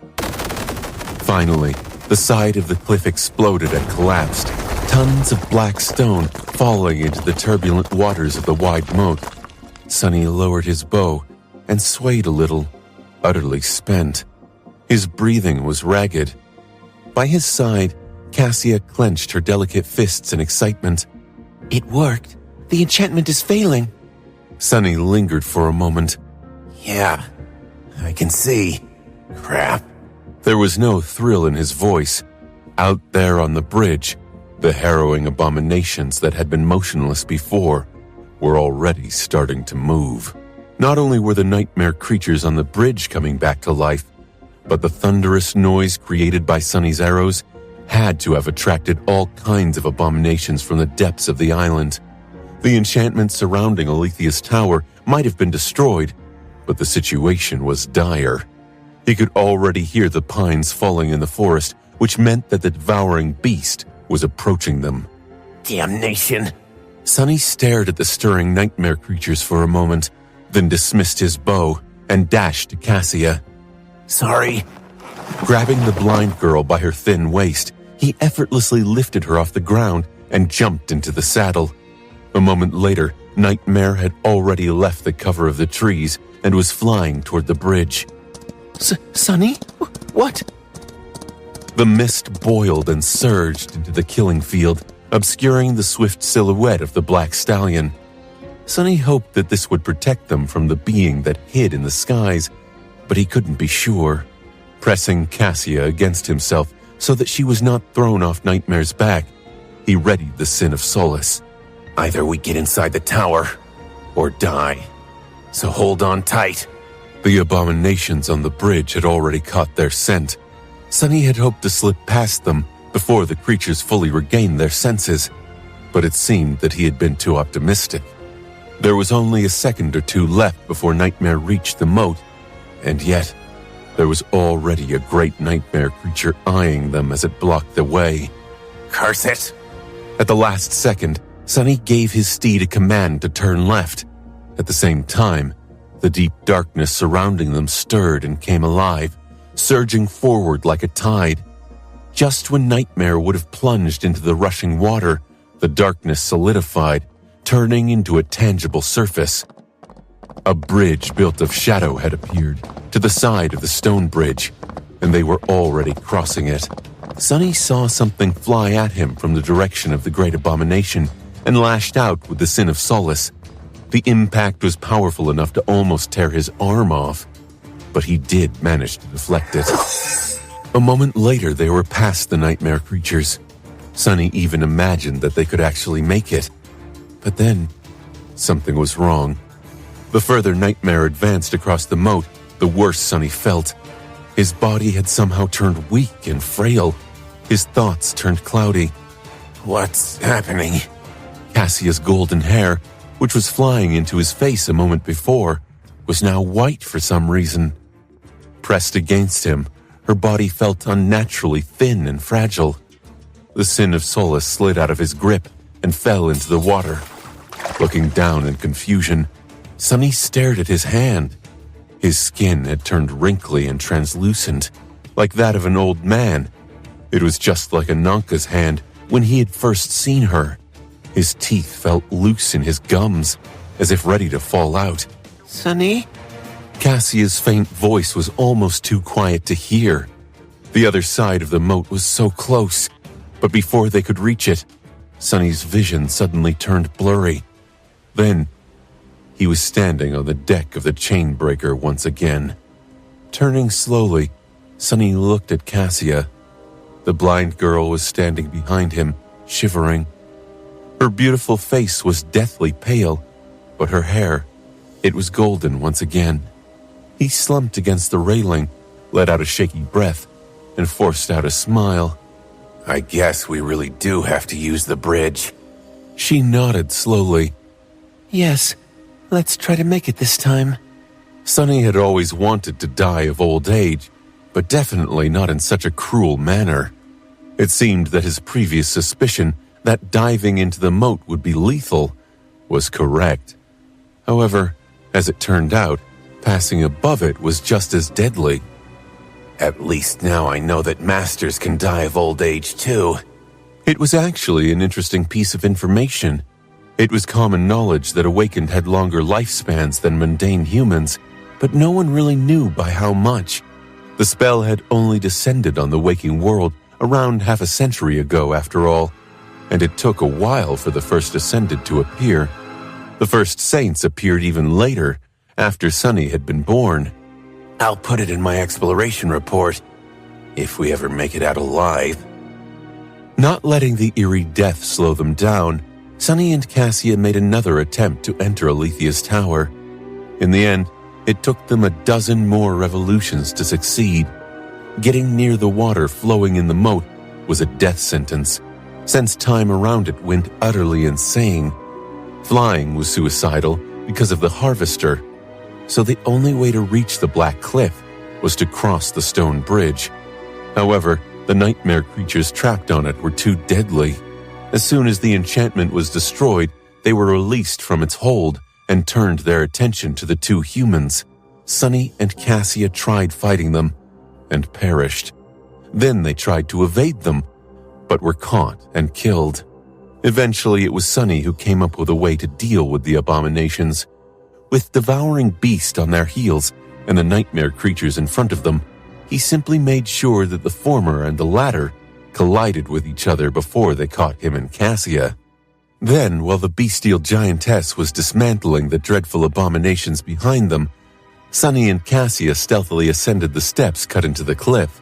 Finally, the side of the cliff exploded and collapsed, tons of black stone falling into the turbulent waters of the wide moat. Sunny lowered his bow and swayed a little, utterly spent. His breathing was ragged. By his side, Cassia clenched her delicate fists in excitement. It worked. The enchantment is failing. Sunny lingered for a moment. Yeah, I can see. Crap. There was no thrill in his voice. Out there on the bridge, the harrowing abominations that had been motionless before were already starting to move. Not only were the nightmare creatures on the bridge coming back to life, but the thunderous noise created by Sunny's arrows had to have attracted all kinds of abominations from the depths of the island. The enchantment surrounding Alethea's tower might have been destroyed, but the situation was dire. He could already hear the pines falling in the forest, which meant that the devouring beast was approaching them. Damnation! Sunny stared at the stirring nightmare creatures for a moment, then dismissed his bow and dashed to Cassia. Sorry. Grabbing the blind girl by her thin waist, he effortlessly lifted her off the ground and jumped into the saddle. A moment later, Nightmare had already left the cover of the trees and was flying toward the bridge. Sunny? What? The mist boiled and surged into the killing field, obscuring the swift silhouette of the black stallion. Sunny hoped that this would protect them from the being that hid in the skies, but he couldn't be sure. Pressing Cassia against himself so that she was not thrown off Nightmare's back, he readied the Sin of Solace. Either we get inside the tower, or die. So hold on tight. The abominations on the bridge had already caught their scent. Sunny had hoped to slip past them before the creatures fully regained their senses, but it seemed that he had been too optimistic. There was only a second or two left before Nightmare reached the moat, and yet there was already a great nightmare creature eyeing them as it blocked the way. Curse it! At the last second, Sunny gave his steed a command to turn left. At the same time, the deep darkness surrounding them stirred and came alive, surging forward like a tide. Just when Nightmare would have plunged into the rushing water, the darkness solidified, turning into a tangible surface. A bridge built of shadow had appeared to the side of the stone bridge, and they were already crossing it. Sunny saw something fly at him from the direction of the great abomination and lashed out with the Sin of Solace. The impact was powerful enough to almost tear his arm off, but he did manage to deflect it. A moment later, they were past the nightmare creatures. Sunny even imagined that they could actually make it. But then, something was wrong. The further Nightmare advanced across the moat, the worse Sunny felt. His body had somehow turned weak and frail. His thoughts turned cloudy. What's happening? Cassia's golden hair, which was flying into his face a moment before, was now white for some reason. Pressed against him, her body felt unnaturally thin and fragile. The Sin of Solace slid out of his grip and fell into the water. Looking down in confusion, Sunny stared at his hand. His skin had turned wrinkly and translucent, like that of an old man. It was just like Ananka's hand when he had first seen her. His teeth felt loose in his gums, as if ready to fall out. Sunny? Cassia's faint voice was almost too quiet to hear. The other side of the moat was so close, but before they could reach it, Sunny's vision suddenly turned blurry. Then, he was standing on the deck of the Chainbreaker once again. Turning slowly, Sunny looked at Cassia. The blind girl was standing behind him, shivering. Her beautiful face was deathly pale, but her hair, it was golden once again. He slumped against the railing, let out a shaky breath, and forced out a smile. I guess we really do have to use the bridge. She nodded slowly. Yes, let's try to make it this time. Sunny had always wanted to die of old age, but definitely not in such a cruel manner. It seemed that his previous suspicion that diving into the moat would be lethal was correct. However, as it turned out, passing above it was just as deadly. At least now I know that masters can die of old age too. It was actually an interesting piece of information. It was common knowledge that Awakened had longer lifespans than mundane humans, but no one really knew by how much. The spell had only descended on the waking world around half a century ago, after all, and it took a while for the first Ascended to appear. The first Saints appeared even later, after Sunny had been born. I'll put it in my exploration report, if we ever make it out alive. Not letting the eerie death slow them down, Sunny and Cassia made another attempt to enter Alethea's tower. In the end, it took them a dozen more revolutions to succeed. Getting near the water flowing in the moat was a death sentence, since time around it went utterly insane. Flying was suicidal because of the Harvester, so the only way to reach the Black Cliff was to cross the stone bridge. However, the nightmare creatures trapped on it were too deadly. As soon as the enchantment was destroyed, they were released from its hold and turned their attention to the two humans. Sunny and Cassia tried fighting them and perished. Then they tried to evade them, but were caught and killed. Eventually, it was Sunny who came up with a way to deal with the abominations. With devouring beast on their heels and the nightmare creatures in front of them, he simply made sure that the former and the latter collided with each other before they caught him and Cassia. Then, while the bestial giantess was dismantling the dreadful abominations behind them, Sunny and Cassia stealthily ascended the steps cut into the cliff.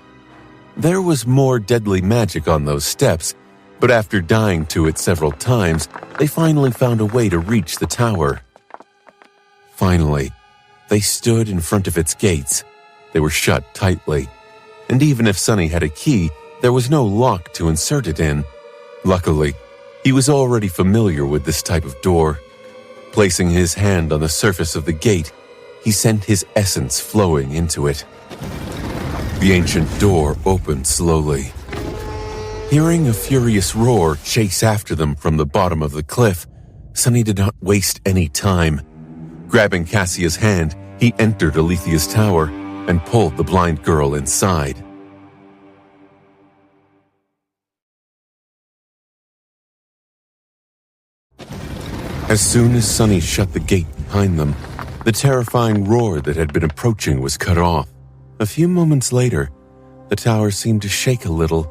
There was more deadly magic on those steps, but after dying to it several times, they finally found a way to reach the tower. Finally, they stood in front of its gates. They were shut tightly, and even if Sunny had a key, there was no lock to insert it in. Luckily, he was already familiar with this type of door. Placing his hand on the surface of the gate, he sent his essence flowing into it. The ancient door opened slowly. Hearing a furious roar chase after them from the bottom of the cliff, Sunny did not waste any time. Grabbing Cassia's hand, he entered Alethea's tower and pulled the blind girl inside. As soon as Sunny shut the gate behind them, the terrifying roar that had been approaching was cut off. A few moments later, the tower seemed to shake a little,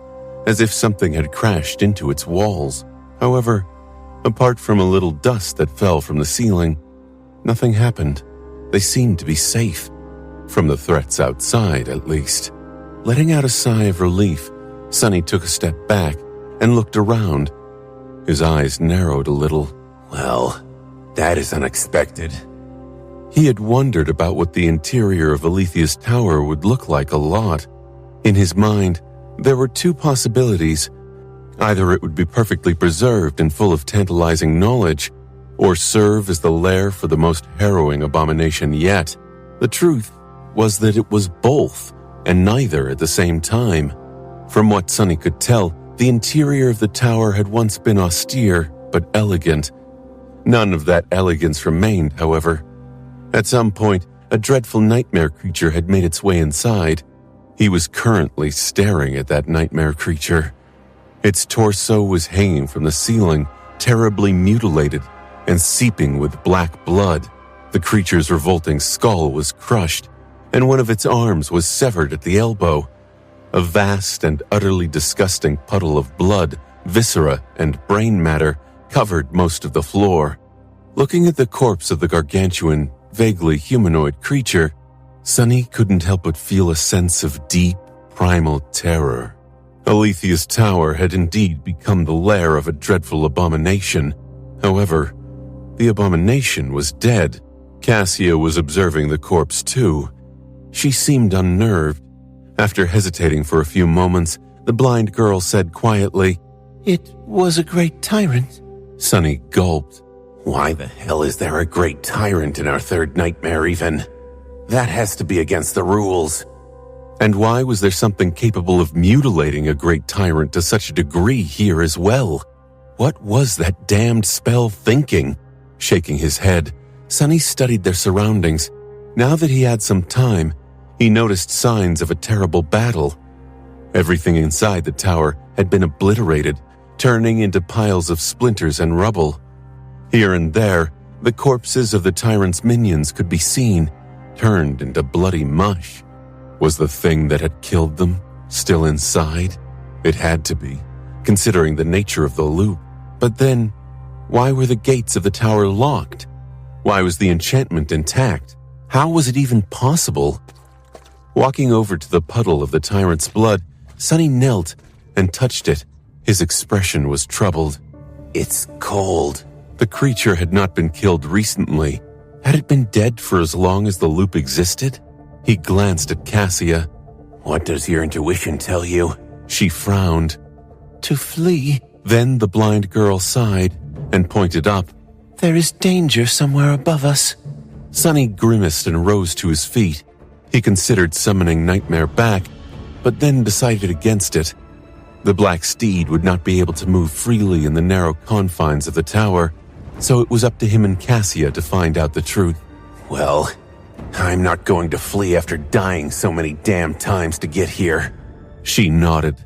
as if something had crashed into its walls. However, apart from a little dust that fell from the ceiling, nothing happened. They seemed to be safe. From the threats outside, at least. Letting out a sigh of relief, Sunny took a step back and looked around. His eyes narrowed a little. Well, that is unexpected. He had wondered about what the interior of Alethea's tower would look like a lot. In his mind, there were two possibilities. Either it would be perfectly preserved and full of tantalizing knowledge, or serve as the lair for the most harrowing abomination yet. The truth was that it was both, and neither at the same time. From what Sunny could tell, the interior of the tower had once been austere but elegant. None of that elegance remained, however. At some point, a dreadful nightmare creature had made its way inside. He was currently staring at that nightmare creature. Its torso was hanging from the ceiling, terribly mutilated and seeping with black blood. The creature's revolting skull was crushed, and one of its arms was severed at the elbow. A vast and utterly disgusting puddle of blood, viscera, and brain matter covered most of the floor. Looking at the corpse of the gargantuan, vaguely humanoid creature, Sunny couldn't help but feel a sense of deep, primal terror. Alethea's tower had indeed become the lair of a dreadful abomination. However, the abomination was dead. Cassia was observing the corpse too. She seemed unnerved. After hesitating for a few moments, the blind girl said quietly, "It was a great tyrant." Sunny gulped. Why the hell is there a great tyrant in our third nightmare even? That has to be against the rules. And why was there something capable of mutilating a great tyrant to such a degree here as well? What was that damned spell thinking? Shaking his head, Sunny studied their surroundings. Now that he had some time, he noticed signs of a terrible battle. Everything inside the tower had been obliterated, turning into piles of splinters and rubble. Here and there, the corpses of the tyrant's minions could be seen, turned into bloody mush. Was the thing that had killed them still inside? It had to be, considering the nature of the loop. But then, why were the gates of the tower locked? Why was the enchantment intact? How was it even possible? Walking over to the puddle of the tyrant's blood, Sunny knelt and touched it. His expression was troubled. It's cold. The creature had not been killed recently. Had it been dead for as long as the loop existed? He glanced at Cassia. What does your intuition tell you? She frowned. "To flee." Then the blind girl sighed and pointed up. "There is danger somewhere above us." Sunny grimaced and rose to his feet. He considered summoning Nightmare back, but then decided against it. The black steed would not be able to move freely in the narrow confines of the tower, so it was up to him and Cassia to find out the truth. Well, I'm not going to flee after dying so many damn times to get here. She nodded.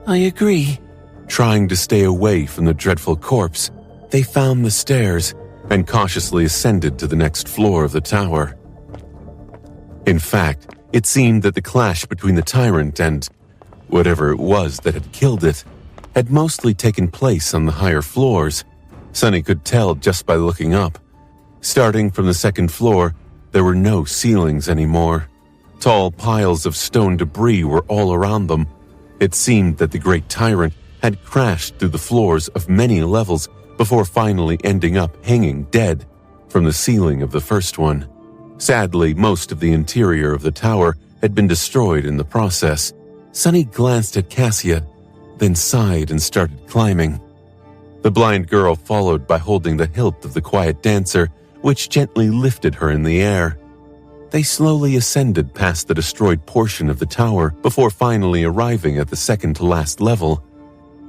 "I agree." Trying to stay away from the dreadful corpse, they found the stairs and cautiously ascended to the next floor of the tower. In fact, it seemed that the clash between the tyrant and whatever it was that had killed it had mostly taken place on the higher floors. Sunny could tell just by looking up. Starting from the second floor, there were no ceilings anymore. Tall piles of stone debris were all around them. It seemed that the great tyrant had crashed through the floors of many levels before finally ending up hanging dead from the ceiling of the first one. Sadly, most of the interior of the tower had been destroyed in the process. Sunny glanced at Cassia, then sighed and started climbing. The blind girl followed by holding the hilt of the quiet dancer, which gently lifted her in the air. They slowly ascended past the destroyed portion of the tower before finally arriving at the second-to-last level.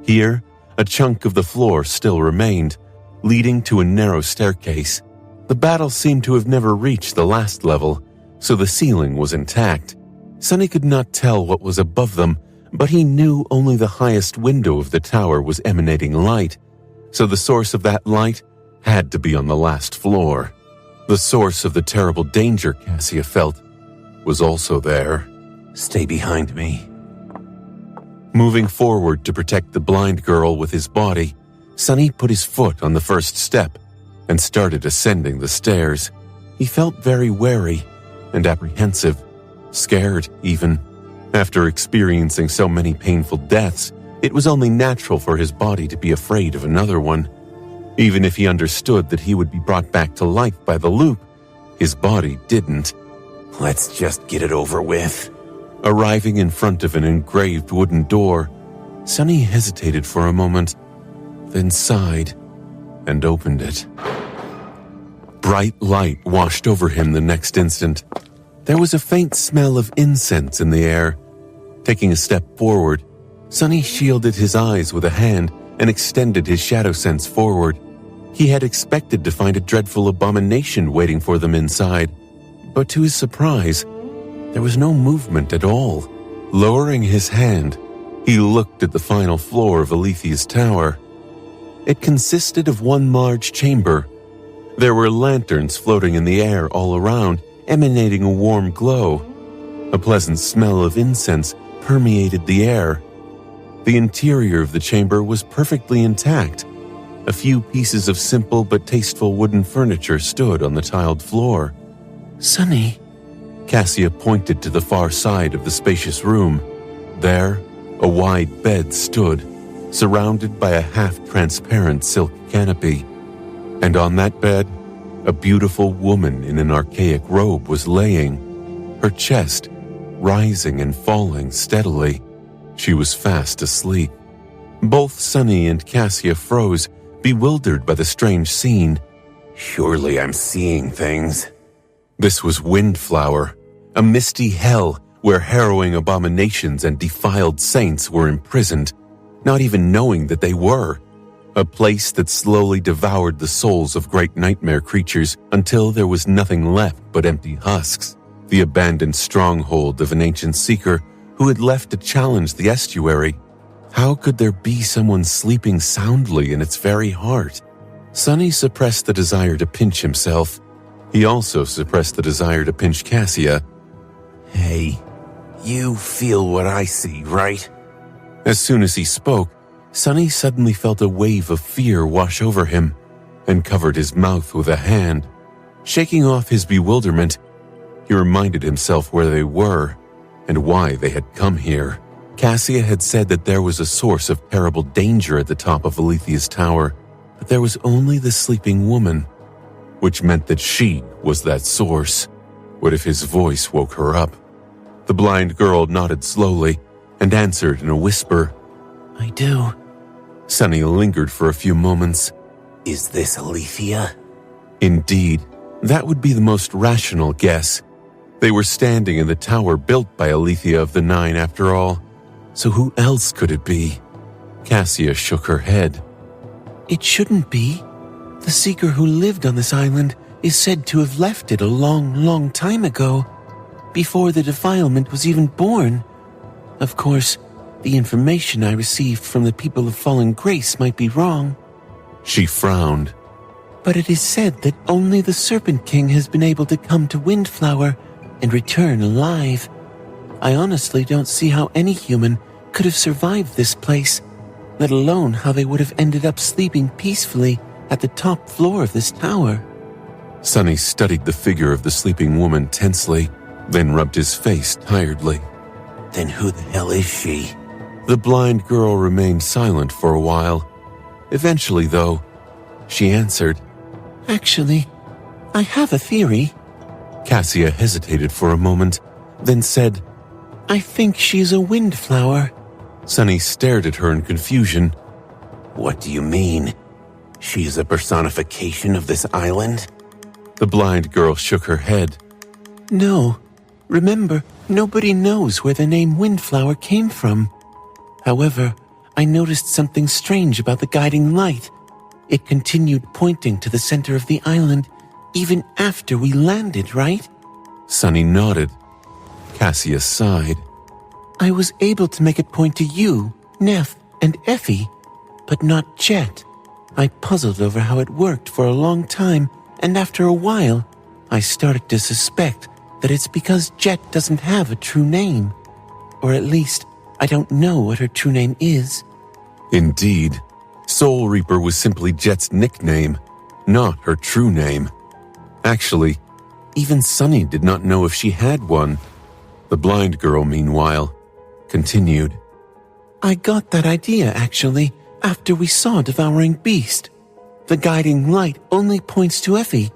Here, a chunk of the floor still remained, leading to a narrow staircase. The battle seemed to have never reached the last level, so the ceiling was intact. Sunny could not tell what was above them, but he knew only the highest window of the tower was emanating light, so the source of that light had to be on the last floor. The source of the terrible danger Cassia felt was also there. Stay behind me. Moving forward to protect the blind girl with his body, Sunny put his foot on the first step and started ascending the stairs. He felt very wary and apprehensive, scared even. After experiencing so many painful deaths, It was only natural for his body to be afraid of another one. Even if he understood that he would be brought back to life by the loop, his body didn't. Let's just get it over with. Arriving in front of an engraved wooden door, Sunny hesitated for a moment, then sighed and opened it. Bright light washed over him the next instant. There was a faint smell of incense in the air. Taking a step forward, Sunny shielded his eyes with a hand and extended his shadow sense forward. He had expected to find a dreadful abomination waiting for them inside, but to his surprise, there was no movement at all. Lowering his hand, he looked at the final floor of Alethea's tower. It consisted of one large chamber. There were lanterns floating in the air all around, emanating a warm glow. A pleasant smell of incense permeated the air. The interior of the chamber was perfectly intact. A few pieces of simple but tasteful wooden furniture stood on the tiled floor. Sunny, Cassia pointed to the far side of the spacious room. There, a wide bed stood, surrounded by a half-transparent silk canopy. And on that bed, a beautiful woman in an archaic robe was laying, her chest rising and falling steadily. She was fast asleep. Both Sunny and Cassia froze, bewildered by the strange scene. Surely I'm seeing things. This was Windflower, a misty hell where harrowing abominations and defiled saints were imprisoned, not even knowing that they were. A place that slowly devoured the souls of great nightmare creatures until there was nothing left but empty husks, the abandoned stronghold of an ancient seeker who had left to challenge the estuary. How could there be someone sleeping soundly in its very heart? Sunny suppressed the desire to pinch himself. He also suppressed the desire to pinch Cassia. Hey, you feel what I see, right? As soon as he spoke, Sunny suddenly felt a wave of fear wash over him and covered his mouth with a hand. Shaking off his bewilderment, he reminded himself where they were and why they had come here. Cassia had said that there was a source of terrible danger at the top of Alethea's tower, but there was only the sleeping woman, which meant that she was that source. What if his voice woke her up? The blind girl nodded slowly and answered in a whisper. I do. Sunny lingered for a few moments. Is this Alethea? Indeed, that would be the most rational guess. They were standing in the tower built by Alethea of the Nine after all. So who else could it be? Cassia shook her head. It shouldn't be. The seeker who lived on this island is said to have left it a long, long time ago, before the defilement was even born. Of course, the information I received from the people of Fallen Grace might be wrong. She frowned. But it is said that only the Serpent King has been able to come to Windflower and return alive. I honestly don't see how any human could have survived this place, let alone how they would have ended up sleeping peacefully at the top floor of this tower. Sunny studied the figure of the sleeping woman tensely, then rubbed his face tiredly. Then who the hell is she? The blind girl remained silent for a while. Eventually, though, she answered. Actually, I have a theory. Cassia hesitated for a moment, then said, I think she's a windflower. Sunny stared at her in confusion. What do you mean? She's a personification of this island? The blind girl shook her head. No. Remember, nobody knows where the name Windflower came from. However, I noticed something strange about the guiding light. It continued pointing to the center of the island even after we landed, right? Sunny nodded. Cassia sighed. I was able to make it point to you, Neff, and Effie, but not Jet. I puzzled over how it worked for a long time, and after a while, I started to suspect that it's because Jet doesn't have a true name. Or at least, I don't know what her true name is. Indeed, Soul Reaper was simply Jet's nickname, not her true name. Actually, even Sunny did not know if she had one. The blind girl, meanwhile, continued. I got that idea, actually, after we saw Devouring Beast. The guiding light only points to Effie,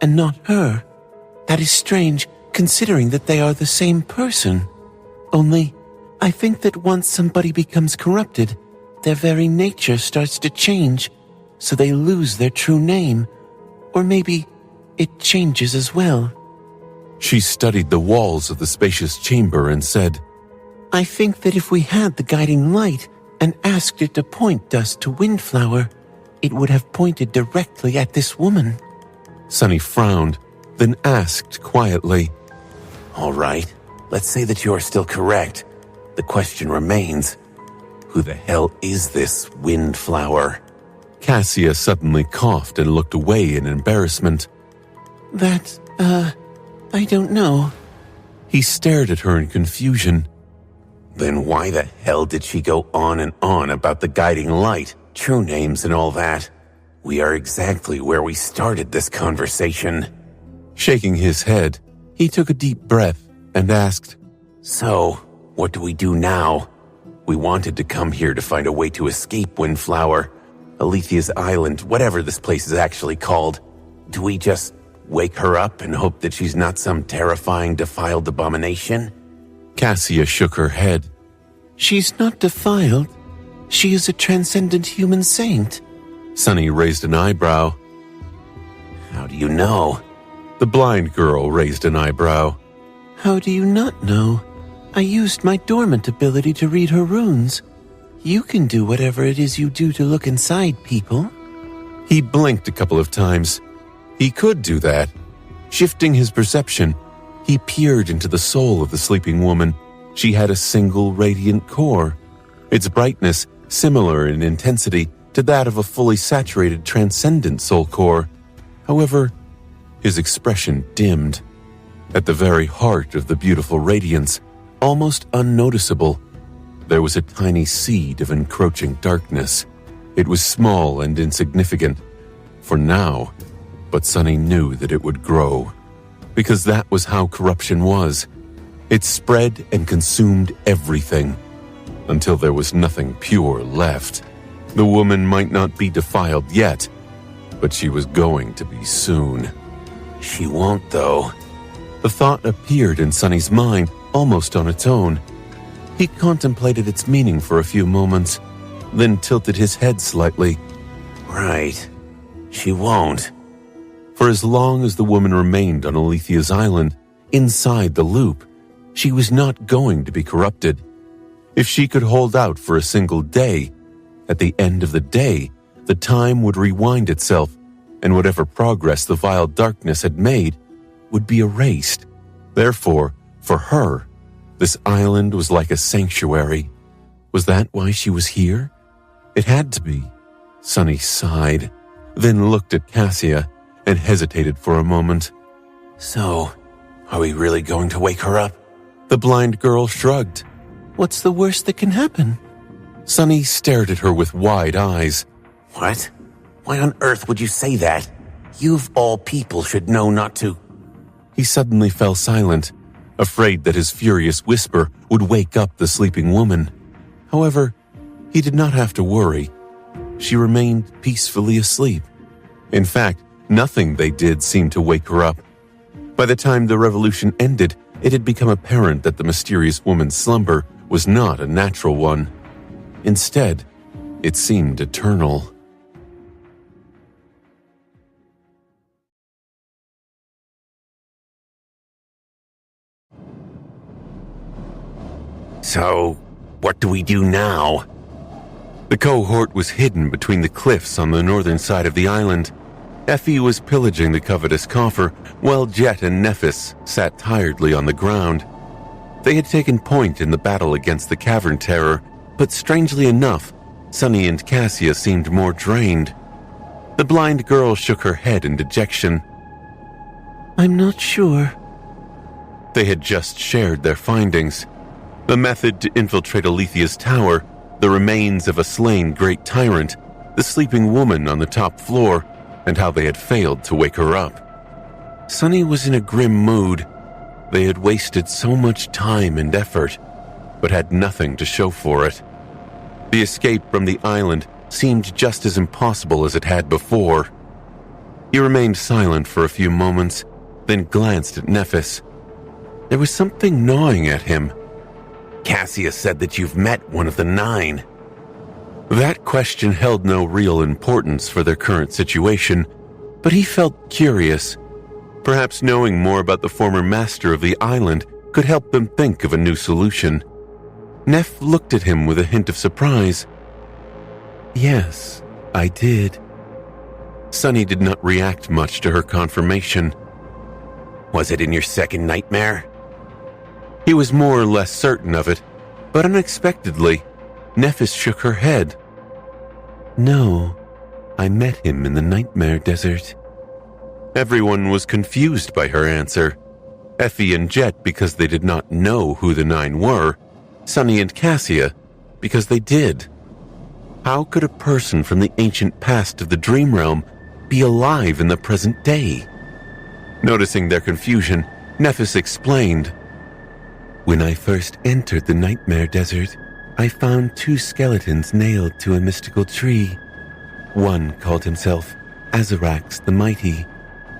and not her. That is strange, considering that they are the same person. Only, I think that once somebody becomes corrupted, their very nature starts to change, so they lose their true name. Or maybe it changes as well. She studied the walls of the spacious chamber and said, I think that if we had the guiding light and asked it to point us to Windflower, it would have pointed directly at this woman. Sunny frowned, then asked quietly, All right, let's say that you're still correct. The question remains, who the hell is this Windflower? Cassia suddenly coughed and looked away in embarrassment. I don't know. He stared at her in confusion. Then why the hell did she go on and on about the guiding light, true names and all that? We are exactly where we started this conversation. Shaking his head, he took a deep breath and asked, So, what do we do now? We wanted to come here to find a way to escape Windflower, Alethia's Island, whatever this place is actually called. Do we just wake her up and hope that she's not some terrifying, defiled abomination? Cassia shook her head. She's not defiled. She is a transcendent human saint. Sunny raised an eyebrow. How do you know? The blind girl raised an eyebrow. How do you not know? I used my dormant ability to read her runes. You can do whatever it is you do to look inside people. He blinked a couple of times. He could do that. Shifting his perception, he peered into the soul of the sleeping woman. She had a single radiant core, its brightness similar in intensity to that of a fully saturated transcendent soul core. However, his expression dimmed. At the very heart of the beautiful radiance, almost unnoticeable, there was a tiny seed of encroaching darkness. It was small and insignificant for now, but Sunny knew that it would grow, because that was how corruption was. It spread and consumed everything, until there was nothing pure left. The woman might not be defiled yet, but she was going to be soon. She won't, though. The thought appeared in Sunny's mind almost on its own. He contemplated its meaning for a few moments, then tilted his head slightly. Right. She won't. For as long as the woman remained on Alethia's island, inside the loop, she was not going to be corrupted. If she could hold out for a single day, at the end of the day, the time would rewind itself, and whatever progress the vile darkness had made would be erased. Therefore, for her, this island was like a sanctuary. Was that why she was here? It had to be. Sunny sighed, then looked at Cassia and hesitated for a moment. So, are we really going to wake her up? The blind girl shrugged. What's the worst that can happen? Sunny stared at her with wide eyes. What? Why on earth would you say that? You of all people should know not to. He suddenly fell silent, afraid that his furious whisper would wake up the sleeping woman. However, he did not have to worry. She remained peacefully asleep. In fact, nothing they did seemed to wake her up. By the time the revolution ended, it had become apparent that the mysterious woman's slumber was not a natural one. Instead, it seemed eternal. So, what do we do now? The cohort was hidden between the cliffs on the northern side of the island. Effie was pillaging the covetous coffer, while Jet and Nephis sat tiredly on the ground. They had taken point in the battle against the cavern terror, but strangely enough, Sunny and Cassia seemed more drained. The blind girl shook her head in dejection. I'm not sure. They had just shared their findings. The method to infiltrate Alethia's tower, the remains of a slain great tyrant, the sleeping woman on the top floor, and how they had failed to wake her up. Sunny was in a grim mood. They had wasted so much time and effort, but had nothing to show for it. The escape from the island seemed just as impossible as it had before. He remained silent for a few moments, then glanced at Nephis. There was something gnawing at him. Cassia said that you've met one of the 9. That question held no real importance for their current situation, but he felt curious. Perhaps knowing more about the former master of the island could help them think of a new solution. Neff looked at him with a hint of surprise. Yes, I did. Sunny did not react much to her confirmation. Was it in your second nightmare? He was more or less certain of it, but unexpectedly, Nephis shook her head. No, I met him in the Nightmare Desert. Everyone was confused by her answer. Effie and Jet because they did not know who the 9 were, Sunny and Cassia because they did. How could a person from the ancient past of the Dream Realm be alive in the present day? Noticing their confusion, Nephis explained. When I first entered the Nightmare Desert, I found 2 skeletons nailed to a mystical tree. One called himself Azarax the Mighty,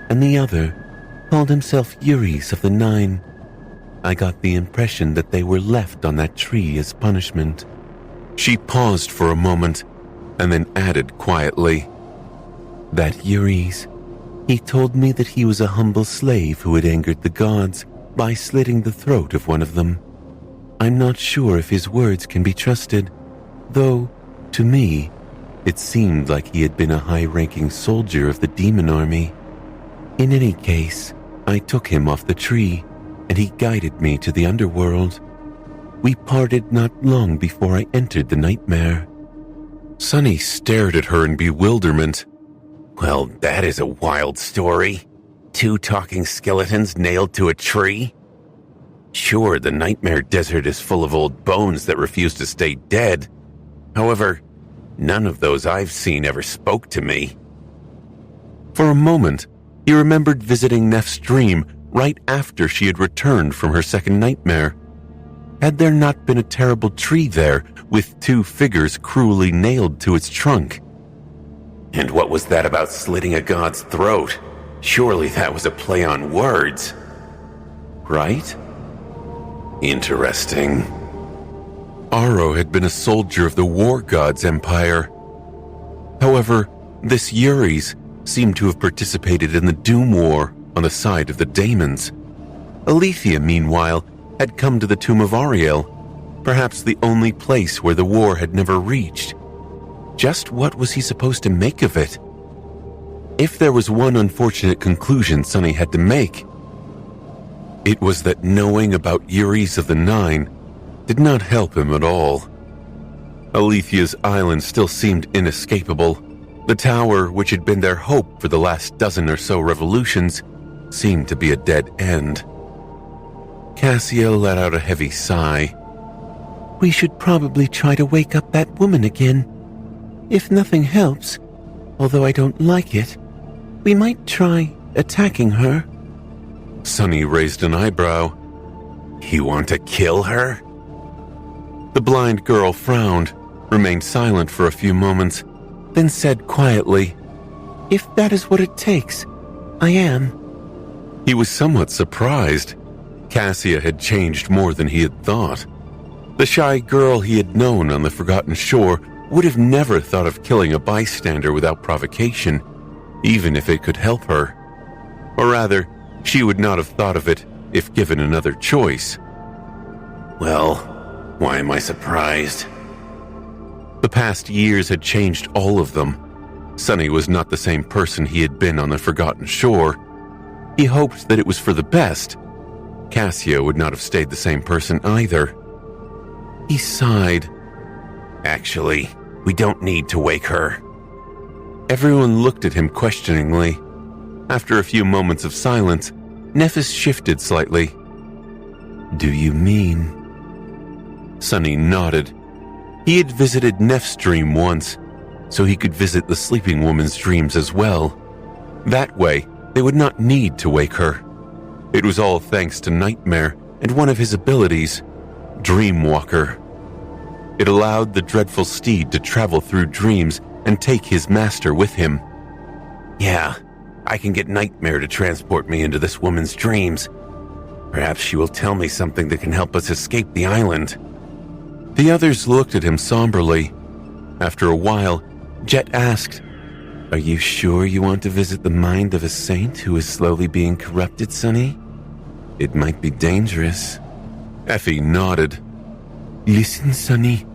and the other called himself Uris of the 9. I got the impression that they were left on that tree as punishment. She paused for a moment, and then added quietly, That Uris, he told me that he was a humble slave who had angered the gods by slitting the throat of one of them. I'm not sure if his words can be trusted, though, to me, it seemed like he had been a high-ranking soldier of the demon army. In any case, I took him off the tree, and he guided me to the underworld. We parted not long before I entered the nightmare. Sunny stared at her in bewilderment. Well, that is a wild story. 2 talking skeletons nailed to a tree? Sure, the Nightmare Desert is full of old bones that refuse to stay dead. However, none of those I've seen ever spoke to me. For a moment, he remembered visiting Neff's dream right after she had returned from her second nightmare. Had there not been a terrible tree there with 2 figures cruelly nailed to its trunk? And what was that about slitting a god's throat? Surely that was a play on words. Right? Interesting. Aro had been a soldier of the war god's empire. However, this Uris seemed to have participated in the Doom War on the side of the Daemons. Alethea, meanwhile, had come to the tomb of Ariel, perhaps the only place where the war had never reached. Just what was he supposed to make of it? If there was one unfortunate conclusion Sunny had to make, it was that knowing about Uris of the 9 did not help him at all. Alethea's island still seemed inescapable. The tower, which had been their hope for the last dozen or so revolutions, seemed to be a dead end. Cassia let out a heavy sigh. We should probably try to wake up that woman again. If nothing helps, although I don't like it, we might try attacking her. Sunny raised an eyebrow. You want to kill her? The blind girl frowned, remained silent for a few moments, then said quietly, If that is what it takes, I am. He was somewhat surprised. Cassia had changed more than he had thought. The shy girl he had known on the Forgotten Shore would have never thought of killing a bystander without provocation, even if it could help her. Or rather, she would not have thought of it if given another choice. Well, why am I surprised? The past years had changed all of them. Sunny was not the same person he had been on the Forgotten Shore. He hoped that it was for the best. Cassia would not have stayed the same person either. He sighed. Actually, we don't need to wake her. Everyone looked at him questioningly. After a few moments of silence, Nephis shifted slightly. Do you mean? Sunny nodded. He had visited Neff's dream once, so he could visit the sleeping woman's dreams as well. That way, they would not need to wake her. It was all thanks to Nightmare and one of his abilities, Dreamwalker. It allowed the dreadful steed to travel through dreams and take his master with him. Yeah, I can get Nightmare to transport me into this woman's dreams. Perhaps she will tell me something that can help us escape the island. The others looked at him somberly. After a while, Jet asked, "Are you sure you want to visit the mind of a saint who is slowly being corrupted, Sonny? It might be dangerous." Effie nodded. "Listen, Sonny,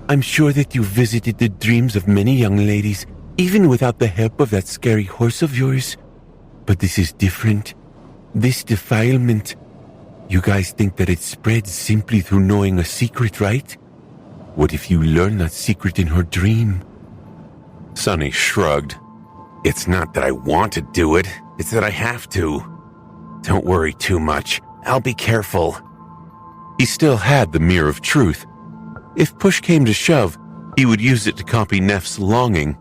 I'm sure that you visited the dreams of many young ladies, even without the help of that scary horse of yours. But this is different. This defilement. You guys think that it spreads simply through knowing a secret, right? What if you learn that secret in her dream?" Sonny shrugged. It's not that I want to do it, it's that I have to. Don't worry too much. I'll be careful. He still had the Mirror of Truth. If push came to shove, he would use it to copy Neff's longing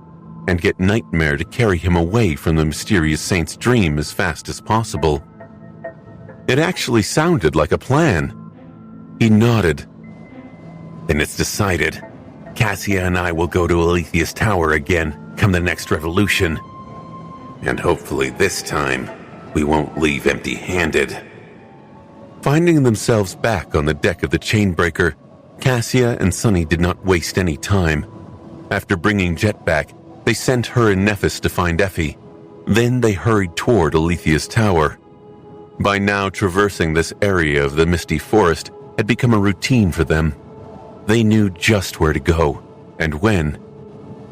and get Nightmare to carry him away from the mysterious saint's dream as fast as possible. It actually sounded like a plan. He nodded. Then it's decided. Cassia and I will go to Alethea's Tower again come the next revolution. And hopefully this time, we won't leave empty-handed. Finding themselves back on the deck of the Chainbreaker, Cassia and Sonny did not waste any time. After bringing Jet back, they sent her and Nephis to find Effie. Then they hurried toward Alethea's Tower. By now, traversing this area of the misty forest had become a routine for them. They knew just where to go, and when.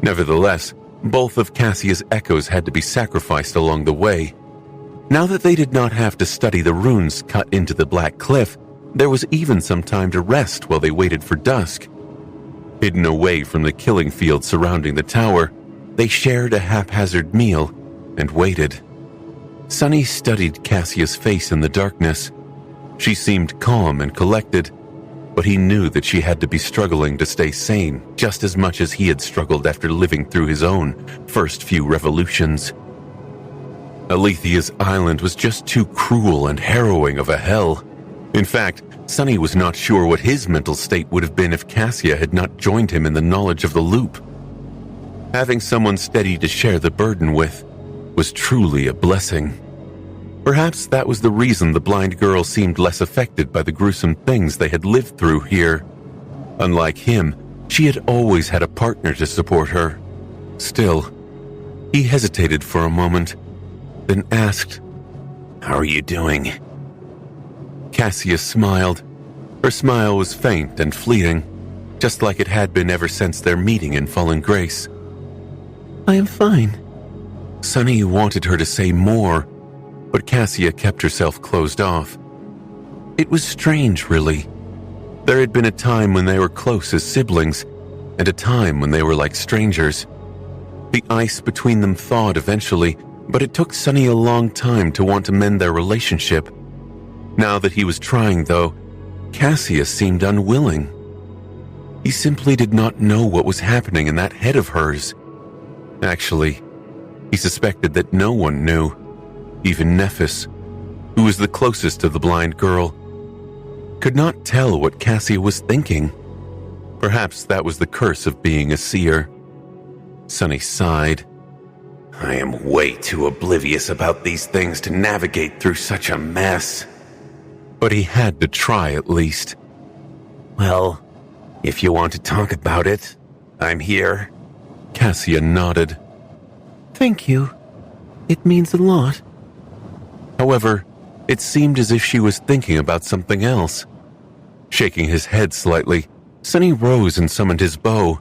Nevertheless, both of Cassia's echoes had to be sacrificed along the way. Now that they did not have to study the runes cut into the black cliff, there was even some time to rest while they waited for dusk. Hidden away from the killing field surrounding the tower, they shared a haphazard meal and waited. Sonny studied Cassia's face in the darkness. She seemed calm and collected, but he knew that she had to be struggling to stay sane just as much as he had struggled after living through his own first few revolutions. Alethea's island was just too cruel and harrowing of a hell. In fact, Sonny was not sure what his mental state would have been if Cassia had not joined him in the knowledge of the loop. Having someone steady to share the burden with was truly a blessing. Perhaps that was the reason the blind girl seemed less affected by the gruesome things they had lived through here. Unlike him, she had always had a partner to support her. Still, he hesitated for a moment, then asked, "How are you doing?" Cassia smiled. Her smile was faint and fleeting, just like it had been ever since their meeting in Fallen Grace. I am fine. Sonny wanted her to say more, but Cassia kept herself closed off. It was strange, really. There had been a time when they were close as siblings, and a time when they were like strangers. The ice between them thawed eventually, but it took Sonny a long time to want to mend their relationship. Now that he was trying, though, Cassia seemed unwilling. He simply did not know what was happening in that head of hers. Actually, he suspected that no one knew, even Nephis, who was the closest to the blind girl, could not tell what Cassia was thinking. Perhaps that was the curse of being a seer. Sonny sighed. I am way too oblivious about these things to navigate through such a mess. But he had to try at least. Well, if you want to talk about it, I'm here. Cassia nodded. Thank you. It means a lot. However, it seemed as if she was thinking about something else. Shaking his head slightly, Sonny rose and summoned his bow.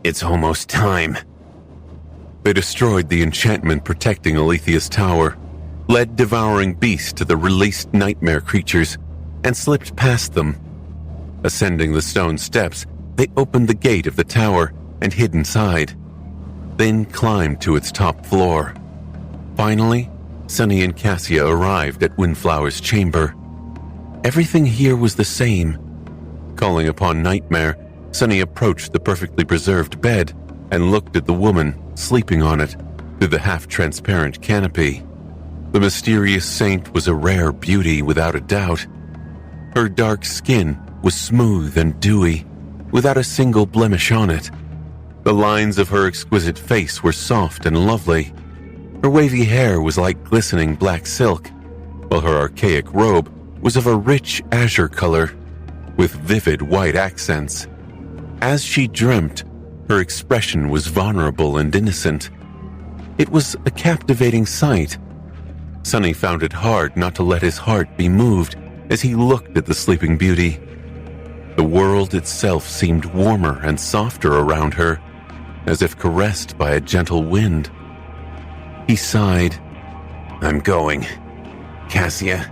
It's almost time. They destroyed the enchantment protecting Alethea's tower, led devouring beasts to the released nightmare creatures, and slipped past them. Ascending the stone steps, they opened the gate of the tower and hid inside, then climbed to its top floor. Finally, Sonny and Cassia arrived at Windflower's chamber. Everything here was the same. Calling upon Nightmare, Sonny approached the perfectly preserved bed and looked at the woman sleeping on it through the half-transparent canopy. The mysterious saint was a rare beauty without a doubt. Her dark skin was smooth and dewy, without a single blemish on it. The lines of her exquisite face were soft and lovely. Her wavy hair was like glistening black silk, while her archaic robe was of a rich azure color, with vivid white accents. As she dreamt, her expression was vulnerable and innocent. It was a captivating sight. Sonny found it hard not to let his heart be moved as he looked at the sleeping beauty. The world itself seemed warmer and softer around her, as if caressed by a gentle wind. He sighed. I'm going. Cassia,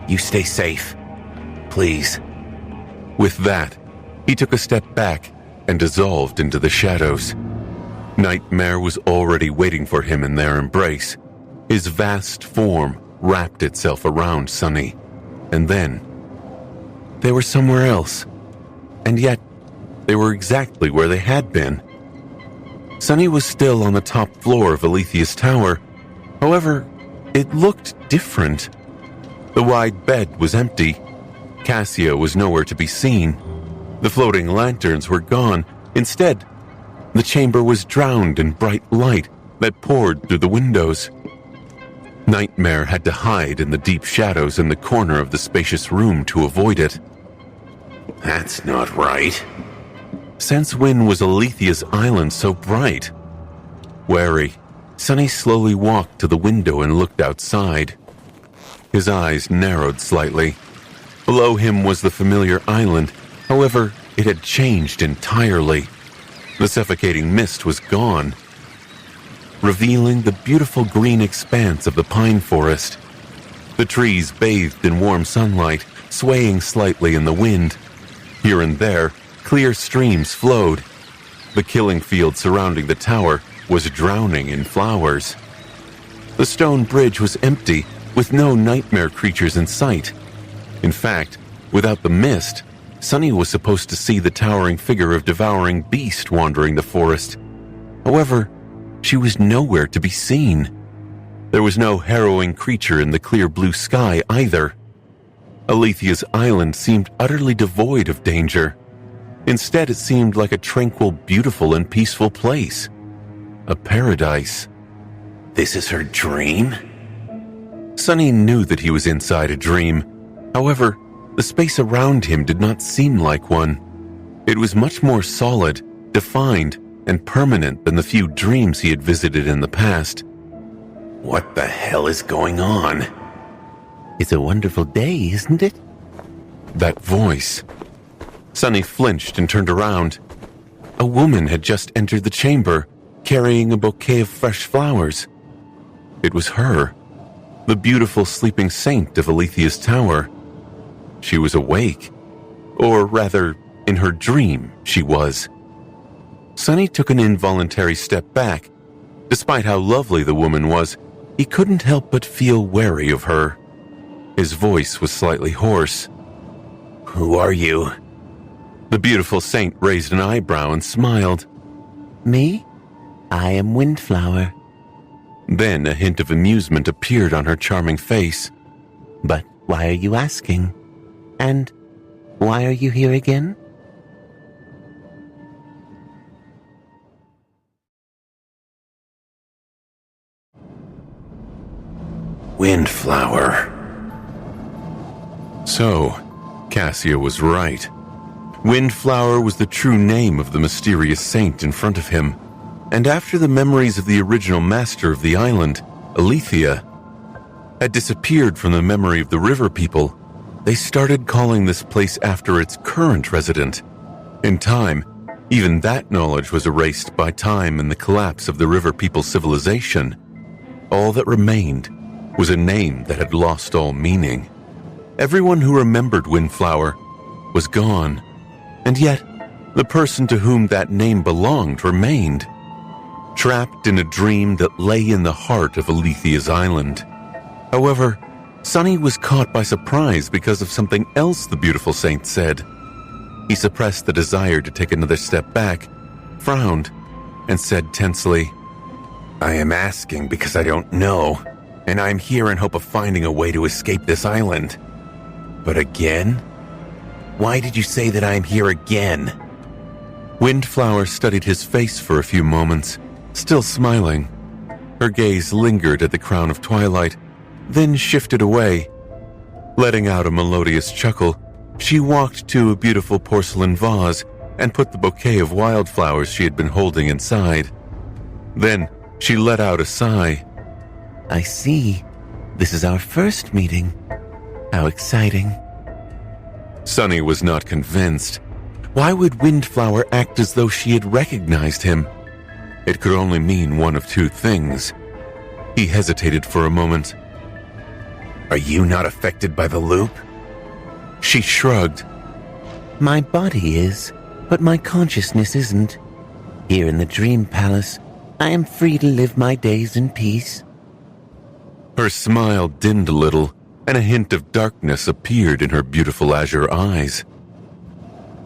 you stay safe. Please. With that, he took a step back and dissolved into the shadows. Nightmare was already waiting for him in their embrace. His vast form wrapped itself around Sonny, and then they were somewhere else. And yet, they were exactly where they had been. Sonny was still on the top floor of Alethea's tower. However, it looked different. The wide bed was empty. Cassia was nowhere to be seen. The floating lanterns were gone. Instead, the chamber was drowned in bright light that poured through the windows. Nightmare had to hide in the deep shadows in the corner of the spacious room to avoid it. That's not right. Since when was Alethea's island so bright? Wary, Sonny slowly walked to the window and looked outside. His eyes narrowed slightly. Below him was the familiar island. However, it had changed entirely. The suffocating mist was gone, revealing the beautiful green expanse of the pine forest. The trees bathed in warm sunlight, swaying slightly in the wind. Here and there, clear streams flowed. The killing field surrounding the tower was drowning in flowers. The stone bridge was empty, with no nightmare creatures in sight. In fact, without the mist, Sonny was supposed to see the towering figure of devouring beast wandering the forest. However, she was nowhere to be seen. There was no harrowing creature in the clear blue sky either. Alethea's island seemed utterly devoid of danger. Instead, it seemed like a tranquil, beautiful, and peaceful place. A paradise. This is her dream? Sonny knew that he was inside a dream. However, the space around him did not seem like one. It was much more solid, defined, and permanent than the few dreams he had visited in the past. What the hell is going on? It's a wonderful day, isn't it? That voice. Sonny flinched and turned around. A woman had just entered the chamber, carrying a bouquet of fresh flowers. It was her, the beautiful sleeping saint of Alethea's tower. She was awake, or rather, in her dream, she was. Sonny took an involuntary step back. Despite how lovely the woman was, he couldn't help but feel wary of her. His voice was slightly hoarse. Who are you? The beautiful saint raised an eyebrow and smiled. Me? I am Windflower. Then a hint of amusement appeared on her charming face. But why are you asking? And why are you here again? Windflower. So, Cassia was right. Windflower was the true name of the mysterious saint in front of him. And after the memories of the original master of the island, Aletheia, had disappeared from the memory of the river people, they started calling this place after its current resident. In time, even that knowledge was erased by time and the collapse of the river people's civilization. All that remained was a name that had lost all meaning. Everyone who remembered Windflower was gone, and yet the person to whom that name belonged remained, trapped in a dream that lay in the heart of Alethea's island. However, Sonny was caught by surprise because of something else the beautiful saint said. He suppressed the desire to take another step back, frowned, and said tensely, I am asking because I don't know, and I'm here in hope of finding a way to escape this island. But again? Why did you say that I'm here again? Windflower studied his face for a few moments, still smiling. Her gaze lingered at the crown of twilight, then shifted away. Letting out a melodious chuckle, she walked to a beautiful porcelain vase and put the bouquet of wildflowers she had been holding inside. Then she let out a sigh. I see. This is our first meeting. How exciting. Sunny was not convinced. Why would Windflower act as though she had recognized him? It could only mean one of two things. He hesitated for a moment. Are you not affected by the loop? She shrugged. My body is, but my consciousness isn't. Here in the Dream Palace, I am free to live my days in peace. Her smile dimmed a little, and a hint of darkness appeared in her beautiful azure eyes.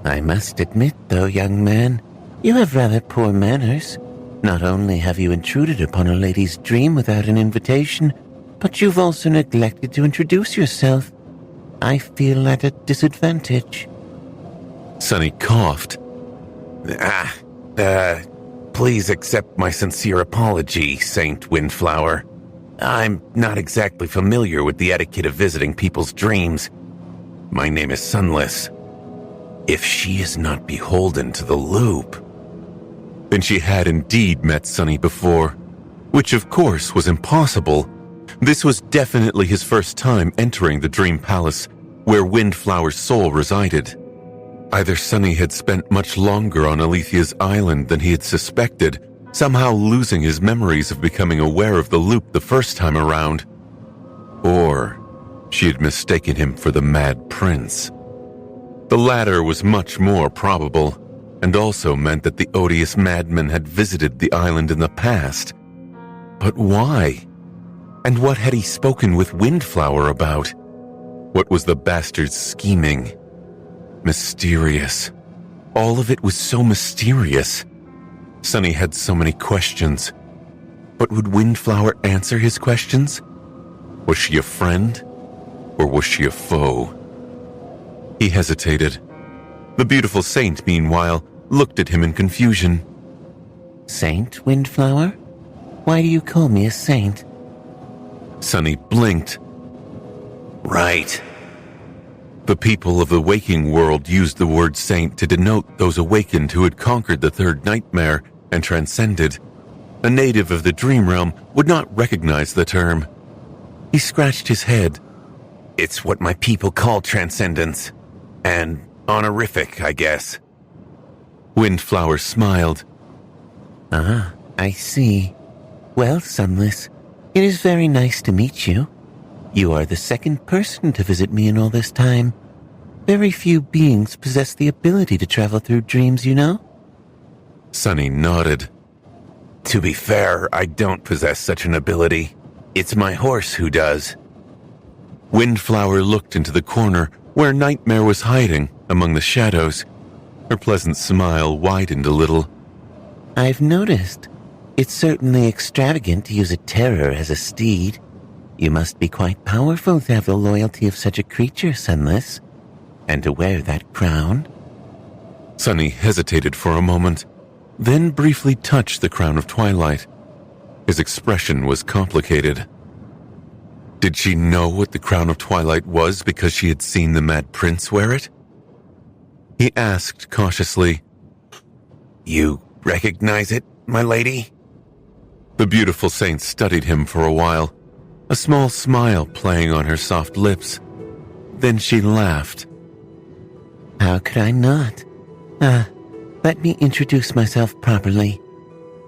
I must admit, though, young man, you have rather poor manners. Not only have you intruded upon a lady's dream without an invitation, but you've also neglected to introduce yourself. I feel at a disadvantage. Sunny coughed. Please accept my sincere apology, Saint Windflower. I'm not exactly familiar with the etiquette of visiting people's dreams. My name is Sunless. If she is not beholden to the loop... Then she had indeed met Sunny before, which of course was impossible. This was definitely his first time entering the Dream Palace, where Windflower's soul resided. Either Sunny had spent much longer on Alethea's island than he had suspected, somehow losing his memories of becoming aware of the loop the first time around. Or she had mistaken him for the Mad Prince. The latter was much more probable, and also meant that the odious madman had visited the island in the past. But why? And what had he spoken with Windflower about? What was the bastard's scheming? Mysterious. All of it was so mysterious. Sunny had so many questions. But would Windflower answer his questions? Was she a friend? Or was she a foe? He hesitated. The beautiful saint, meanwhile, looked at him in confusion. Saint Windflower? Why do you call me a saint? Sunny blinked. Right. The people of the waking world used the word saint to denote those awakened who had conquered the third nightmare and transcended. A native of the dream realm would not recognize the term. He scratched his head. It's what my people call transcendence. And honorific, I guess. Windflower smiled. Ah, I see. Well, Sunless, it is very nice to meet you. You are the second person to visit me in all this time. Very few beings possess the ability to travel through dreams, you know? Sunny nodded. To be fair, I don't possess such an ability. It's my horse who does. Windflower looked into the corner where Nightmare was hiding among the shadows. Her pleasant smile widened a little. I've noticed. It's certainly extravagant to use a terror as a steed. You must be quite powerful to have the loyalty of such a creature, Sunless. And to wear that crown. Sunny hesitated for a moment, then briefly touched the crown of twilight. His expression was complicated. Did she know what the crown of twilight was because she had seen the Mad Prince wear it? He asked cautiously, You recognize it, my lady? The beautiful saint studied him for a while, a small smile playing on her soft lips. Then she laughed. How could I not? Let me introduce myself properly.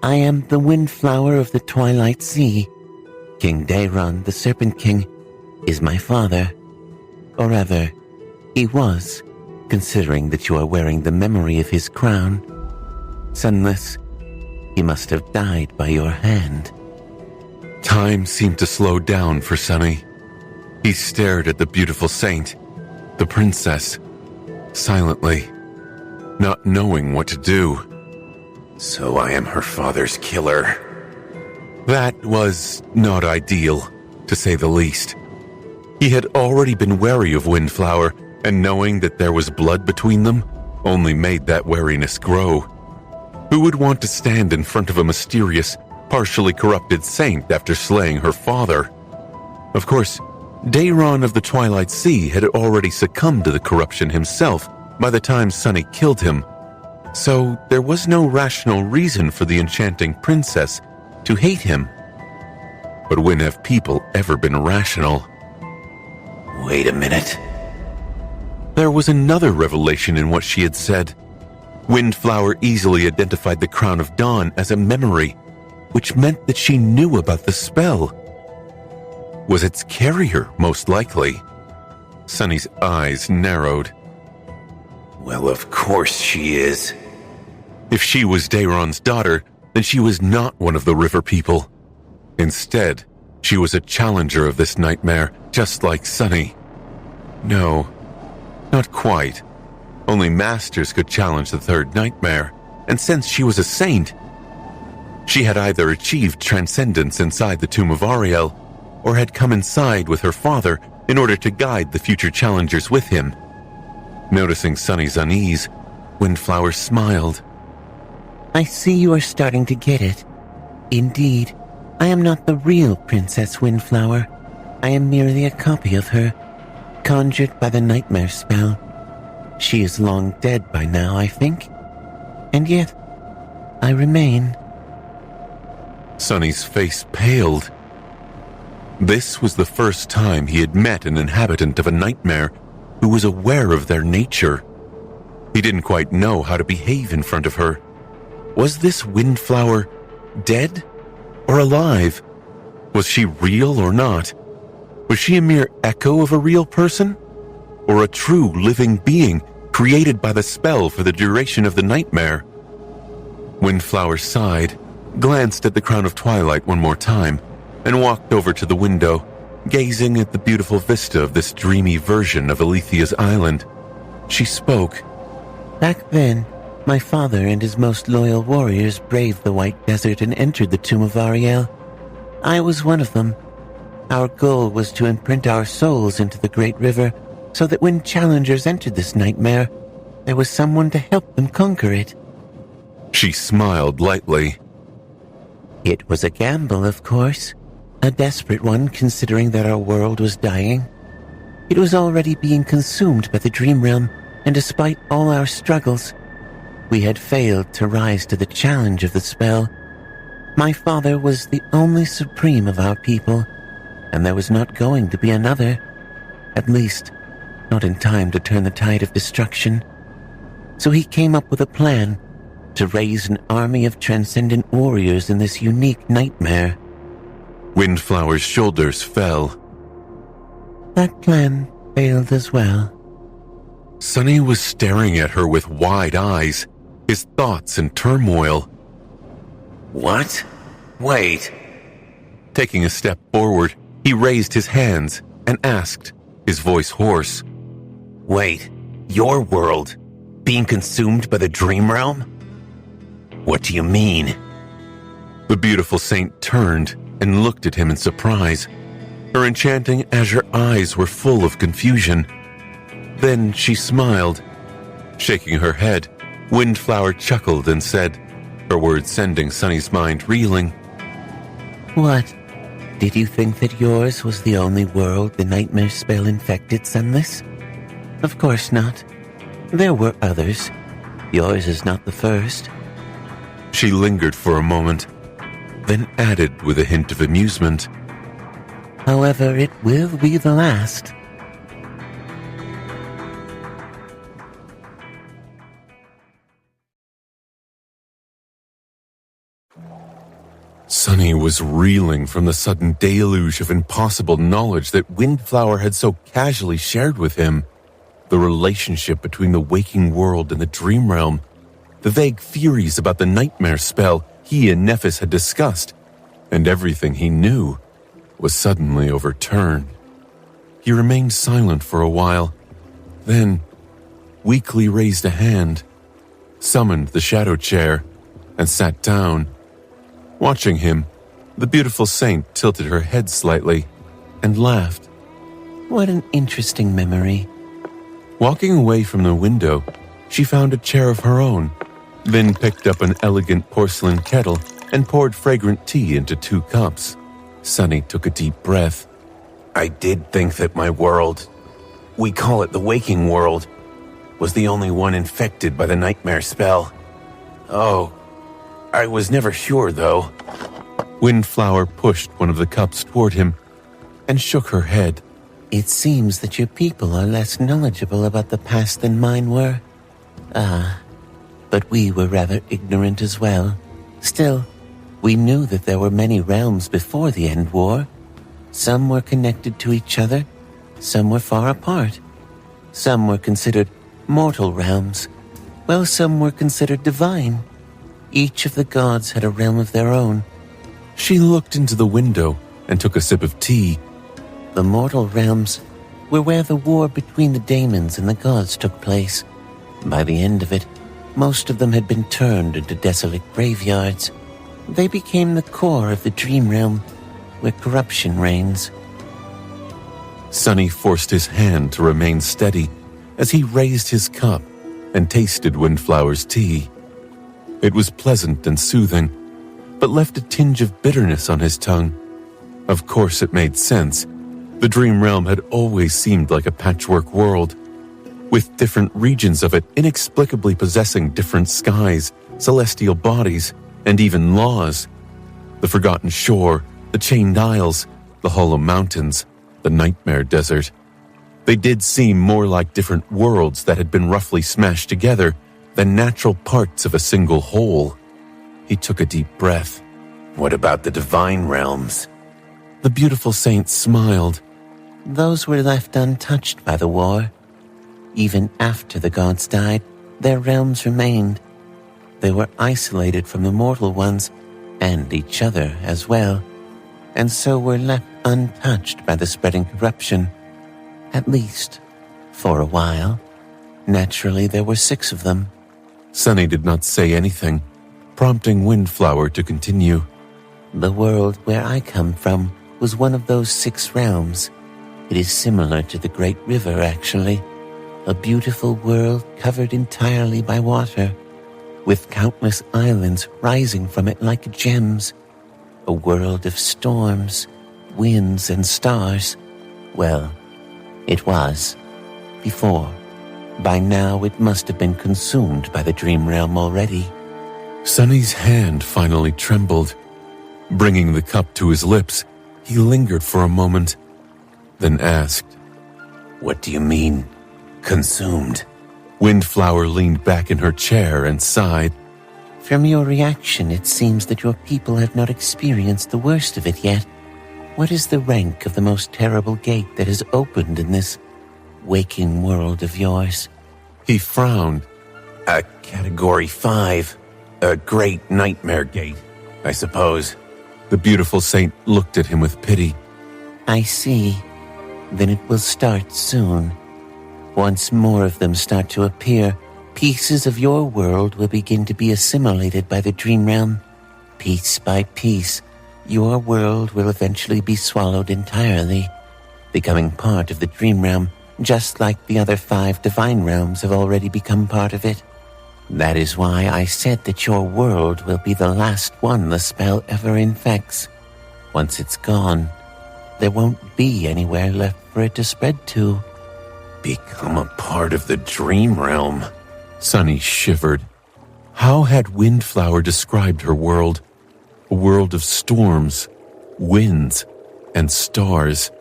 I am the Windflower of the Twilight Sea. King Dayron, the Serpent King, is my father. Or rather, he was, considering that you are wearing the memory of his crown. Sunless, he must have died by your hand. Time seemed to slow down for Sunny. He stared at the beautiful saint, the princess, silently, not knowing what to do. So I am her father's killer. That was not ideal, to say the least. He had already been wary of Windflower, and knowing that there was blood between them only made that wariness grow. Who would want to stand in front of a mysterious, partially corrupted saint after slaying her father? Of course, Daeron of the Twilight Sea had already succumbed to the corruption himself by the time Sunny killed him, so there was no rational reason for the enchanting princess to hate him. But when have people ever been rational? Wait a minute. There was another revelation in what she had said. Windflower easily identified the Crown of Dawn as a memory, which meant that she knew about the spell. Was its carrier, most likely? Sunny's eyes narrowed. Well, of course she is. If she was Daeron's daughter, then she was not one of the river people. Instead, she was a challenger of this nightmare, just like Sunny. No, not quite. Only masters could challenge the third nightmare, and since she was a saint, she had either achieved transcendence inside the tomb of Ariel, or had come inside with her father in order to guide the future challengers with him. Noticing Sunny's unease, Windflower smiled. I see you are starting to get it. Indeed, I am not the real Princess Windflower. I am merely a copy of her, conjured by the nightmare spell. She is long dead by now, I think. And yet, I remain. Sunny's face paled. This was the first time he had met an inhabitant of a nightmare who was aware of their nature. He didn't quite know how to behave in front of her. Was this Windflower dead or alive? Was she real or not? Was she a mere echo of a real person? Or a true living being created by the spell for the duration of the nightmare? Windflower sighed, glanced at the Crown of Twilight one more time, and walked over to the window, gazing at the beautiful vista of this dreamy version of Alethea's island. She spoke. Back then, my father and his most loyal warriors braved the White Desert and entered the Tomb of Ariel. I was one of them. Our goal was to imprint our souls into the Great River so that when challengers entered this nightmare, there was someone to help them conquer it. She smiled lightly. It was a gamble, of course. A desperate one, considering that our world was dying. It was already being consumed by the Dream Realm, and despite all our struggles, we had failed to rise to the challenge of the spell. My father was the only supreme of our people, and there was not going to be another. At least, not in time to turn the tide of destruction. So he came up with a plan to raise an army of transcendent warriors in this unique nightmare. Windflower's shoulders fell. That plan failed as well. Sunny was staring at her with wide eyes, his thoughts in turmoil. What? Wait. Taking a step forward, he raised his hands and asked, his voice hoarse. Wait, your world being consumed by the Dream Realm? What do you mean? The beautiful saint turned and looked at him in surprise. Her enchanting azure eyes were full of confusion. Then she smiled. Shaking her head, Windflower chuckled and said, her words sending Sunny's mind reeling. What? Did you think that yours was the only world the nightmare spell infected, Sunless? Of course not. There were others. Yours is not the first. She lingered for a moment, then added with a hint of amusement. However, it will be the last. Sunny was reeling from the sudden deluge of impossible knowledge that Windflower had so casually shared with him. The relationship between the waking world and the dream realm, the vague theories about the nightmare spell he and Nephis had discussed, and everything he knew was suddenly overturned. He remained silent for a while, then weakly raised a hand, summoned the shadow chair, and sat down. Watching him, the beautiful saint tilted her head slightly and laughed. What an interesting memory. Walking away from the window, she found a chair of her own, then picked up an elegant porcelain kettle and poured fragrant tea into 2 cups. Sunny took a deep breath. I did think that my world, we call it the waking world, was the only one infected by the nightmare spell. Oh, I was never sure, though. Windflower pushed one of the cups toward him and shook her head. It seems that your people are less knowledgeable about the past than mine were. But we were rather ignorant as well. Still, we knew that there were many realms before the End War. Some were connected to each other, some were far apart. Some were considered mortal realms, while some were considered divine. Each of the gods had a realm of their own. She looked into the window and took a sip of tea. The mortal realms were where the war between the daemons and the gods took place. By the end of it, most of them had been turned into desolate graveyards. They became the core of the dream realm, where corruption reigns. Sunny forced his hand to remain steady as he raised his cup and tasted Windflower's tea. It was pleasant and soothing, but left a tinge of bitterness on his tongue. Of course it made sense. The dream realm had always seemed like a patchwork world, with different regions of it inexplicably possessing different skies, celestial bodies, and even laws. The Forgotten Shore, the Chained Isles, the Hollow Mountains, the Nightmare Desert. They did seem more like different worlds that had been roughly smashed together than natural parts of a single whole. He took a deep breath. What about the divine realms? The beautiful saint smiled. Those were left untouched by the war. Even after the gods died, their realms remained. They were isolated from the mortal ones, and each other as well, and so were left untouched by the spreading corruption. At least, for a while. Naturally, there were 6 of them. Sunny did not say anything, prompting Windflower to continue. The world where I come from was one of those 6 realms. It is similar to the Great River, actually. A beautiful world covered entirely by water, with countless islands rising from it like gems. A world of storms, winds, and stars. Well, it was. Before. By now it must have been consumed by the dream realm already. Sunny's hand finally trembled. Bringing the cup to his lips, he lingered for a moment, then asked, What do you mean, consumed? Windflower leaned back in her chair and sighed. From your reaction, it seems that your people have not experienced the worst of it yet. What is the rank of the most terrible gate that has opened in this waking world of yours? He frowned. A Category 5. A great nightmare gate, I suppose. The beautiful saint looked at him with pity. I see. Then it will start soon. Once more of them start to appear, pieces of your world will begin to be assimilated by the dream realm. Piece by piece, your world will eventually be swallowed entirely, becoming part of the dream realm, just like the other 5 divine realms have already become part of it. That is why I said that your world will be the last one the spell ever infects. Once it's gone, there won't be anywhere left for it to spread to. Become a part of the dream realm. Sunny shivered. How had Windflower described her world? A world of storms, winds, and stars.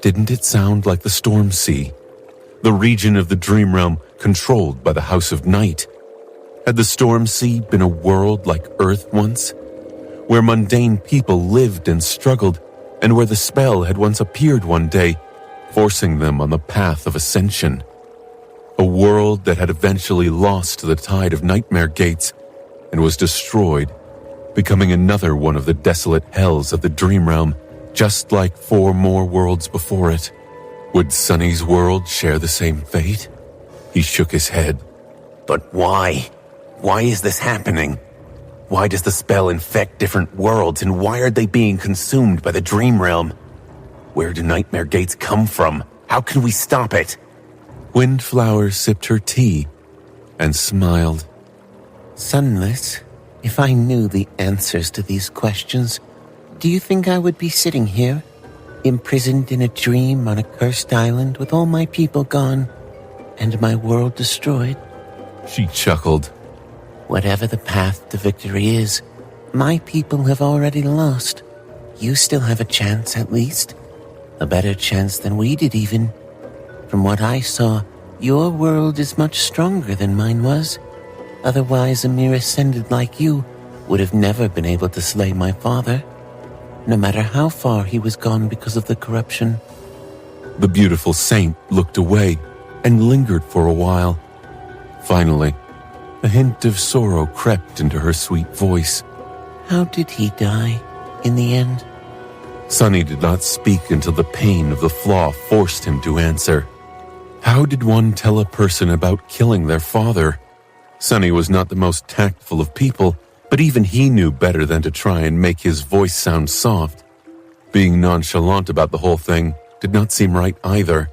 Didn't it sound like the Storm Sea? The region of the dream realm controlled by the House of Night. Had the Storm Sea been a world like Earth once? Where mundane people lived and struggled, and where the spell had once appeared one day, forcing them on the path of ascension. A world that had eventually lost to the tide of nightmare gates and was destroyed, becoming another one of the desolate hells of the dream realm, just like 4 more worlds before it. Would Sunny's world share the same fate? He shook his head. But why? Why is this happening? Why does the spell infect different worlds, and why are they being consumed by the dream realm? Where do nightmare gates come from? How can we stop it? Windflower sipped her tea and smiled. Sunless, if I knew the answers to these questions, do you think I would be sitting here, imprisoned in a dream on a cursed island with all my people gone and my world destroyed? She chuckled. Whatever the path to victory is, my people have already lost. You still have a chance, at least. A better chance than we did, even. From what I saw, your world is much stronger than mine was. Otherwise, a mere ascended like you would have never been able to slay my father, no matter how far he was gone because of the corruption. The beautiful saint looked away and lingered for a while. Finally, a hint of sorrow crept into her sweet voice. How did he die, in the end? Sunny did not speak until the pain of the flaw forced him to answer. How did one tell a person about killing their father? Sunny was not the most tactful of people, but even he knew better than to try and make his voice sound soft. Being nonchalant about the whole thing did not seem right either.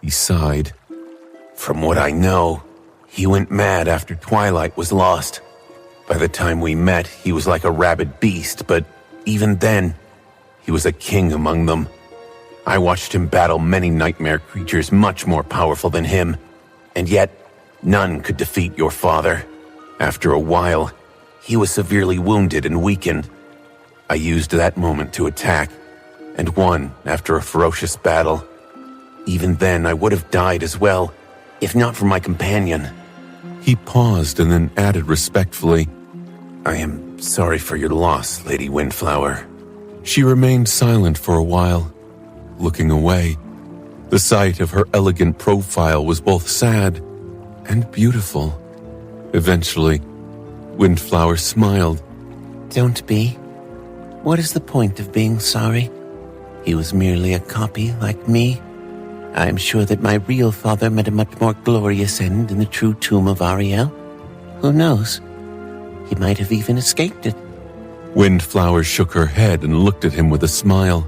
He sighed. From what I know, he went mad after Twilight was lost. By the time we met, he was like a rabid beast, but even then, he was a king among them. I watched him battle many nightmare creatures much more powerful than him, and yet none could defeat your father. After a while, he was severely wounded and weakened. I used that moment to attack, and won after a ferocious battle. Even then, I would have died as well, if not for my companion. He paused and then added respectfully, I am sorry for your loss, Lady Windflower. She remained silent for a while, looking away. The sight of her elegant profile was both sad and beautiful. Eventually, Windflower smiled. Don't be. What is the point of being sorry? He was merely a copy like me. I am sure that my real father met a much more glorious end in the true tomb of Ariel. Who knows? He might have even escaped it. Windflower shook her head and looked at him with a smile.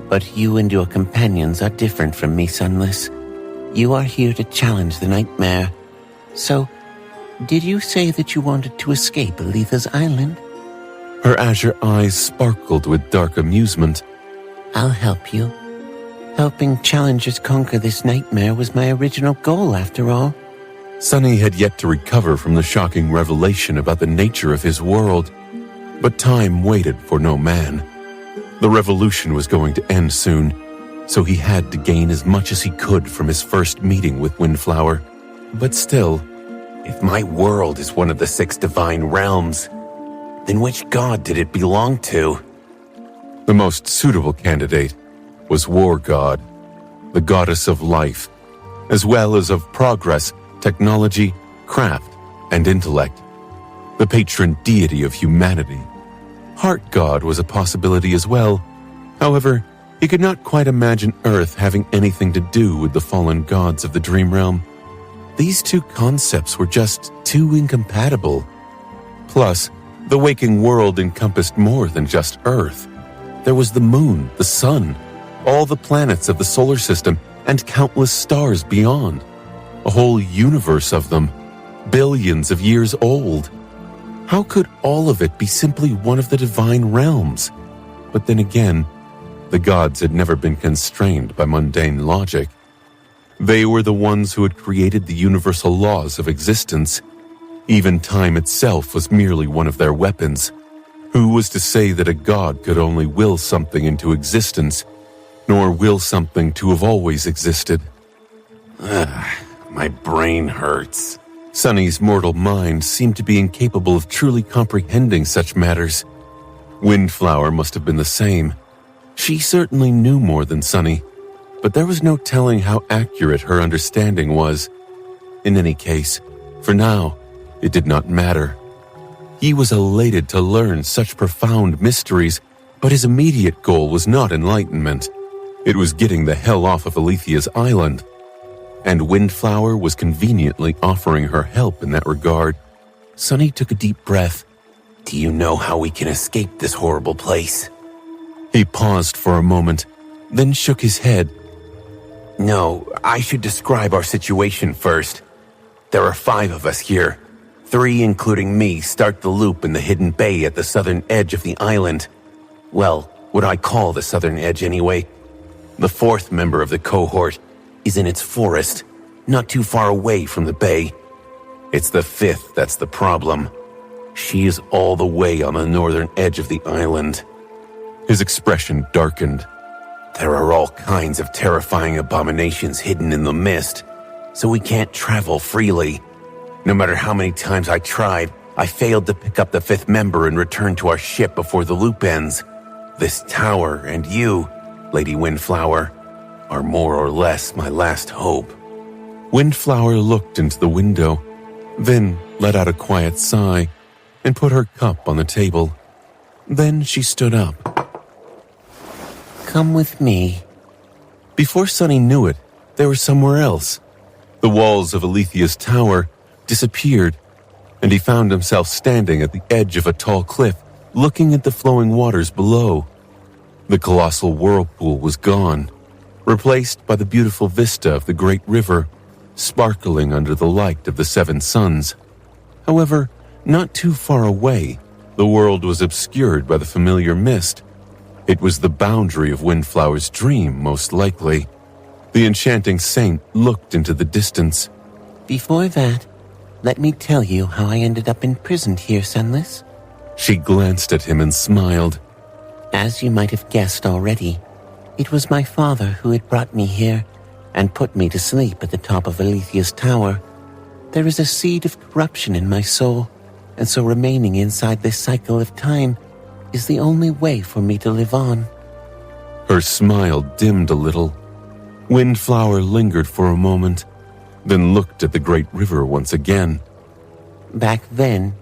But you and your companions are different from me, Sunless. You are here to challenge the nightmare. So, did you say that you wanted to escape Aletha's island? Her azure eyes sparkled with dark amusement. I'll help you. Helping challengers conquer this nightmare was my original goal, after all. Sunny had yet to recover from the shocking revelation about the nature of his world. But time waited for no man. The revolution was going to end soon, so he had to gain as much as he could from his first meeting with Windflower. But still, if my world is one of the 6 divine realms, then which god did it belong to? The most suitable candidate was War God, the goddess of life, as well as of progress, technology, craft, and intellect. The patron deity of humanity. Heart God was a possibility as well. However, he could not quite imagine Earth having anything to do with the fallen gods of the Dream Realm. These two concepts were just too incompatible. Plus, the waking world encompassed more than just Earth. There was the moon, the sun, all the planets of the solar system, and countless stars beyond. A whole universe of them, billions of years old. How could all of it be simply one of the divine realms? But then again, the gods had never been constrained by mundane logic. They were the ones who had created the universal laws of existence. Even time itself was merely one of their weapons. Who was to say that a god could only will something into existence, nor will something to have always existed? My brain hurts. Sunny's mortal mind seemed to be incapable of truly comprehending such matters. Windflower must have been the same. She certainly knew more than Sunny, but there was no telling how accurate her understanding was. In any case, for now, it did not matter. He was elated to learn such profound mysteries, but his immediate goal was not enlightenment. It was getting the hell off of Alethia's island. And Windflower was conveniently offering her help in that regard. Sunny took a deep breath. Do you know how we can escape this horrible place? He paused for a moment, then shook his head. No, I should describe our situation first. There are 5 of us here. 3, including me, start the loop in the hidden bay at the southern edge of the island. Well, what I call the southern edge anyway. The 4th member of the cohort is in its forest, not too far away from the bay. It's the 5th that's the problem. She is all the way on the northern edge of the island. His expression darkened. There are all kinds of terrifying abominations hidden in the mist, so we can't travel freely. No matter how many times I tried, I failed to pick up the 5th member and return to our ship before the loop ends. This tower and you, Lady Windflower, are more or less my last hope. Windflower looked into the window, then let out a quiet sigh and put her cup on the table. Then she stood up. Come with me. Before Sunny knew it, they were somewhere else. The walls of Alethea's tower disappeared, and he found himself standing at the edge of a tall cliff, looking at the flowing waters below. The colossal whirlpool was gone, replaced by the beautiful vista of the great river, sparkling under the light of the 7 suns. However, not too far away, the world was obscured by the familiar mist. It was the boundary of Windflower's dream, most likely. The enchanting saint looked into the distance. Before that, let me tell you how I ended up imprisoned here, Sunless. She glanced at him and smiled. As you might have guessed already, it was my father who had brought me here and put me to sleep at the top of Alethea's tower. There is a seed of corruption in my soul, and so remaining inside this cycle of time is the only way for me to live on. Her smile dimmed a little. Windflower lingered for a moment, then looked at the great river once again. Back then,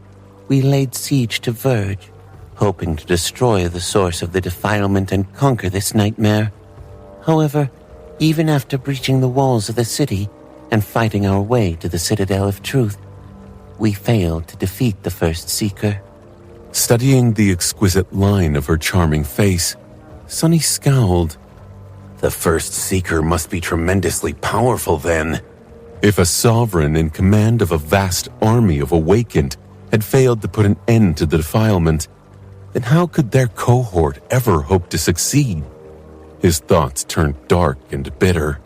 we laid siege to Verge, hoping to destroy the source of the defilement and conquer this nightmare. However, even after breaching the walls of the city and fighting our way to the Citadel of Truth, we failed to defeat the first Seeker. Studying the exquisite line of her charming face, Sunny scowled. The first Seeker must be tremendously powerful then. If a sovereign in command of a vast army of Awakened had failed to put an end to the defilement, then how could their cohort ever hope to succeed? His thoughts turned dark and bitter.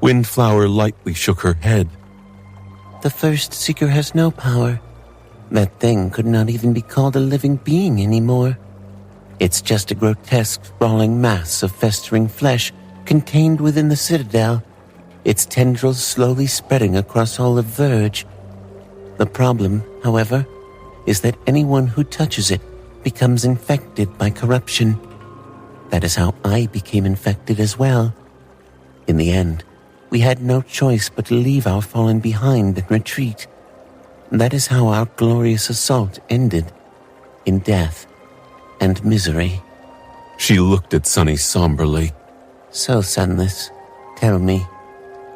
Windflower lightly shook her head. The first Seeker has no power. That thing could not even be called a living being anymore. It's just a grotesque, sprawling mass of festering flesh contained within the Citadel, its tendrils slowly spreading across all of Verge. The problem, however, is that anyone who touches it becomes infected by corruption. That is how I became infected as well. In the end, we had no choice but to leave our fallen behind and retreat. That is how our glorious assault ended, in death and misery. She looked at Sunny somberly. So, Sunless, tell me,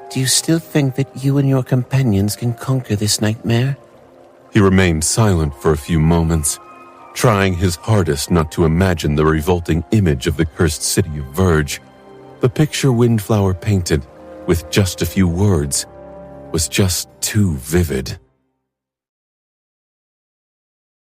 do you still think that you and your companions can conquer this nightmare? He remained silent for a few moments, trying his hardest not to imagine the revolting image of the cursed city of Verge. The picture Windflower painted, with just a few words, was just too vivid.